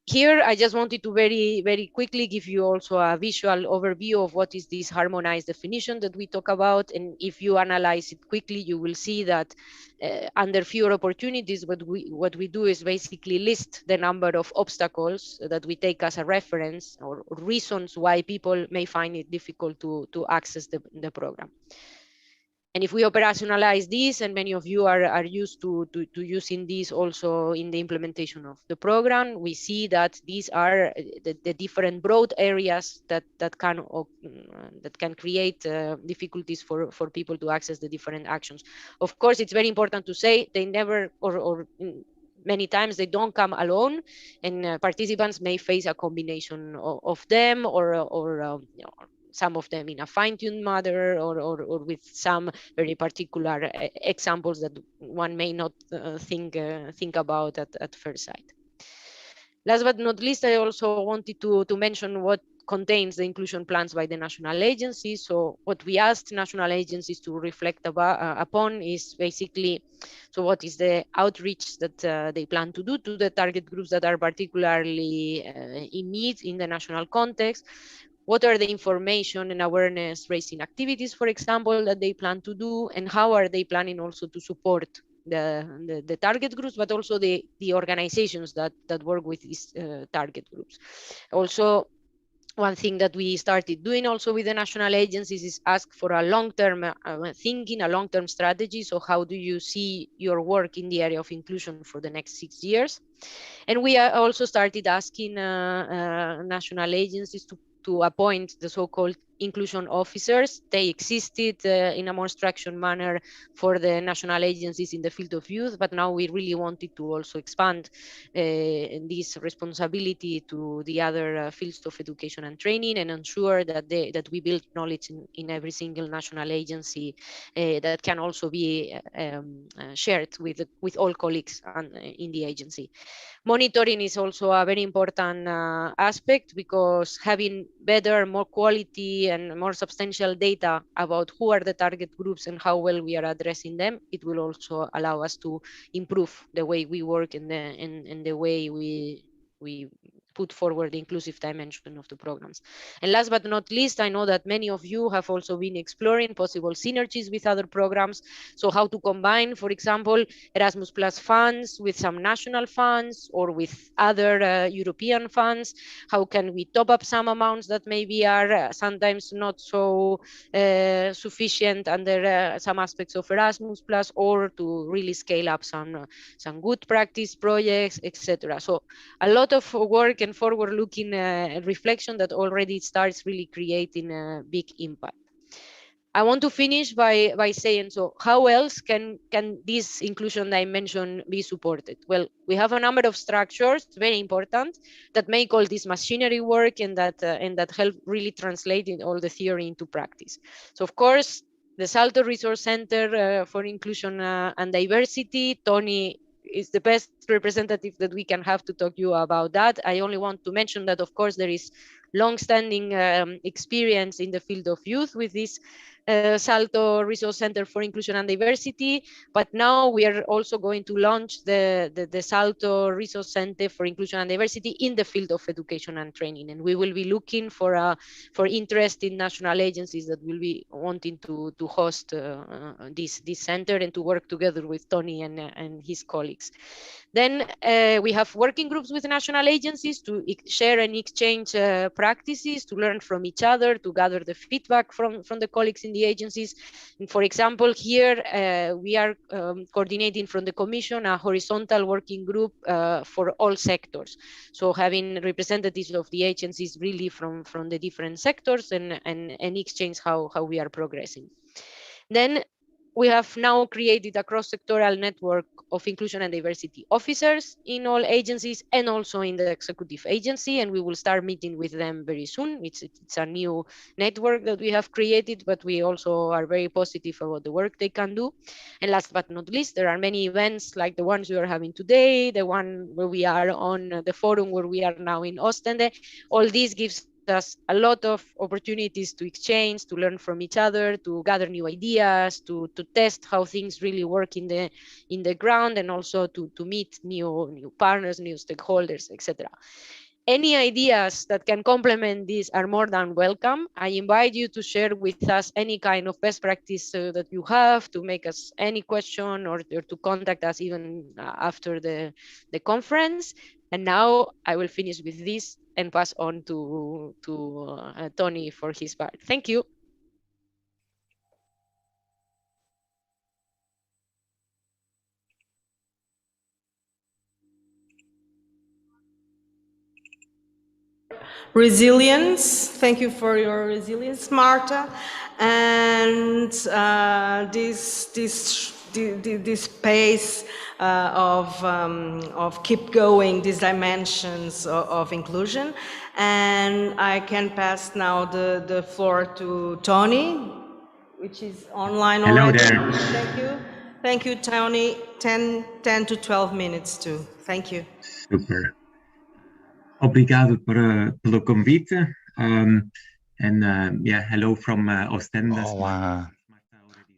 Here, I just wanted to very quickly give you also a visual overview of what is this harmonized definition that we talk about. And if you analyze it quickly, you will see that under fewer opportunities, what we do is basically list the number of obstacles that we take as a reference or reasons why people may find it difficult to access the program. And if we operationalize this, and many of you are used to using this also in the implementation of the program, we see that these are the different broad areas that can create difficulties for people to access the different actions. Of course, it's very important to say they never or many times they don't come alone, and participants may face a combination of them or some of them in a fine-tuned manner or with some very particular examples that one may not think about at first sight. Last but not least, I also wanted to mention what contains the inclusion plans by the national agencies. So what we asked national agencies to reflect upon is basically, so what is the outreach that they plan to do to the target groups that are particularly in need in the national context? what are the information and awareness raising activities, for example, that they plan to do, and how are they planning also to support the target groups, but also the organizations that work with these target groups. Also, one thing that we started doing also with the national agencies is ask for a long-term thinking, a long-term strategy. So how do you see your work in the area of inclusion for the next 6 years? And we also started asking national agencies to appoint the so-called inclusion officers. They existed in a more structured manner for the national agencies in the field of youth, but now we really wanted to also expand this responsibility to the other fields of education and training, and ensure that we build knowledge in every single national agency that can also be shared with all colleagues in the agency. Monitoring is also a very important aspect, because having better, more quality and more substantial data about who are the target groups and how well we are addressing them, it will also allow us to improve the way we work and the way we put forward the inclusive dimension of the programs. And last but not least, I know that many of you have also been exploring possible synergies with other programs. So how to combine, for example, Erasmus Plus funds with some national funds or with other European funds. How can we top up some amounts that maybe are sometimes not so sufficient under some aspects of Erasmus Plus, or to really scale up some good practice projects, etc. So a lot of work and forward-looking reflection that already starts really creating a big impact. I want to finish by saying, so how else can this inclusion dimension be supported? Well, we have a number of structures, very important, that make all this machinery work and that help really translate all the theory into practice. So of course, the Salto Resource Center for Inclusion and Diversity, Tony is the best representative that we can have to talk to you about that. I only want to mention that, of course, there is long-standing experience in the field of youth with this Salto Resource Center for Inclusion and Diversity, but now we are also going to launch the Salto Resource Center for Inclusion and Diversity in the field of education and training, and we will be looking for interest in national agencies that will be wanting to host this center and to work together with Tony and his colleagues. Then we have working groups with national agencies to share and exchange practices, to learn from each other, to gather the feedback from the colleagues in the agencies. And for example, here we are coordinating from the Commission a horizontal working group for all sectors. So having representatives of the agencies really from the different sectors and exchange how we are progressing. Then we have now created a cross-sectoral network of inclusion and diversity officers in all agencies and also in the executive agency, and we will start meeting with them very soon. It's a new network that we have created, but we also are very positive about the work they can do. And last but not least, there are many events like the ones we are having today, the one where we are on the forum where we are now in Ostende. All this gives us a lot of opportunities to exchange, to learn from each other, to gather new ideas, to test how things really work in the ground, and also to meet new partners, new stakeholders, etc. Any ideas that can complement this are more than welcome. I invite you to share with us any kind of best practice that you have, to make us any question, or to contact us even after the conference. And now I will finish with this and pass on to Tony for his part. Thank you. Resilience. Thank you for your resilience, Marta. And this pace of keep going, these dimensions of inclusion. And I can pass now the floor to Tony, which is online already. Hello there. Thank you. Thank you, Tony. 10 to 12 minutes too. Thank you. Super. Obrigado pelo convite. Hello from Ostende. Olá.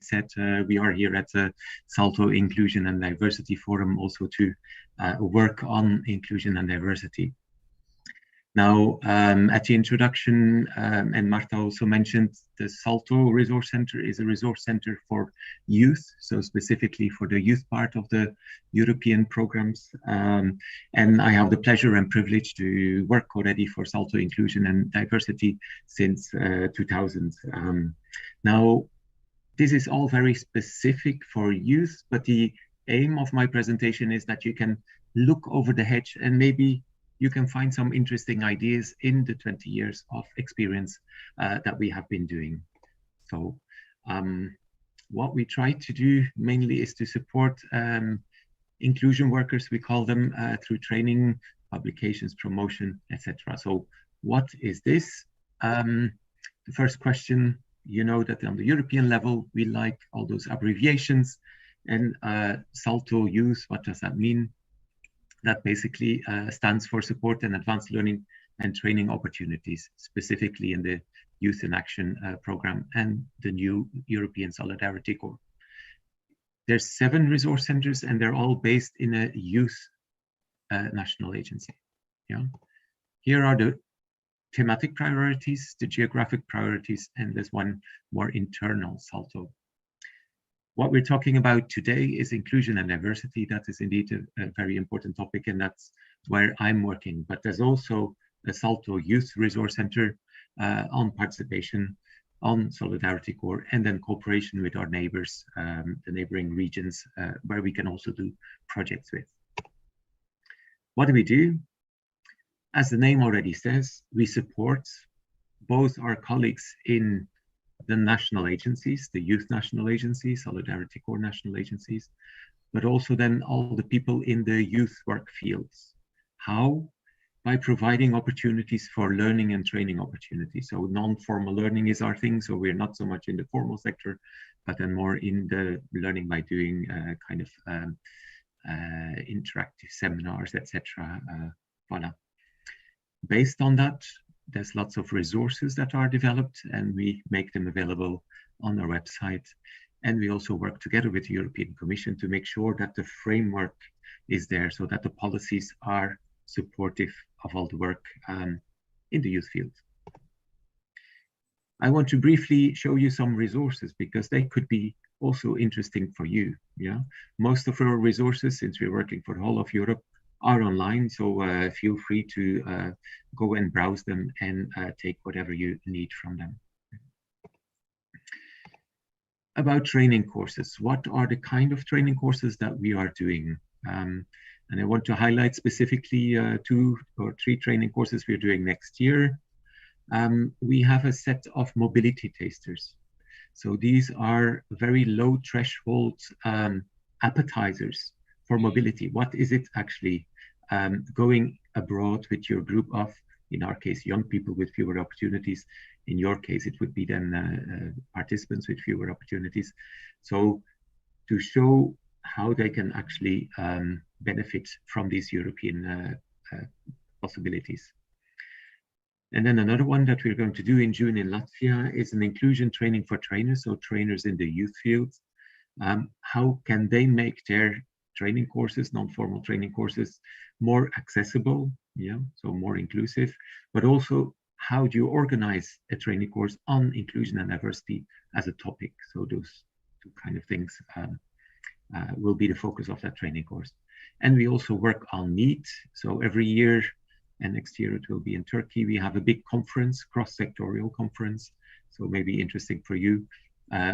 Said we are here at the Salto Inclusion and Diversity Forum also to work on inclusion and diversity. Now, at the introduction, and Marta also mentioned, the Salto Resource Center is a resource center for youth, so specifically for the youth part of the European programs. And I have the pleasure and privilege to work already for Salto Inclusion and Diversity since 2000. Now, this is all very specific for youth, but the aim of my presentation is that you can look over the hedge and maybe you can find some interesting ideas in the 20 years of experience that we have been doing. So what we try to do mainly is to support inclusion workers, we call them, through training, publications, promotion, etc. So what is this? The first question, you know that on the European level, we like all those abbreviations, and Salto Youth, what does that mean? That basically stands for Support and Advanced Learning and Training Opportunities, specifically in the Youth in Action program and the new European Solidarity Corps. There's 7 resource centers and they're all based in a youth national agency. Yeah. Here are the thematic priorities, the geographic priorities, and there's one more internal, Salto. What we're talking about today is inclusion and diversity. That is indeed a very important topic, and that's where I'm working. But there's also a Salto Youth Resource Center on participation, on Solidarity Corps, and then cooperation with our neighbors, the neighboring regions, where we can also do projects with. What do we do? As the name already says, we support both our colleagues in the national agencies, the youth national agencies, Solidarity Corps national agencies, but also then all the people in the youth work fields. How? By providing opportunities for learning and training opportunities. So non-formal learning is our thing, so we're not so much in the formal sector, but then more in the learning by doing kind of interactive seminars, etc. Voilà. Based on that, there's lots of resources that are developed and we make them available on our website. And we also work together with the European Commission to make sure that the framework is there so that the policies are supportive of all the work in the youth field. I want to briefly show you some resources because they could be also interesting for you. Yeah, most of our resources, since we're working for the whole of Europe, are online, so feel free to go and browse them and take whatever you need from them. About training courses, what are the kind of training courses that we are doing? And I want to highlight specifically 2 or 3 training courses we're doing next year. We have a set of mobility tasters. So these are very low threshold appetizers for mobility. What is it actually? Going abroad with your group of, in our case, young people with fewer opportunities. In your case, it would be then participants with fewer opportunities. So to show how they can actually benefit from these European possibilities. And then another one that we're going to do in June in Latvia is an inclusion training for trainers, so trainers in the youth field. How can they make their training courses, non-formal training courses, more accessible, yeah, so more inclusive, but also how do you organize a training course on inclusion and diversity as a topic? So those 2 kind of things will be the focus of that training course. And we also work on need. So every year, and next year it will be in Turkey, we have a big conference, cross-sectorial conference, so maybe interesting for you,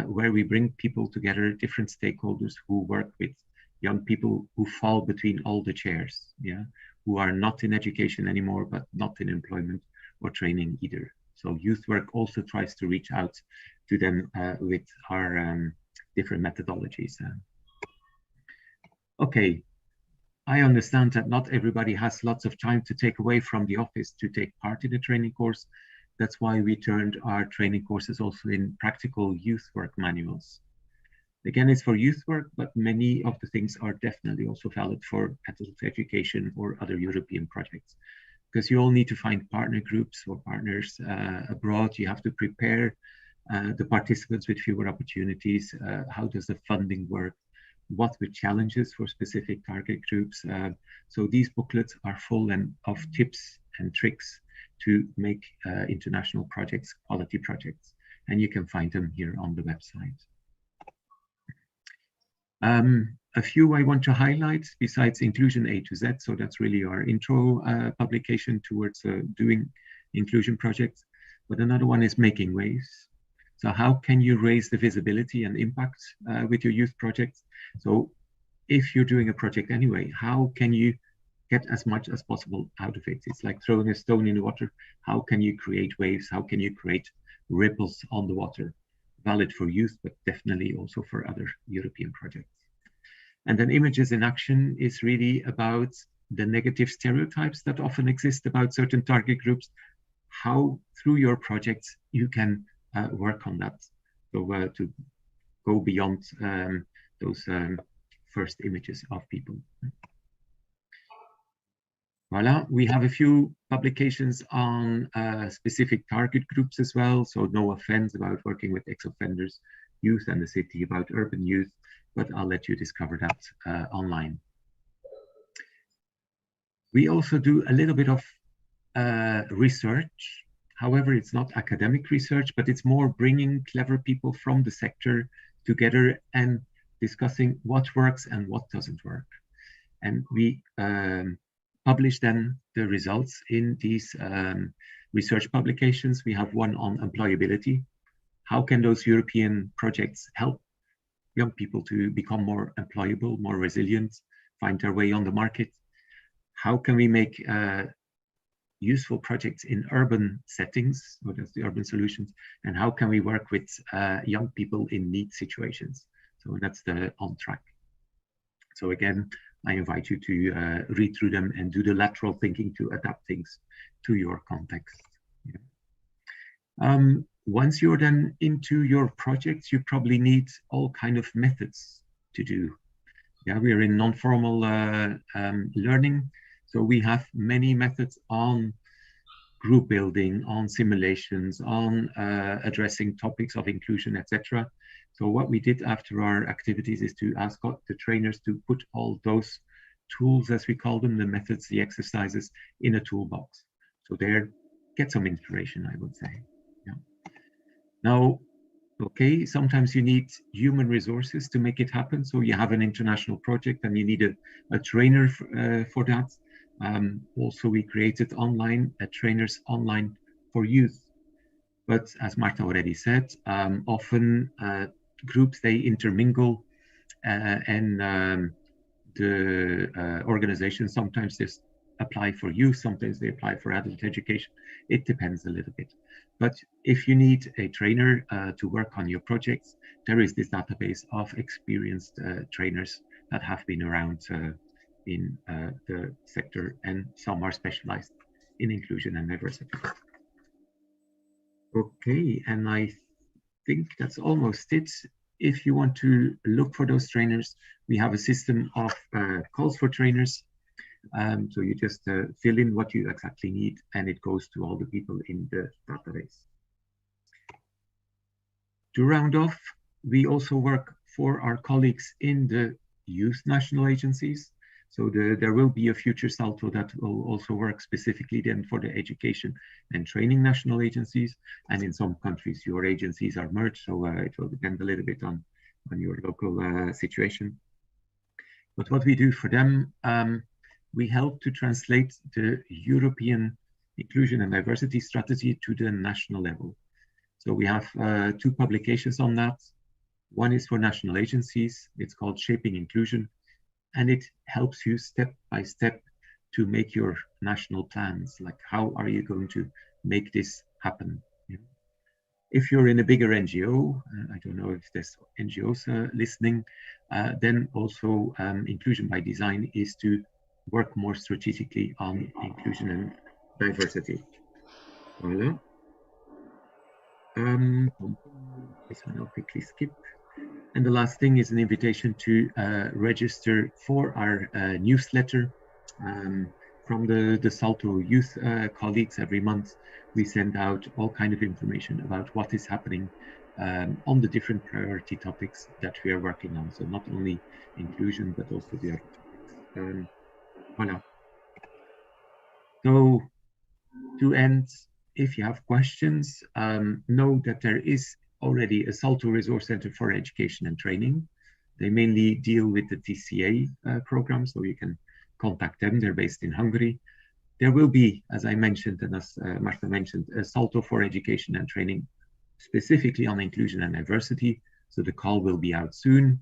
where we bring people together, different stakeholders who work with young people who fall between all the chairs, yeah, who are not in education anymore, but not in employment or training either. So youth work also tries to reach out to them with our different methodologies. Okay, I understand that not everybody has lots of time to take away from the office to take part in a training course. That's why we turned our training courses also in practical youth work manuals. Again, it's for youth work, but many of the things are definitely also valid for adult education or other European projects. Because you all need to find partner groups or partners abroad. You have to prepare the participants with fewer opportunities. How does the funding work? What were challenges for specific target groups? So these booklets are full of tips and tricks to make international projects, quality projects. And you can find them here on the website. A few I want to highlight besides Inclusion A to Z. So that's really our intro publication towards doing inclusion projects. But another one is Making Waves. So how can you raise the visibility and impact with your youth projects? So if you're doing a project anyway, how can you get as much as possible out of it? It's like throwing a stone in the water. How can you create waves? How can you create ripples on the water? Valid for youth, but definitely also for other European projects. And then Images in Action is really about the negative stereotypes that often exist about certain target groups, how through your projects you can work on that. So to go beyond those first images of people. Voila, we have a few publications on specific target groups as well. So no offense about working with ex-offenders, youth and the city, about urban youth, but I'll let you discover that online. We also do a little bit of research. However, it's not academic research, but it's more bringing clever people from the sector together and discussing what works and what doesn't work. And we publish then the results in these research publications. We have one on employability. How can those European projects help young people to become more employable, more resilient, find their way on the market? How can we make useful projects in urban settings? So that's the urban solutions. And how can we work with young people in need situations? So that's the on track. So again, I invite you to read through them and do the lateral thinking to adapt things to your context. Yeah. Once you're then into your projects, you probably need all kind of methods to do. Yeah, we're in non-formal learning. So we have many methods on group building, on simulations, on addressing topics of inclusion, etc. So what we did after our activities is to ask the trainers to put all those tools, as we call them, the methods, the exercises, in a toolbox. So there, get some inspiration, I would say. Yeah. Now, okay, sometimes you need human resources to make it happen. So you have an international project and you need a trainer for that. Also, we created online trainers online for youth. But as Marta already said, often groups, they intermingle and the organizations sometimes just apply for youth, sometimes they apply for adult education. It depends a little bit. But if you need a trainer to work on your projects, there is this database of experienced trainers that have been around in the sector, and some are specialized in inclusion and diversity. Okay, and I think that's almost it. If you want to look for those trainers, we have a system of calls for trainers. So you just fill in what you exactly need, and it goes to all the people in the database. To round off, we also work for our colleagues in the youth national agencies. So there will be a future Salto that will also work specifically then for the education and training national agencies. And in some countries, your agencies are merged, so it will depend a little bit on your local situation. But what we do for them, we help to translate the European inclusion and diversity strategy to the national level. So we have 2 publications on that. One is for national agencies. It's called Shaping Inclusion. And it helps you step by step to make your national plans. Like, how are you going to make this happen? You know? If you're in a bigger NGO, I don't know if there's NGOs listening, then also inclusion by design is to work more strategically on inclusion and diversity. Voilà. This one I'll quickly skip. And the last thing is an invitation to register for our newsletter from the Salto youth colleagues. Every month we send out all kind of information about what is happening on the different priority topics that we are working on. So not only inclusion, but also the other topics. Voilà. So To end, if you have questions, know that there is already a Salto Resource Center for Education and Training. They mainly deal with the TCA program, so you can contact them. They're based in Hungary. There will be, as I mentioned, and as Marta mentioned, a Salto for Education and Training specifically on inclusion and diversity. So the call will be out soon.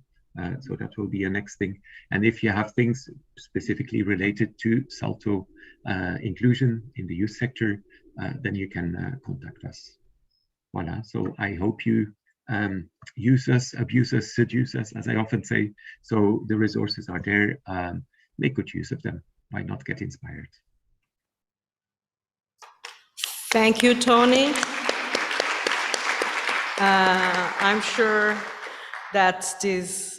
So that will be a next thing. And if you have things specifically related to Salto inclusion in the youth sector, then you can contact us. Voila. So I hope you use us, abuse us, seduce us, as I often say. So the resources are there. Make good use of them. Why not get inspired? Thank you, Tony. I'm sure that this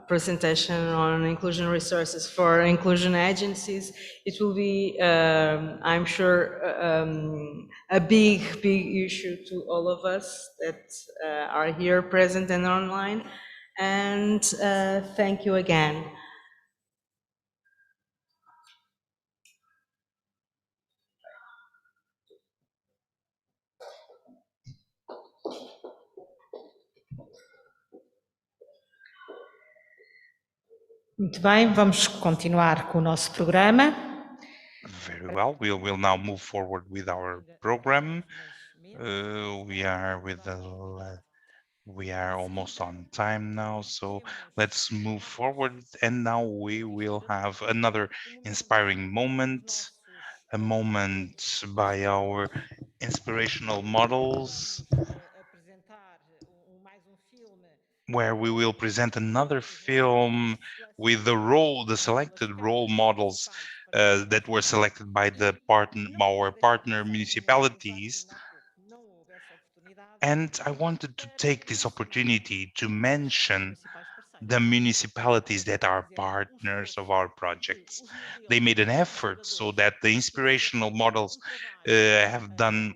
presentation on inclusion resources for inclusion agencies, it will be, I'm sure, a big issue to all of us that are here present and online. And thank you again. Muito bem, vamos continuar com o nosso programa. Very well. We'll now move forward with our program. We are almost on time now, so let's move forward. And now we will have another inspiring moment, a moment by our inspirational models, where we will present another film with the selected role models that were selected by our partner municipalities. And I wanted to take this opportunity to mention the municipalities that are partners of our projects. They made an effort so that the inspirational models have done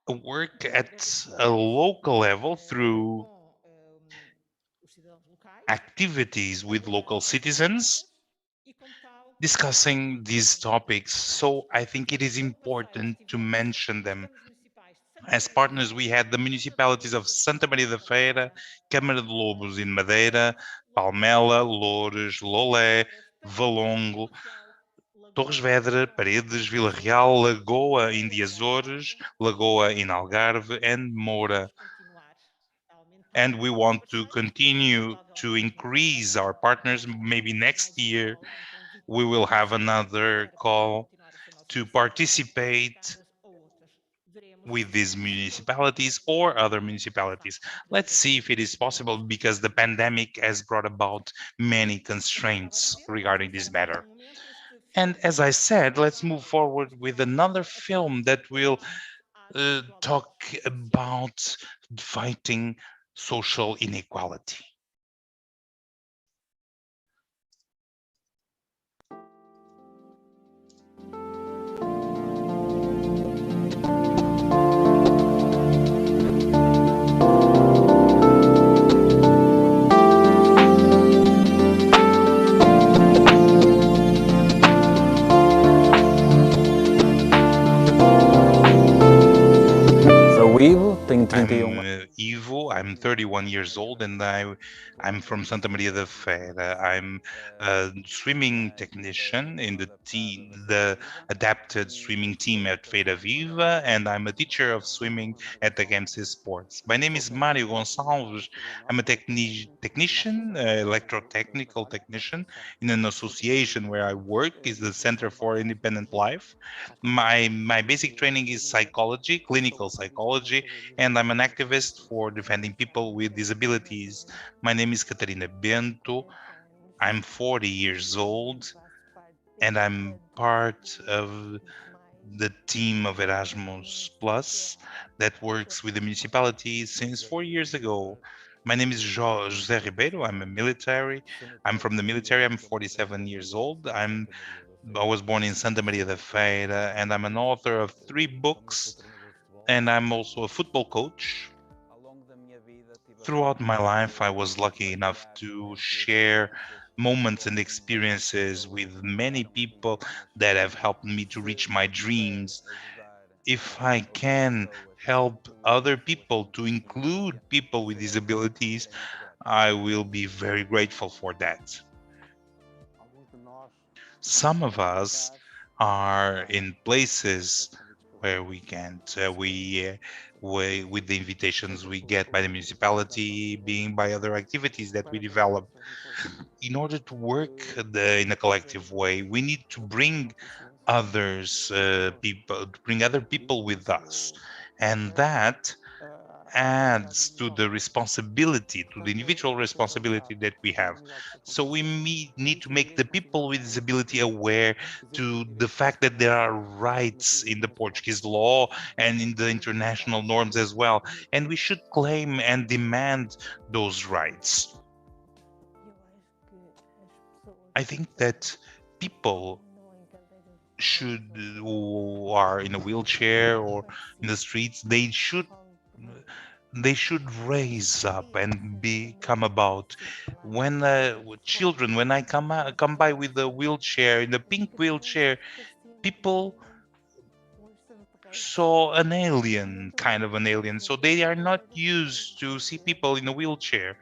work at a local level through activities with local citizens discussing these topics. So I think it is important to mention them. As partners, we had the municipalities of Santa Maria da Feira, Câmara de Lobos in Madeira, Palmela, Loures, Lolé, Valongo, Torres Vedras, Paredes, Vila Real, Lagoa in the Azores, Lagoa in Algarve, and Moura. And we want to continue to increase our partners. Maybe next year we will have another call to participate with these municipalities or other municipalities. Let's see if it is possible, because the pandemic has brought about many constraints regarding this matter. And as I said, let's move forward with another film that will talk about fighting social inequality. I'm Ivo, I'm 31 years old, and I'm from Santa Maria da Feira. I'm a swimming technician in the adapted swimming team at Feira Viva, and I'm a teacher of swimming at the Gamses Sports. My name is Mário Gonçalves. I'm a technician, electrotechnical technician in an association where I work, is the Center for Independent Life. My basic training is psychology, clinical psychology, and I'm an activist for defending people with disabilities. My name is Catarina Bento. I'm 40 years old, and I'm part of the team of Erasmus Plus that works with the municipalities since 4 years ago. My name is José Ribeiro. I'm from the military. I'm 47 years old. I was born in Santa Maria da Feira, and I'm an author of 3 books, and I'm also a football coach. Throughout my life, I was lucky enough to share moments and experiences with many people that have helped me to reach my dreams. If I can help other people to include people with disabilities, I will be very grateful for that. Some of us are in places where we can't, with the invitations we get by the municipality, being by other activities that we develop. In order to work in a collective way, we need to bring bring other people with us, and that adds to the responsibility, to the individual responsibility that we have. So we need to make the people with disability aware to the fact that there are rights in the Portuguese law and in the international norms as well, and we should claim and demand those rights. I think that people who are in a wheelchair or in the streets, they should raise up and become about. When children, when I come by with a wheelchair, in the pink wheelchair, people saw an alien, kind of an alien, so they are not used to see people in a wheelchair.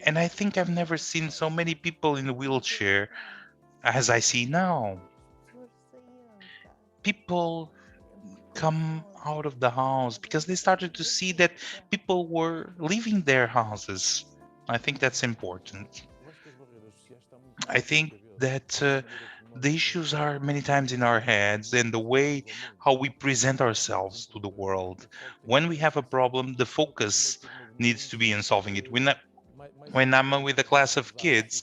And I think I've never seen so many people in a wheelchair as I see now. People come out of the house because they started to see that people were leaving their houses. I think that's important. I think that the issues are many times in our heads and the way how we present ourselves to the world. When we have a problem, the focus needs to be in solving it. When I'm with a class of kids,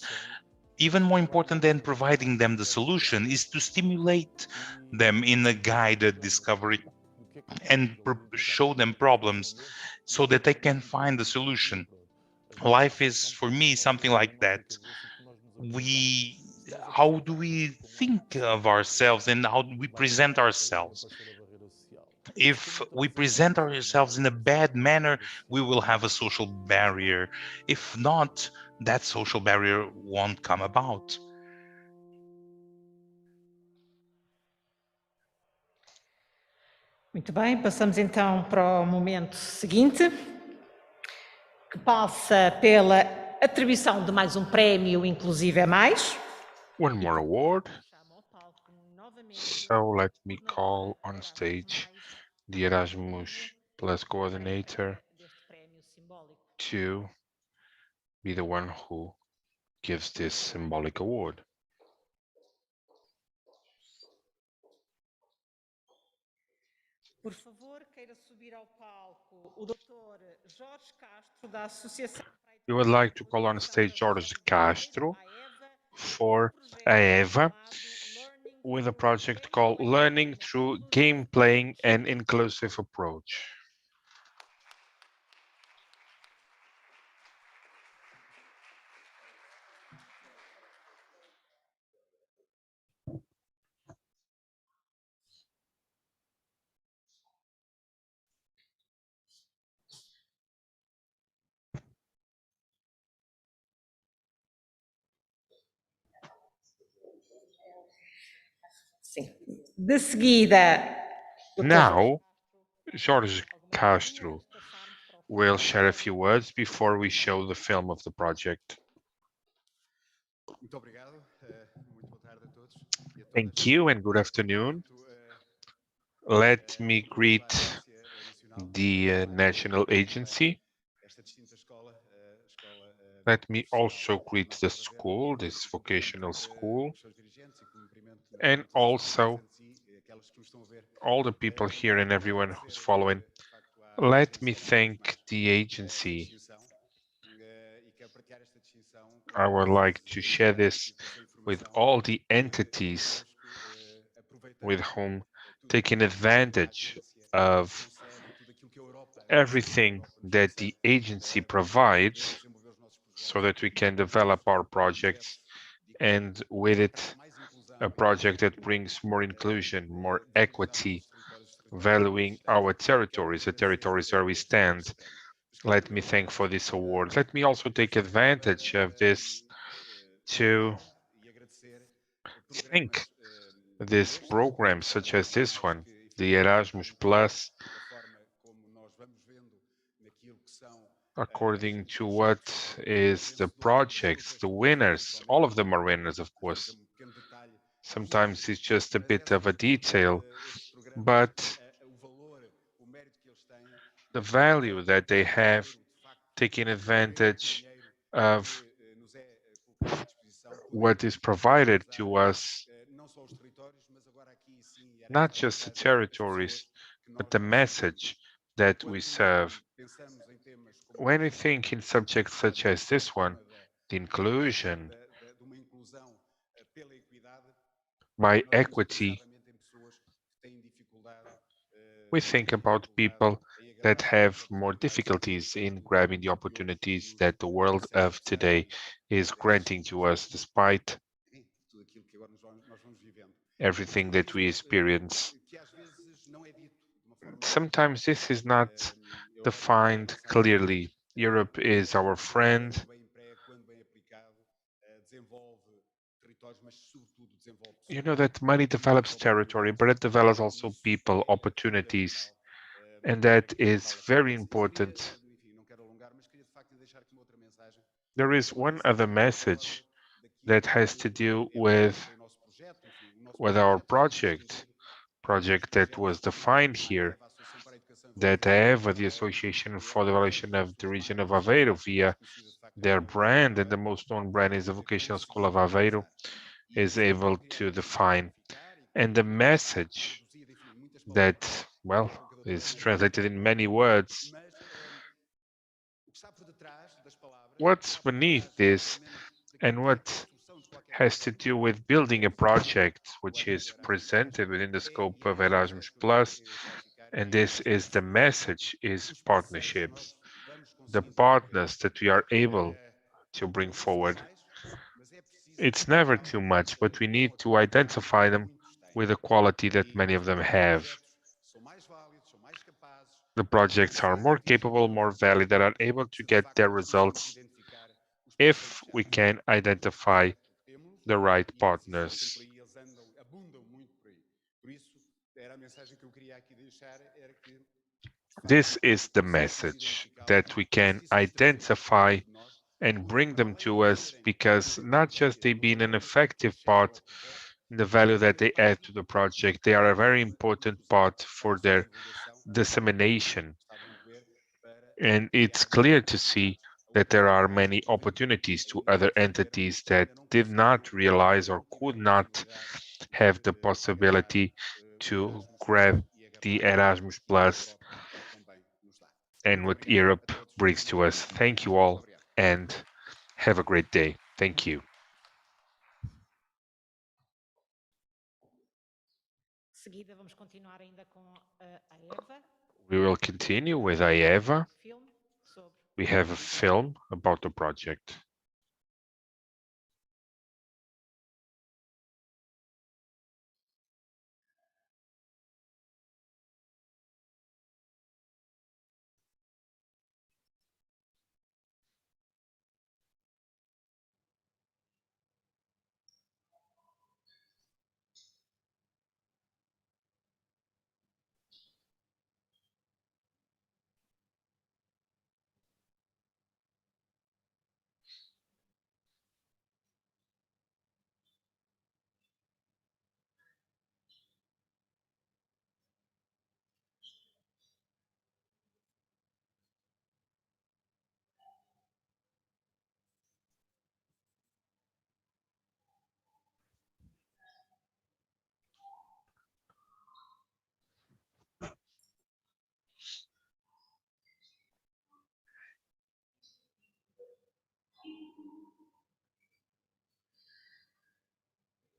even more important than providing them the solution is to stimulate them in a guided discovery and show them problems so that they can find the solution. Life is, for me, something like that. How do we think of ourselves and how do we present ourselves? If we present ourselves in a bad manner, we will have a social barrier. If not, that social barrier won't come about. Muito bem, passamos então para o momento seguinte, que passa pela atribuição de mais um prémio, inclusive é mais. One more award. So let me call on stage the Erasmus Plus coordinator to be the one who gives this symbolic award. Por favor, queira subir ao palco o Dr. Jorge Castro, da Associação. We would like to call on stage Jorge Castro for AEVA with a project called Learning Through Game Playing and Inclusive Approach. Sim. De seguida, Now, Jorge Castro will share a few words before we show the film of the project. Thank you and good afternoon. Let me greet the national agency. Let me also greet the school, this vocational school, and also all the people here and everyone who's following. Let me thank the agency. I would like to share this with all the entities with whom taking advantage of everything that the agency provides so that we can develop our projects and with it a project that brings more inclusion, more equity, valuing our territories, the territories where we stand. let me thank for this award. Let me also take advantage of this to thank this program such as this one, the Erasmus Plus, according to what is the projects, the winners, all of them are winners, of course. Sometimes it's just a bit of a detail, but the value that they have, taking advantage of what is provided to us, not just the territories, but the message that we serve. When we think in subjects such as this one, the inclusion by equity, we think about people that have more difficulties in grabbing the opportunities that the world of today is granting to us, despite everything that we experience. Sometimes this is not defined clearly. Europe is our friend. You know that money develops territory, but it develops also people, opportunities, and that is very important. There is one other message that has to do with our project that was defined here, that EVA, the Association for the Evaluation of the Region of Aveiro, via their brand, and the most known brand is the Vocational School of Aveiro, is able to define. And the message that, well, is translated in many words. What's beneath this, and what has to do with building a project which is presented within the scope of Erasmus Plus, and this is the message, is partnerships. The partners that we are able to bring forward. It's never too much, but we need to identify them with the quality that many of them have. The projects are more capable, more valid, that are able to get their results if we can identify the right partners. This is the message, that we can identify and bring them to us, because not just they being an effective part in the value that they add to the project, they are a very important part for their dissemination. And it's clear to see that there are many opportunities to other entities that did not realize or could not have the possibility to grab the Erasmus Plus and what Europe brings to us. Thank you all, and have a great day. Thank you. We will continue with AEVA. We have a film about the project.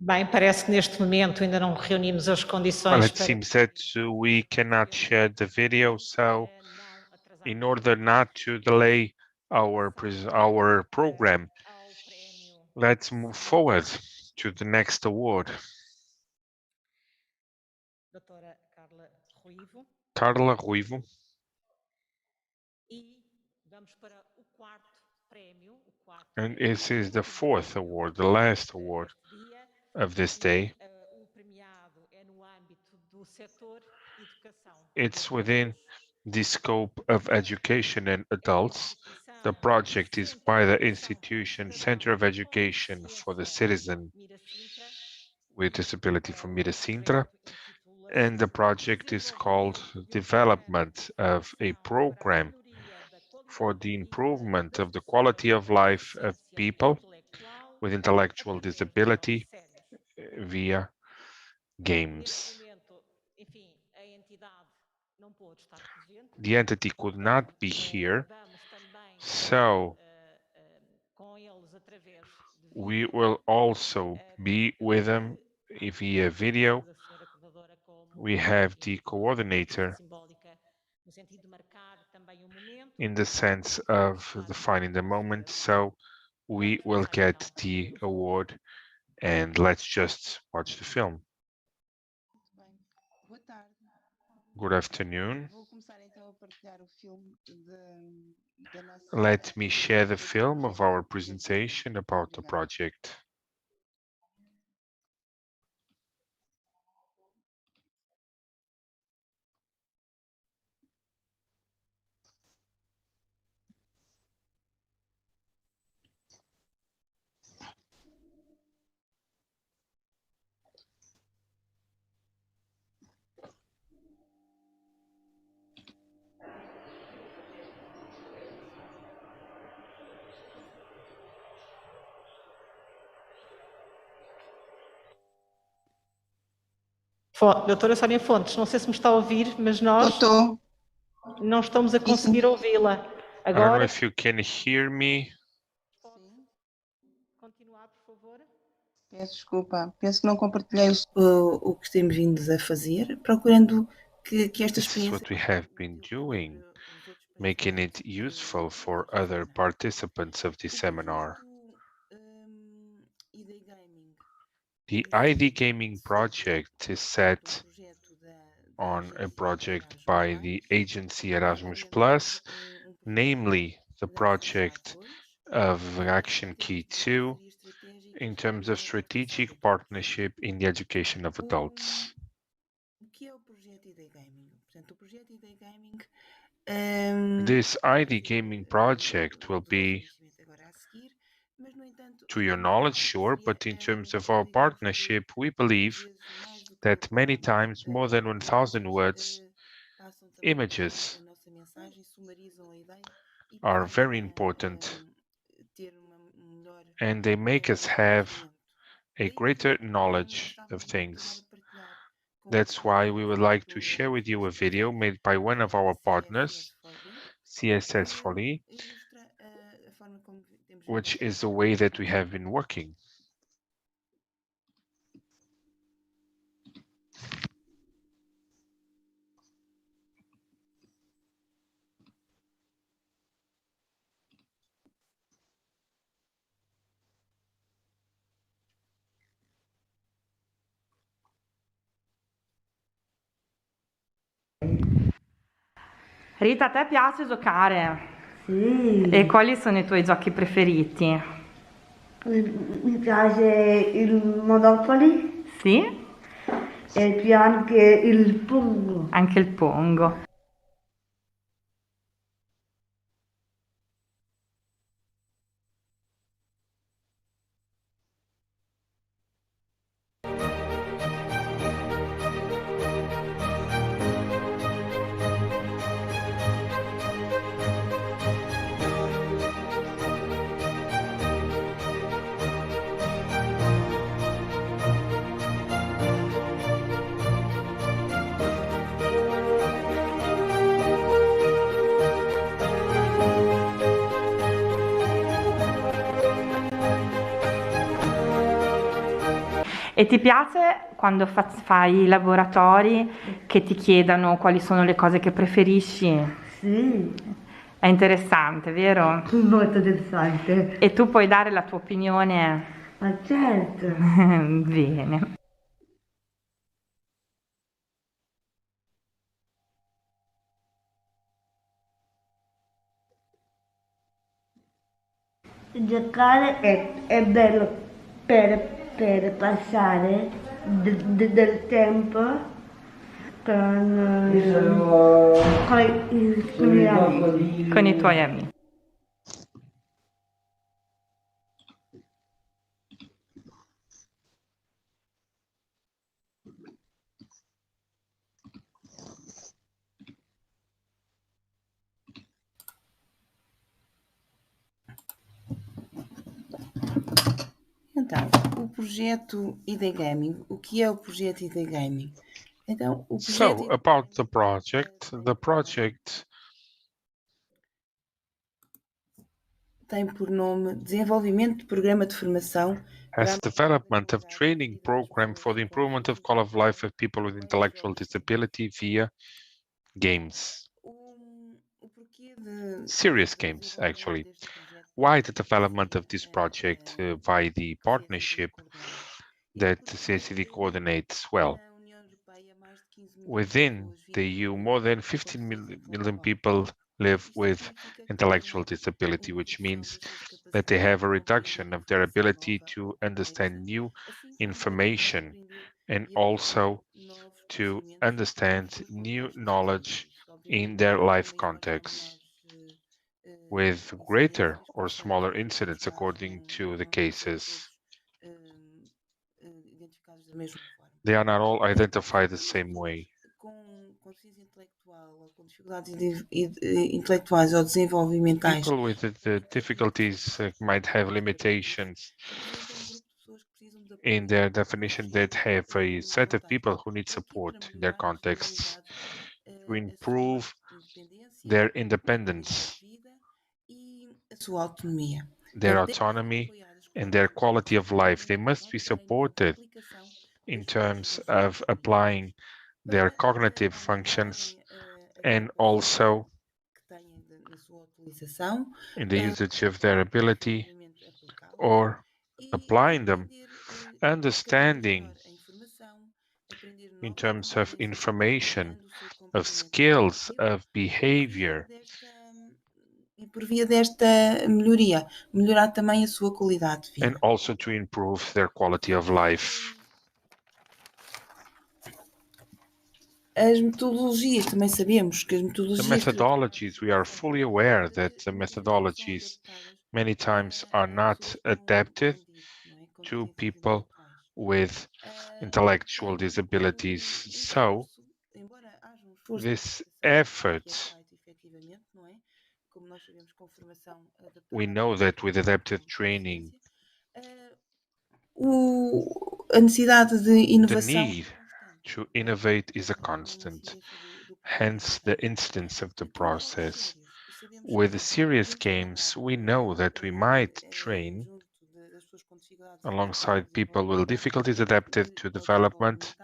Bem, parece que neste momento ainda não reunimos as Well, condições it seems that we cannot share the video, so in order not to delay our program, let's move forward to the next award. Carla Ruivo. And this is the fourth award, the last award of this day. It's within the scope of education and adults. The project is by the institution Center of Education for the Citizen with Disability from Mira Sintra, and the project is called Development of a Program for the Improvement of the Quality of Life of People with Intellectual Disability via games. The entity could not be here, so we will also be with them via video. We have the coordinator in the sense of defining the moment, so we will get the award, and let's just watch the film. Good afternoon. Let me share the film of our presentation about the project. Doutora Sónia Fontes, não sei se me está a ouvir, mas nós não estamos a conseguir ouvi-la. I don't know Agora, if you can hear me. continuar, por favor. Peço desculpa, penso que não compartilhei o que temos vindo a fazer, procurando que esta This is experiência what we have been doing, making it useful for other participants of the seminar. The ID Gaming project is set on a project by the agency Erasmus Plus, namely the project of Action Key 2 in terms of strategic partnership in the education of adults. O que é o projeto ID Gaming? Portanto, o projeto ID Gaming This ID Gaming project will be, to your knowledge, sure, but in terms of our partnership, we believe that many times more than 1,000 words, images are very important, and they make us have a greater knowledge of things. That's why we would like to share with you a video made by one of our partners, CSS4E, which is the way that we have been working. Rita, a te piace giocare? Sì. E quali sono i tuoi giochi preferiti? Mi piace il Monopoly. Sì? E più anche il Pongo. Anche il Pongo. E ti piace quando fai i laboratori che ti chiedono quali sono le cose che preferisci? Sì. È interessante, vero? Molto interessante. E tu puoi dare la tua opinione? Ma certo. Bene. da cara é belo para passar del tempo con i tuoi amici. Então, o projeto ID Gaming. O que é o projeto ID Gaming? Então, o projeto So, about the project tem por nome Desenvolvimento de Programa de Formação has development of training program for the improvement of quality of life of people with intellectual disability via games. Serious games, actually. Why the development of this project via the partnership that the CACD coordinates? Well, within the EU, more than 15 million people live with intellectual disability, which means that they have a reduction of their ability to understand new information and also to understand new knowledge in their life context with greater or smaller incidents according to the cases. They are not all identified the same way. Intelectuais ou desenvolvimentais. People with the difficulties might have limitations in their definition that have a set of people who need support in their contexts to improve their independence, their autonomy, and their quality of life. They must be supported in terms of applying their cognitive functions and also in the usage of their ability or applying them, understanding in terms of information, of skills, of behavior. E por via desta melhoria, melhorar também a sua qualidade de vida. And also to improve their quality of life. As metodologias, também sabemos que as The metodologias... methodologies, we are fully aware that the methodologies many times are not adapted to people with intellectual disabilities. So, this effort, we know that with adaptive training, a necessidade de the inovação... need to innovate is a constant, hence the instance of the process. With the serious games, we know that we might train alongside people with difficulties adapted to development.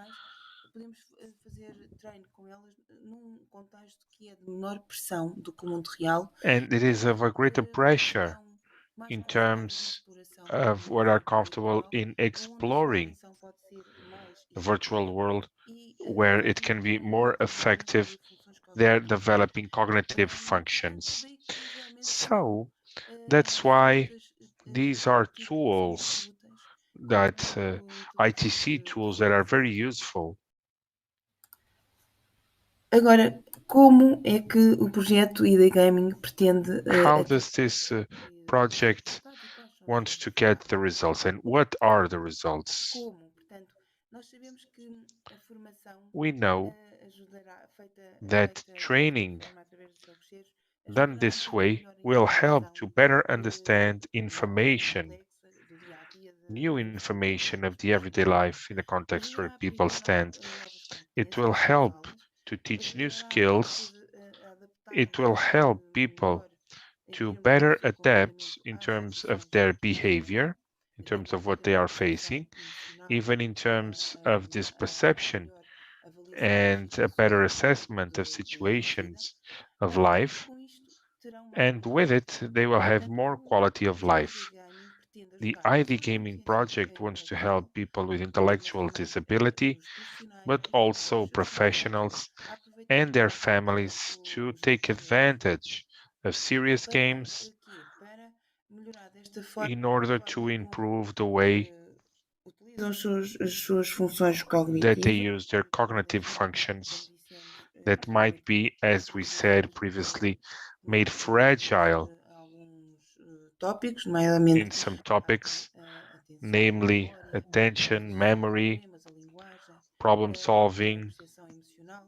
Podemos fazer treino com elas num contexto que é de menor pressão do que o mundo real. And it is of a greater pressure in terms of what are comfortable in exploring the virtual world, where it can be more effective. They're developing cognitive functions. So that's why these are tools that ITC tools that are very useful. Agora, como é que o projeto ID Gaming pretende... How does this project want to get the results, and what are the results? We know that training done this way will help to better understand information, new information of the everyday life in the context where people stand. It will help to teach new skills. It will help people to better adapt in terms of their behavior, in terms of what they are facing, even in terms of this perception and a better assessment of situations of life. And with it, they will have more quality of life. The ID Gaming project wants to help people with intellectual disability, but also professionals and their families to take advantage of serious games in order to improve the way utilizam as suas funções that they cognitivas. use their cognitive functions that might be, as we said previously, made fragile Tópicos, nomeadamente in some topics, namely attention, memory, problem solving, percepção emocional,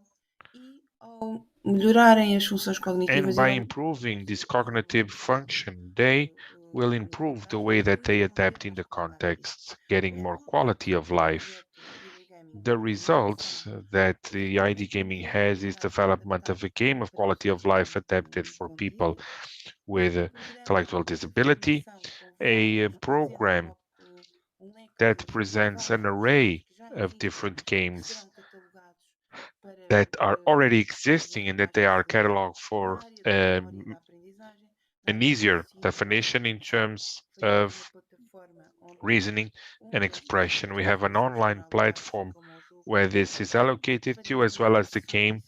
e ao melhorarem as funções and cognitivas by improving this cognitive function, they will improve the way that they adapt in the context, getting more quality of life. The results that the ID gaming has is development of a game of quality of life adapted for people with intellectual disability, a program that presents an array of different games that are already existing and that they are cataloged for an easier definition in terms of reasoning and expression. We have an online platform where this is allocated to, as well as the game,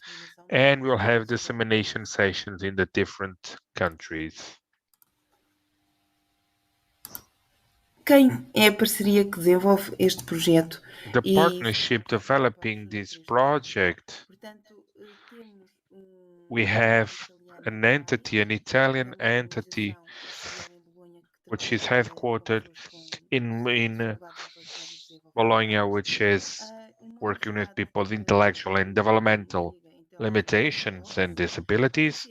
and we'll have dissemination sessions in the different countries. Quem é a parceria que desenvolve este projeto? The partnership developing this project, we have an entity, an Italian entity, which is headquartered in Bologna, which is working with people with intellectual and developmental limitations and disabilities.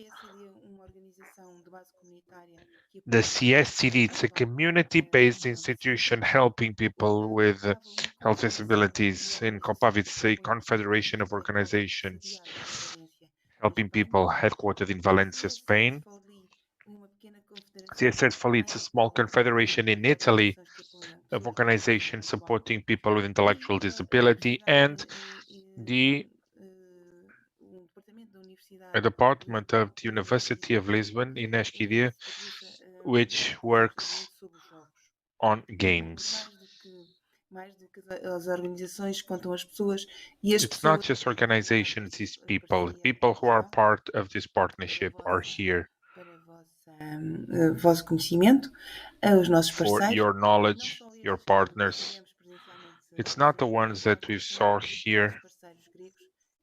The CSCD, it's a community-based institution helping people with health disabilities in Copavit's a confederation of organizations, helping people headquartered in Valencia, Spain. CSS it's a small confederation in Italy of organizations supporting people with intellectual disability, and a department of the University of Lisbon in Esquidade, which works on games. It's not just organizations, it's people. People who are part of this partnership are here. Vosso conhecimento, os nossos for parceiros. your knowledge, your partners. It's not the ones that we saw here.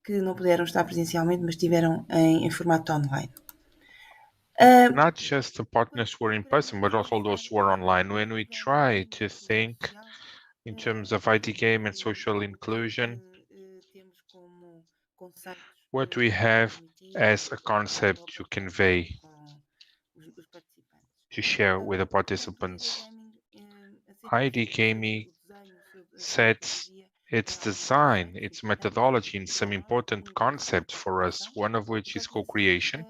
Que não puderam estar presencialmente, mas estiveram em formato online. Not just the partners who were in person, but also those who are online. When we try to think in terms of IT game and social inclusion, what we have as a concept to convey, to share with the participants. ID gaming sets its design, its methodology, and some important concepts for us, one of which is co-creation.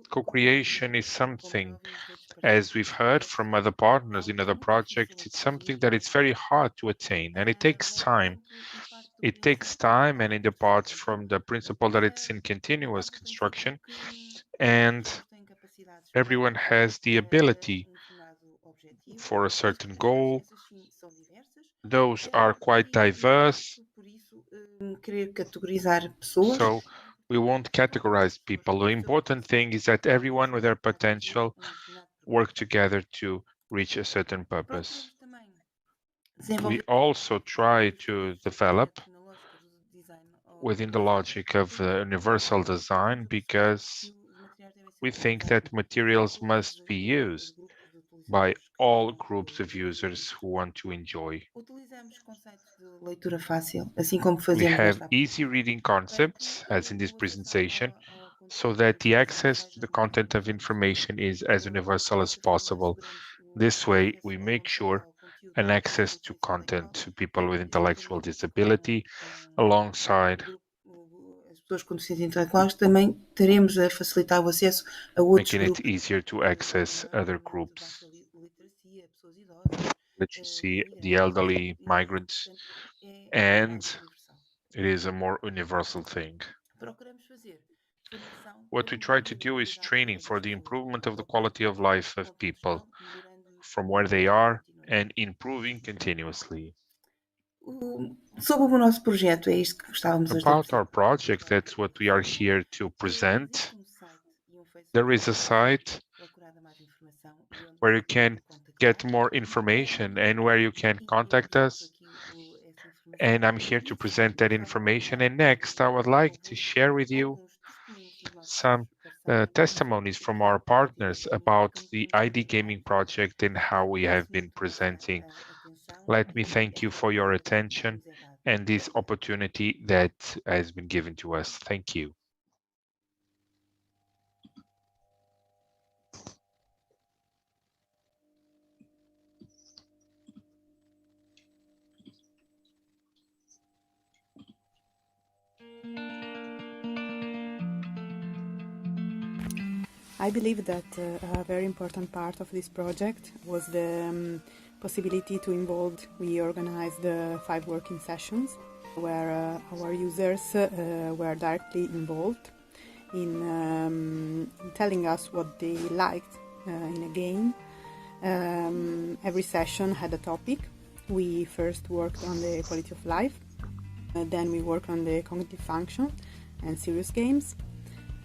Co-creation is something, as we've heard from other partners in other projects, it's something that it's very hard to attain, and it takes time. It takes time, and it departs from the principle that it's in continuous construction, and everyone has the ability for a certain goal. Those are quite diverse, so we won't categorize people. The important thing is that everyone with their potential work together to reach a certain purpose. We also try to develop within the logic of universal design, because we think that materials must be used by all groups of users who want to enjoy. We have easy reading concepts, as in this presentation, so that the access to the content of information is as universal as possible. This way, we make sure an access to content to people with intellectual disability, alongside pessoas com deficiência intelectuais, também teremos a facilitar o acesso a outros making grupos. it easier to access other groups, literacy, the elderly, migrants, and it is a more universal thing. What we try to do is training for the improvement of the quality of life of people from where they are and improving continuously. Sobre o nosso projeto, é isto que estávamos a About our project, that's what we are here to present. There is a site where you can get more information and where you can contact us. And I'm here to present that information. And next, I would like to share with you some testimonies from our partners about the ID Gaming project and how we have been presenting. Let me thank you for your attention and this opportunity that has been given to us. Thank you. I believe that a very important part of this project was the possibility to involve. We organized 5 working sessions where our users were directly involved in telling us what they liked in a game. Every session had a topic. We first worked on the quality of life, then we worked on the cognitive function and serious games.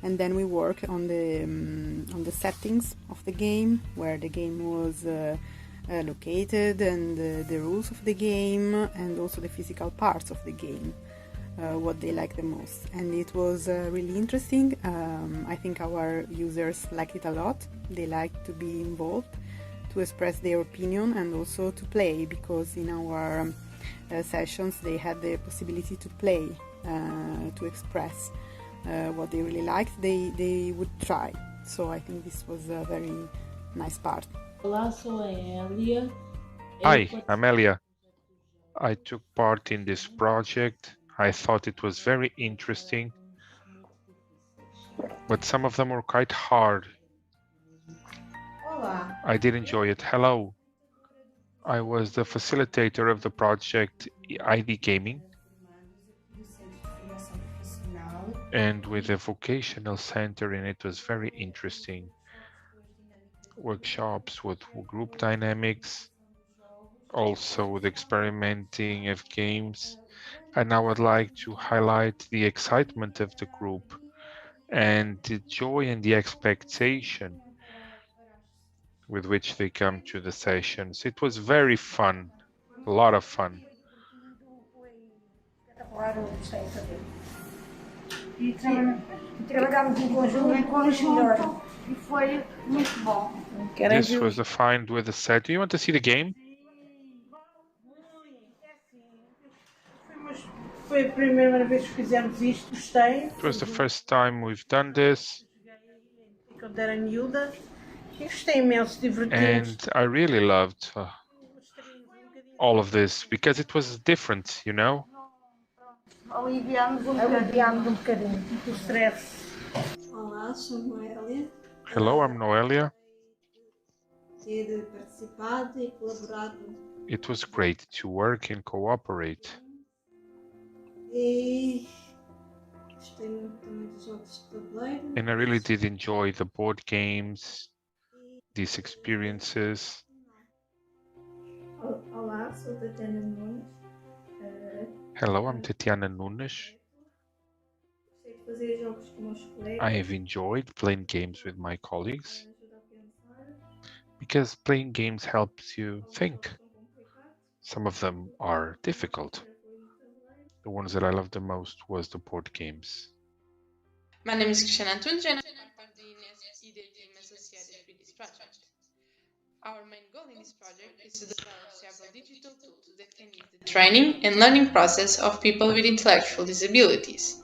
And then we work on the settings of the game, where the game was located, and the rules of the game, and also the physical parts of the game, what they like the most. And it was really interesting. I think our users liked it a lot. They liked to be involved, to express their opinion, and also to play, because in our sessions they had the possibility to play, to express what they really liked. They would try. So I think this was a very nice part. Hi, I'm Elia. I took part in this project. I thought it was very interesting, but some of them were quite hard. I did enjoy it. Hello. I was the facilitator of the project ID Gaming, and with a vocational center, and it was very interesting. Workshops with group dynamics, also with experimenting of games. And I would like to highlight the excitement of the group and the joy and the expectation with which they come to the sessions. It was very fun, a lot of fun. This was a find with a set. Do you want to see the game? It was the first time we've done this. And I really loved all of this because it was different, you know? Hello, I'm Noelia. It was great to work and cooperate. And I really did enjoy the board games, these experiences. Hello, I'm Tatiana Nunes. I have enjoyed playing games with my colleagues because playing games helps you think. Some of them are difficult. The ones that I loved the most was the board games. My name is Cristiana Antunes and I'm part of the ID team associated with this project. Our main goal in this project is to develop several digital tools that can ease the training and learning process of people with intellectual disabilities.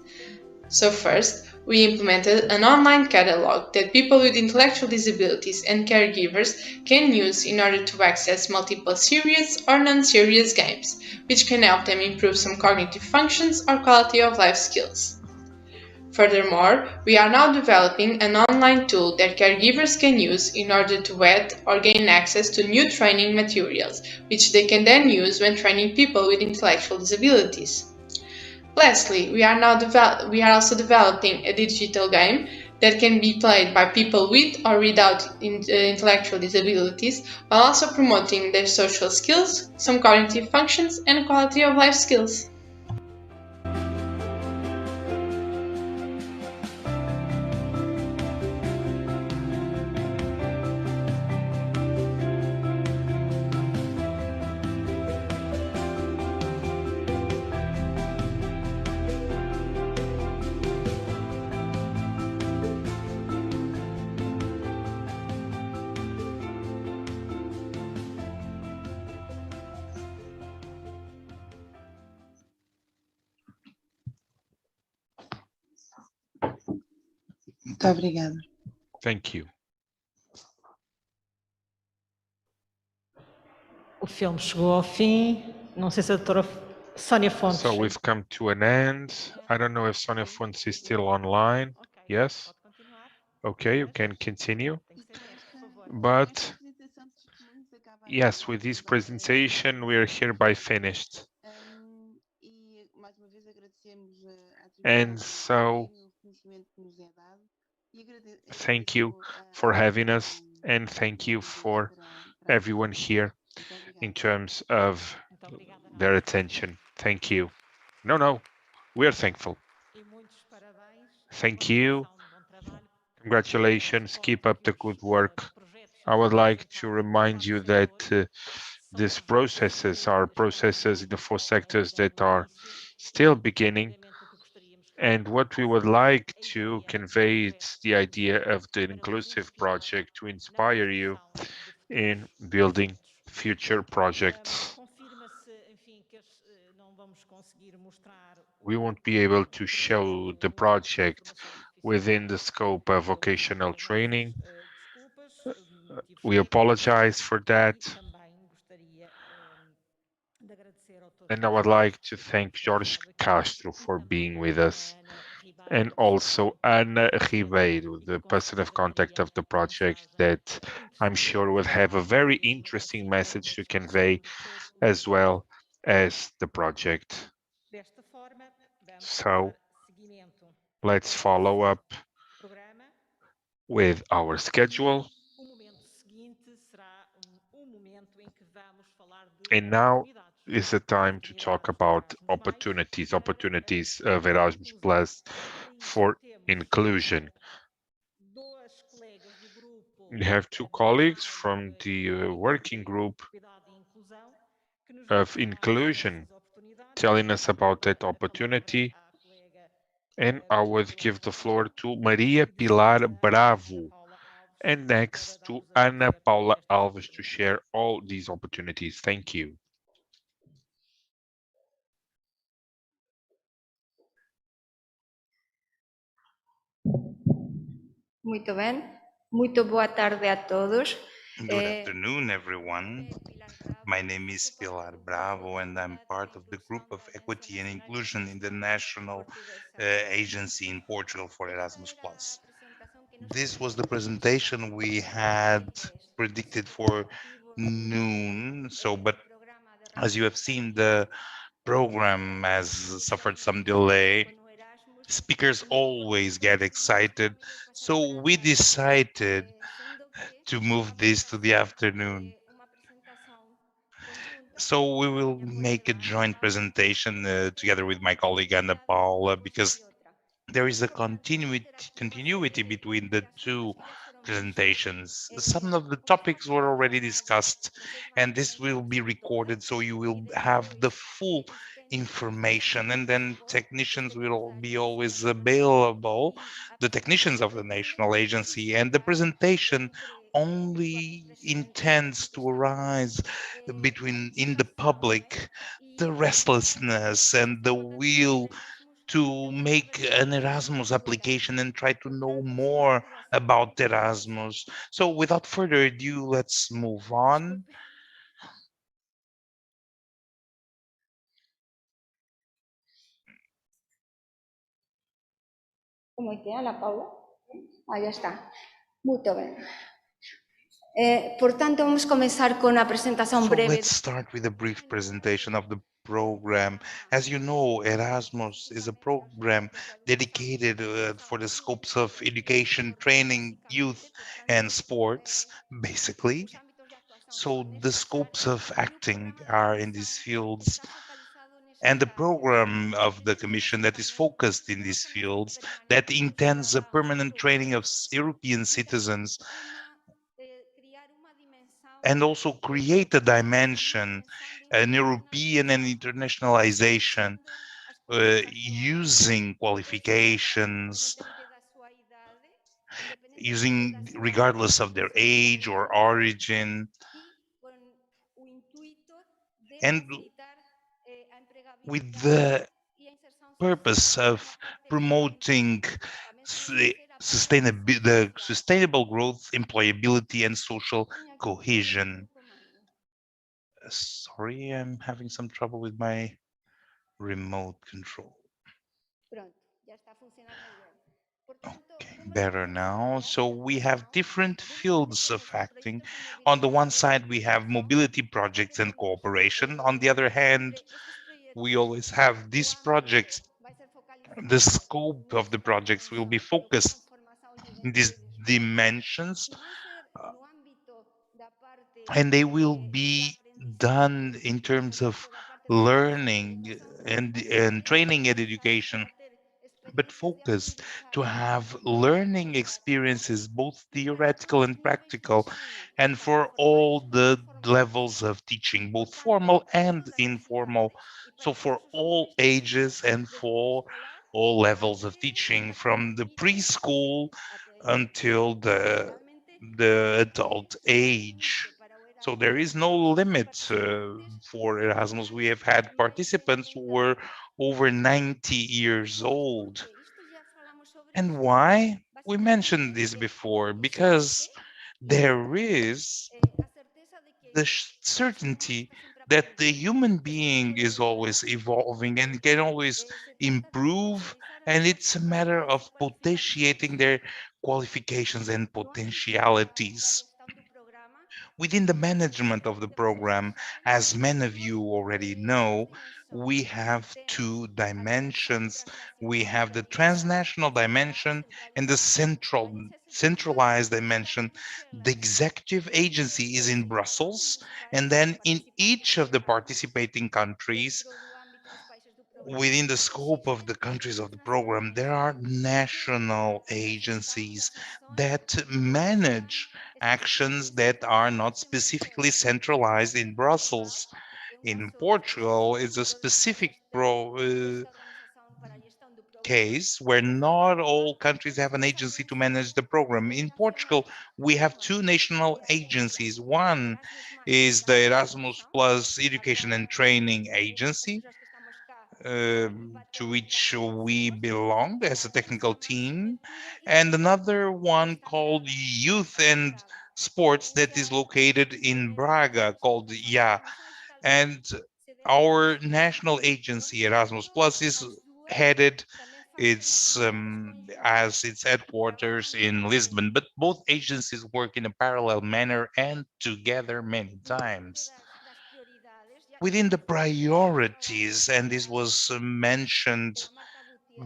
So first, we implemented an online catalog that people with intellectual disabilities and caregivers can use in order to access multiple serious or non-serious games, which can help them improve some cognitive functions or quality of life skills. Furthermore, we are now developing an online tool that caregivers can use in order to add or gain access to new training materials, which they can then use when training people with intellectual disabilities. Lastly, we are also developing a digital game that can be played by people with or without intellectual disabilities, while also promoting their social skills, some cognitive functions, and quality of life skills. Muito obrigada. Thank you. O filme chegou ao fim. Não sei se a doutora Sónia Fontes. So we've come to an end. I don't know if Sonia Fontes is still online. Yes? Okay, you can continue. But yes, with this presentation, we are hereby finished. And so, thank you for having us, and thank you for everyone here in terms of their attention. Thank you. No, we are thankful. Thank you. Congratulations. Keep up the good work. I would like to remind you that these processes are processes in the 4 sectors that are still beginning. And what we would like to convey is the idea of the inclusive project to inspire you in building future projects. We won't be able to show the project within the scope of vocational training. We apologize for that. And I would like to thank Jorge Castro for being with us, and also Ana Ribeiro, the person of contact of the project, that I'm sure will have a very interesting message to convey, as well as the project. So let's follow up with our schedule. And now is the time to talk about opportunities of Erasmus Plus for inclusion. We have 2 colleagues from the working group of inclusion telling us about that opportunity. And I would give the floor to Maria Pilar Bravo, and next to Ana Paula Alves to share all these opportunities. Thank you. Muito bem. Muito boa tarde a todos. Good afternoon, everyone. My name is Pilar Bravo, and I'm part of the group of Equity and Inclusion in the National Agency in Portugal for Erasmus+. This was the presentation we had predicted for noon. But as you have seen, the program has suffered some delay. Speakers always get excited, so we decided to move this to the afternoon. So we will make a joint presentation together with my colleague Ana Paula, because there is a continuity between the 2 presentations. Some of the topics were already discussed, and this will be recorded, so you will have the full information, and then technicians will be always available, the technicians of the national agency, and the presentation only intends to arise in the public the restlessness and the will to make an Erasmus application and try to know more about Erasmus. So without further ado, let's move on. Como é que é, Ana Paula? Já está. Muito bem. Portanto, vamos começar com a apresentação breve. Let's start with a brief presentation of the program. As you know, Erasmus is a program dedicated for the scopes of education, training, youth, and sports, basically. So the scopes of acting are in these fields, and the program of the Commission that is focused in these fields, that intends a permanent training of European citizens, and also create a dimension, an European and internationalization, using qualifications, using regardless of their age or origin, and with the purpose of promoting sustainable growth, employability, and social cohesion. Sorry, I'm having some trouble with my remote control. Better now. So we have different fields of acting. On the one side, we have mobility projects and cooperation. On the other hand, we always have these projects. The scope of the projects will be focused in these dimensions, and they will be done in terms of learning and training and education, but focused to have learning experiences, both theoretical and practical, and for all the levels of teaching, both formal and informal. So for all ages and for all levels of teaching, from the preschool until the adult age. So there is no limit for Erasmus. We have had participants who were over 90 years old. And why? We mentioned this before, because there is the certainty that the human being is always evolving and can always improve, and it's a matter of potentiating their qualifications and potentialities. Within the management of the program, as many of you already know, we have two dimensions. We have the transnational dimension and the centralized dimension. The executive agency is in Brussels, and then in each of the participating countries, within the scope of the countries of the program, there are national agencies that manage actions that are not specifically centralized in Brussels. In Portugal, it's a specific case where not all countries have an agency to manage the program. In Portugal, we have two national agencies. One is the Erasmus Plus Education and Training Agency, to which we belong as a technical team, and another one called Youth and Sports that is located in Braga, called IA. And our national agency, Erasmus Plus, is headed as its headquarters in Lisbon, but both agencies work in a parallel manner and together many times. Within the priorities, and this was mentioned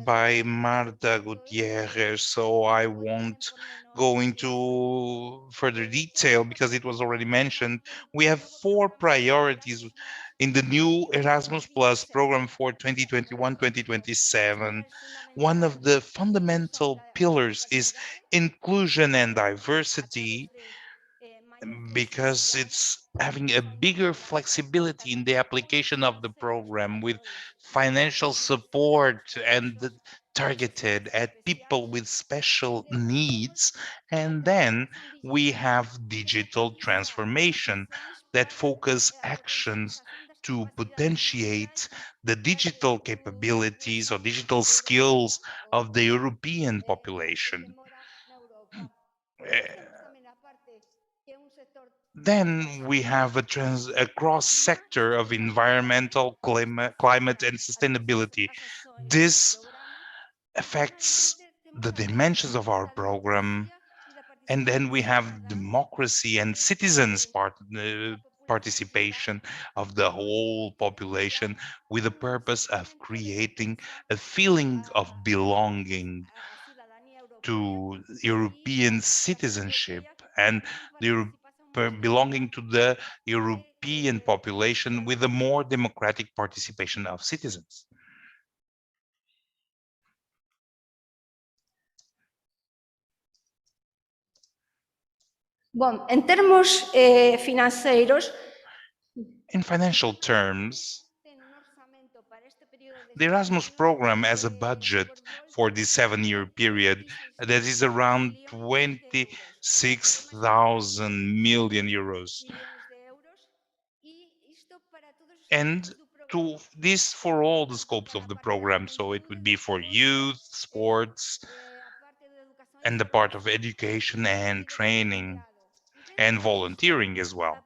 by Marta Gutierrez, so I won't go into further detail because it was already mentioned. We have four priorities in the new Erasmus Plus program for 2021-2027. One of the fundamental pillars is inclusion and diversity, because it's having a bigger flexibility in the application of the program, with financial support and targeted at people with special needs. And then we have digital transformation that focus actions to potentiate the digital capabilities or digital skills of the European population. Then we have a cross sector of environmental, climate and sustainability. This affects the dimensions of our program. And then we have democracy and citizens participation of the whole population, with the purpose of creating a feeling of belonging to European citizenship and belonging to the European population, with a more democratic participation of citizens. Bom, em termos financeiros, in financial terms, the Erasmus program has a budget for this 7-year period that is around 26,000 million euros. And to this for all the scopes of the program. So it would be for youth, sports, and the part of education and training and volunteering as well.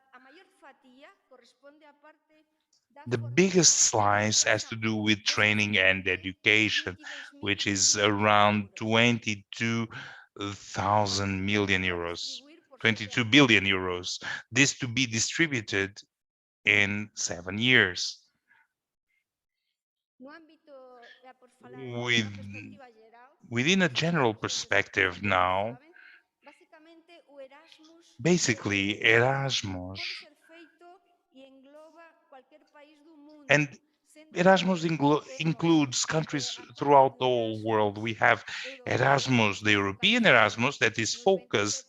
The biggest slice has to do with training and education, which is around 22,000 million euros, 22 billion euros. This to be distributed in 7 years. Within a general perspective now, basically Erasmus and Erasmus includes countries throughout the whole world. We have Erasmus, the European Erasmus, that is focused,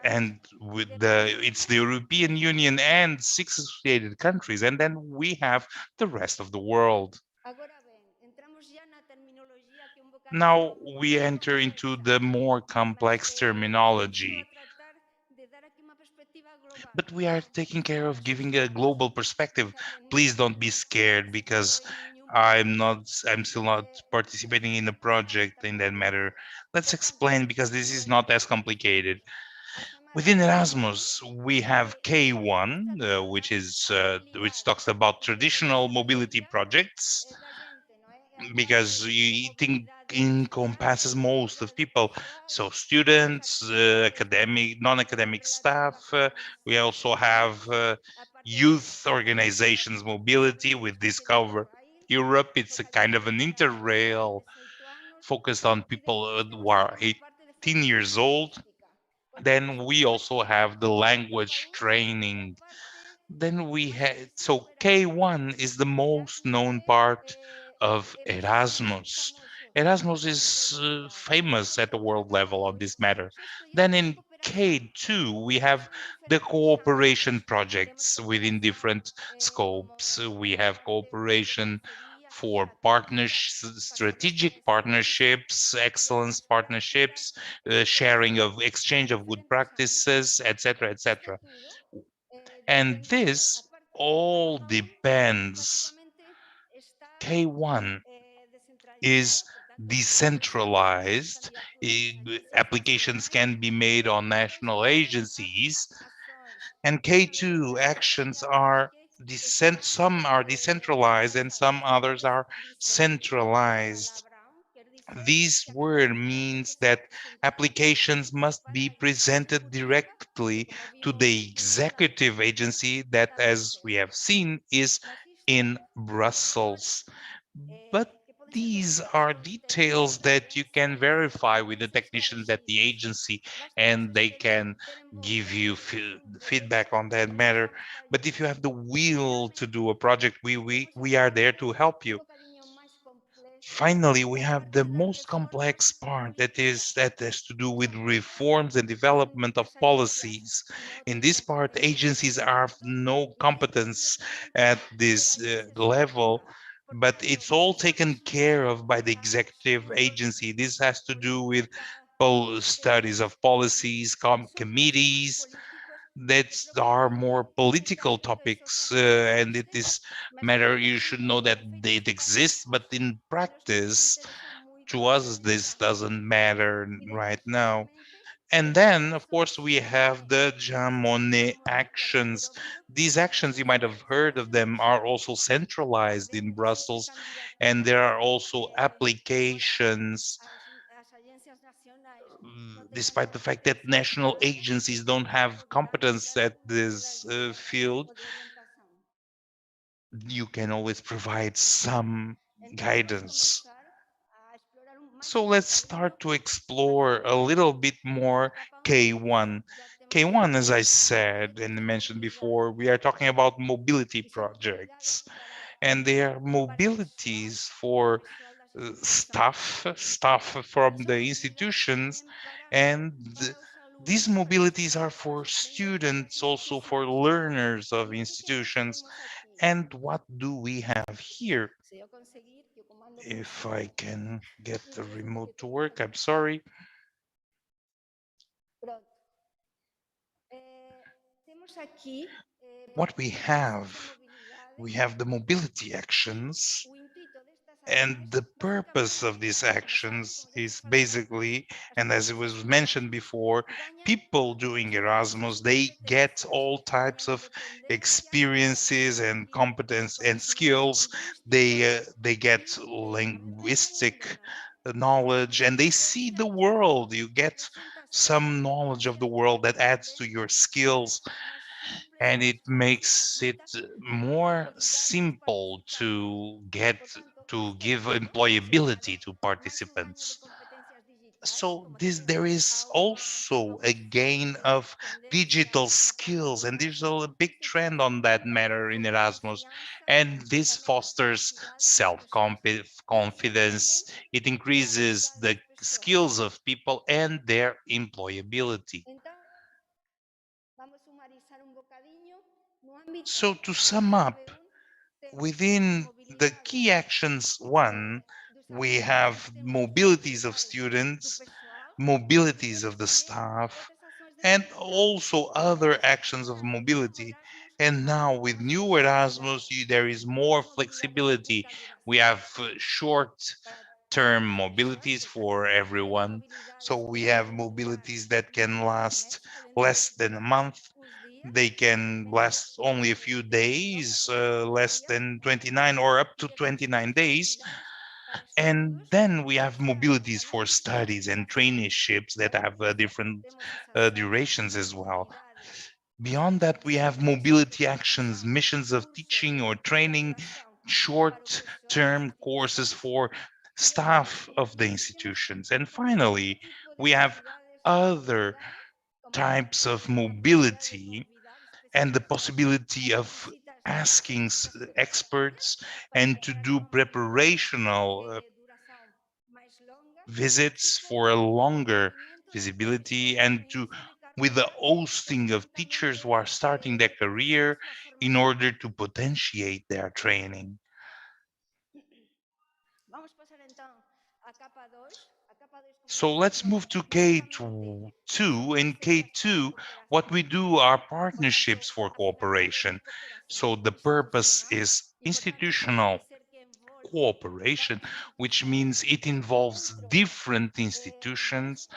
and it's the European Union and 6 associated countries, and then we have the rest of the world. Now we enter into the more complex terminology, but we are taking care of giving a global perspective. Please don't be scared, because I'm still not participating in the project in that matter. Let's explain, because this is not as complicated. Within Erasmus, we have K1, which talks about traditional mobility projects, because it encompasses most of people. So students, academic, non-academic staff. We also have youth organizations mobility with Discover Europe. It's a kind of an interrail focused on people who are 18 years old. Then we also have the language training. Then we had, so K1 is the most known part of Erasmus. Erasmus is famous at the world level on this matter. Then in K2, we have the cooperation projects within different scopes. We have cooperation for strategic partnerships, excellence partnerships, sharing of exchange of good practices, etc., etc. And this all depends. K1 is decentralized. Applications can be made on national agencies, and K2 actions are some are decentralized and some others are centralized. This word means that applications must be presented directly to the executive agency that, as we have seen, is in Brussels. But these are details that you can verify with the technicians at the agency, and they can give you feedback on that matter. But if you have the will to do a project, we are there to help you. Finally, we have the most complex part that has to do with reforms and development of policies. In this part, agencies have no competence at this level, but it's all taken care of by the executive agency. This has to do with studies of policies, committees that are more political topics, and it is matter you should know that it exists, but in practice to us this doesn't matter right now. And then of course we have the Jean Monnet actions. These actions, you might have heard of them, are also centralized in Brussels, and there are also applications despite the fact that national agencies don't have competence at this field. You can always provide some guidance. So let's start to explore a little bit more K1. K1, as I said and mentioned before, we are talking about mobility projects, and they are mobilities for staff from the institutions, and these mobilities are for students, also for learners of institutions. And what do we have here? If I can get the remote to work, I'm sorry. What we have the mobility actions, And the purpose of these actions is basically, and as it was mentioned before, people doing Erasmus, they get all types of experiences and competence and skills. They get linguistic knowledge, and they see the world. You get some knowledge of the world that adds to your skills, and it makes it more simple to give employability to participants. So there is also a gain of digital skills, and there's a big trend on that matter in Erasmus, and this fosters self-confidence. It increases the skills of people and their employability. So to sum up, within the key actions one, we have mobilities of students, mobilities of the staff, and also other actions of mobility. And now with new Erasmus, there is more flexibility. We have short-term mobilities for everyone. So we have mobilities that can last less than a month. They can last only a few days, less than 29 or up to 29 days. And then we have mobilities for studies and traineeships that have different durations as well. Beyond that, we have mobility actions, missions of teaching or training, short-term courses for staff of the institutions. And finally, we have other types of mobility and the possibility of asking experts and to do preparational visits for a longer visibility, and to with the hosting of teachers who are starting their career in order to potentiate their training. So let's move to K2. In K2, what we do are partnerships for cooperation. So the purpose is institutional cooperation, which means it involves different institutions.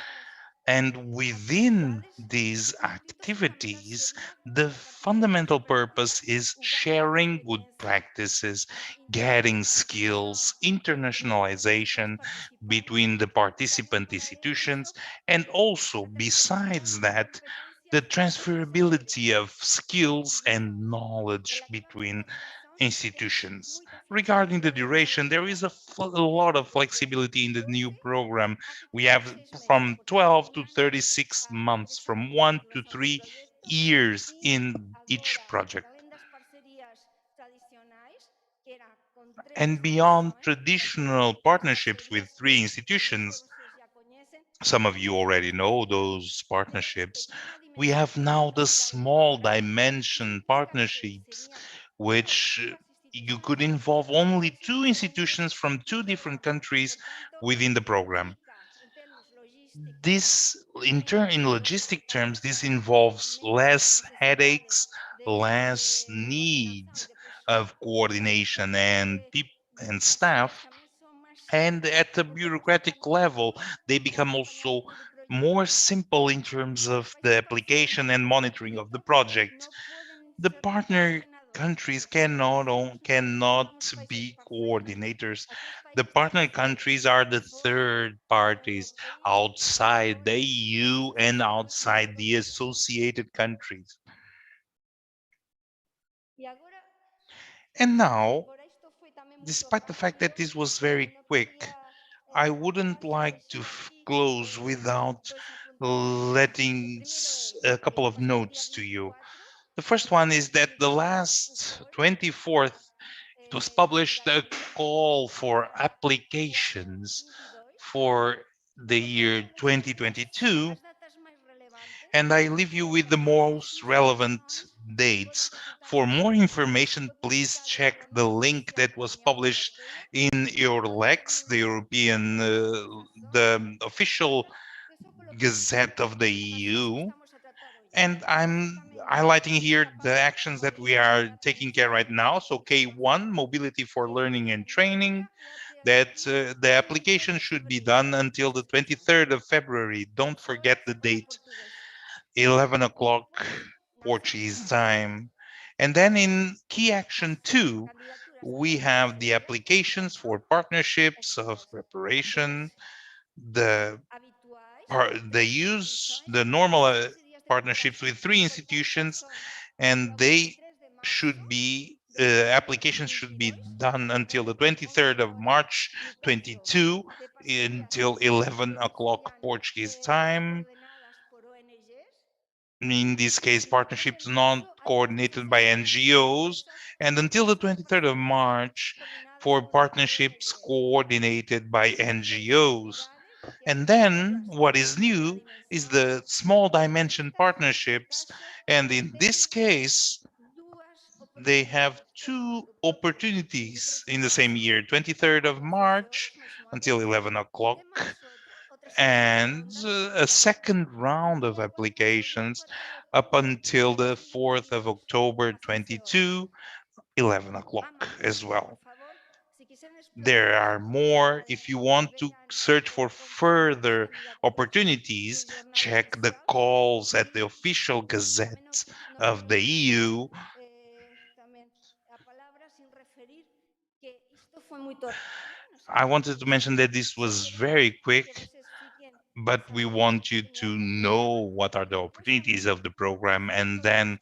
And within these activities, the fundamental purpose is sharing good practices, getting skills, internationalization between the participant institutions, and also, besides that, the transferability of skills and knowledge between institutions. Regarding the duration, there is a lot of flexibility in the new program. We have from 12 to 36 months, from 1 to 3 years in each project. And beyond traditional partnerships with 3 institutions, some of you already know those partnerships, we have now the small dimension partnerships, which you could involve only 2 institutions from 2 different countries within the program. This, in logistic terms, this involves less headaches, less need of coordination and staff, and at the bureaucratic level, they become also more simple in terms of the application and monitoring of the project. The partner countries cannot be coordinators. The partner countries are the third parties outside the EU and outside the associated countries. And now, despite the fact that this was very quick, I wouldn't like to close without letting a couple of notes to you. The first one is that the last 24th, it was published a call for applications for the year 2022, and I leave you with the most relevant dates. For more information, please check the link that was published in Eurlex, the European, the official gazette of the EU. And I'm highlighting here the actions that we are taking care right now. So K1, mobility for learning and training, that the application should be done until the 23rd of February. Don't forget the date, 11 o'clock Portuguese time. And then in key action 2, we have the applications for partnerships of preparation, the normal partnerships with 3 institutions, and they should be applications should be done until the 23rd of March 22 until 11 o'clock Portuguese time. In this case, partnerships not coordinated by NGOs, and until the 23rd of March for partnerships coordinated by NGOs. And then what is new is the small dimension partnerships. And in this case, they have 2 opportunities in the same year, 23rd of March until 11 o'clock, and a second round of applications up until the 4th of October 22, 11 o'clock as well. There are more. If you want to search for further opportunities, check the calls at the official gazette of the EU. I wanted to mention that this was very quick, but we want you to know what are the opportunities of the program and then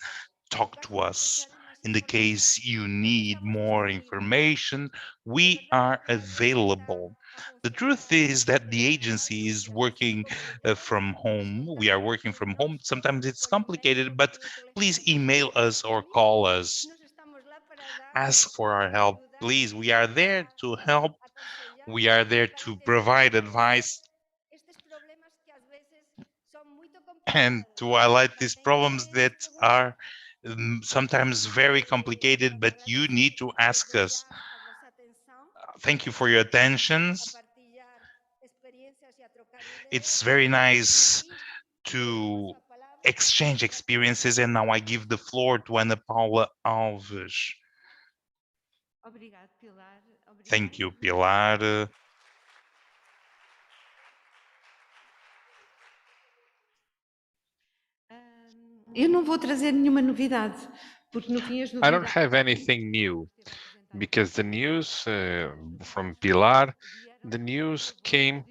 talk to us. In the case you need more information, we are available. The truth is that the agency is working from home. We are working from home. Sometimes it's complicated, but please email us or call us. Ask for our help, please. We are there to help. We are there to provide advice and to highlight these problems that are sometimes very complicated, but you need to ask us. Thank you for your attentions. It's very nice to exchange experiences, and now I give the floor to Ana Paula Alves. Thank you, Pilar. Eu não vou trazer nenhuma novidade, porque no fim as I don't novidades... have anything new, because the news from Pilar, the news came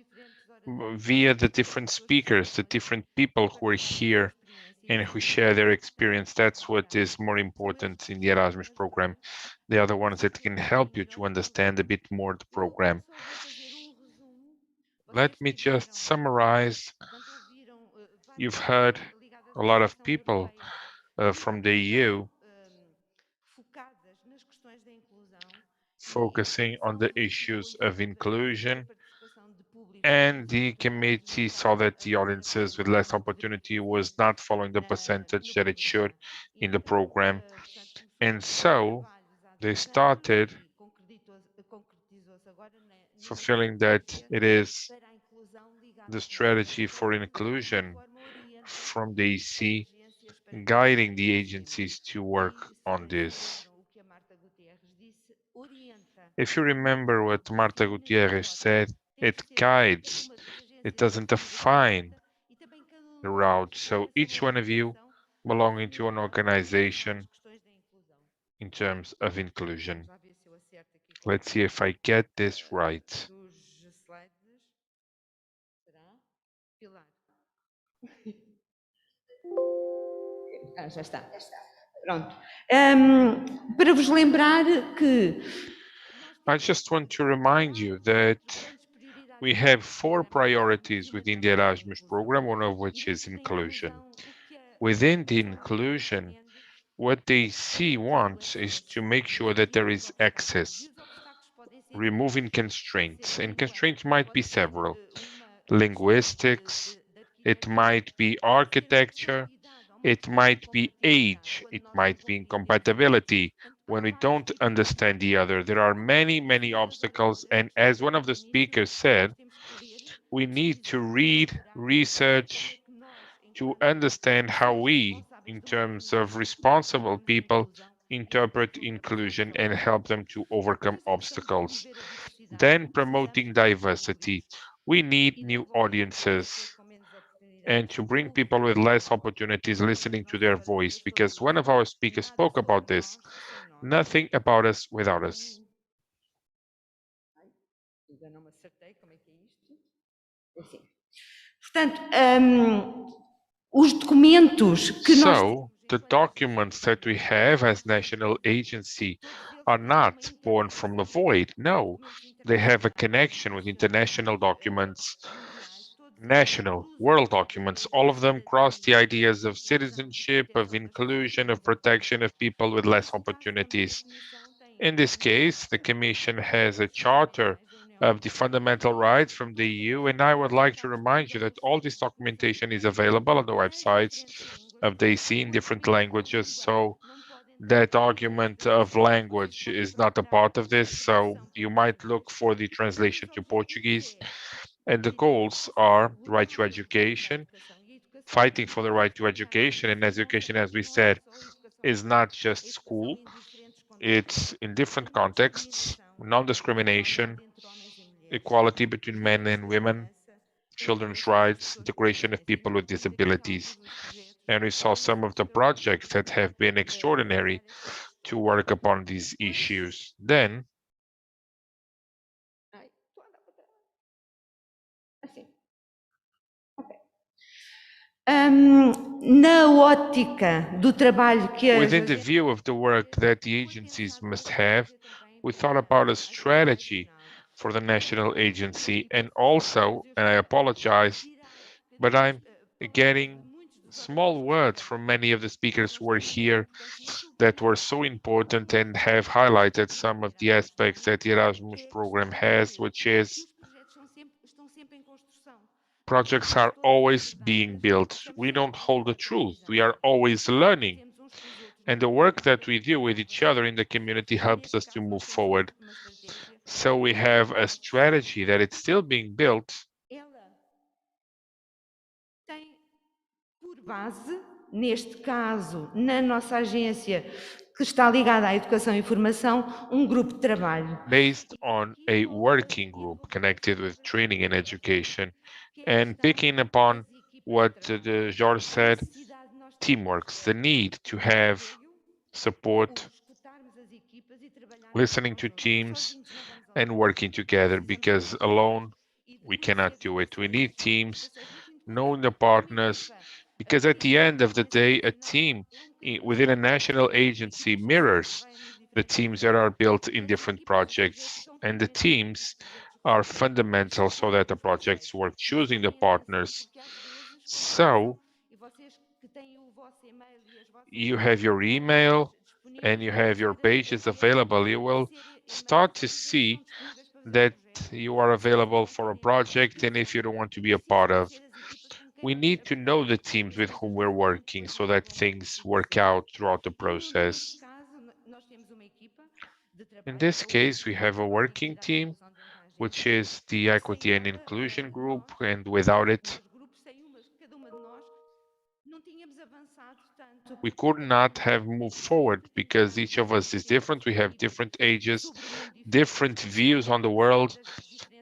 via the different speakers, the different people who are here and who share their experience. That's what is more important in the Erasmus program. They are the ones that can help you to understand a bit more the program. Let me just summarize. You've heard a lot of people from the EU focusing on the issues of inclusion, and the committee saw that the audiences with less opportunity was not following the percentage that it should in the program, and so they started fulfilling that it is the strategy for inclusion from the EC guiding the agencies to work on this. If you remember what Marta Gutierrez said, it guides, it doesn't define the route. So each one of you belonging to an organization in terms of inclusion. Let's see if I get this right. Já está. Pronto. Para vos lembrar que... I just want to remind you that we have 4 priorities within the Erasmus program, one of which is inclusion. Within the inclusion, what they wants is to make sure that there is access, removing constraints, and constraints might be several. Linguistics, it might be architecture, it might be age, it might be incompatibility. When we don't understand the other, there are many, many obstacles. And as one of the speakers said, we need to read, research, to understand how we, in terms of responsible people, interpret inclusion and help them to overcome obstacles. Then promoting diversity. We need new audiences and to bring people with less opportunities listening to their voice, because one of our speakers spoke about this. Nothing about us without us. Portanto, os documentos que nós So, the documents that we have as national agency are not born from the void. No, they have a connection with international documents, national, world documents. All of them cross the ideas of citizenship, of inclusion, of protection of people with less opportunities. In this case, the Commission has a charter of the fundamental rights from the EU, and I would like to remind you that all this documentation is available on the websites of the EC in different languages. So that argument of language is not a part of this. So you might look for the translation to Portuguese. And the goals are right to education, fighting for the right to education. And education, as we said, is not just school. It's in different contexts, non-discrimination, equality between men and women, children's rights, integration of people with disabilities. And we saw some of the projects that have been extraordinary to work upon these issues. Then, na ótica do trabalho que within the view of the work that the agencies must have, we thought about a strategy for the national agency, and also, and I apologize, but I'm getting small words from many of the speakers who were here that were so important and have highlighted some of the aspects that the Erasmus program has, which is projects are always being built. We don't hold the truth. We are always learning. And the work that we do with each other in the community helps us to move forward. So we have a strategy that it's still being built. Por base, neste caso, na nossa agência, que está ligada à educação e formação, grupo de trabalho. Based on a working group connected with training and education, and picking upon what George said, teamwork, the need to have support, listening to teams, and working together, because alone we cannot do it. We need teams, knowing the partners, because at the end of the day, a team within a national agency mirrors the teams that are built in different projects, and the teams are fundamental so that the projects work, choosing the partners. So you have your email and you have your pages available. You will start to see that you are available for a project, and if you don't want to be a part of, we need to know the teams with whom we're working so that things work out throughout the process. In this case, we have a working team, which is the Equity and Inclusion Group, and without it, we could not have moved forward, because each of us is different. We have different ages, different views on the world,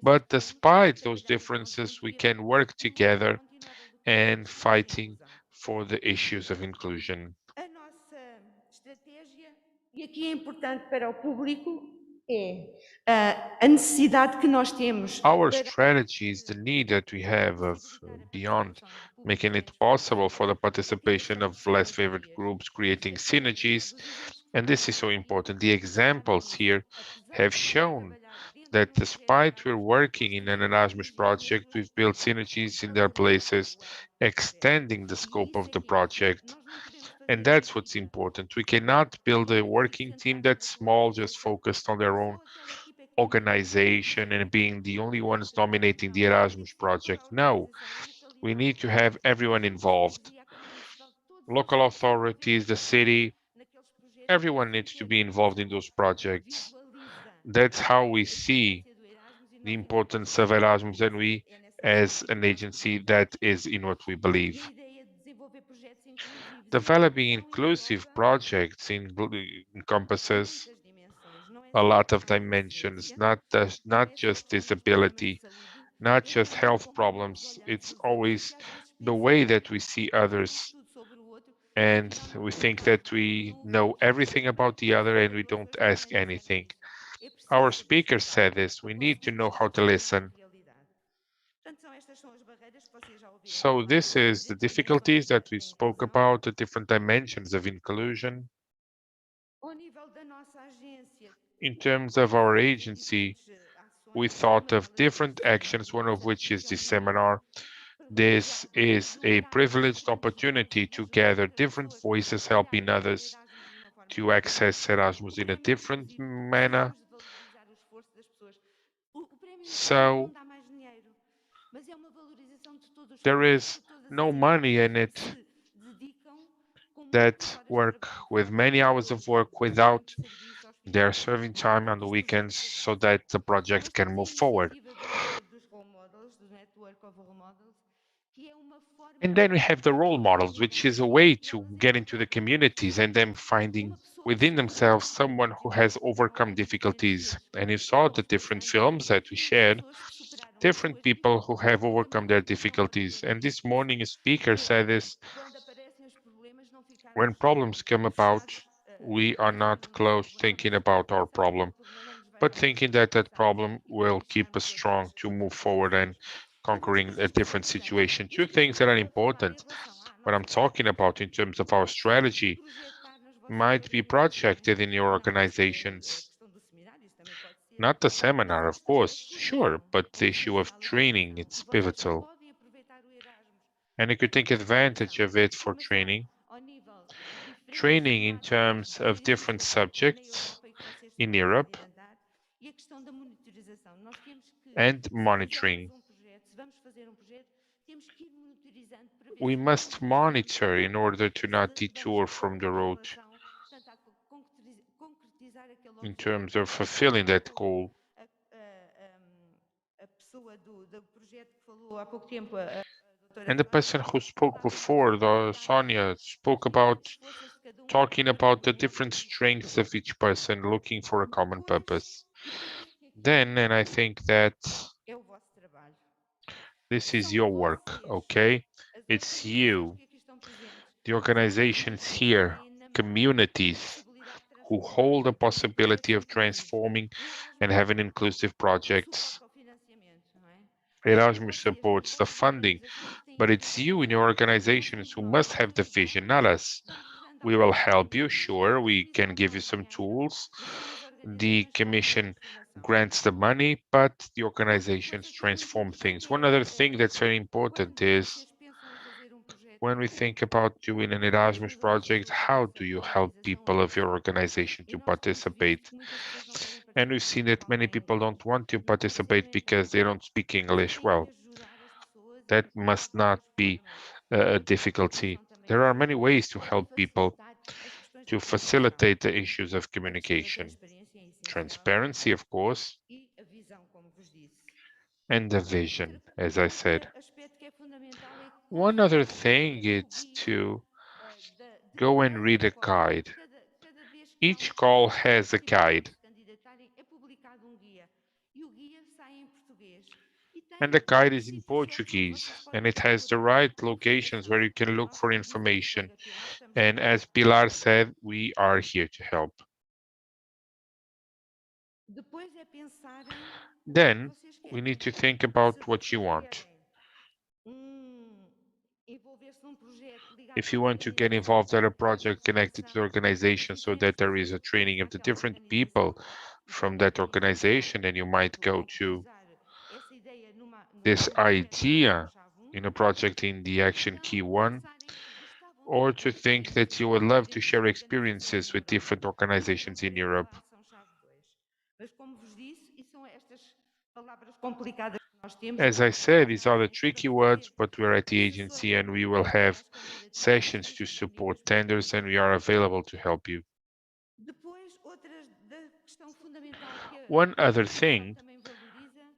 but despite those differences, we can work together and fighting for the issues of inclusion. A nossa estratégia, e aqui é importante para o público, é a necessidade que nós temos. Our strategy is the need that we have of beyond making it possible for the participation of less favored groups, creating synergies. And this is so important. The examples here have shown that despite we're working in an Erasmus project, we've built synergies in their places, extending the scope of the project. And that's what's important. We cannot build a working team that's small, just focused on their own organization and being the only ones dominating the Erasmus project. No, we need to have everyone involved. Local authorities, the city, everyone needs to be involved in those projects. That's how we see the importance of Erasmus, and we as an agency that is in what we believe. Developing inclusive projects encompasses a lot of dimensions, not just disability, not just health problems. It's always the way that we see others, and we think that we know everything about the other and we don't ask anything. Our speaker said this, we need to know how to listen. So this is the difficulties that we spoke about, the different dimensions of inclusion. In terms of our agency, we thought of different actions, one of which is this seminar. This is a privileged opportunity to gather different voices helping others to access Erasmus in a different manner. So there is no money in it that work with many hours of work without their serving time on the weekends so that the project can move forward. And then we have the role models, which is a way to get into the communities and them finding within themselves someone who has overcome difficulties. And you saw the different films that we shared, different people who have overcome their difficulties. And this morning a speaker said this, when problems come about, we are not close thinking about our problem, but thinking that that problem will keep us strong to move forward and conquering a different situation. Two things that are important, what I'm talking about in terms of our strategy, might be projected in your organizations. Not the seminar, of course, sure, but the issue of training, it's pivotal. And you could take advantage of it for training. Training in terms of different subjects in Europe and monitoring. We must monitor in order to not detour from the road in terms of fulfilling that goal. And the person who spoke before, Sonia, spoke about talking about the different strengths of each person, looking for a common purpose. Then, and I think that this is your work, okay? It's you, the organizations here, communities who hold the possibility of transforming and having inclusive projects. Erasmus supports the funding, but it's you in your organizations who must have the vision, not us. We will help you, sure, we can give you some tools. The commission grants the money, but the organizations transform things. One other thing that's very important is when we think about doing an Erasmus project, how do you help people of your organization to participate? And we've seen that many people don't want to participate because they don't speak English well. That must not be a difficulty. There are many ways to help people to facilitate the issues of communication. Transparency, of course, and the vision, as I said. One other thing is to go and read a guide. Each call has a guide. And the guide is in Portuguese, and it has the right locations where you can look for information. And as Pilar said, we are here to help. Then we need to think about what you want. If you want to get involved in a project connected to the organization so that there is a training of the different people from that organization, then you might go to this idea in a project in the action key 1, or to think that you would love to share experiences with different organizations in Europe. As I said, these are the tricky words, but we're at the agency and we will have sessions to support tenders and we are available to help you. One other thing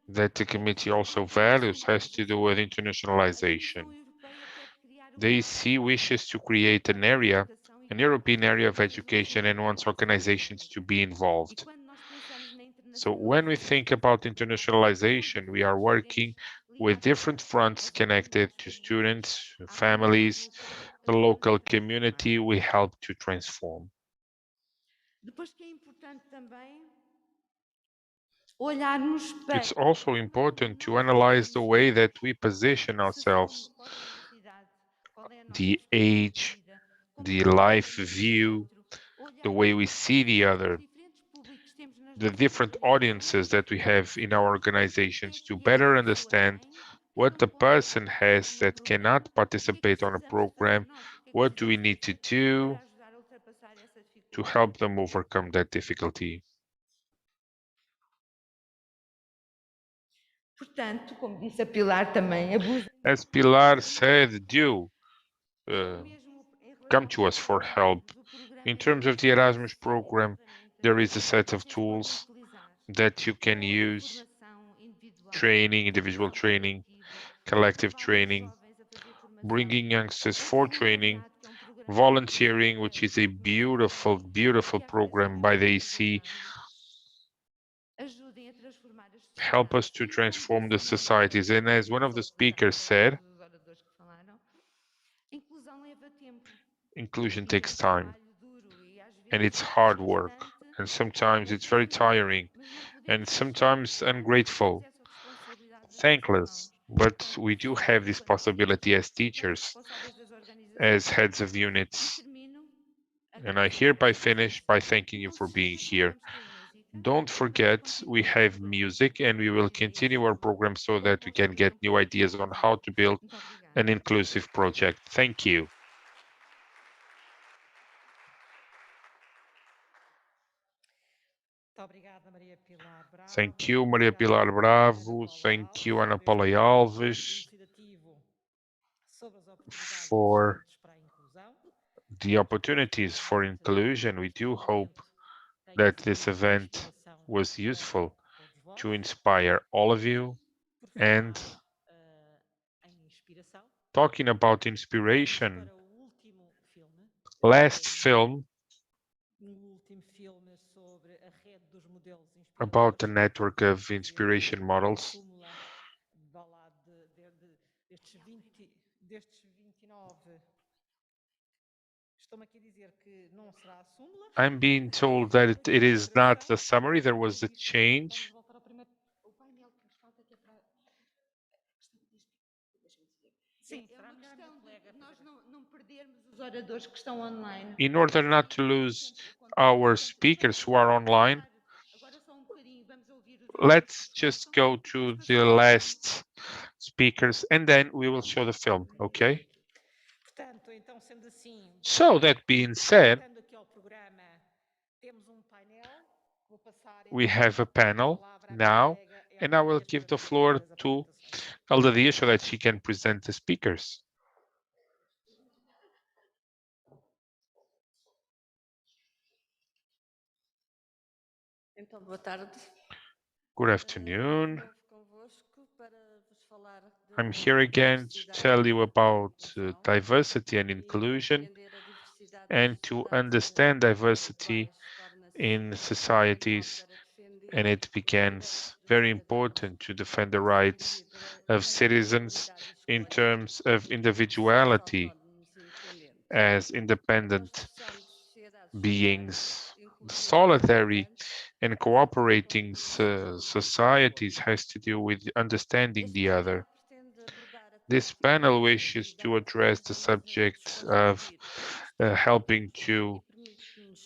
that the committee also values has to do with internationalization. The EC wishes to create an European area of education, and wants organizations to be involved. So when we think about internationalization, we are working with different fronts connected to students, families, the local community we help to transform. It's also important to analyze the way that we position ourselves, the age, the life view, the way we see the other, the different audiences that we have in our organizations, to better understand what the person has that cannot participate on a program, what do we need to do to help them overcome that difficulty. As Pilar said, do come to us for help. In terms of the Erasmus program, there is a set of tools that you can use: training, individual training, collective training, bringing youngsters for training, volunteering, which is a beautiful, beautiful program by the EC. Help us to transform the societies. And as one of the speakers said, inclusion takes time, and it's hard work, and sometimes it's very tiring, and sometimes ungrateful, thankless, but we do have this possibility as teachers, as heads of units. And I hereby finish by thanking you for being here. Don't forget, we have music, and we will continue our program so that we can get new ideas on how to build an inclusive project. Thank you. Thank you, Maria Pilar Bravo. Thank you, Ana Paula Alves, for the opportunities for inclusion. We do hope that this event was useful to inspire all of you. And talking about inspiration, last film about the network of inspiration models. I'm being told that it is not the summary, there was a change. In order not to lose our speakers who are online, let's just go to the last speakers and then we will show the film, okay? So that being said, we have a panel now, and I will give the floor to Aldadia so that she can present the speakers. Good afternoon. I'm here again to tell you about diversity and inclusion, and to understand diversity in societies. And it becomes very important to defend the rights of citizens in terms of individuality as independent beings. Solitary and cooperating societies has to do with understanding the other. This panel wishes to address the subject of helping to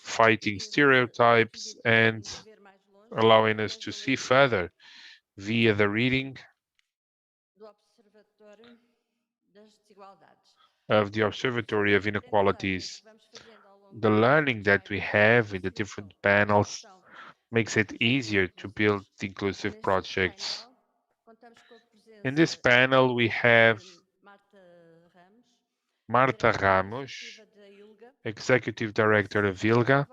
fighting stereotypes and allowing us to see further via the reading of the Observatory of Inequalities. The learning that we have in the different panels makes it easier to build inclusive projects. In this panel, we have Marta Ramos, Executive Director of ILGA,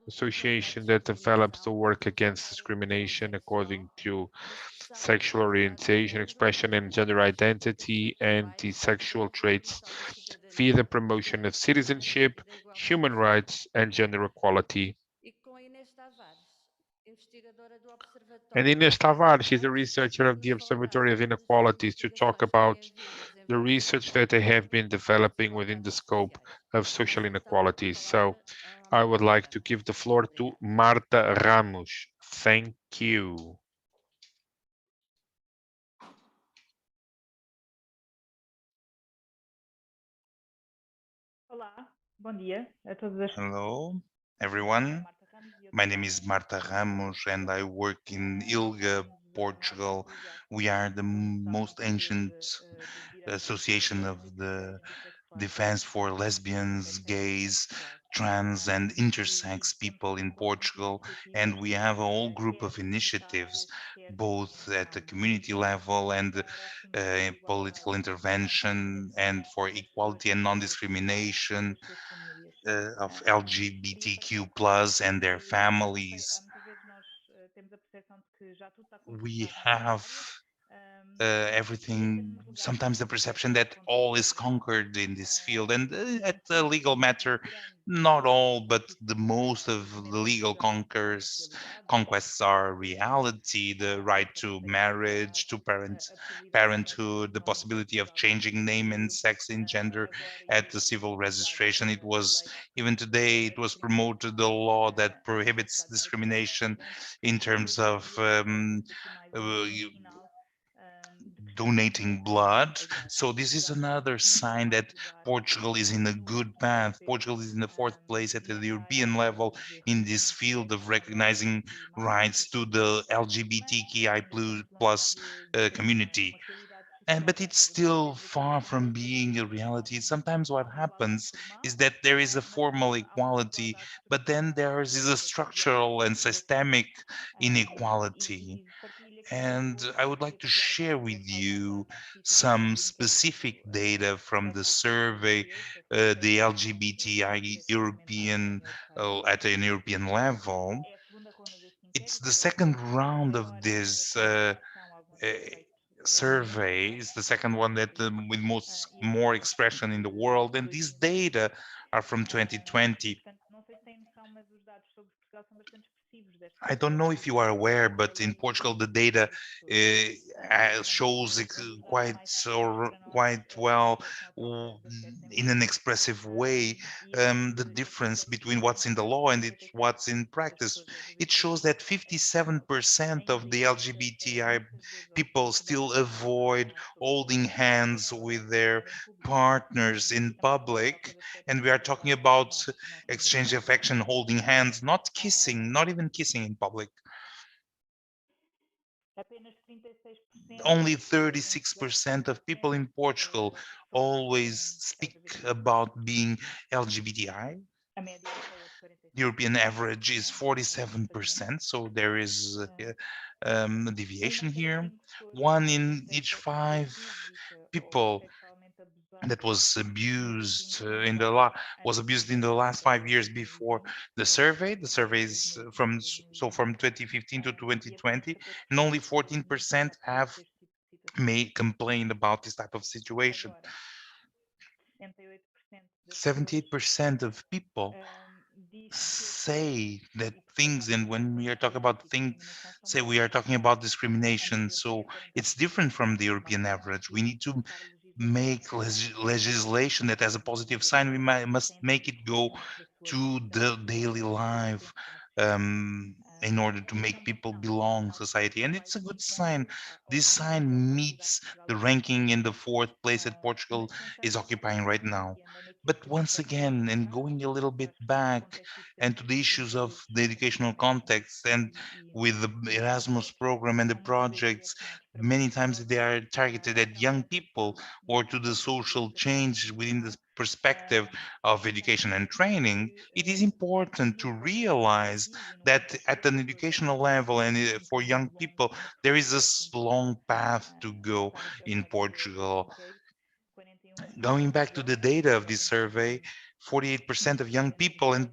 association that develops the work against discrimination according to sexual orientation, expression, and gender identity, and the sexual traits via the promotion of citizenship, human rights, and gender equality. And Inês Tavares, she's a researcher of the Observatory of Inequalities, to talk about the research that they have been developing within the scope of social inequalities. So I would like to give the floor to Marta Ramos. Thank you. Olá, bom dia a todas as Hello, everyone. My name is Marta Ramos and I work in Ilga, Portugal. We are the most ancient association of the defense for lesbians, gays, trans and intersex people in Portugal, and we have a whole group of initiatives both at the community level and political intervention and for equality and non-discrimination of LGBTQ plus and their families. We have everything, sometimes the perception that all is conquered in this field, and at the legal matter, not all, but the most of the legal conquests are reality: the right to marriage, to parenthood, the possibility of changing name and sex and gender at the civil registration. It was, even today, it was promoted the law that prohibits discrimination in terms of donating blood. So this is another sign that Portugal is in a good path. Portugal is in the fourth place at the European level in this field of recognizing rights to the LGBTQI plus community. But it's still far from being a reality. Sometimes what happens is that there is a formal equality, but then there is a structural and systemic inequality. And I would like to share with you some specific data from the survey, the LGBTI European, at an European level. It's the second round of this survey. It's the second one that with more expression in the world, and these data are from 2020. I don't know if you are aware, but in Portugal, the data shows quite well, in an expressive way, the difference between what's in the law and what's in practice. It shows that 57% of the LGBTI people still avoid holding hands with their partners in public, and we are talking about exchange of affection, holding hands, not kissing, not even kissing in public. Only 36% of people in Portugal always speak about being LGBTI. The European average is 47%, so there is a deviation here. One in each 5 people that was abused in the last 5 years before the survey. The survey is from 2015 to 2020, and only 14% have complained about this type of situation. 78% of people say that things, and when we are talking about things, say we are talking about discrimination. So it's different from the European average. We need to make legislation that has a positive sign. We must make it go to the daily life, in order to make people belong to society. And it's a good sign. This sign meets the ranking in the 4th place that Portugal is occupying right now. But once again, and going a little bit back and to the issues of the educational context, and with the Erasmus program and the projects, many times they are targeted at young people or to the social change within the perspective of education and training. It is important to realize that at an educational level and for young people, there is a long path to go in Portugal. Going back to the data of this survey, 48% of young people, and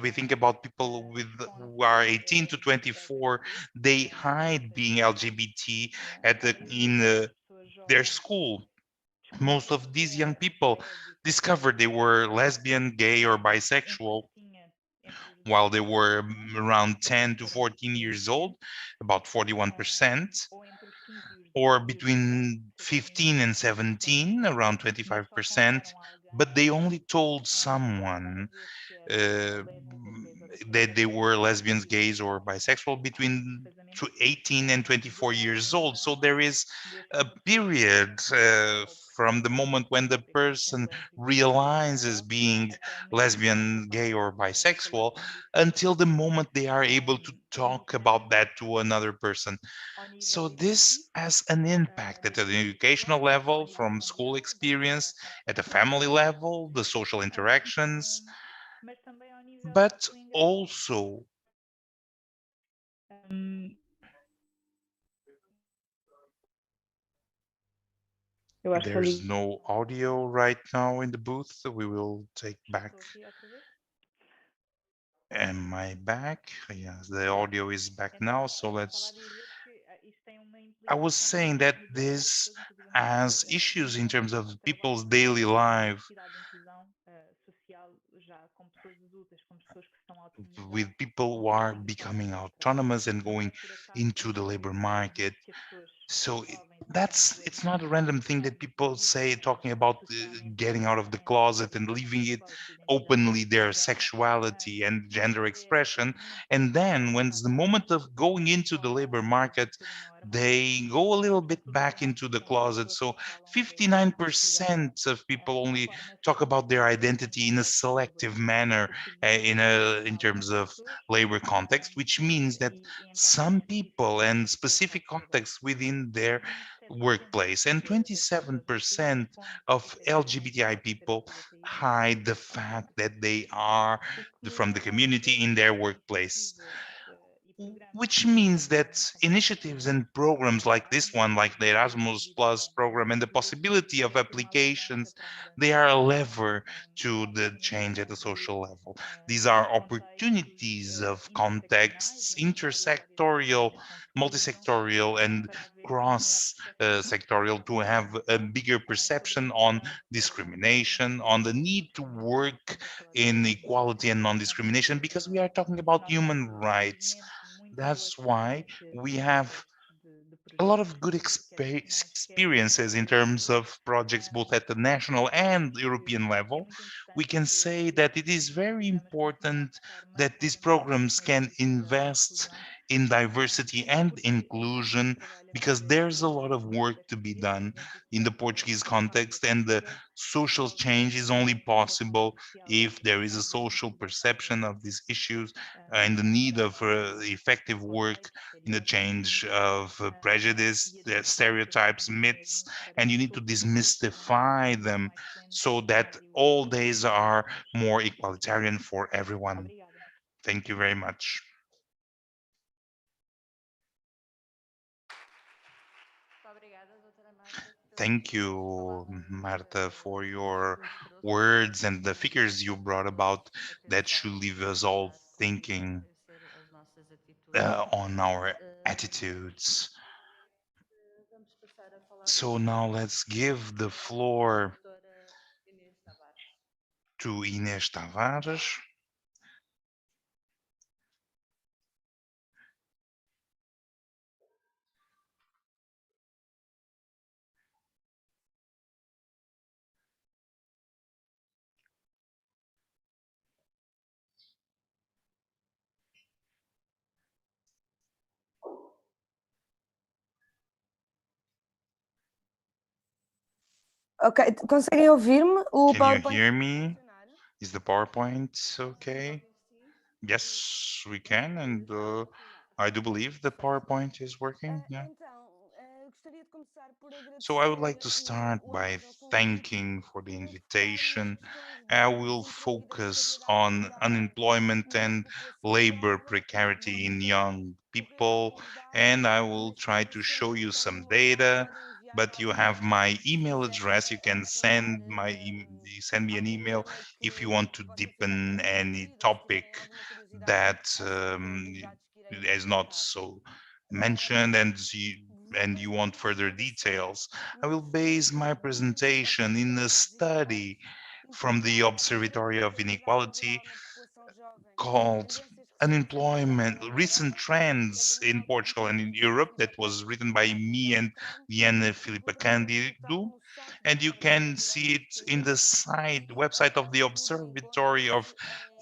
we think about people who are 18 to 24, they hide being LGBT in their school. Most of these young people discovered they were lesbian, gay, or bisexual while they were around 10 to 14 years old, about 41%, or between 15 and 17, around 25%, but they only told someone that they were lesbians, gays, or bisexual between 18 and 24 years old. So there is a period from the moment when the person realizes being lesbian, gay, or bisexual until the moment they are able to talk about that to another person. So this has an impact at an educational level, from school experience, at a family level, the social interactions, but also there's no audio right now in the booth, so we will take back. Am I back? Yes, the audio is back now, so let's. I was saying that this has issues in terms of people's daily life, with people who are becoming autonomous and going into the labor market. So it's not a random thing that people say, talking about getting out of the closet and leaving it openly, their sexuality and gender expression. And then when it's the moment of going into the labor market, they go a little bit back into the closet. So 59% of people only talk about their identity in a selective manner in terms of labor context, which means that some people and specific contexts within their workplace, and 27% of LGBTI people hide the fact that they are from the community in their workplace. Which means that initiatives and programs like this one, like the Erasmus Plus program, and the possibility of applications, they are a lever to the change at the social level. These are opportunities of contexts, intersectorial, multisectorial, and cross-sectorial, to have a bigger perception on discrimination, on the need to work in equality and non-discrimination, because we are talking about human rights. That's why we have a lot of good experiences in terms of projects both at the national and European level. We can say that it is very important that these programs can invest in diversity and inclusion, because there's a lot of work to be done in the Portuguese context, and the social change is only possible if there is a social perception of these issues and the need of effective work in the change of prejudice, stereotypes, myths, and you need to demystify them so that all days are more egalitarian for everyone. Thank you very much. Thank you, Marta, for your words and the figures you brought about that should leave us all thinking on our attitudes. So now let's give the floor to Inês Tavares. Ok, conseguem ouvir-me? O Can PowerPoint you hear me? Is the PowerPoint okay? Yes, we can, and I do believe the PowerPoint is working. Yeah. So I would like to start by thanking for the invitation. I will focus on unemployment and labor precarity in young people, and I will try to show you some data but you have my email address. You can send me an email if you want to deepen any topic that is not so mentioned and you want further details. I will base my presentation in a study from the Observatory of Inequality called Unemployment, Recent Trends in Portugal and in Europe, that was written by me and Diana Filipa Candido. And you can see it in the website of the Observatory of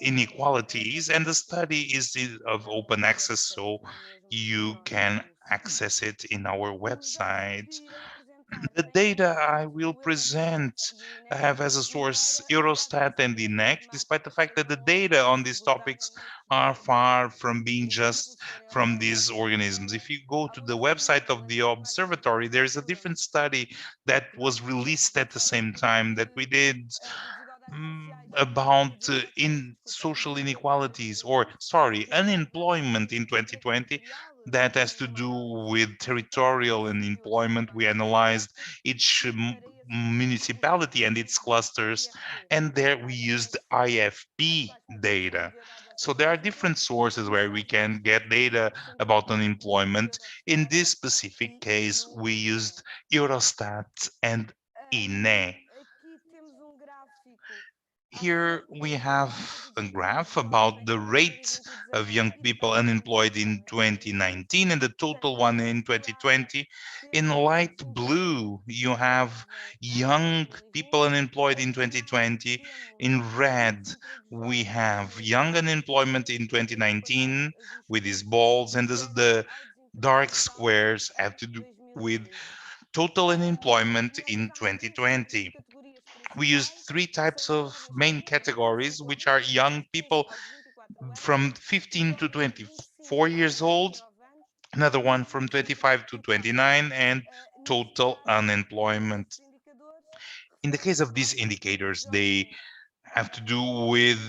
Inequalities. And the study is of open access, so you can access it in our website. The data I will present have as a source Eurostat and INEC, despite the fact that the data on these topics are far from being just from these organisms. If you go to the website of the observatory, there is a different study that was released at the same time that we did about in social inequalities, or sorry, unemployment in 2020, that has to do with territorial unemployment. We analyzed each municipality and its clusters, and there we used IFP data. So there are different sources where we can get data about unemployment. In this specific case, we used Eurostat and INE. Here we have a graph about the rate of young people unemployed in 2019 and the total one in 2020. In light blue, you have young people unemployed in 2020. In red, we have young unemployment in 2019 with these balls, and the dark squares have to do with total unemployment in 2020. We used three types of main categories, which are young people from 15 to 24 years old, another one from 25 to 29, and total unemployment. In the case of these indicators, they have to do with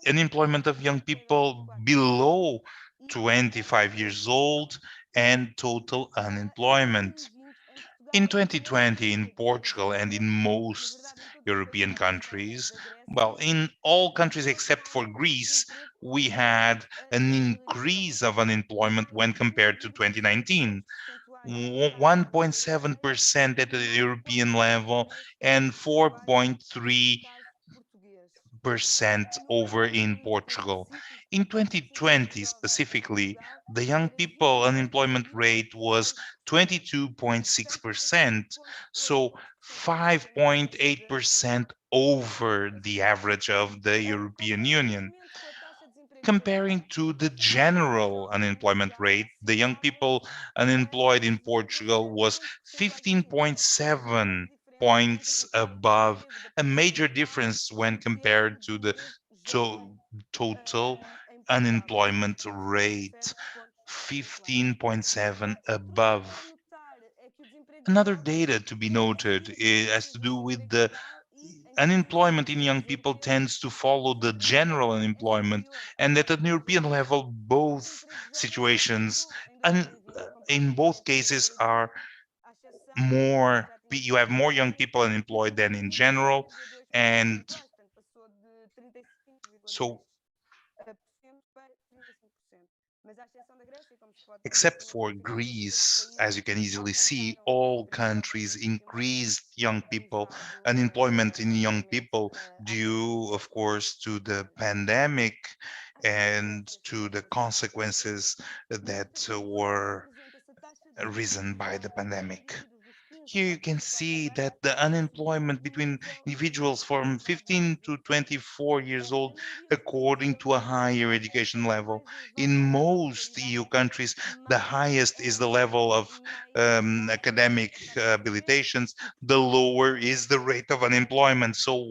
unemployment of young people below 25 years old and total unemployment. In 2020, in Portugal and in most European countries, well, in all countries except for Greece, we had an increase of unemployment when compared to 2019. 1.7% at the European level and 4.3% over in Portugal. In 2020 specifically, the young people unemployment rate was 22.6%, so 5.8% over the average of the European Union. Comparing to the general unemployment rate, the young people unemployed in Portugal was 15.7 points above, a major difference when compared to the total unemployment rate, 15.7 above. Another data to be noted has to do with the unemployment in young people tends to follow the general unemployment, and at an European level, both situations, and in both cases, are more. You have more young people unemployed than in general, and so. Except for Greece, as you can easily see, all countries increased young people, unemployment in young people due, of course, to the pandemic and to the consequences that were risen by the pandemic. Here you can see that the unemployment between individuals from 15 to 24 years old, according to a higher education level. In most EU countries, the highest is the level of academic habilitations, the lower is the rate of unemployment. So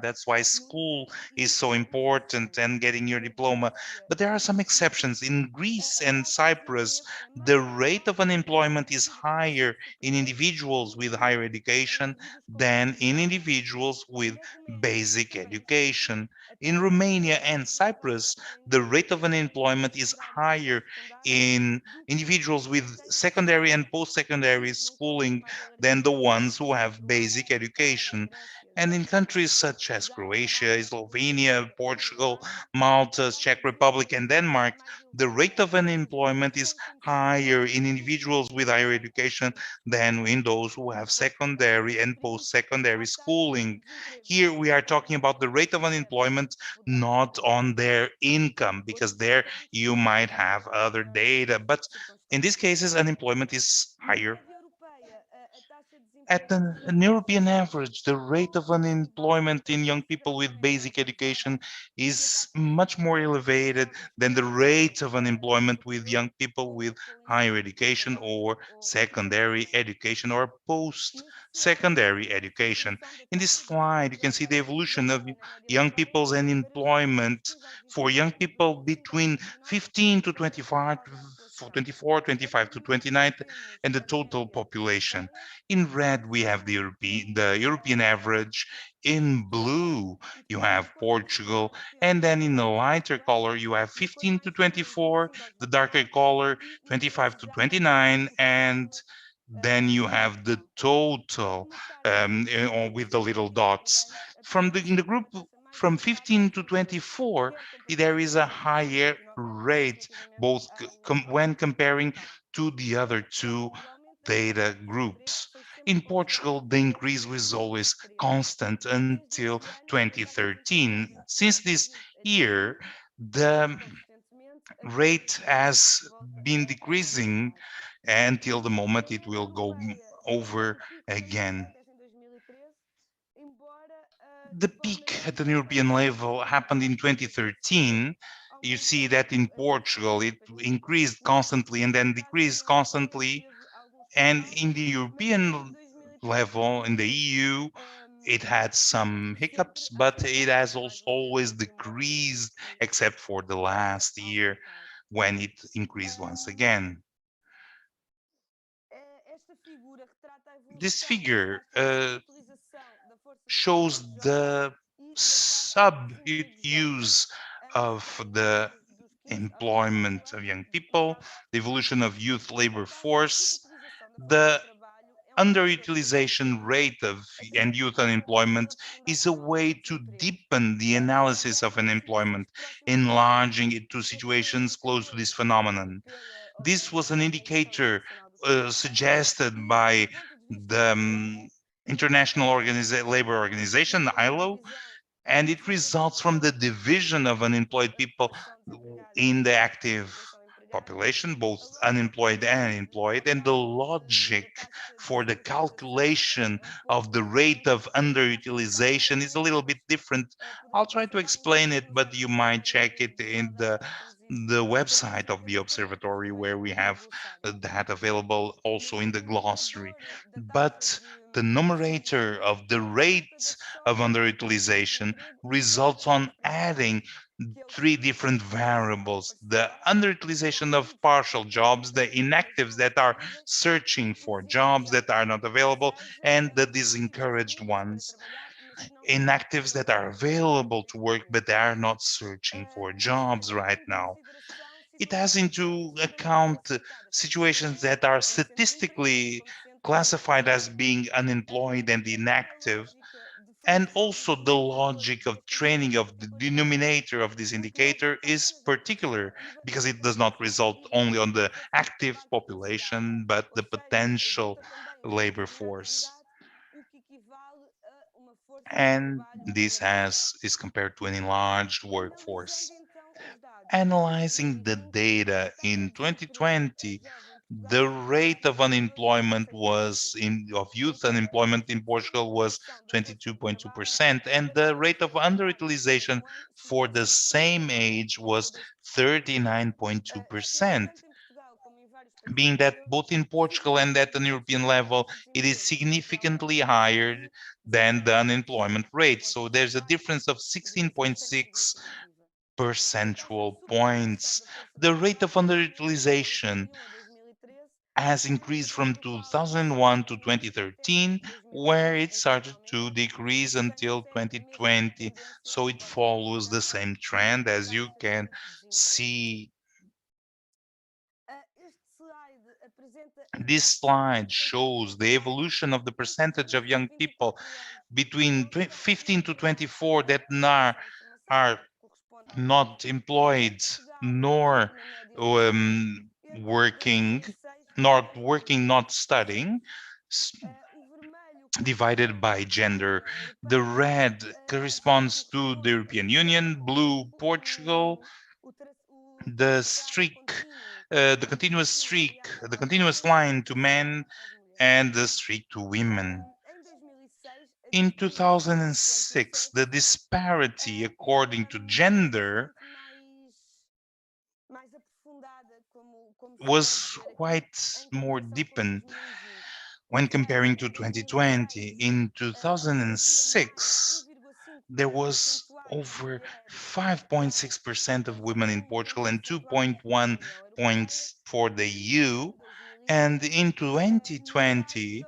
that's why school is so important and getting your diploma. But there are some exceptions. In Greece and Cyprus, the rate of unemployment is higher in individuals individuals with higher education than in individuals with basic education. In Romania and Cyprus, the rate of unemployment is higher in individuals with secondary and post-secondary schooling than the ones who have basic education. And in countries such as Croatia, Slovenia, Portugal, Malta, Czech Republic, and Denmark, the rate of unemployment is higher in individuals with higher education than in those who have secondary and post-secondary schooling. Here we are talking about the rate of unemployment, not on their income, because there you might have other data. But in these cases, unemployment is higher. At an European average, the rate of unemployment in young people with basic education is much more elevated than the rate of unemployment with young people with higher education or secondary education or post-secondary education. In this slide, you can see the evolution of young people's unemployment for young people between 15 to 25, 24, 25 to 29, and the total population. In red, we have the European average. In blue, you have Portugal. And then in the lighter color, you have 15 to 24, the darker color, 25 to 29, and then you have the total with the little dots. In the group from 15 to 24, there is a higher rate, both when comparing to the other two data groups. In Portugal, the increase was always constant until 2013. Since this year, the rate has been decreasing until the moment it will go over again. The peak at the European level happened in 2013. You see that in Portugal, it increased constantly and then decreased constantly. And in the European level, in the EU, it had some hiccups, but it has also always decreased, except for the last year when it increased once again. This figure shows the sub-use of the employment of young people, the evolution of youth labor force, the underutilization rate of and youth unemployment is a way to deepen the analysis of unemployment, enlarging it to situations close to this phenomenon. This was an indicator suggested by the International Labor Organization, ILO, and it results from the division of unemployed people in the active population, both unemployed and employed, and the logic for the calculation of the rate of underutilization is a little bit different. I'll try to explain it, but you might check it in the website of the observatory, where we have that available also in the glossary. But the numerator of the rate of underutilization results on adding three different variables: the underutilization of partial jobs, the inactives that are searching for jobs that are not available, and the disencouraged ones. Inactives that are available to work, but they are not searching for jobs right now. It has into account situations that are statistically classified as being unemployed and inactive, and also the logic of training of the denominator of this indicator is particular, because it does not result only on the active population, but the potential labor force. And this is compared to an enlarged workforce. Analyzing the data in 2020, the rate of unemployment of youth unemployment in Portugal was 22.2%, and the rate of underutilization for the same age was 39.2%. Being that both in Portugal and at an European level, it is significantly higher than the unemployment rate. So there's a difference of 16.6 percentual points. The rate of underutilization has increased from 2001 to 2013, where it started to decrease until 2020. So it follows the same trend, as you can see. This slide shows the evolution of the percentage of young people between 15 to 24 that are not employed nor working, not studying, divided by gender. The red corresponds to the European Union, blue Portugal, the streak, the continuous line to men, and the streak to women. In 2006, the disparity according to gender was quite more deepened when comparing to 2020. In 2006, there was over 5.6% of women in Portugal and 2.1 points for the EU. And in 2020,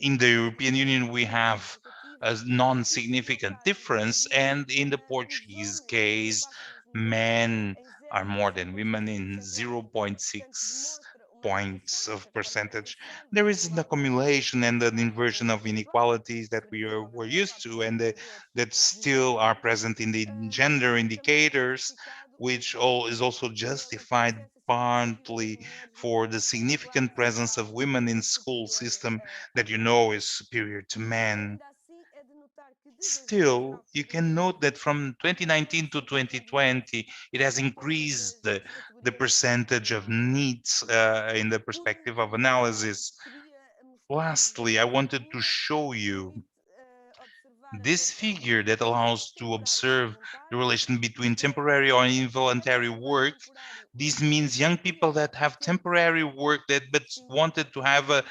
in the European Union, we have a non-significant difference, and in the Portuguese case, men are more than women in 0.6 points of percentage. There is an accumulation and an inversion of inequalities that were used to, and that still are present in the gender indicators, which is also justified partly for the significant presence of women in school system that you know is superior to men. Still, you can note that from 2019 to 2020, it has increased the percentage of needs in the perspective of analysis. Lastly, I wanted to show you this figure that allows to observe the relation between temporary or involuntary work. This means young people that have temporary work but wanted to have a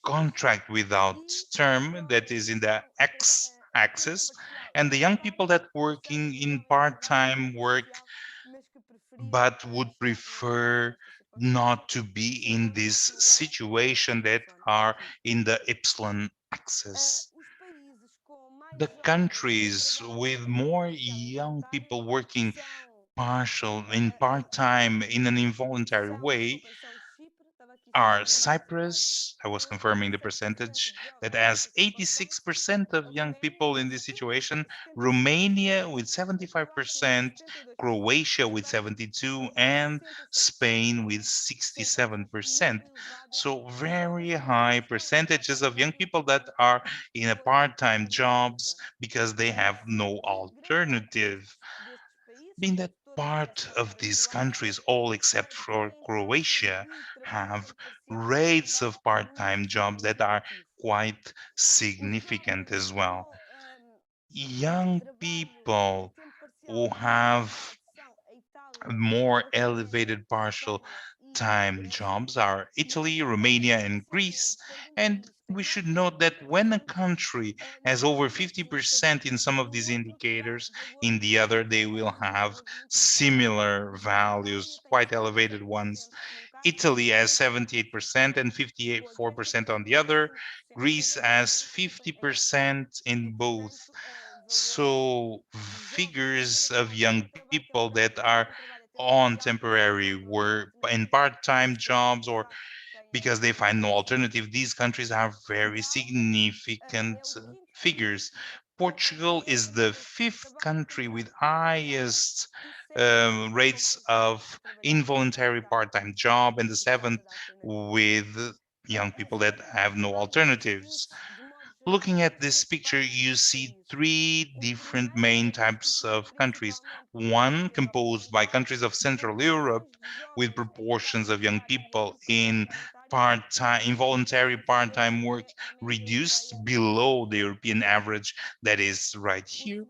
contract without term, that is in the x-axis, and the young people that working in part-time work but would prefer not to be in this situation, that are in the epsilon axis. The countries with more young people working part-time in an involuntary way are Cyprus. I was confirming the percentage that has 86% of young people in this situation, Romania with 75%, Croatia with 72%, and Spain with 67%. So very high percentages of young people that are in a part-time jobs because they have no alternative. Being that part of these countries, all except for Croatia, have rates of part-time jobs that are quite significant as well. Young people who have more elevated partial time jobs are Italy, Romania, and Greece. And we should note that when a country has over 50% in some of these indicators, in the other they will have similar values, quite elevated ones. Italy has 78% and 54% on the other. Greece has 50% in both. So figures of young people that are on temporary work and part-time jobs, or because they find no alternative, these countries have very significant figures. Portugal is the fifth country with highest rates of involuntary part-time job, and the seventh with young people that have no alternatives. Looking at this picture, you see three different main types of countries. One composed by countries of Central Europe with proportions of young people in part-time, involuntary part-time work reduced below the European average, that is right here.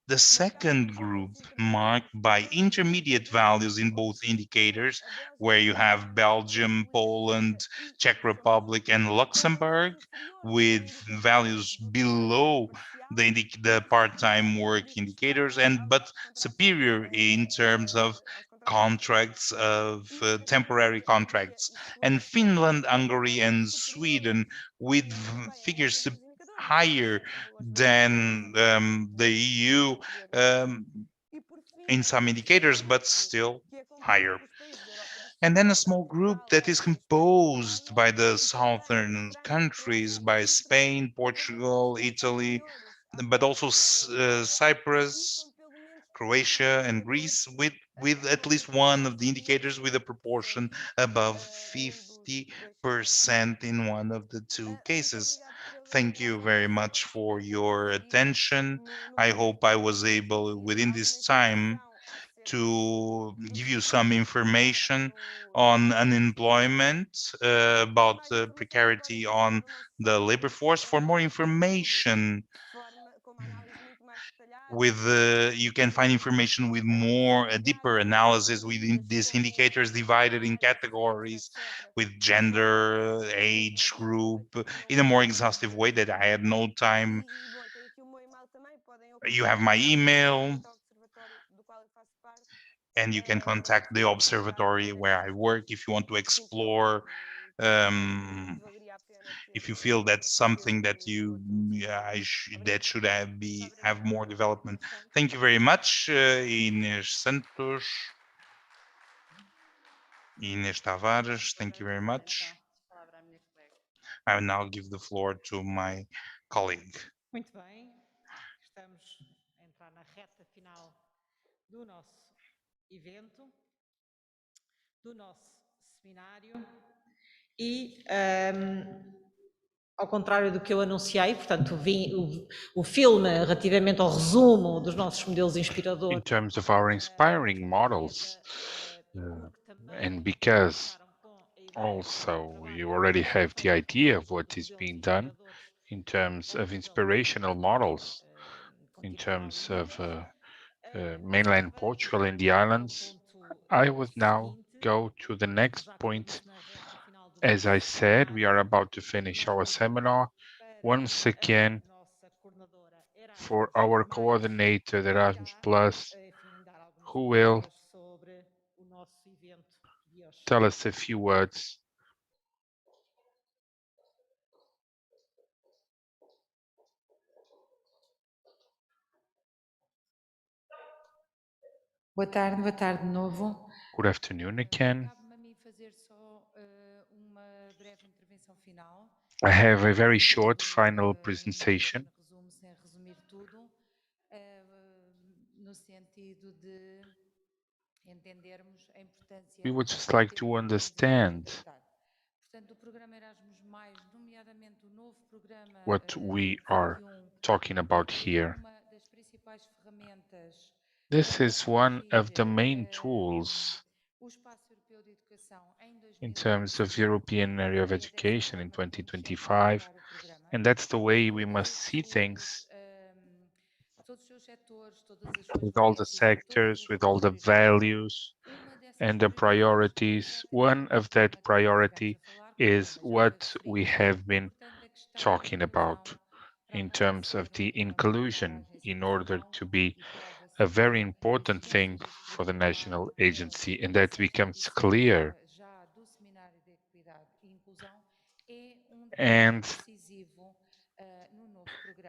The second group, marked by intermediate values in both indicators, where you have Belgium, Poland, Czech Republic, and Luxembourg, with values below the part-time work indicators, but superior in terms of contracts, of temporary contracts, and Finland, Hungary, and Sweden with figures higher than the EU in some indicators, but still higher. And then a small group that is composed by the southern countries, by Spain, Portugal, Italy, but also Cyprus, Croatia, and Greece, with at least one of the indicators with a proportion above 50% in one of the two cases. Thank you very much for your attention. I hope I was able, within this time, to give you some information on unemployment, about the precarity on the labor force. For more information, you can find information with more deeper analysis within these indicators divided in categories with gender, age group, in a more exhaustive way that I had no time. You have my email, and you can contact the observatory where I work if you want to explore, if you feel that's something that that should have more development. Thank you very much, Inês Santos, Inês Tavares. Thank you very much. I will now give the floor to my colleague. Muito bem, estamos a entrar na reta final do nosso evento, do nosso seminário e, ao contrário do que eu anunciei, portanto, o filme relativamente ao resumo dos nossos modelos inspiradores. In terms of our inspiring models, and because also you already have the idea of what is being done in terms of inspirational models, in terms of mainland Portugal and the islands, I would now go to the next point. As I said, we are about to finish our seminar. Once again, for our coordinator, Erasmus Plus, who will tell us a few words. Boa tarde de novo. Good afternoon again. I have a very short final presentation. We would just like to understand what we are talking about here. This is one of the main tools in terms of European area of education in 2025, and that's the way we must see things, with all the sectors, with all the values and the priorities. One of that priority is what we have been talking about in terms of the inclusion, in order to be a very important thing for the national agency, and that becomes clear. And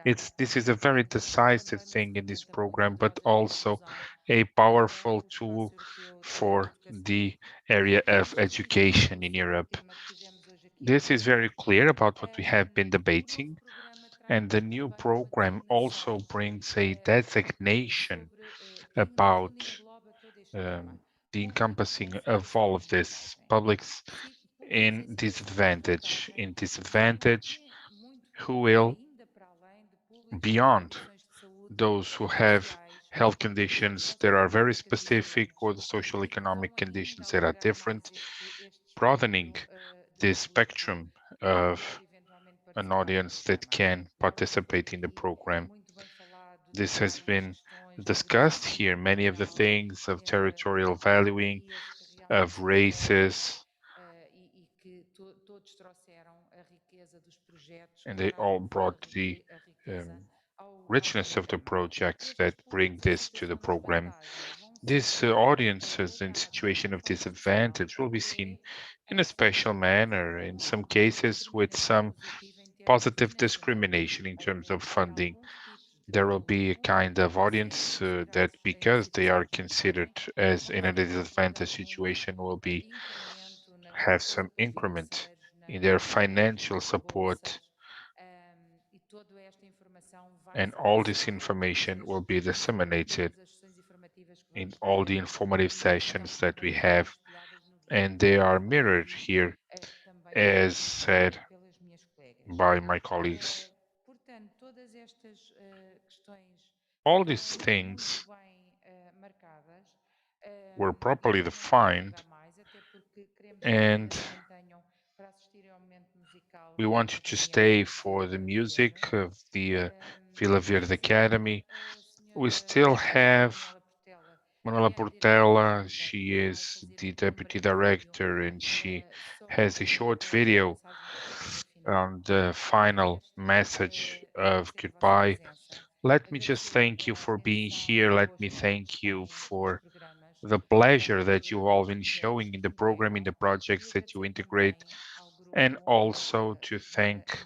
this is a very decisive thing in this program, but also a powerful tool for the area of education in Europe. This is very clear about what we have been debating, and the new program also brings a designation about the encompassing of all of this, publics in disadvantage, who will, beyond those who have health conditions that are very specific, or the social economic conditions that are different, broadening the spectrum of an audience that can participate in the program. This has been discussed here, many of the things of territorial valuing, of races, and they all brought the richness of the projects that bring this to the program. These audiences in situation of disadvantage will be seen in a special manner, in some cases with some positive discrimination in terms of funding. There will be a kind of audience that, because they are considered as in a disadvantaged situation, will have some increment in their financial support, and all this information will be disseminated in all the informative sessions that we have, and they are mirrored here, as said by my colleagues. All these things were properly defined, and we want you to stay for the music of the Vila Verde Academy. We still have Manuela Portela. She is the deputy director, and she has a short video on the final message of goodbye. Let me just thank you for being here. Let me thank you for the pleasure that you've all been showing in the program, in the projects that you integrate, and also to thank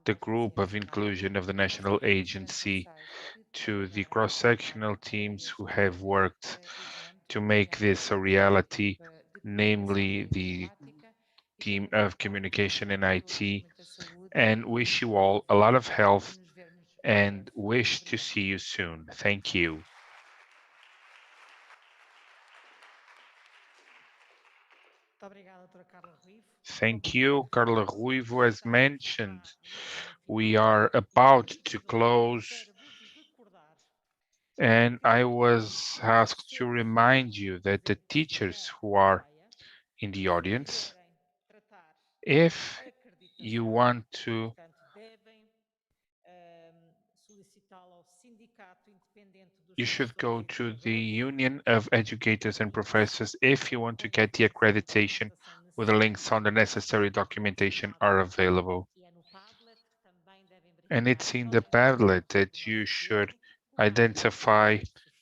the group of inclusion of the National Agency, to the cross-sectional teams who have worked to make this a reality, namely the team of communication and IT, and wish you all a lot of health and wish to see you soon. Thank you. Thank you, Carla Ruivo. As mentioned, we are about to close, and I was asked to remind you that the teachers who are in the audience, if you want to you should go to the Union of Educators and Professors if you want to get the accreditation, with the links on the necessary documentation are available. And it's in the Padlet that you should identify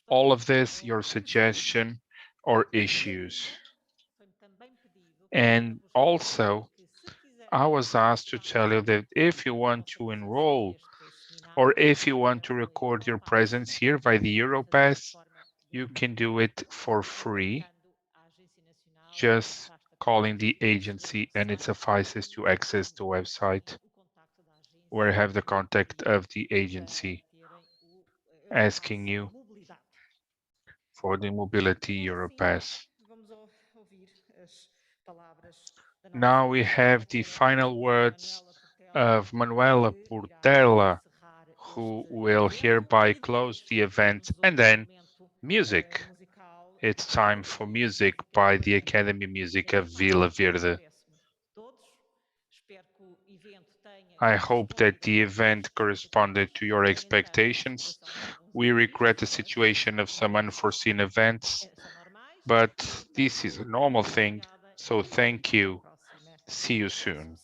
all of this, your suggestion or issues. And also, I was asked to tell you that if you want to enroll or if you want to record your presence here by the Europass, you can do it for free, just calling the agency, and it suffices to access the website where I have the contact of the agency asking you for the Mobility Europass. Now we have the final words of Manuela Portela, who will hereby close the event, and then music. It's time for music by the Academy Music of Vila Verde. I hope that the event corresponded to your expectations. We regret the situation of some unforeseen events, but this is a normal thing, so thank you. See you soon.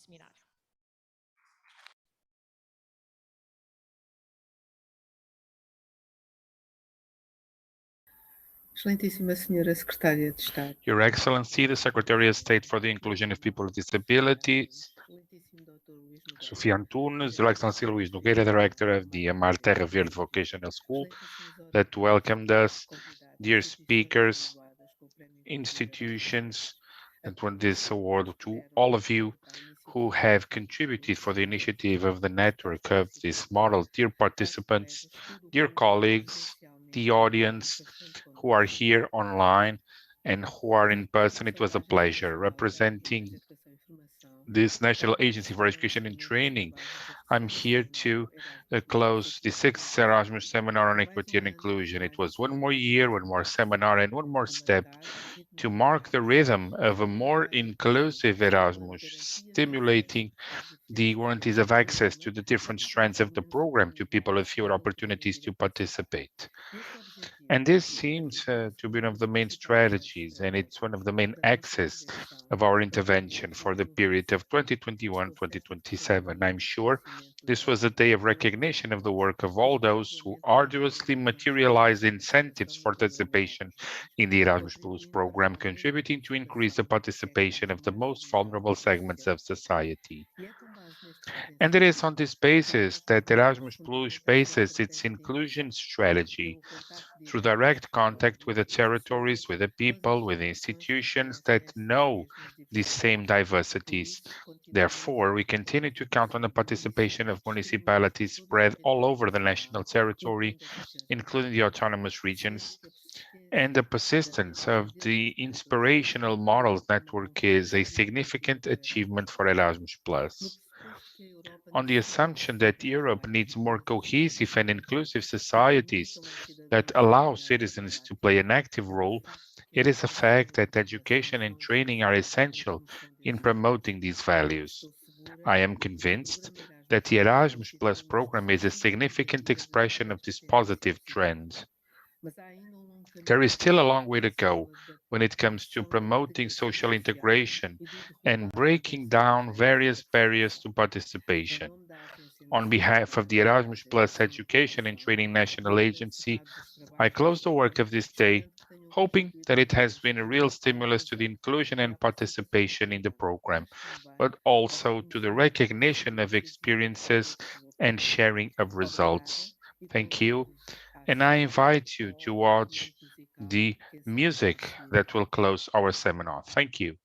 Excelentíssima Senhora Secretária de Estado. Your Excellency, the Secretary of State for the Inclusion of People with Disabilities, Sofia Antunes, Your Excellency Luís Nogueira, Director of the Amar, Terra, Verde Vocational School, that welcomed us, dear speakers, institutions, and won this award, to all of you who have contributed for the initiative of the network of this model, dear participants, dear colleagues, the audience who are here online and who are in person. It was a pleasure representing this National Agency for Education and Training. I'm here to close the 6th Erasmus Seminar on Equity and Inclusion. It was one more year, one more seminar, and one more step to mark the rhythm of a more inclusive Erasmus, stimulating the guarantees of access to the different strands of the program to people with fewer opportunities to participate. And this seems to be one of the main strategies, and it's one of the main axes of our intervention for the period of 2021-2027. I'm sure This was a day of recognition of the work of all those who arduously materialized incentives for participation in the Erasmus Plus program, contributing to increase the participation of the most vulnerable segments of society. And it is on this basis that Erasmus Plus bases its inclusion strategy through direct contact with the territories, with the people, with the institutions that know these same diversities. Therefore, we continue to count on the participation of municipalities spread all over the national territory, including the autonomous regions, and the persistence of the inspirational models network is a significant achievement for Erasmus+. On the assumption that Europe needs more cohesive and inclusive societies that allow citizens to play an active role, it is a fact that education and training are essential in promoting these values. I am convinced that the Erasmus Plus program is a significant expression of this positive trend. There is still a long way to go when it comes to promoting social integration and breaking down various barriers to participation. On behalf of the Erasmus Plus Education and Training National Agency, I close the work of this day, hoping that it has been a real stimulus to the inclusion and participation in the program, but also to the recognition of experiences and sharing of results. Thank you. And I invite you to watch the music that will close our seminar. Thank you.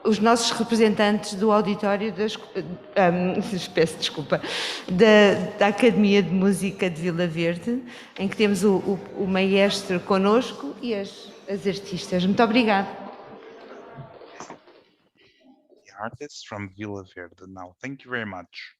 Os nossos representantes do auditório peço desculpa, da Academia de Música de Vila Verde, em que temos o maestro connosco e as artistas. Muito obrigada. The artists from Vila Verde now. Thank you very much.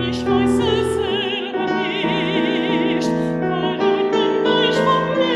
Ich weiß es selber nicht, weil ein Mensch von mir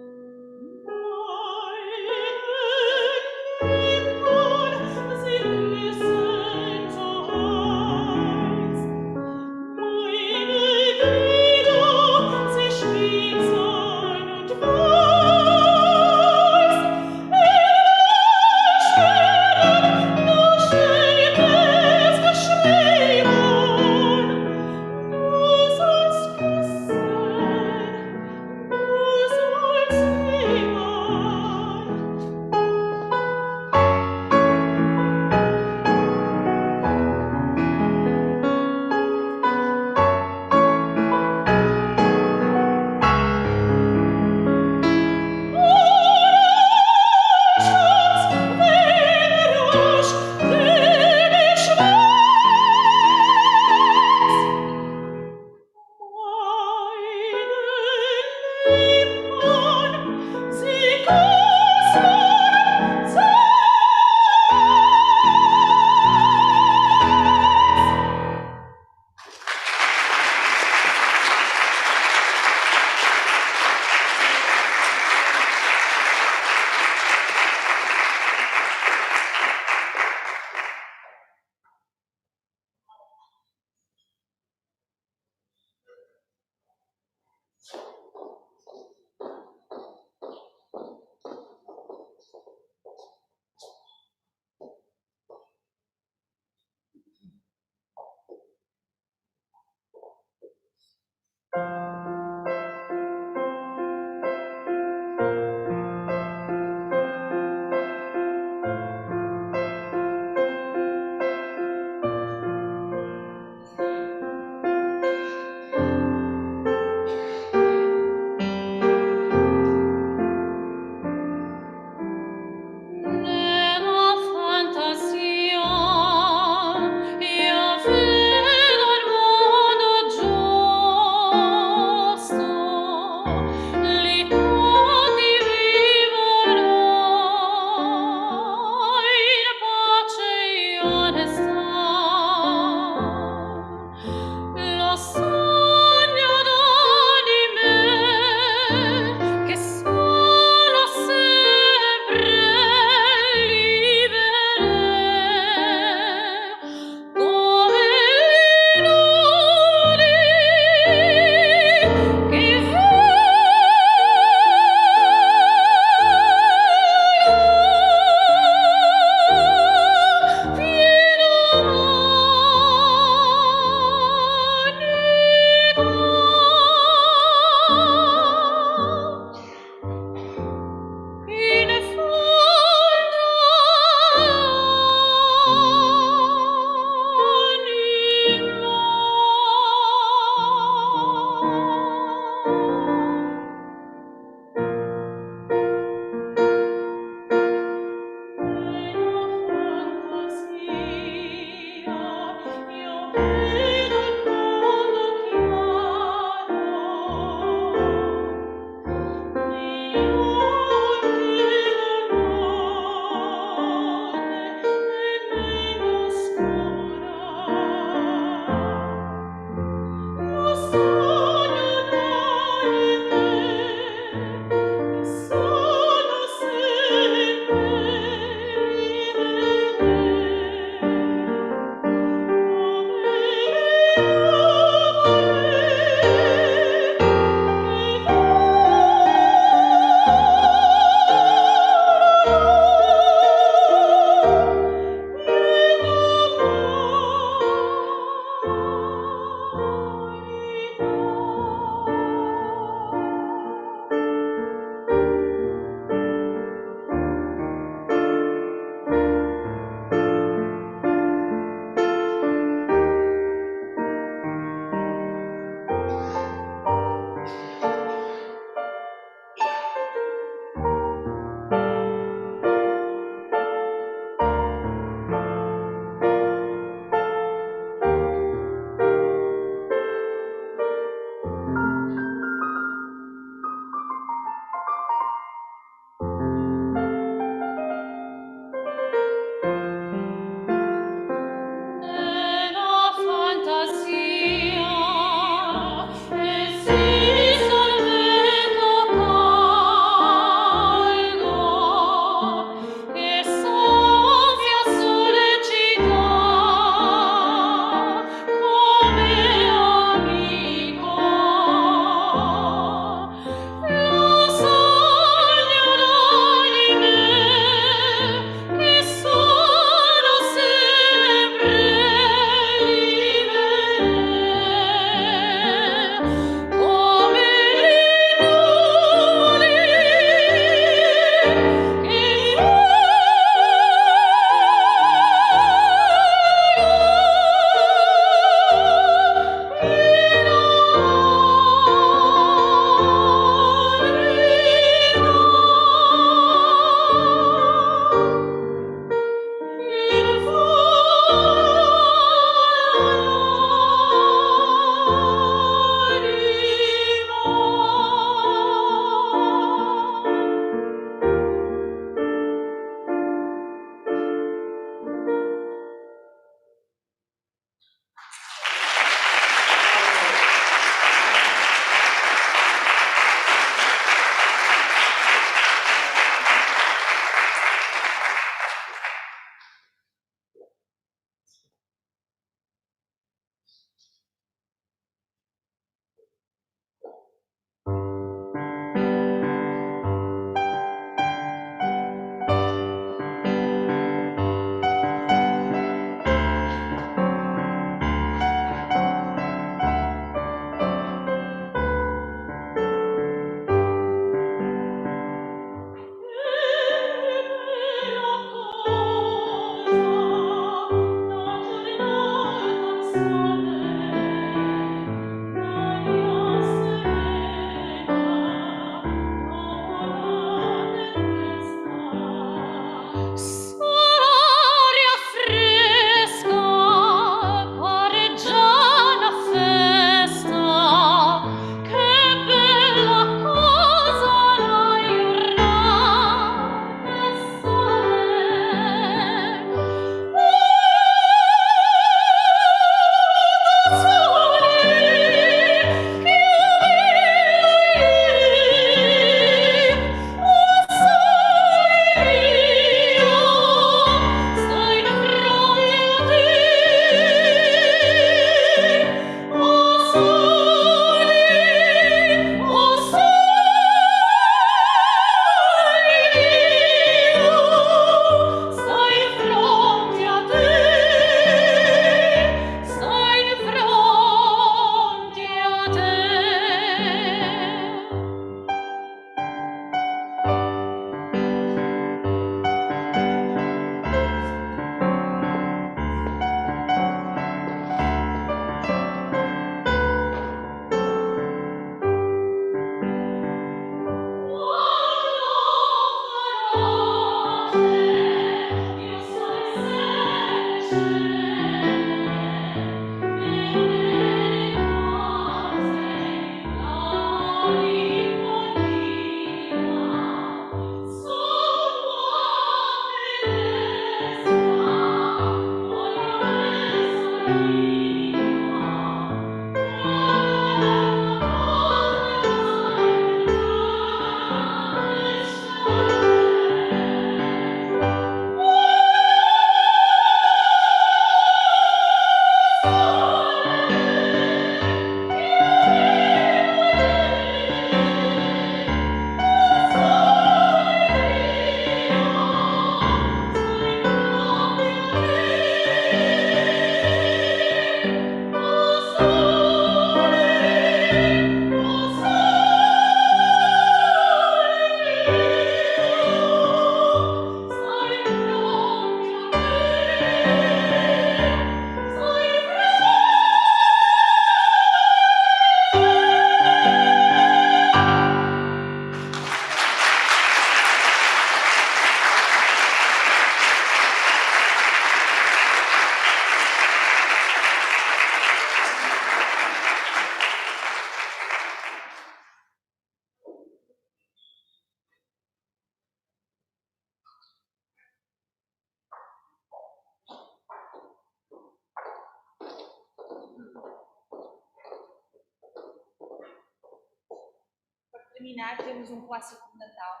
terminar, temos um clássico de Natal,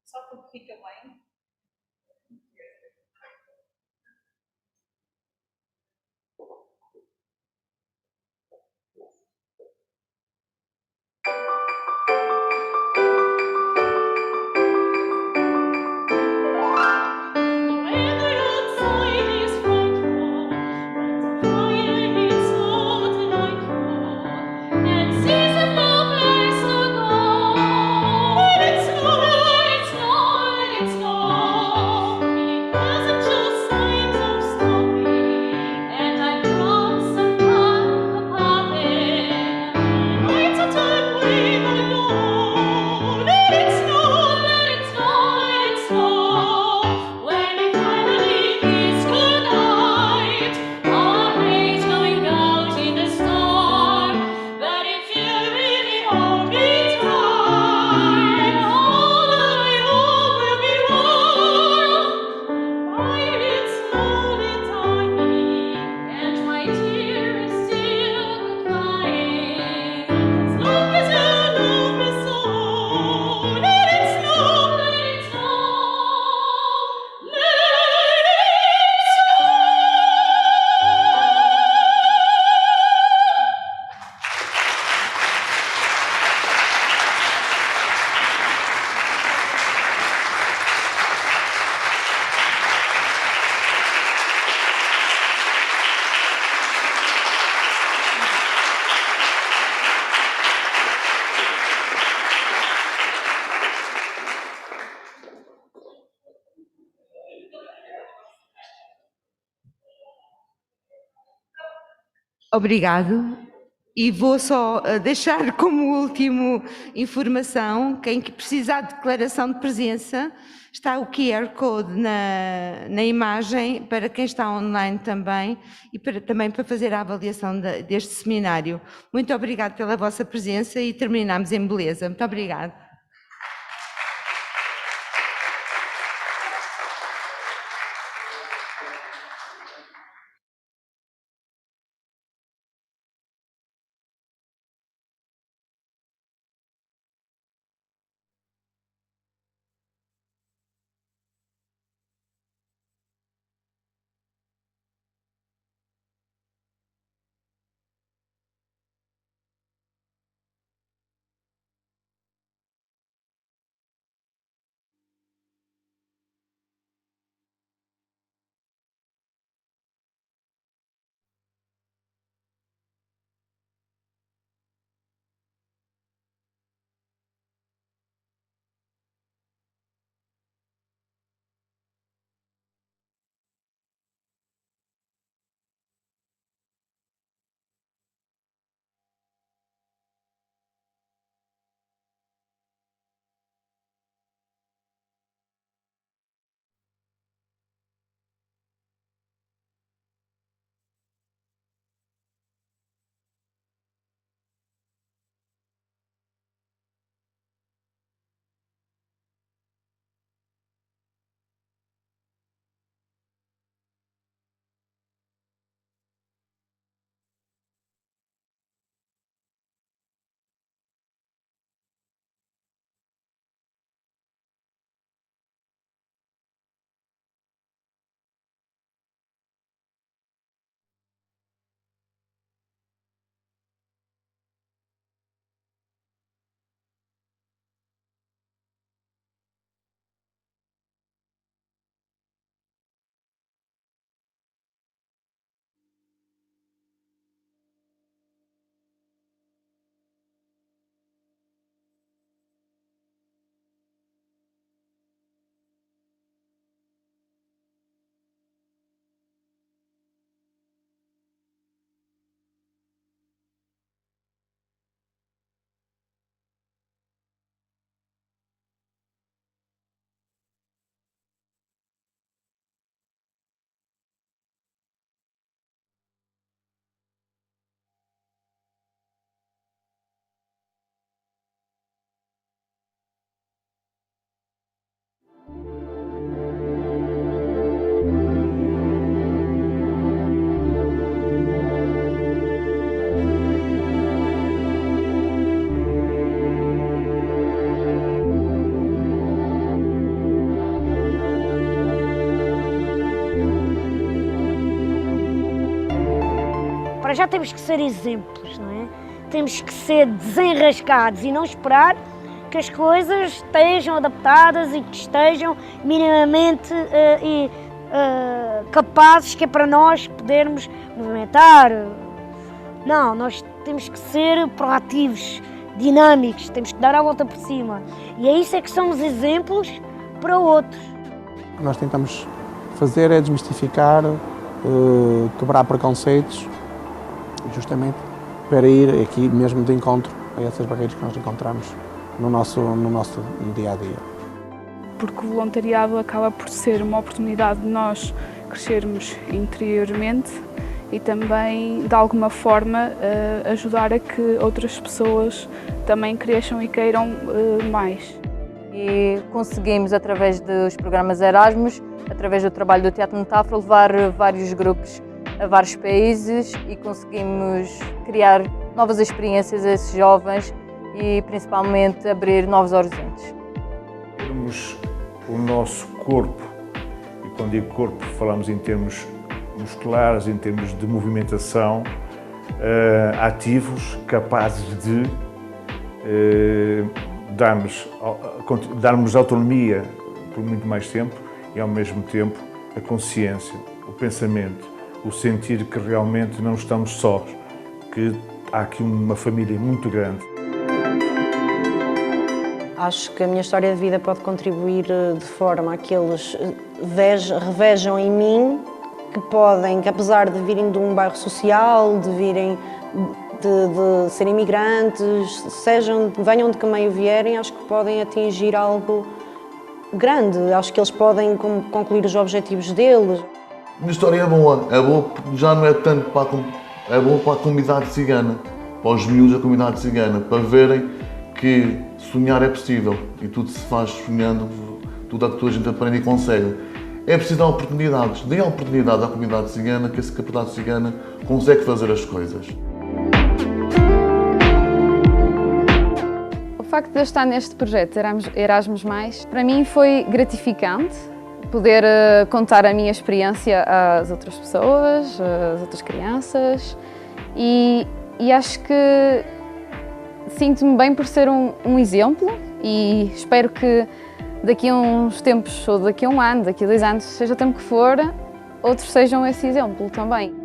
só porque fica bem. Obrigado. E vou só deixar como último informação, quem precisar de declaração de presença, está o QR Code na imagem, para quem está online também, e também para fazer a avaliação deste seminário. Muito obrigado pela vossa presença e terminamos em beleza. Muito obrigada. já temos que ser exemplos, não é? Temos que ser desenrascados e não esperar que as coisas estejam adaptadas e que estejam minimamente capazes, que é para nós podermos movimentar. Não, nós temos que ser proativos, dinâmicos, temos que dar a volta por cima. E é isso é que somos exemplos para outros. O que nós tentamos fazer é desmistificar, quebrar preconceitos, justamente para ir aqui mesmo de encontro a essas barreiras que nós encontramos no nosso dia-a-dia. Porque o voluntariado acaba por ser uma oportunidade de nós crescermos interiormente e também, de alguma forma, ajudar a que outras pessoas também cresçam e queiram mais. E conseguimos, através dos programas Erasmus, através do trabalho do Teatro Metáfora, levar vários grupos a vários países e conseguimos criar novas experiências a esses jovens e, principalmente, abrir novos horizontes. Termos o nosso corpo, e quando digo corpo falamos em termos musculares, em termos de movimentação, ativos, capazes de darmos autonomia por muito mais tempo e, ao mesmo tempo, a consciência, o pensamento, o sentir que realmente não estamos sós, que há aqui uma família muito grande. Acho que a minha história de vida pode contribuir de forma a que eles revejam em mim que apesar de virem de um bairro social, de virem de serem imigrantes, venham de que meio vierem, acho que podem atingir algo grande. Acho que eles podem concluir os objetivos deles. A minha história é boa porque já não é tanto é bom para a comunidade cigana, para os miúdos da comunidade cigana, para verem que sonhar é possível e tudo se faz sonhando, tudo a gente aprende e consegue. É preciso dar oportunidades, dê a oportunidade à comunidade cigana, que a comunidade cigana consegue fazer as coisas. O facto de eu estar neste projeto Erasmus+, para mim foi gratificante poder contar a minha experiência às outras pessoas, às outras crianças e acho que sinto-me bem por ser um exemplo e espero que daqui a uns tempos, ou daqui a um ano, daqui a 2 anos, seja o tempo que for, outros sejam esse exemplo também.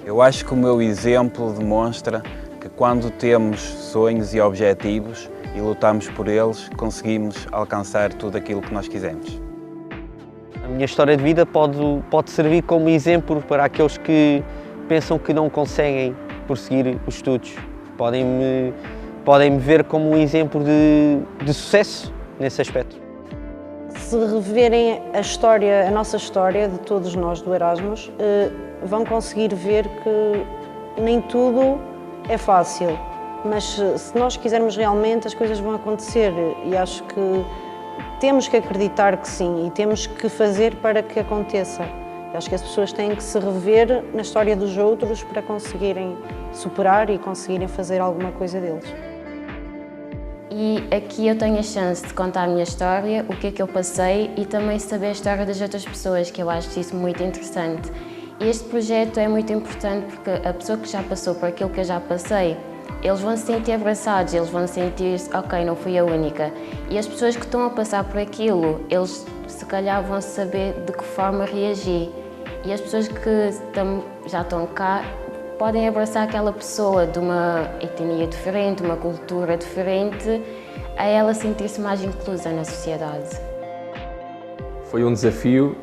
Eu acho que o meu exemplo demonstra que quando temos sonhos e objetivos e lutamos por eles, conseguimos alcançar tudo aquilo que nós quisermos. A minha história de vida pode servir como exemplo para aqueles que pensam que não conseguem prosseguir os estudos. Podem me ver como um exemplo de sucesso nesse aspecto. Se reverem a nossa história de todos nós do Erasmus, vão conseguir ver que nem tudo é fácil, mas se nós quisermos realmente as coisas vão acontecer e acho que temos que acreditar que sim e temos que fazer para que aconteça. Acho que as pessoas têm que se rever na história dos outros para conseguirem superar e conseguirem fazer alguma coisa deles. E aqui eu tenho a chance de contar a minha história, o que é que eu passei e também saber a história das outras pessoas, que eu acho isso muito interessante. E este projeto é muito importante porque a pessoa que já passou por aquilo que eu já passei, eles vão se sentir abraçados, eles vão sentir, ok, não fui a única. E as pessoas que estão a passar por aquilo, eles se calhar vão saber de que forma reagir. E as pessoas que já estão cá podem abraçar aquela pessoa de uma etnia diferente, uma cultura diferente, a ela sentir-se mais inclusa na sociedade. Foi um desafio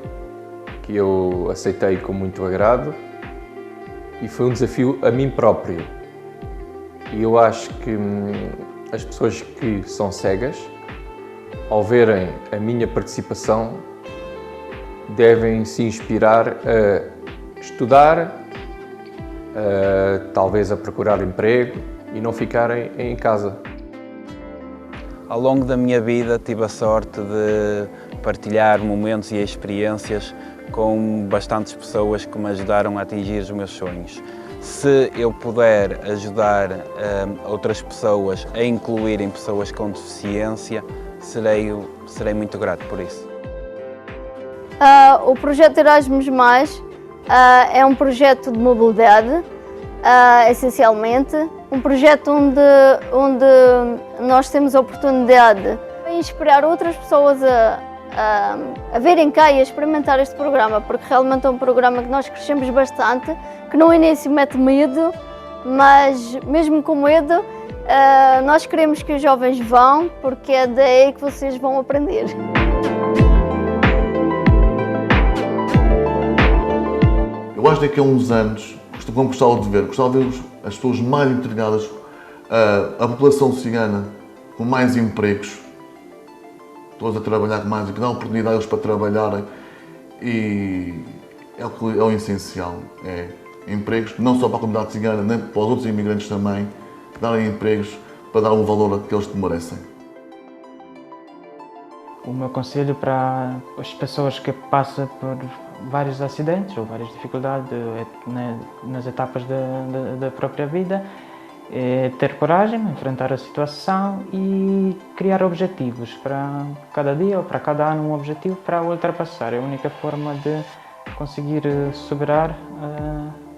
que eu aceitei com muito agrado e foi um desafio a mim próprio. E eu acho que as pessoas que são cegas, ao verem a minha participação, devem se inspirar a estudar, talvez a procurar emprego e não ficarem em casa. Ao longo da minha vida tive a sorte de partilhar momentos e experiências com bastantes pessoas que me ajudaram a atingir os meus sonhos. Se eu puder ajudar outras pessoas a incluírem pessoas com deficiência, serei muito grato por isso. O projeto Erasmus+, é um projeto de mobilidade essencialmente. Um projeto onde nós temos a oportunidade de inspirar outras pessoas a verem cá e a experimentar este programa, porque realmente é um programa que nós crescemos bastante, que no início mete medo, mas mesmo com medo, nós queremos que os jovens vão, porque é daí que vocês vão aprender. Eu acho que daqui a uns anos, como gostava de ver as pessoas mais integradas, a população cigana com mais empregos, todos a trabalhar mais, que dão oportunidades para trabalharem, e é o essencial, é empregos, não só para a comunidade cigana, nem para os outros imigrantes também, darem empregos para dar um valor que eles merecem. O meu conselho para as pessoas que passam por vários acidentes ou várias dificuldades nas etapas da própria vida é ter coragem, enfrentar a situação e criar objetivos para cada dia ou para cada ano, um objetivo para ultrapassar. É a única forma de conseguir superar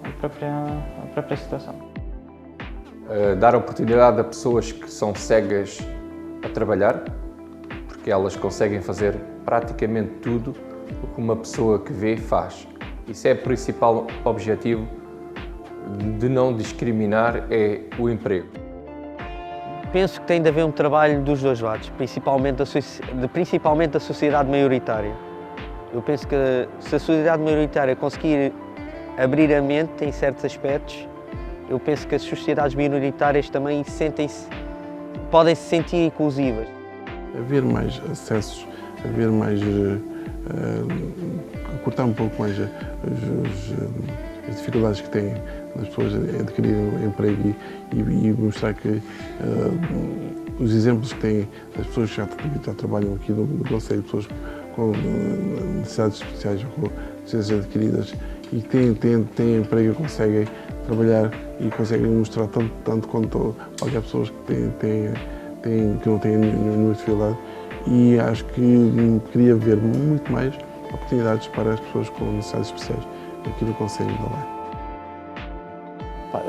a própria situação. Dar oportunidade a pessoas que são cegas a trabalhar, porque elas conseguem fazer praticamente tudo o que uma pessoa que vê faz. Isso é o principal objetivo de não discriminar, é o emprego. Penso que tem de haver um trabalho dos dois lados, principalmente a sociedade maioritária. Eu penso que se a sociedade maioritária conseguir abrir a mente em certos aspectos, eu penso que as sociedades minoritárias também podem se sentir inclusivas. Haver mais acessos, haver mais, cortar um pouco mais as dificuldades que têm as pessoas adquirirem um emprego e mostrar que os exemplos que têm das pessoas que já trabalham aqui no Conselho, pessoas com necessidades especiais ou com necessidades adquiridas e que têm emprego e conseguem trabalhar e conseguem mostrar tanto quanto qualquer pessoas que não têm nenhuma dificuldade, e acho que queria ver muito mais oportunidades para as pessoas com necessidades especiais aqui no Conselho de Amar.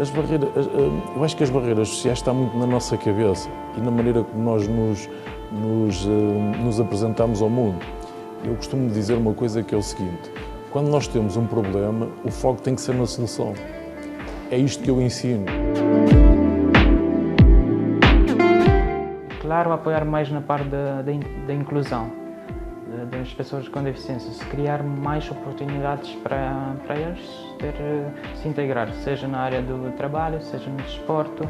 As barreiras, eu acho que as barreiras sociais estão muito na nossa cabeça e na maneira como nós nos apresentamos ao mundo. Eu costumo dizer uma coisa que é o seguinte: quando nós temos um problema, o foco tem que ser na solução. É isto que eu ensino. Claro, apoiar mais na parte da inclusão das pessoas com deficiência, criar mais oportunidades para eles se integrar, seja na área do trabalho, seja no desporto.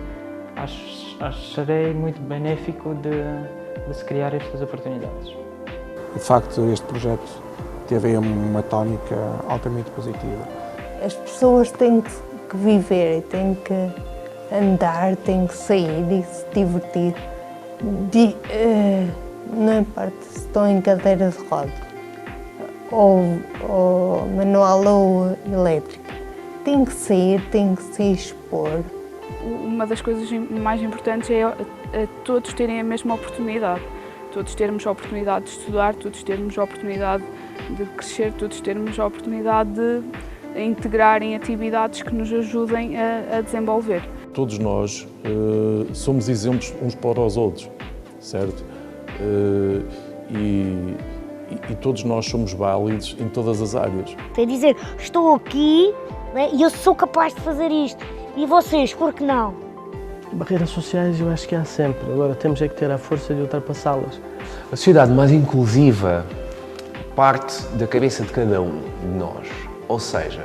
Acharei muito benéfico de se criar estas oportunidades. De facto, este projeto teve aí uma tónica altamente positiva. As pessoas têm que viver, têm que andar, têm que sair e se divertir. Não importa se estão em cadeira de roda, ou manual ou elétrica. Tem que sair, tem que se expor. Uma das coisas mais importantes é todos terem a mesma oportunidade. Todos termos a oportunidade de estudar, todos termos a oportunidade de crescer, todos termos a oportunidade de integrar em atividades que nos ajudem a desenvolver. Todos nós somos exemplos uns para os outros, certo? E todos nós somos válidos em todas as áreas. Quer dizer, estou aqui, né, e eu sou capaz de fazer isto. E vocês, por que não? Barreiras sociais eu acho que há sempre, agora temos é que ter a força de ultrapassá-las. A sociedade mais inclusiva parte da cabeça de cada um de nós, ou seja,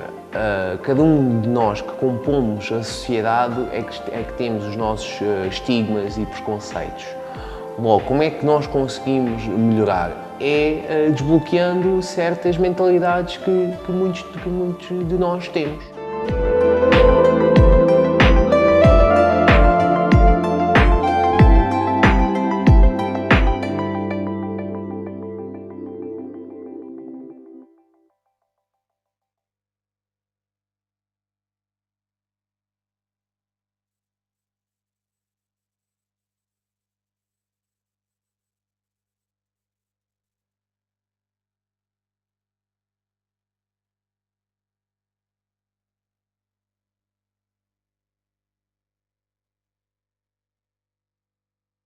cada um de nós que compomos a sociedade é que temos os nossos estigmas e preconceitos. Logo, como é que nós conseguimos melhorar? É desbloqueando certas mentalidades que muitos de nós temos.